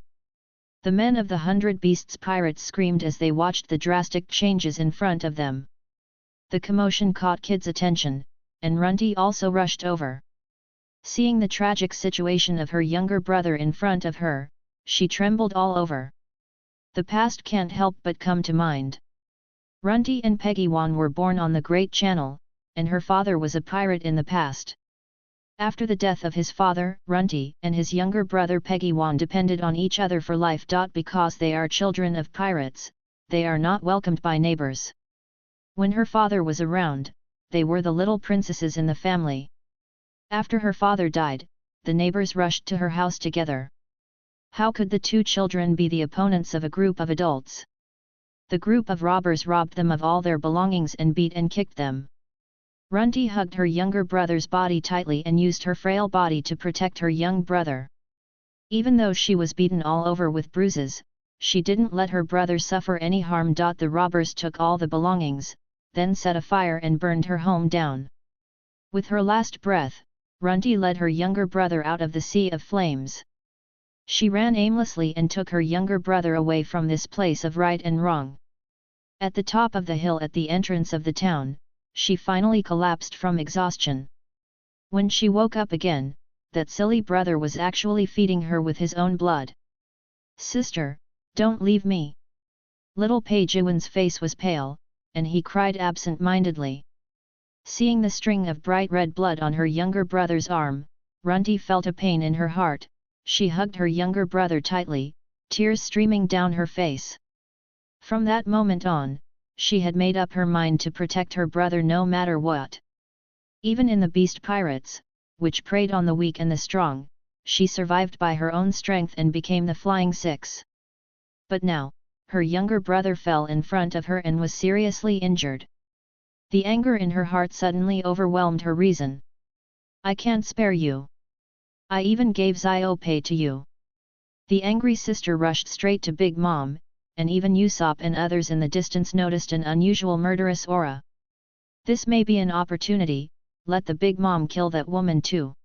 The men of the 100 Beasts pirates screamed as they watched the drastic changes in front of them. The commotion caught Kid's attention, and Runty also rushed over. Seeing the tragic situation of her younger brother in front of her, she trembled all over. The past can't help but come to mind. Runty and Peggy Wong were born on the Great Channel, and her father was a pirate in the past. After the death of his father, Runty and his younger brother Peggy Wong depended on each other for life. Because they are children of pirates, they are not welcomed by neighbors. When her father was around, they were the little princesses in the family. After her father died, the neighbors rushed to her house together. How could the two children be the opponents of a group of adults? The group of robbers robbed them of all their belongings and beat and kicked them. Runty hugged her younger brother's body tightly and used her frail body to protect her young brother. Even though she was beaten all over with bruises, she didn't let her brother suffer any harm. The robbers took all the belongings, then set a fire and burned her home down. With her last breath, Runty led her younger brother out of the sea of flames. She ran aimlessly and took her younger brother away from this place of right and wrong. At the top of the hill at the entrance of the town, she finally collapsed from exhaustion. When she woke up again, that silly brother was actually feeding her with his own blood. "Sister, don't leave me!" Little Page Iwan's face was pale, and he cried absent-mindedly. Seeing the string of bright red blood on her younger brother's arm, Runty felt a pain in her heart. She hugged her younger brother tightly, tears streaming down her face. From that moment on, she had made up her mind to protect her brother no matter what. Even in the beast pirates, which preyed on the weak and the strong, she survived by her own strength and became the Flying Six. But now, her younger brother fell in front of her and was seriously injured. The anger in her heart suddenly overwhelmed her reason. I can't spare you. I even gave Xiaopei to you. The angry sister rushed straight to Big Mom, and even Usopp and others in the distance noticed an unusual murderous aura. This may be an opportunity, let the Big Mom kill that woman too.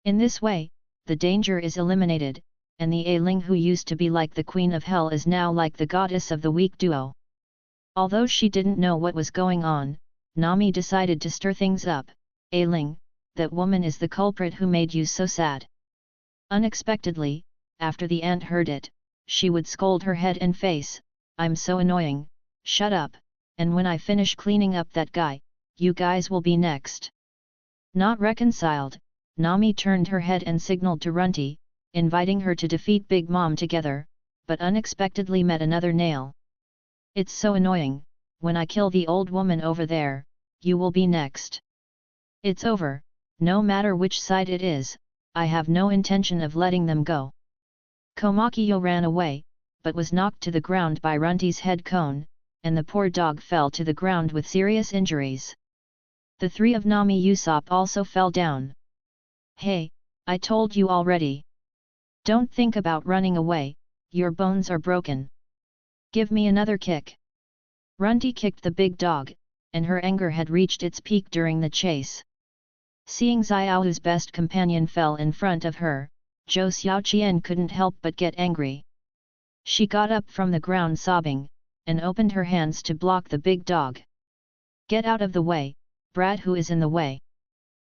In this way, the danger is eliminated, and the Ailing who used to be like the Queen of Hell is now like the goddess of the weak duo. Although she didn't know what was going on, Nami decided to stir things up. Ailing, that woman is the culprit who made you so sad. Unexpectedly, after the ant heard it, she would scold her head and face, I'm so annoying, shut up, and when I finish cleaning up that guy, you guys will be next. Not reconciled, Nami turned her head and signaled to Runty, inviting her to defeat Big Mom together, but unexpectedly met another nail. It's so annoying, when I kill the old woman over there, you will be next. It's over, no matter which side it is, I have no intention of letting them go. Komakiyo ran away, but was knocked to the ground by Runty's head cone, and the poor dog fell to the ground with serious injuries. The three of Nami Usopp also fell down. Hey, I told you already. Don't think about running away, your bones are broken. Give me another kick. Runty kicked the big dog, and her anger had reached its peak during the chase. Seeing Xiaohu's best companion fell in front of her, Zhou Xiaoqian couldn't help but get angry. She got up from the ground sobbing, and opened her hands to block the big dog. Get out of the way, brat who is in the way.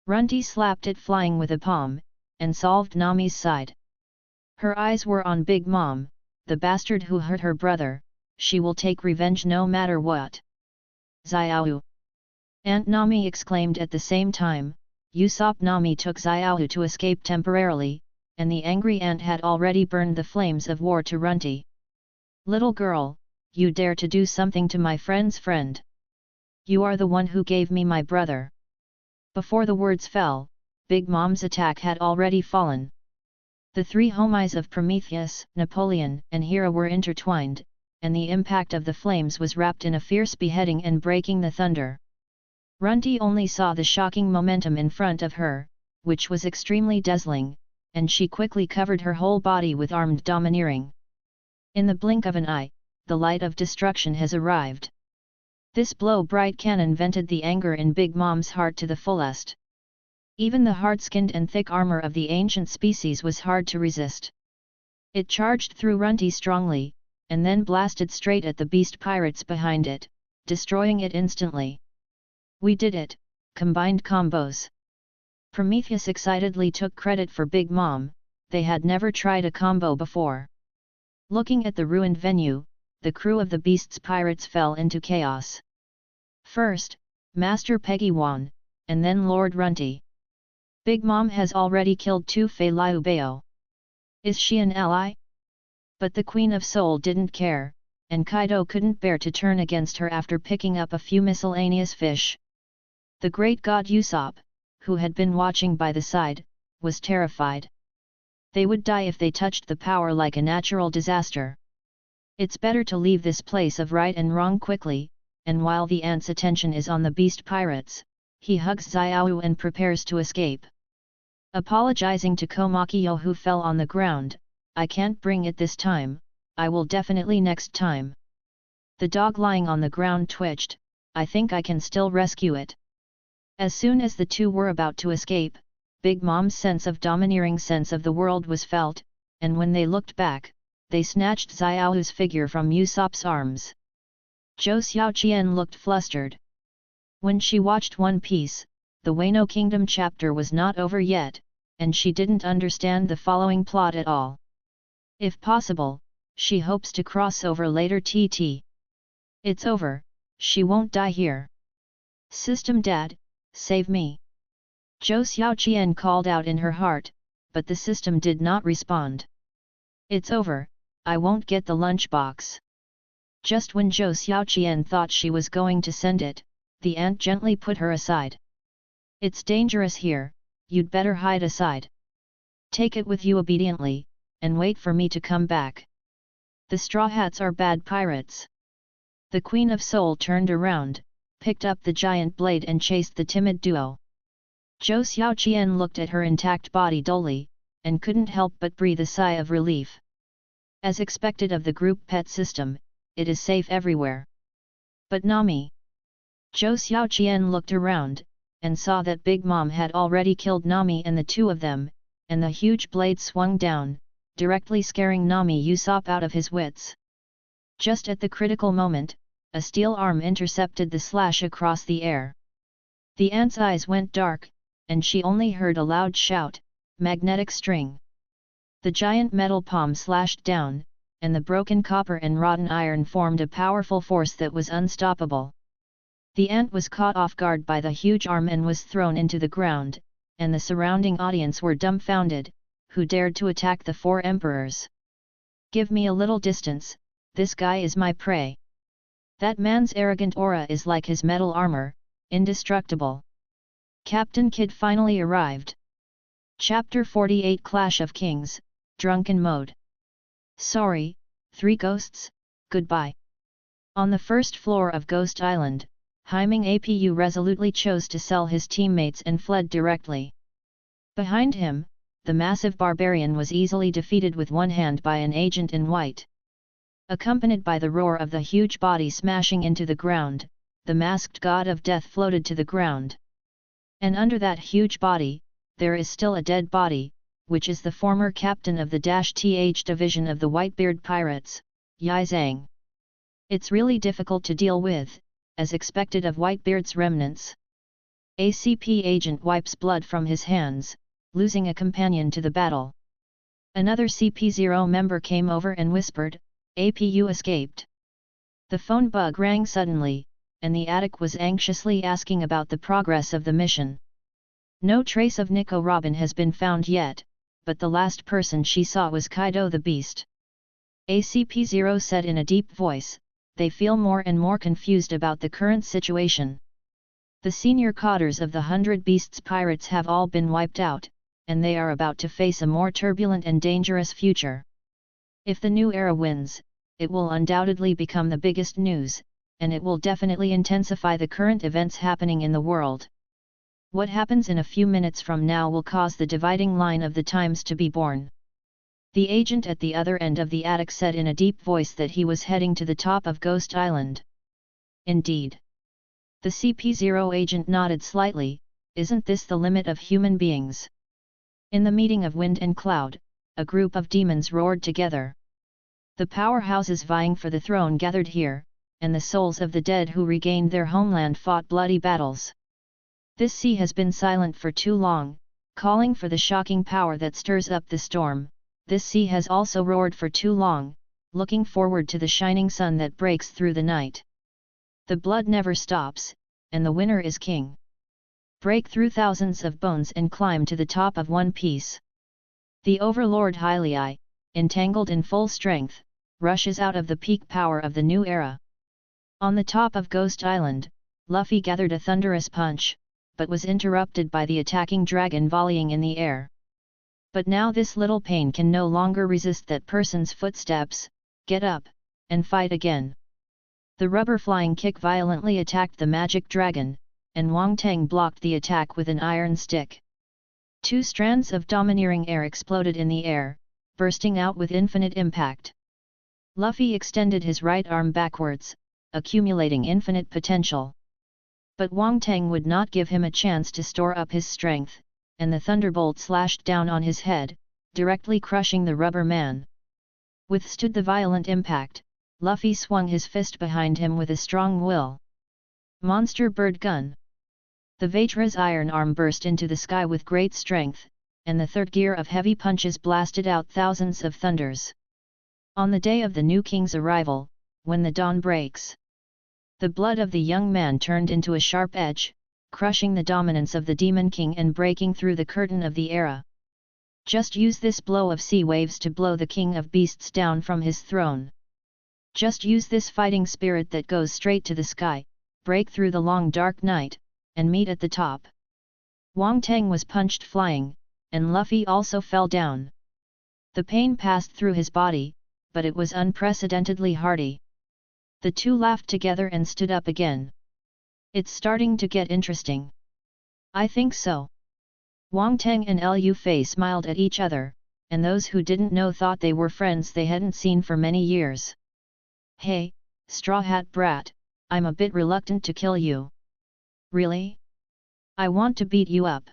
Runty slapped it flying with a palm, and solved Nami's side. Her eyes were on Big Mom, the bastard who hurt her brother, she will take revenge no matter what. Xiaohu! Aunt Nami exclaimed at the same time. Usopp Nami took Xiaohu to escape temporarily, and the angry ant had already burned the flames of war to Runty. Little girl, you dare to do something to my friend's friend. You are the one who gave me my brother. Before the words fell, Big Mom's attack had already fallen. The three homies of Prometheus, Napoleon, and Hera were intertwined, and the impact of the flames was wrapped in a fierce beheading and breaking the thunder. Runty only saw the shocking momentum in front of her, which was extremely dazzling, and she quickly covered her whole body with armed domineering. In the blink of an eye, the light of destruction has arrived. This blow-bright cannon vented the anger in Big Mom's heart to the fullest. Even the hard-skinned and thick armor of the ancient species was hard to resist. It charged through Runty strongly, and then blasted straight at the beast pirates behind it, destroying it instantly. We did it, combined combos. Prometheus excitedly took credit for Big Mom, they had never tried a combo before. Looking at the ruined venue, the crew of the beast's pirates fell into chaos. First, Master Peggy Wan, and then Lord Runty. Big Mom has already killed two Fei Liu Bao. Is she an ally? But the Queen of Seoul didn't care, and Kaido couldn't bear to turn against her after picking up a few miscellaneous fish. The great god Usopp, who had been watching by the side, was terrified. They would die if they touched the power like a natural disaster. It's better to leave this place of right and wrong quickly, and while the ant's attention is on the beast pirates, he hugs Xiaohu and prepares to escape. Apologizing to Komakiyo who fell on the ground, I can't bring it this time, I will definitely next time. The dog lying on the ground twitched, I think I can still rescue it. As soon as the two were about to escape, Big Mom's sense of domineering sense of the world was felt, and when they looked back, they snatched Xiaohu's figure from Usopp's arms. Zhou Xiaoqian looked flustered. When she watched One Piece, the Wano Kingdom chapter was not over yet, and she didn't understand the following plot at all. If possible, she hopes to cross over later. It's over, she won't die here. System Dad, save me. Zhou Xiaoqian called out in her heart, but the system did not respond. It's over, I won't get the lunchbox. Just when Zhou Xiaoqian thought she was going to send it, the ant gently put her aside. It's dangerous here, you'd better hide aside. Take it with you obediently, and wait for me to come back. The Straw Hats are bad pirates. The Queen of Soul turned around, picked up the giant blade and chased the timid duo. Zhou Xiaoqian looked at her intact body dully, and couldn't help but breathe a sigh of relief. As expected of the group pet system, it is safe everywhere. But Nami? Zhou Xiaoqian looked around, and saw that Big Mom had already killed Nami and the two of them, and the huge blade swung down, directly scaring Nami Usopp out of his wits. Just at the critical moment, a steel arm intercepted the slash across the air. The ant's eyes went dark, and she only heard a loud shout, "Magnetic string!" The giant metal palm slashed down, and the broken copper and rotten iron formed a powerful force that was unstoppable. The ant was caught off guard by the huge arm and was thrown into the ground, and the surrounding audience were dumbfounded, who dared to attack the four emperors. "Give me a little distance, this guy is my prey." That man's arrogant aura is like his metal armor, indestructible. Captain Kidd finally arrived. Chapter 48 Clash of Kings, Drunken Mode. "Sorry, three ghosts, goodbye." On the first floor of Ghost Island, Haiming Apu resolutely chose to sell his teammates and fled directly. Behind him, the massive barbarian was easily defeated with one hand by an agent in white. Accompanied by the roar of the huge body smashing into the ground, the masked god of death floated to the ground. And under that huge body, there is still a dead body, which is the former captain of the -th division of the Whitebeard Pirates, Yi Zhang. It's really difficult to deal with, as expected of Whitebeard's remnants. A CP agent wipes blood from his hands, losing a companion to the battle. Another CP0 member came over and whispered, "APU escaped." The phone bug rang suddenly, and the attic was anxiously asking about the progress of the mission. No trace of Nico Robin has been found yet, but the last person she saw was Kaido the Beast. ACP0 said in a deep voice, "They feel more and more confused about the current situation. The senior cadres of the 100 Beasts pirates have all been wiped out, and they are about to face a more turbulent and dangerous future. If the new era wins, it will undoubtedly become the biggest news, and it will definitely intensify the current events happening in the world. What happens in a few minutes from now will cause the dividing line of the times to be born." The agent at the other end of the attic said in a deep voice that he was heading to the top of Ghost Island. "Indeed." The CP0 agent nodded slightly, "Isn't this the limit of human beings?" In the meeting of Wind and Cloud, a group of demons roared together. The powerhouses vying for the throne gathered here, and the souls of the dead who regained their homeland fought bloody battles. This sea has been silent for too long, calling for the shocking power that stirs up the storm. This sea has also roared for too long, looking forward to the shining sun that breaks through the night. The blood never stops, and the winner is king. Break through thousands of bones and climb to the top of One Piece. The Overlord Hyliai, entangled in full strength, rushes out of the peak power of the new era. On the top of Ghost Island, Luffy gathered a thunderous punch, but was interrupted by the attacking dragon volleying in the air. But now this little pain can no longer resist that person's footsteps. Get up, and fight again. The rubber flying kick violently attacked the magic dragon, and Wang Teng blocked the attack with an iron stick. Two strands of domineering air exploded in the air, bursting out with infinite impact. Luffy extended his right arm backwards, accumulating infinite potential. But Wang Teng would not give him a chance to store up his strength, and the thunderbolt slashed down on his head, directly crushing the rubber man. Withstood the violent impact, Luffy swung his fist behind him with a strong will. Monster Bird Gun. The Vajra's iron arm burst into the sky with great strength, and the third gear of heavy punches blasted out thousands of thunders. On the day of the new king's arrival, when the dawn breaks, the blood of the young man turned into a sharp edge, crushing the dominance of the Demon King and breaking through the curtain of the era. Just use this blow of sea waves to blow the King of Beasts down from his throne. Just use this fighting spirit that goes straight to the sky, break through the long dark night, and meet at the top. Wang Teng was punched flying, and Luffy also fell down. The pain passed through his body, but it was unprecedentedly hearty. The two laughed together and stood up again. It's starting to get interesting. I think so. Wang Teng and Lu Fei smiled at each other, and those who didn't know thought they were friends they hadn't seen for many years. Hey, Straw Hat Brat, I'm a bit reluctant to kill you. Really? I want to beat you up.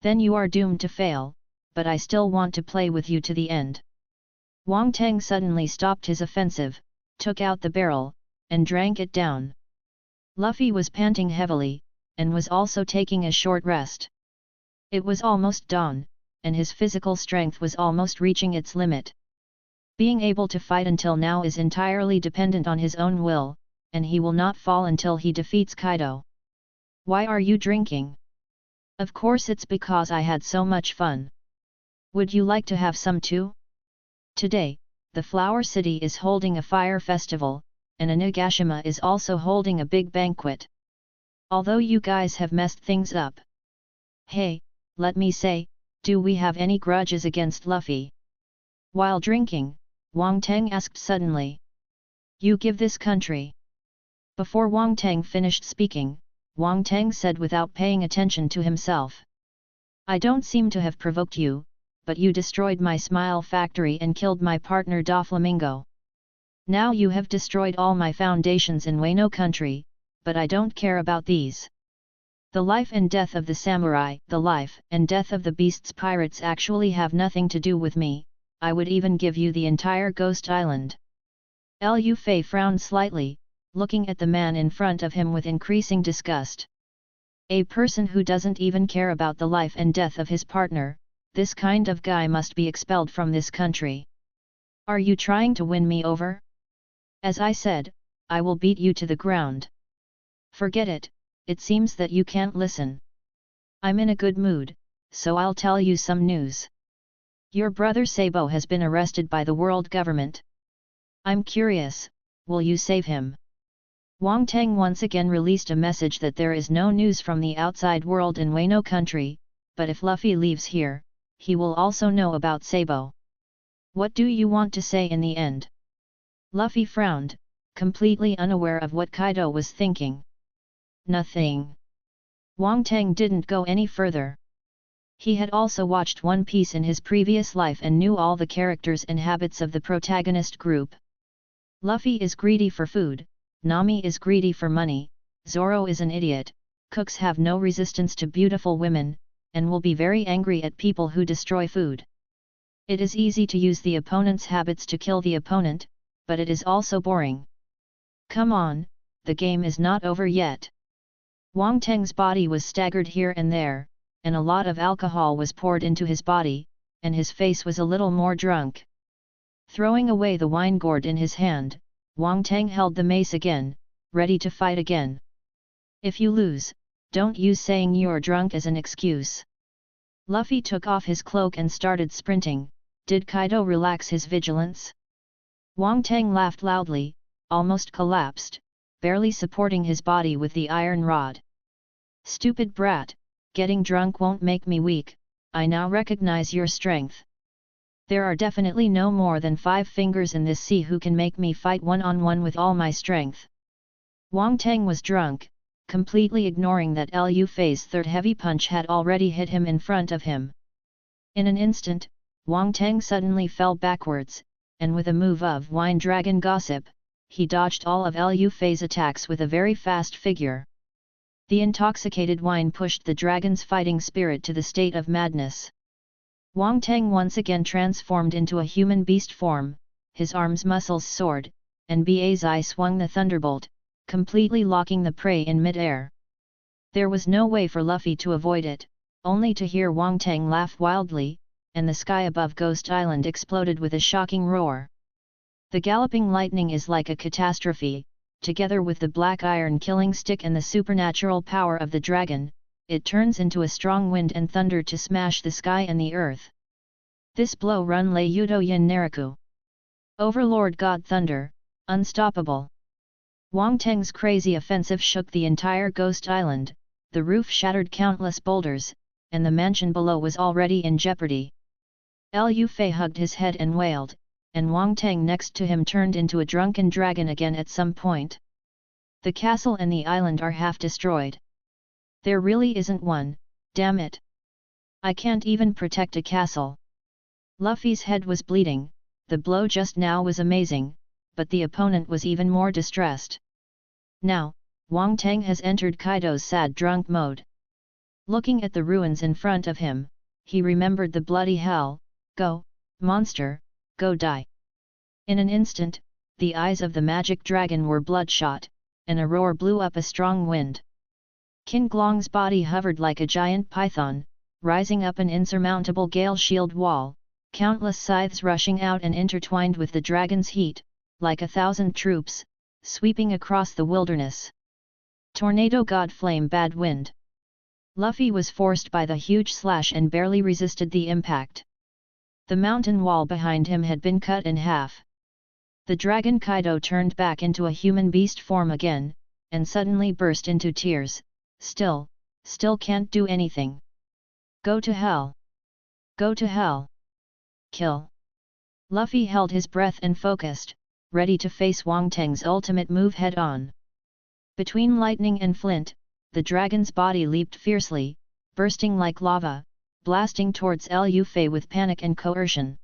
Then you are doomed to fail, but I still want to play with you to the end. Wang Teng suddenly stopped his offensive, took out the barrel, and drank it down. Luffy was panting heavily, and was also taking a short rest. It was almost dawn, and his physical strength was almost reaching its limit. Being able to fight until now is entirely dependent on his own will, and he will not fall until he defeats Kaido. Why are you drinking? Of course it's because I had so much fun. Would you like to have some too? Today, the Flower City is holding a fire festival, and Onigashima is also holding a big banquet. Although you guys have messed things up. Hey, let me say, do we have any grudges against Luffy? While drinking, Wang Teng asked suddenly. You give this country. Before Wang Teng finished speaking, Wang Teng said without paying attention to himself. I don't seem to have provoked you, but you destroyed my Smile Factory and killed my partner Doflamingo. Now you have destroyed all my foundations in Wano country, but I don't care about these. The life and death of the samurai, the life and death of the beasts pirates actually have nothing to do with me. I would even give you the entire Ghost Island. Lu Fei frowned slightly, looking at the man in front of him with increasing disgust. A person who doesn't even care about the life and death of his partner, this kind of guy must be expelled from this country. Are you trying to win me over? As I said, I will beat you to the ground. Forget it, it seems that you can't listen. I'm in a good mood, so I'll tell you some news. Your brother Sabo has been arrested by the world government. I'm curious, will you save him? Wang Teng once again released a message that there is no news from the outside world in Wano country, but if Luffy leaves here, he will also know about Sabo. What do you want to say in the end? Luffy frowned, completely unaware of what Kaido was thinking. Nothing. Wang Teng didn't go any further. He had also watched One Piece in his previous life and knew all the characters and habits of the protagonist group. Luffy is greedy for food, Nami is greedy for money, Zoro is an idiot, cooks have no resistance to beautiful women, and will be very angry at people who destroy food. It is easy to use the opponent's habits to kill the opponent, but it is also boring. Come on, the game is not over yet. Wang Teng's body was staggered here and there, and a lot of alcohol was poured into his body, and his face was a little more drunk. Throwing away the wine gourd in his hand, Wang Teng held the mace again, ready to fight again. If you lose, don't use saying you're drunk as an excuse. Luffy took off his cloak and started sprinting. Did Kaido relax his vigilance? Wang Teng laughed loudly, almost collapsed, barely supporting his body with the iron rod. Stupid brat, getting drunk won't make me weak, I now recognize your strength. There are definitely no more than 5 fingers in this sea who can make me fight one-on-one with all my strength. Wang Teng was drunk, completely ignoring that Lu Fei's third heavy punch had already hit him in front of him. In an instant, Wang Teng suddenly fell backwards, and with a move of Wine Dragon Gossip, he dodged all of Lu Fei's attacks with a very fast figure. The intoxicated wine pushed the dragon's fighting spirit to the state of madness. Wang Teng once again transformed into a human beast form, his arms muscles soared, and Bazai swung the thunderbolt, completely locking the prey in mid-air. There was no way for Luffy to avoid it, only to hear Wang Teng laugh wildly, and the sky above Ghost Island exploded with a shocking roar. The galloping lightning is like a catastrophe, together with the black iron killing stick and the supernatural power of the dragon, it turns into a strong wind and thunder to smash the sky and the earth. This blow run lei Yudo Yin Naraku. Overlord God Thunder, unstoppable. Wang Teng's crazy offensive shook the entire Ghost Island, the roof shattered countless boulders, and the mansion below was already in jeopardy. Lu Fei hugged his head and wailed, and Wang Teng next to him turned into a drunken dragon again at some point. The castle and the island are half destroyed. There really isn't one, damn it. I can't even protect a castle. Luffy's head was bleeding, the blow just now was amazing, but the opponent was even more distressed. Now, Wang Teng has entered Kaido's sad drunk mode. Looking at the ruins in front of him, he remembered the bloody hell. Go, monster, go die. In an instant, the eyes of the magic dragon were bloodshot, and a roar blew up a strong wind. King Glong's body hovered like a giant python, rising up an insurmountable gale shield wall, countless scythes rushing out and intertwined with the dragon's heat, like 1,000 troops, sweeping across the wilderness. Tornado God Flame Bad Wind. Luffy was forced by the huge slash and barely resisted the impact. The mountain wall behind him had been cut in half. The dragon Kaido turned back into a human beast form again, and suddenly burst into tears. Still can't do anything. Go to hell. Go to hell. Kill. Luffy held his breath and focused, ready to face Wang Teng's ultimate move head-on. Between lightning and flint, the dragon's body leaped fiercely, bursting like lava, blasting towards Lu Fei with panic and coercion.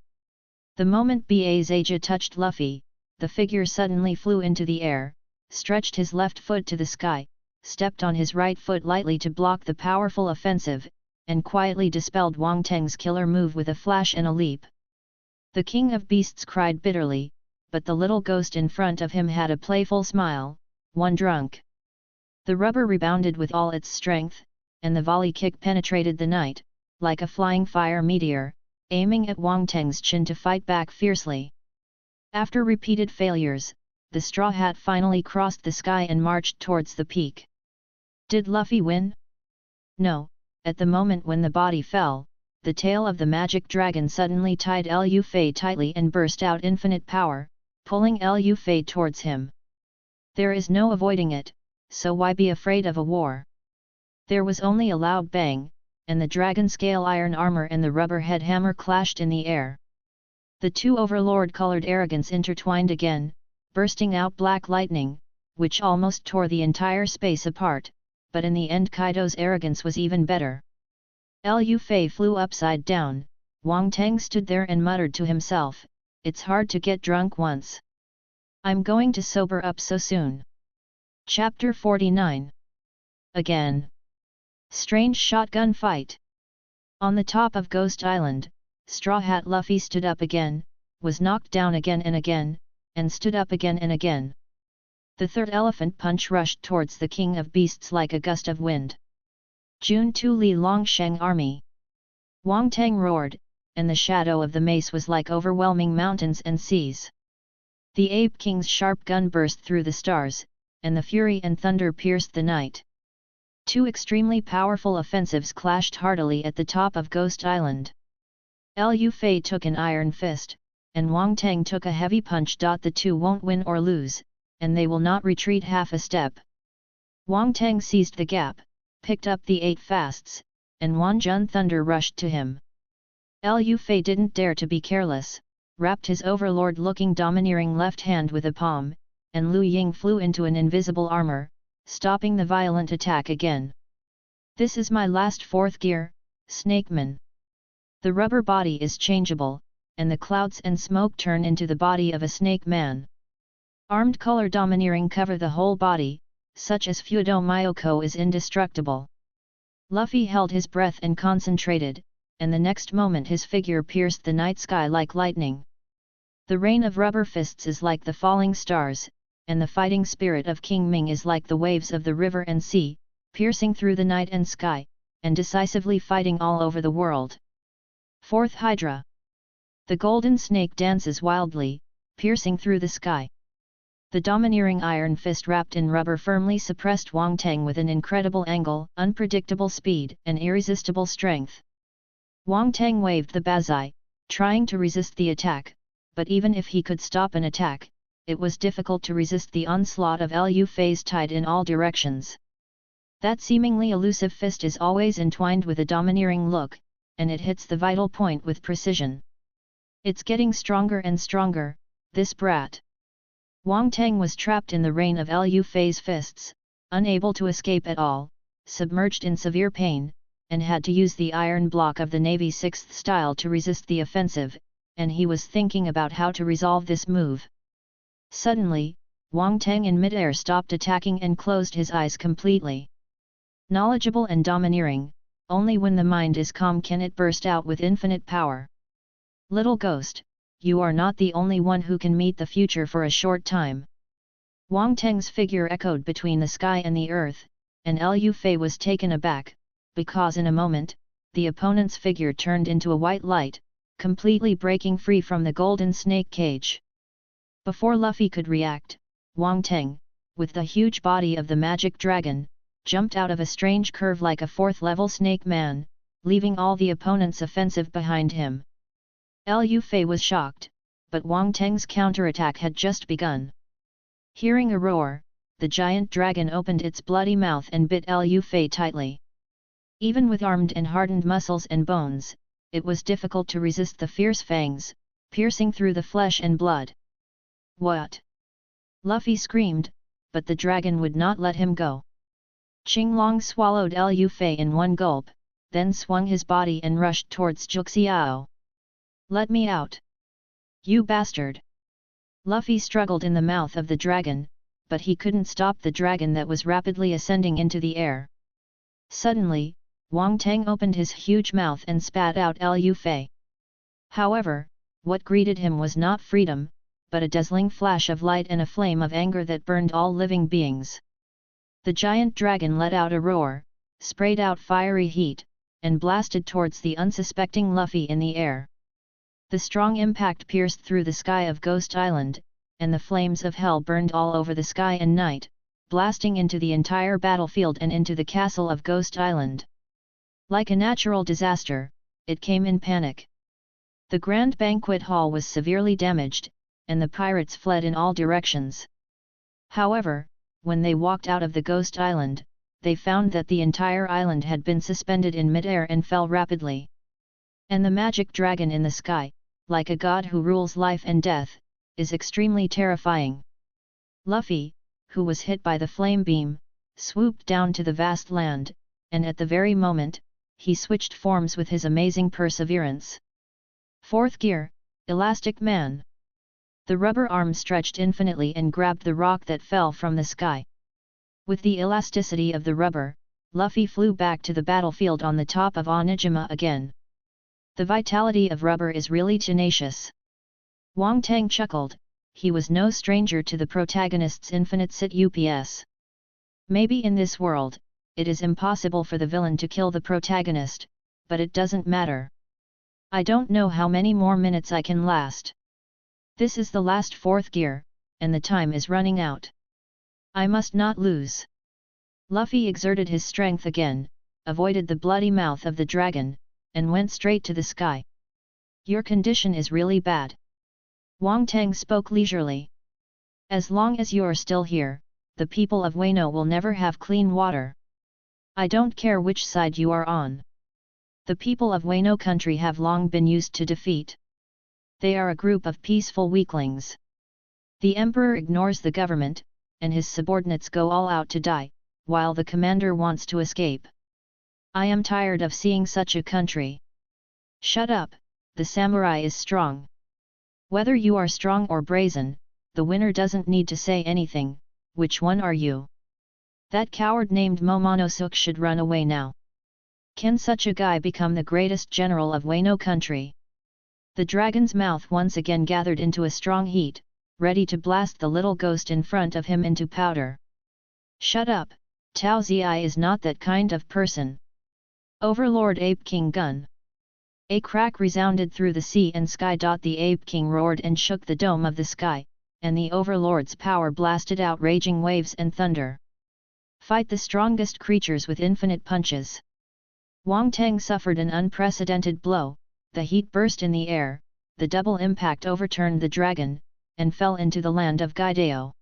The moment Bazaja touched Luffy, the figure suddenly flew into the air, stretched his left foot to the sky, stepped on his right foot lightly to block the powerful offensive, and quietly dispelled Wang Teng's killer move with a flash and a leap. The King of Beasts cried bitterly, but the little ghost in front of him had a playful smile, one drunk. The rubber rebounded with all its strength, and the volley kick penetrated the night, like a flying fire meteor, aiming at Wang Teng's chin to fight back fiercely. After repeated failures, the Straw Hat finally crossed the sky and marched towards the peak. Did Luffy win? No, at the moment when the body fell, the tail of the magic dragon suddenly tied Lu Fei tightly and burst out infinite power, pulling Lu Fei towards him. There is no avoiding it, so why be afraid of a war? There was only a loud bang, and the dragon scale iron armor and the rubber head hammer clashed in the air. The two overlord-colored arrogance intertwined again, bursting out black lightning, which almost tore the entire space apart, but in the end Kaido's arrogance was even better. Lu Fei flew upside down. Wang Teng stood there and muttered to himself, "It's hard to get drunk once. I'm going to sober up so soon." Chapter 49. Again. Strange shotgun fight. On the top of Ghost Island, Straw Hat Luffy stood up again, was knocked down again, and stood up again and again. The third elephant punch rushed towards the King of Beasts like a gust of wind. June 2 Li Longsheng Army. Wang Teng roared, and the shadow of the mace was like overwhelming mountains and seas. The Ape King's sharp gun burst through the stars, and the fury and thunder pierced the night. Two extremely powerful offensives clashed heartily at the top of Ghost Island. Lu Fei took an iron fist, and Wang Teng took a heavy punch. The two won't win or lose, and they will not retreat half a step. Wang Teng seized the gap, picked up the 8 fasts, and Wan Jun Thunder rushed to him. Lu Fei didn't dare to be careless, wrapped his overlord-looking domineering left hand with a palm, and Lu Ying flew into an invisible armor, stopping the violent attack again. This is my last fourth gear, Snakeman. The rubber body is changeable, and the clouds and smoke turn into the body of a snake man. Armed color domineering cover the whole body, such as Fudo Myoko is indestructible. Luffy held his breath and concentrated, and the next moment his figure pierced the night sky like lightning. The rain of rubber fists is like the falling stars, and the fighting spirit of King Ming is like the waves of the river and sea, piercing through the night and sky, and decisively fighting all over the world. Fourth Hydra. The golden snake dances wildly, piercing through the sky. The domineering iron fist wrapped in rubber firmly suppressed Wang Teng with an incredible angle, unpredictable speed, and irresistible strength. Wang Teng waved the bazai, trying to resist the attack, but even if he could stop an attack, it was difficult to resist the onslaught of Lu Fei's tide in all directions. That seemingly elusive fist is always entwined with a domineering look, and it hits the vital point with precision. It's getting stronger and stronger, this brat. Wang Teng was trapped in the rain of Liu Fei's fists, unable to escape at all, submerged in severe pain, and had to use the iron block of the Navy 6th style to resist the offensive, and he was thinking about how to resolve this move. Suddenly, Wang Teng in midair stopped attacking and closed his eyes completely. Knowledgeable and domineering, only when the mind is calm can it burst out with infinite power. Little ghost, you are not the only one who can meet the future for a short time. Wang Teng's figure echoed between the sky and the earth, and Liu Fei was taken aback, because in a moment, the opponent's figure turned into a white light, completely breaking free from the golden snake cage. Before Luffy could react, Wang Teng, with the huge body of the magic dragon, jumped out of a strange curve like a fourth-level snake man, leaving all the opponent's offensive behind him. Liu Fei was shocked, but Wang Teng's counterattack had just begun. Hearing a roar, the giant dragon opened its bloody mouth and bit Liu Fei tightly. Even with armed and hardened muscles and bones, it was difficult to resist the fierce fangs, piercing through the flesh and blood. What? Luffy screamed, but the dragon would not let him go. Qinglong swallowed Liu Fei in one gulp, then swung his body and rushed towards Juxiao. Let me out! You bastard! Luffy struggled in the mouth of the dragon, but he couldn't stop the dragon that was rapidly ascending into the air. Suddenly, Wang Teng opened his huge mouth and spat out Liu Fei. However, what greeted him was not freedom, but a dazzling flash of light and a flame of anger that burned all living beings. The giant dragon let out a roar, sprayed out fiery heat, and blasted towards the unsuspecting Luffy in the air. The strong impact pierced through the sky of Ghost Island, and the flames of hell burned all over the sky and night, blasting into the entire battlefield and into the castle of Ghost Island. Like a natural disaster, it came in panic. The grand banquet hall was severely damaged, and the pirates fled in all directions. However, when they walked out of the Ghost Island, they found that the entire island had been suspended in midair and fell rapidly. And the magic dragon in the sky, like a god who rules life and death, is extremely terrifying. Luffy, who was hit by the flame beam, swooped down to the vast land, and at the very moment, he switched forms with his amazing perseverance. Fourth gear, Elastic Man. The rubber arm stretched infinitely and grabbed the rock that fell from the sky. With the elasticity of the rubber, Luffy flew back to the battlefield on the top of Onigashima again. The vitality of rubber is really tenacious. Wang Teng chuckled, he was no stranger to the protagonist's infinite sit UPS. Maybe in this world, it is impossible for the villain to kill the protagonist, but it doesn't matter. I don't know how many more minutes I can last. This is the last fourth gear, and the time is running out. I must not lose. Luffy exerted his strength again, avoided the bloody mouth of the dragon, and went straight to the sky. Your condition is really bad. Wang Teng spoke leisurely. As long as you are still here, the people of Wano will never have clean water. I don't care which side you are on. The people of Wano country have long been used to defeat. They are a group of peaceful weaklings. The emperor ignores the government, and his subordinates go all out to die, while the commander wants to escape. I am tired of seeing such a country. Shut up, the samurai is strong. Whether you are strong or brazen, the winner doesn't need to say anything. Which one are you? That coward named Momonosuke should run away now. Can such a guy become the greatest general of Wano country? The dragon's mouth once again gathered into a strong heat, ready to blast the little ghost in front of him into powder. Shut up, Tao Zi is not that kind of person. Overlord Ape King Gun. A crack resounded through the sea and sky. The Ape King roared and shook the dome of the sky, and the Overlord's power blasted out raging waves and thunder. Fight the strongest creatures with infinite punches. Wang Teng suffered an unprecedented blow, the heat burst in the air, the double impact overturned the dragon, and fell into the land of Gaidao.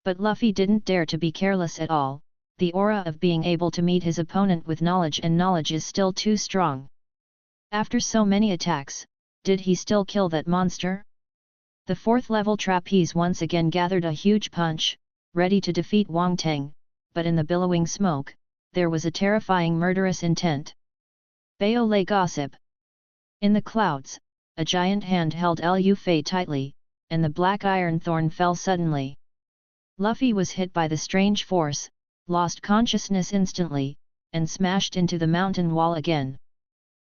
But Luffy didn't dare to be careless at all. The aura of being able to meet his opponent with knowledge, and knowledge is still too strong. After so many attacks, Did he still kill that monster? The fourth-level trapeze once again gathered a huge punch, ready to defeat Wang Teng, but in the billowing smoke, there was a terrifying murderous intent. Bao lay gossip. In the clouds, a giant hand held Lu Fei tightly, and the black iron thorn fell suddenly. Luffy was hit by the strange force, lost consciousness instantly, and smashed into the mountain wall again.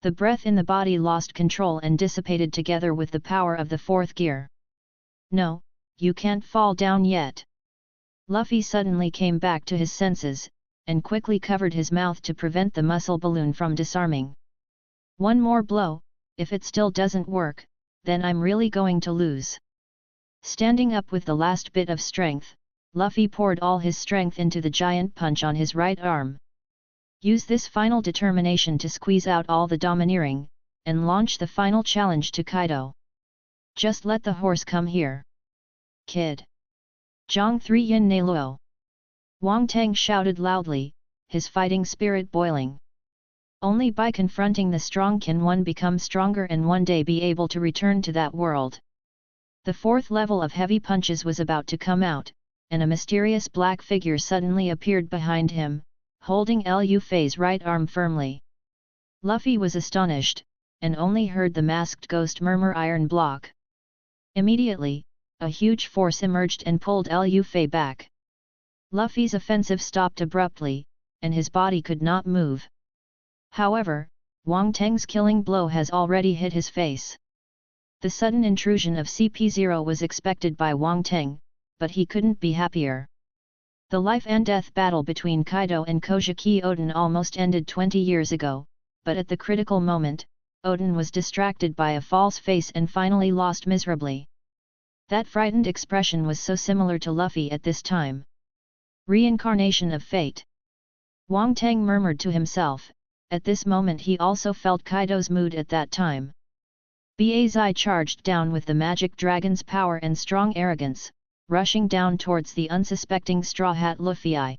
The breath in the body lost control and dissipated together with the power of the fourth gear. No, you can't fall down yet. Luffy suddenly came back to his senses, and quickly covered his mouth to prevent the muscle balloon from disarming. One more blow, if it still doesn't work, then I'm really going to lose. Standing up with the last bit of strength, Luffy poured all his strength into the giant punch on his right arm. Use this final determination to squeeze out all the domineering, and launch the final challenge to Kaido. Just let the horse come here. Kid. Zhang 3 Yin Ne Luo. Wang Teng shouted loudly, his fighting spirit boiling. Only by confronting the strong can one become stronger and one day be able to return to that world. The fourth level of heavy punches was about to come out, and a mysterious black figure suddenly appeared behind him, holding Lu Fei's right arm firmly. Luffy was astonished, and only heard the masked ghost murmur iron block. Immediately, a huge force emerged and pulled Lu Fei back. Luffy's offensive stopped abruptly, and his body could not move. However, Wang Teng's killing blow has already hit his face. The sudden intrusion of CP0 was expected by Wang Teng, but he couldn't be happier. The life-and-death battle between Kaido and Kojiki Oden almost ended 20 years ago, but at the critical moment, Oden was distracted by a false face and finally lost miserably. That frightened expression was so similar to Luffy at this time. Reincarnation of fate. Wang Teng murmured to himself. At this moment he also felt Kaido's mood at that time. Bazai charged down with the magic dragon's power and strong arrogance, rushing down towards the unsuspecting Straw Hat Luffy.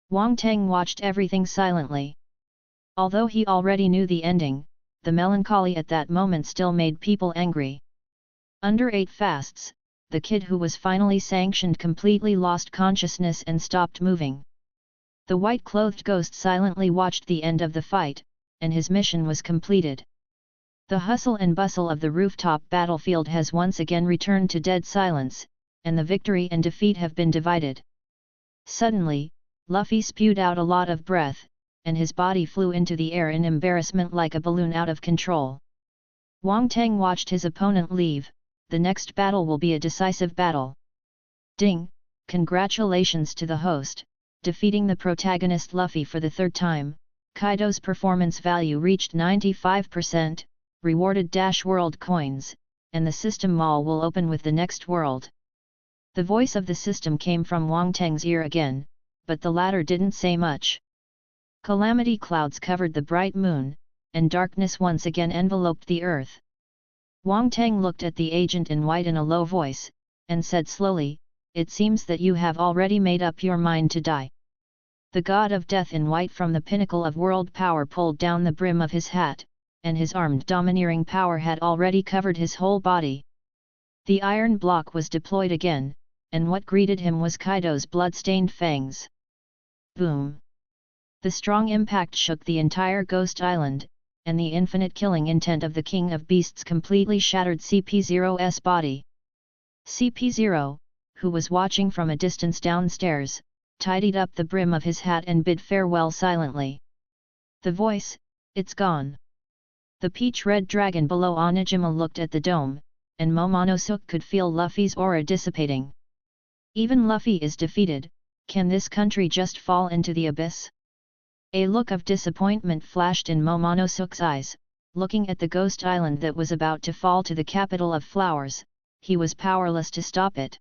Wang Teng watched everything silently. Although he already knew the ending, the melancholy at that moment still made people angry. Under 8 fasts, the kid who was finally sanctioned completely lost consciousness and stopped moving. The white-clothed ghost silently watched the end of the fight, and his mission was completed. The hustle and bustle of the rooftop battlefield has once again returned to dead silence, and the victory and defeat have been divided. Suddenly, Luffy spewed out a lot of breath, and his body flew into the air in embarrassment like a balloon out of control. Wang Teng watched his opponent leave. The next battle will be a decisive battle. Ding! Congratulations to the host, defeating the protagonist Luffy for the 3rd time. Kaido's performance value reached 95%, rewarded world coins, and the system mall will open with the next world. The voice of the system came from Wang Teng's ear again, but the latter didn't say much. Calamity clouds covered the bright moon, and darkness once again enveloped the earth. Wang Teng looked at the agent in white in a low voice, and said slowly, "It seems that you have already made up your mind to die." The god of death in white from the pinnacle of world power pulled down the brim of his hat, and his armed domineering power had already covered his whole body. The iron block was deployed again, and what greeted him was Kaido's blood-stained fangs. Boom! The strong impact shook the entire Ghost Island, and the infinite killing intent of the King of Beasts completely shattered CP0's body. CP0, who was watching from a distance downstairs, tidied up the brim of his hat and bid farewell silently. The voice, "It's gone." The peach-red dragon below Onijima looked at the dome, and Momonosuke could feel Luffy's aura dissipating. Even Luffy is defeated, can this country just fall into the abyss? A look of disappointment flashed in Momonosuke's eyes, looking at the ghost island that was about to fall to the capital of flowers. He was powerless to stop it.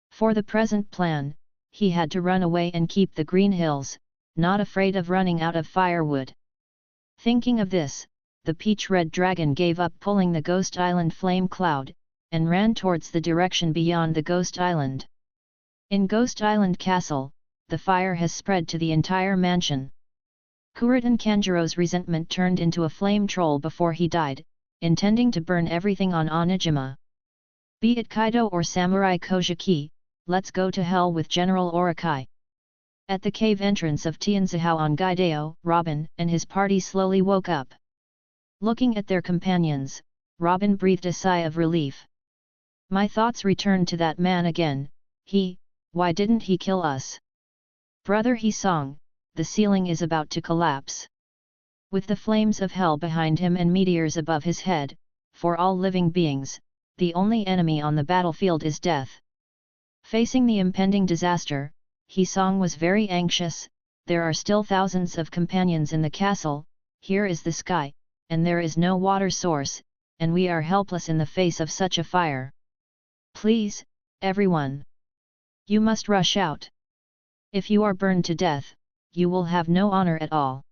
For the present plan, he had to run away and keep the green hills, not afraid of running out of firewood. Thinking of this, the peach-red dragon gave up pulling the ghost island flame cloud, and ran towards the direction beyond the ghost island. In Ghost Island Castle, the fire has spread to the entire mansion. Kuritan Kanjuro's resentment turned into a flame troll before he died, intending to burn everything on Onijima. Be it Kaido or Samurai Kojiki, let's go to hell with General Orakai. At the cave entrance of Tianzihao on Gaidao, Robin and his party slowly woke up. Looking at their companions, Robin breathed a sigh of relief. My thoughts returned to that man again. Why didn't he kill us? Brother, he sang, the ceiling is about to collapse. With the flames of hell behind him and meteors above his head, for all living beings, the only enemy on the battlefield is death. Facing the impending disaster, He-song was very anxious. There are still thousands of companions in the castle, here is the sky, and there is no water source, and we are helpless in the face of such a fire. Please, everyone. You must rush out. If you are burned to death, you will have no honor at all.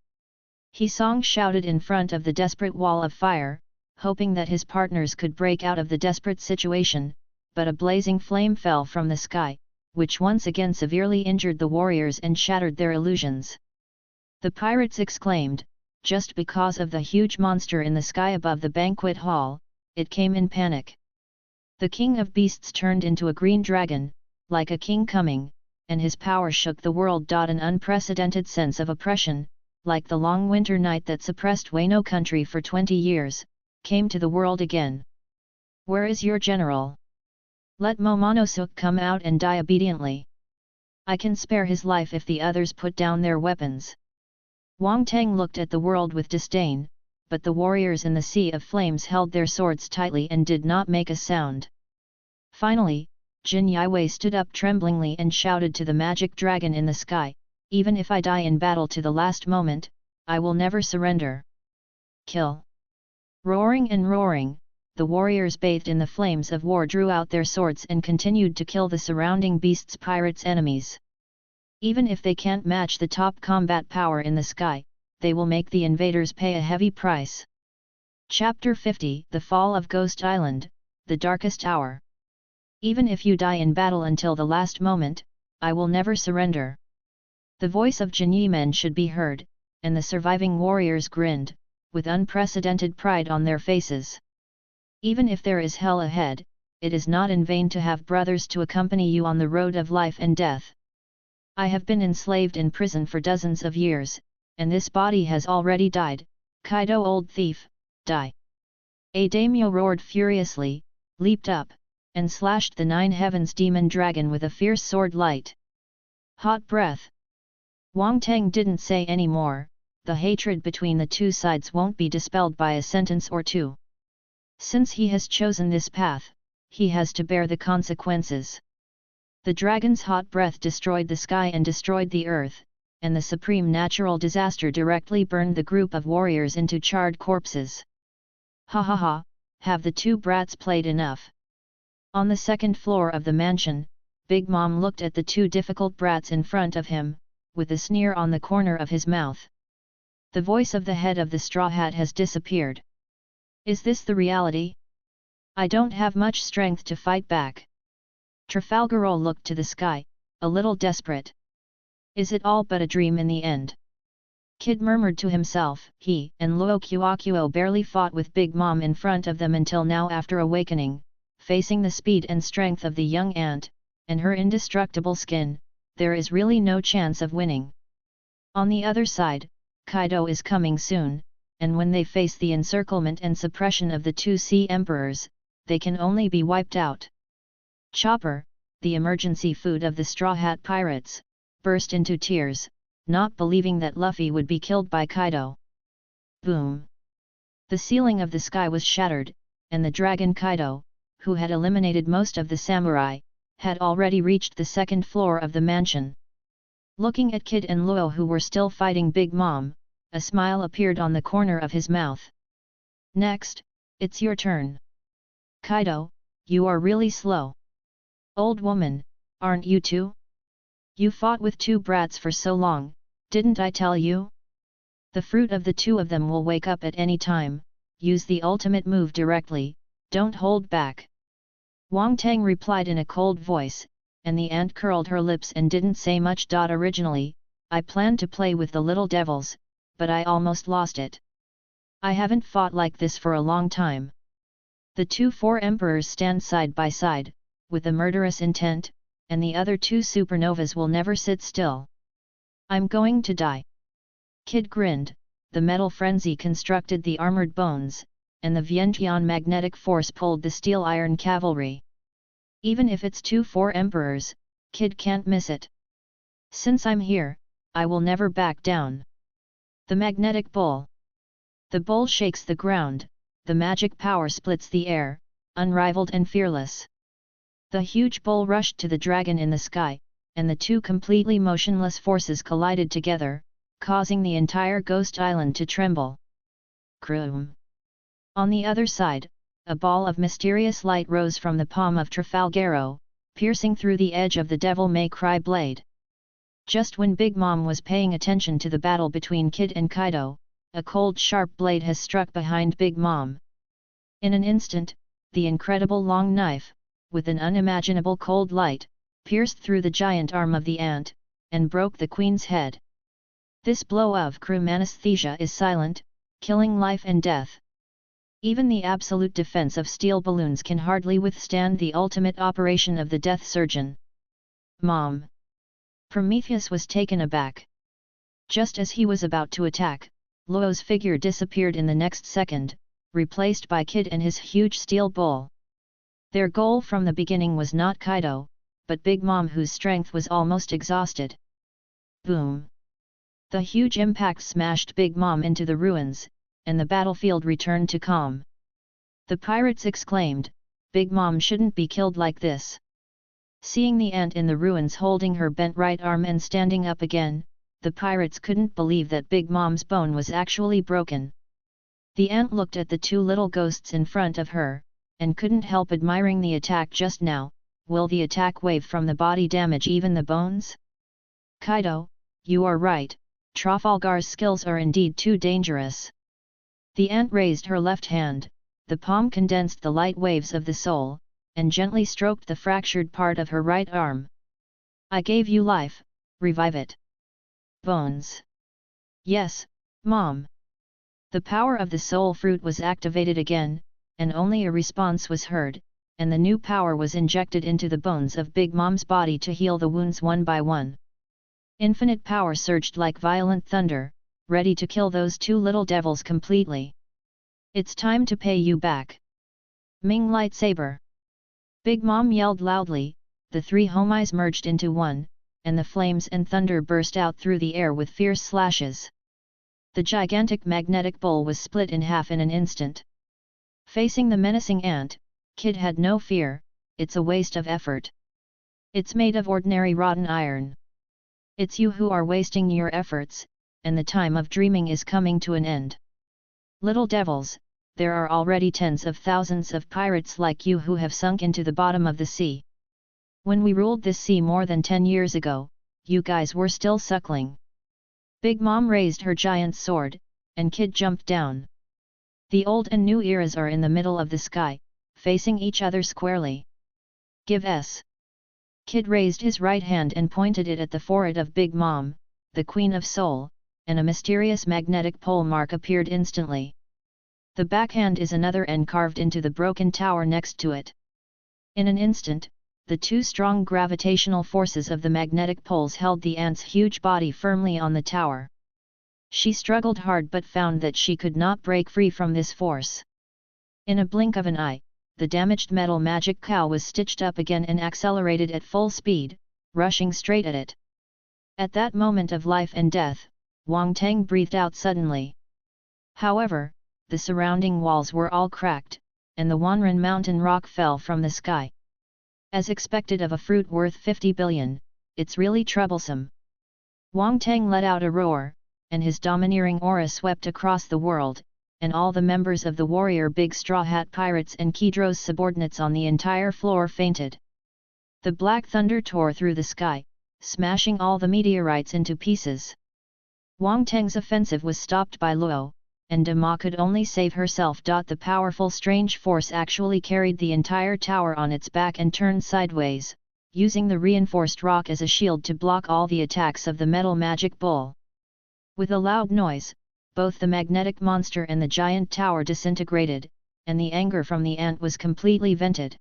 He-song shouted in front of the desperate wall of fire, hoping that his partners could break out of the desperate situation, but a blazing flame fell from the sky, which once again severely injured the warriors and shattered their illusions. The pirates exclaimed, just because of the huge monster in the sky above the banquet hall, it came in panic. The King of Beasts turned into a green dragon, like a king coming, and his power shook the world. An unprecedented sense of oppression, like the long winter night that suppressed Wano country for 20 years, came to the world again. Where is your general? Let Momonosuke come out and die obediently. I can spare his life if the others put down their weapons. Wang Teng looked at the world with disdain, but the warriors in the sea of flames held their swords tightly and did not make a sound. Finally, Jin Yaiwei stood up tremblingly and shouted to the magic dragon in the sky, even if I die in battle to the last moment, I will never surrender. Kill! Roaring and roaring, the warriors bathed in the flames of war drew out their swords and continued to kill the surrounding beasts' pirates' enemies. Even if they can't match the top combat power in the sky, they will make the invaders pay a heavy price. Chapter 50: The Fall of Ghost Island, The Darkest Hour. Even if you die in battle until the last moment, I will never surrender. The voice of Jin Yimen should be heard, and the surviving warriors grinned, with unprecedented pride on their faces. Even if there is hell ahead, it is not in vain to have brothers to accompany you on the road of life and death. I have been enslaved in prison for dozens of years, and this body has already died. Kaido, old thief, die! A daimyo roared furiously, leaped up, and slashed the nine heavens demon dragon with a fierce sword light. Hot breath! Wang Teng didn't say any more. The hatred between the two sides won't be dispelled by a sentence or two. Since he has chosen this path, he has to bear the consequences. The dragon's hot breath destroyed the sky and destroyed the earth, and the supreme natural disaster directly burned the group of warriors into charred corpses. Ha ha ha, have the two brats played enough? On the second floor of the mansion, Big Mom looked at the two difficult brats in front of him, with a sneer on the corner of his mouth. The voice of the head of the Straw Hat has disappeared. Is this the reality? I don't have much strength to fight back. Trafalgar looked to the sky, a little desperate. Is it all but a dream in the end? Kid murmured to himself. He and Luo Kuokuo barely fought with Big Mom in front of them until now. After awakening, facing the speed and strength of the young ant, and her indestructible skin, there is really no chance of winning. On the other side, Kaido is coming soon, and when they face the encirclement and suppression of the two Sea Emperors, they can only be wiped out. Chopper, the emergency food of the Straw Hat Pirates, burst into tears, not believing that Luffy would be killed by Kaido. Boom! The ceiling of the sky was shattered, and the dragon Kaido, who had eliminated most of the samurai, had already reached the second floor of the mansion. Looking at Kid and Luo, who were still fighting Big Mom, a smile appeared on the corner of his mouth. Next, it's your turn. Kaido, you are really slow. Old woman, aren't you too? You fought with two brats for so long, didn't I tell you? The fruit of the two of them will wake up at any time. Use the ultimate move directly, don't hold back. Wang Teng replied in a cold voice, and the ant curled her lips and didn't say much. Originally, I planned to play with the little devils, but I almost lost it. I haven't fought like this for a long time. The four emperors stand side by side, with a murderous intent, and the other two supernovas will never sit still. I'm going to die. Kid grinned. The metal frenzy constructed the armored bones, and the Vientiane magnetic force pulled the steel-iron cavalry. Even if it's four emperors, Kid can't miss it. Since I'm here, I will never back down. The magnetic bull. The bull shakes the ground, the magic power splits the air, unrivaled and fearless. The huge bull rushed to the dragon in the sky, and the two completely motionless forces collided together, causing the entire ghost island to tremble. Kroom. On the other side, a ball of mysterious light rose from the palm of Trafalgaro, piercing through the edge of the Devil May Cry blade. Just when Big Mom was paying attention to the battle between Kid and Kaido, a cold sharp blade has struck behind Big Mom. In an instant, the incredible long knife, with an unimaginable cold light, pierced through the giant arm of the ant, and broke the queen's head. This blow of cruel anesthesia is silent, killing life and death. Even the absolute defense of steel balloons can hardly withstand the ultimate operation of the death surgeon. Mom! Prometheus was taken aback. Just as he was about to attack, Luo's figure disappeared in the next second, replaced by Kid and his huge steel bull. Their goal from the beginning was not Kaido, but Big Mom, whose strength was almost exhausted. Boom! The huge impact smashed Big Mom into the ruins, and the battlefield returned to calm. The pirates exclaimed, "Big Mom shouldn't be killed like this." Seeing the ant in the ruins holding her bent right arm and standing up again, the pirates couldn't believe that Big Mom's bone was actually broken. The ant looked at the two little ghosts in front of her, and couldn't help admiring the attack just now. Will the attack wave from the body damage even the bones? Kaido, you are right, Trafalgar's skills are indeed too dangerous. The ant raised her left hand, the palm condensed the light waves of the soul, and gently stroked the fractured part of her right arm. I gave you life, revive it. Bones. Yes, Mom. The power of the soul fruit was activated again, and only a response was heard, and the new power was injected into the bones of Big Mom's body to heal the wounds one by one. Infinite power surged like violent thunder, ready to kill those two little devils completely. It's time to pay you back. Ming lightsaber. Big Mom yelled loudly, the three homies merged into one, and the flames and thunder burst out through the air with fierce slashes. The gigantic magnetic bull was split in half in an instant. Facing the menacing ant, Kid had no fear. It's a waste of effort. It's made of ordinary rotten iron. It's you who are wasting your efforts, and the time of dreaming is coming to an end. Little devils, there are already tens of thousands of pirates like you who have sunk into the bottom of the sea. When we ruled this sea more than 10 years ago, you guys were still suckling. Big Mom raised her giant sword, and Kid jumped down. The old and new eras are in the middle of the sky, facing each other squarely. Give S. Kid raised his right hand and pointed it at the forehead of Big Mom, the Queen of Soul, and a mysterious magnetic pole mark appeared instantly. The backhand is another N carved into the broken tower next to it. In an instant, the two strong gravitational forces of the magnetic poles held the ant's huge body firmly on the tower. She struggled hard but found that she could not break free from this force. In a blink of an eye, the damaged metal magic cow was stitched up again and accelerated at full speed, rushing straight at it. At that moment of life and death, Wang Teng breathed out suddenly. However, the surrounding walls were all cracked, and the Wanren mountain rock fell from the sky. As expected of a fruit worth 50 billion, it's really troublesome. Wang Teng let out a roar, and his domineering aura swept across the world, and all the members of the warrior Big Straw Hat Pirates and Kidro's subordinates on the entire floor fainted. The black thunder tore through the sky, smashing all the meteorites into pieces. Wang Teng's offensive was stopped by Luo, and Dama could only save herself. The powerful strange force actually carried the entire tower on its back and turned sideways, using the reinforced rock as a shield to block all the attacks of the metal magic bull. With a loud noise, both the magnetic monster and the giant tower disintegrated, and the anger from the ant was completely vented.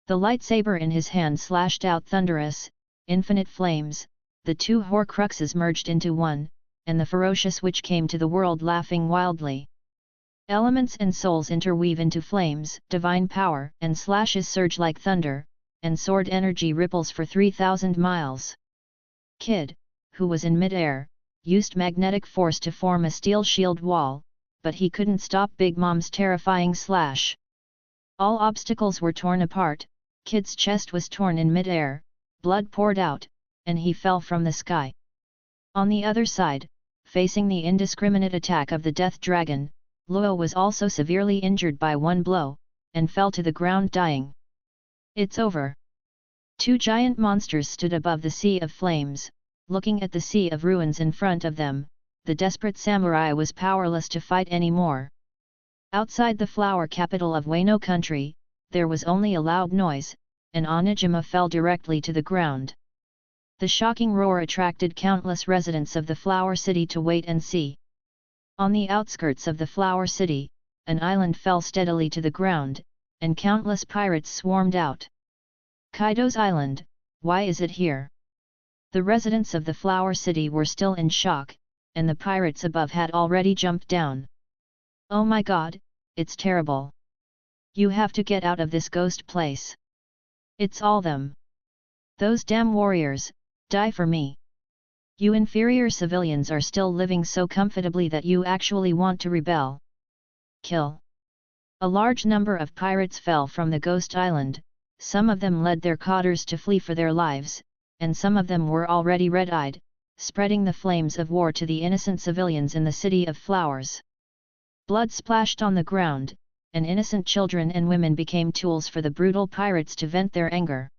The lightsaber in his hand slashed out thunderous, infinite flames, the two Horcruxes merged into one, and the ferocious witch came to the world laughing wildly. Elements and souls interweave into flames, divine power and slashes surge like thunder, and sword energy ripples for 3,000 miles. Kid, who was in mid-air, used magnetic force to form a steel shield wall, but he couldn't stop Big Mom's terrifying slash. All obstacles were torn apart, Kid's chest was torn in mid-air, blood poured out, and he fell from the sky. On the other side, facing the indiscriminate attack of the Death Dragon, Luo was also severely injured by one blow, and fell to the ground dying. It's over. Two giant monsters stood above the sea of flames, looking at the sea of ruins in front of them. The desperate samurai was powerless to fight anymore. Outside the flower capital of Wano country, there was only a loud noise, and Onijima fell directly to the ground. The shocking roar attracted countless residents of the flower city to wait and see. On the outskirts of the flower city, an island fell steadily to the ground, and countless pirates swarmed out. Kaido's island, why is it here? The residents of the flower city were still in shock, and the pirates above had already jumped down. Oh my god, it's terrible. You have to get out of this ghost place. It's all them. Those damn warriors, die for me. You inferior civilians are still living so comfortably that you actually want to rebel. Kill. A large number of pirates fell from the ghost island, some of them led their cotters to flee for their lives, and some of them were already red-eyed, spreading the flames of war to the innocent civilians in the City of Flowers. Blood splashed on the ground, and innocent children and women became tools for the brutal pirates to vent their anger.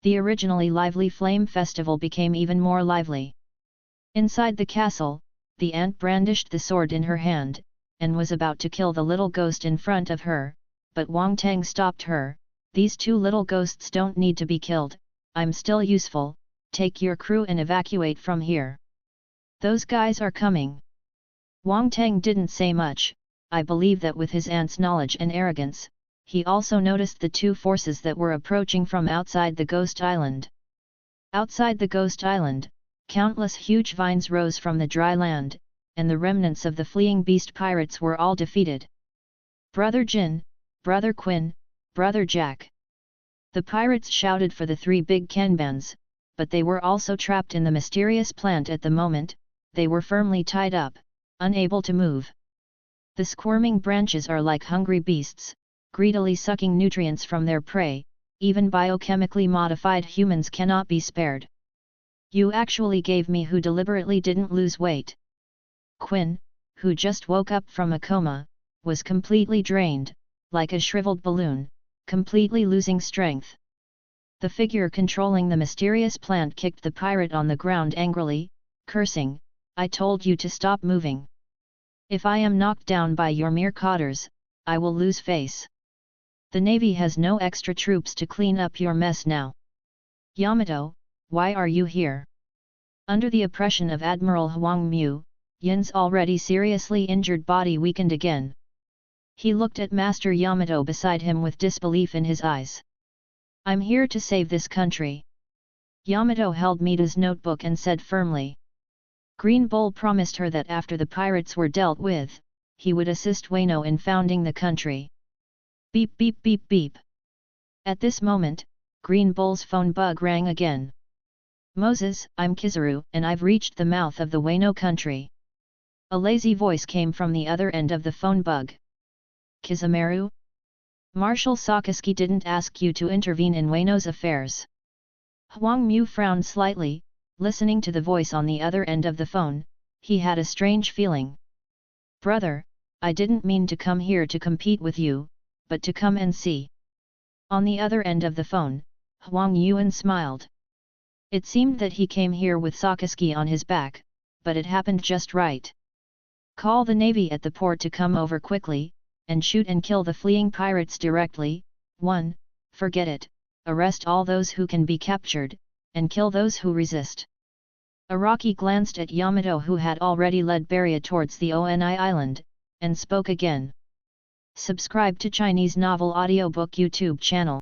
The originally lively flame festival became even more lively. Inside the castle, the ant brandished the sword in her hand, and was about to kill the little ghost in front of her, but Wang Teng stopped her. These two little ghosts don't need to be killed, I'm still useful, take your crew and evacuate from here. Those guys are coming. Wang Teng didn't say much. I believe that with his aunt's knowledge and arrogance, he also noticed the two forces that were approaching from outside the ghost island. Outside the ghost island, countless huge vines rose from the dry land, and the remnants of the fleeing beast pirates were all defeated. Brother Jin, Brother Quinn, Brother Jack. The pirates shouted for the three big kanbans, but they were also trapped in the mysterious plant at the moment. They were firmly tied up, unable to move. The squirming branches are like hungry beasts, greedily sucking nutrients from their prey. Even biochemically modified humans cannot be spared. You actually gave me who deliberately didn't lose weight. Quinn, who just woke up from a coma, was completely drained, like a shriveled balloon, completely losing strength. The figure controlling the mysterious plant kicked the pirate on the ground angrily, cursing, I told you to stop moving. If I am knocked down by your mere cotters, I will lose face. The navy has no extra troops to clean up your mess now. Yamato, why are you here? Under the oppression of Admiral Huang Mu, Yin's already seriously injured body weakened again. He looked at Master Yamato beside him with disbelief in his eyes. I'm here to save this country. Yamato held Mita's notebook and said firmly. Green Bull promised her that after the pirates were dealt with, he would assist Wano in founding the country. Beep beep beep beep. At this moment, Green Bull's phone bug rang again. Moses, I'm Kizaru, and I've reached the mouth of the Wano country. A lazy voice came from the other end of the phone bug. Kizameru? Marshal Sakazuki didn't ask you to intervene in Wano's affairs. Huang Mu frowned slightly, listening to the voice on the other end of the phone. He had a strange feeling. Brother, I didn't mean to come here to compete with you, but to come and see. On the other end of the phone, Huang Yuan smiled. It seemed that he came here with Sakazuki on his back, but it happened just right. Call the navy at the port to come over quickly, and shoot and kill the fleeing pirates directly. 1. Forget it, arrest all those who can be captured, and kill those who resist. Araki glanced at Yamato, who had already led Beria towards the Oni island, and spoke again. Subscribe to Chinese Novel Audiobook YouTube channel.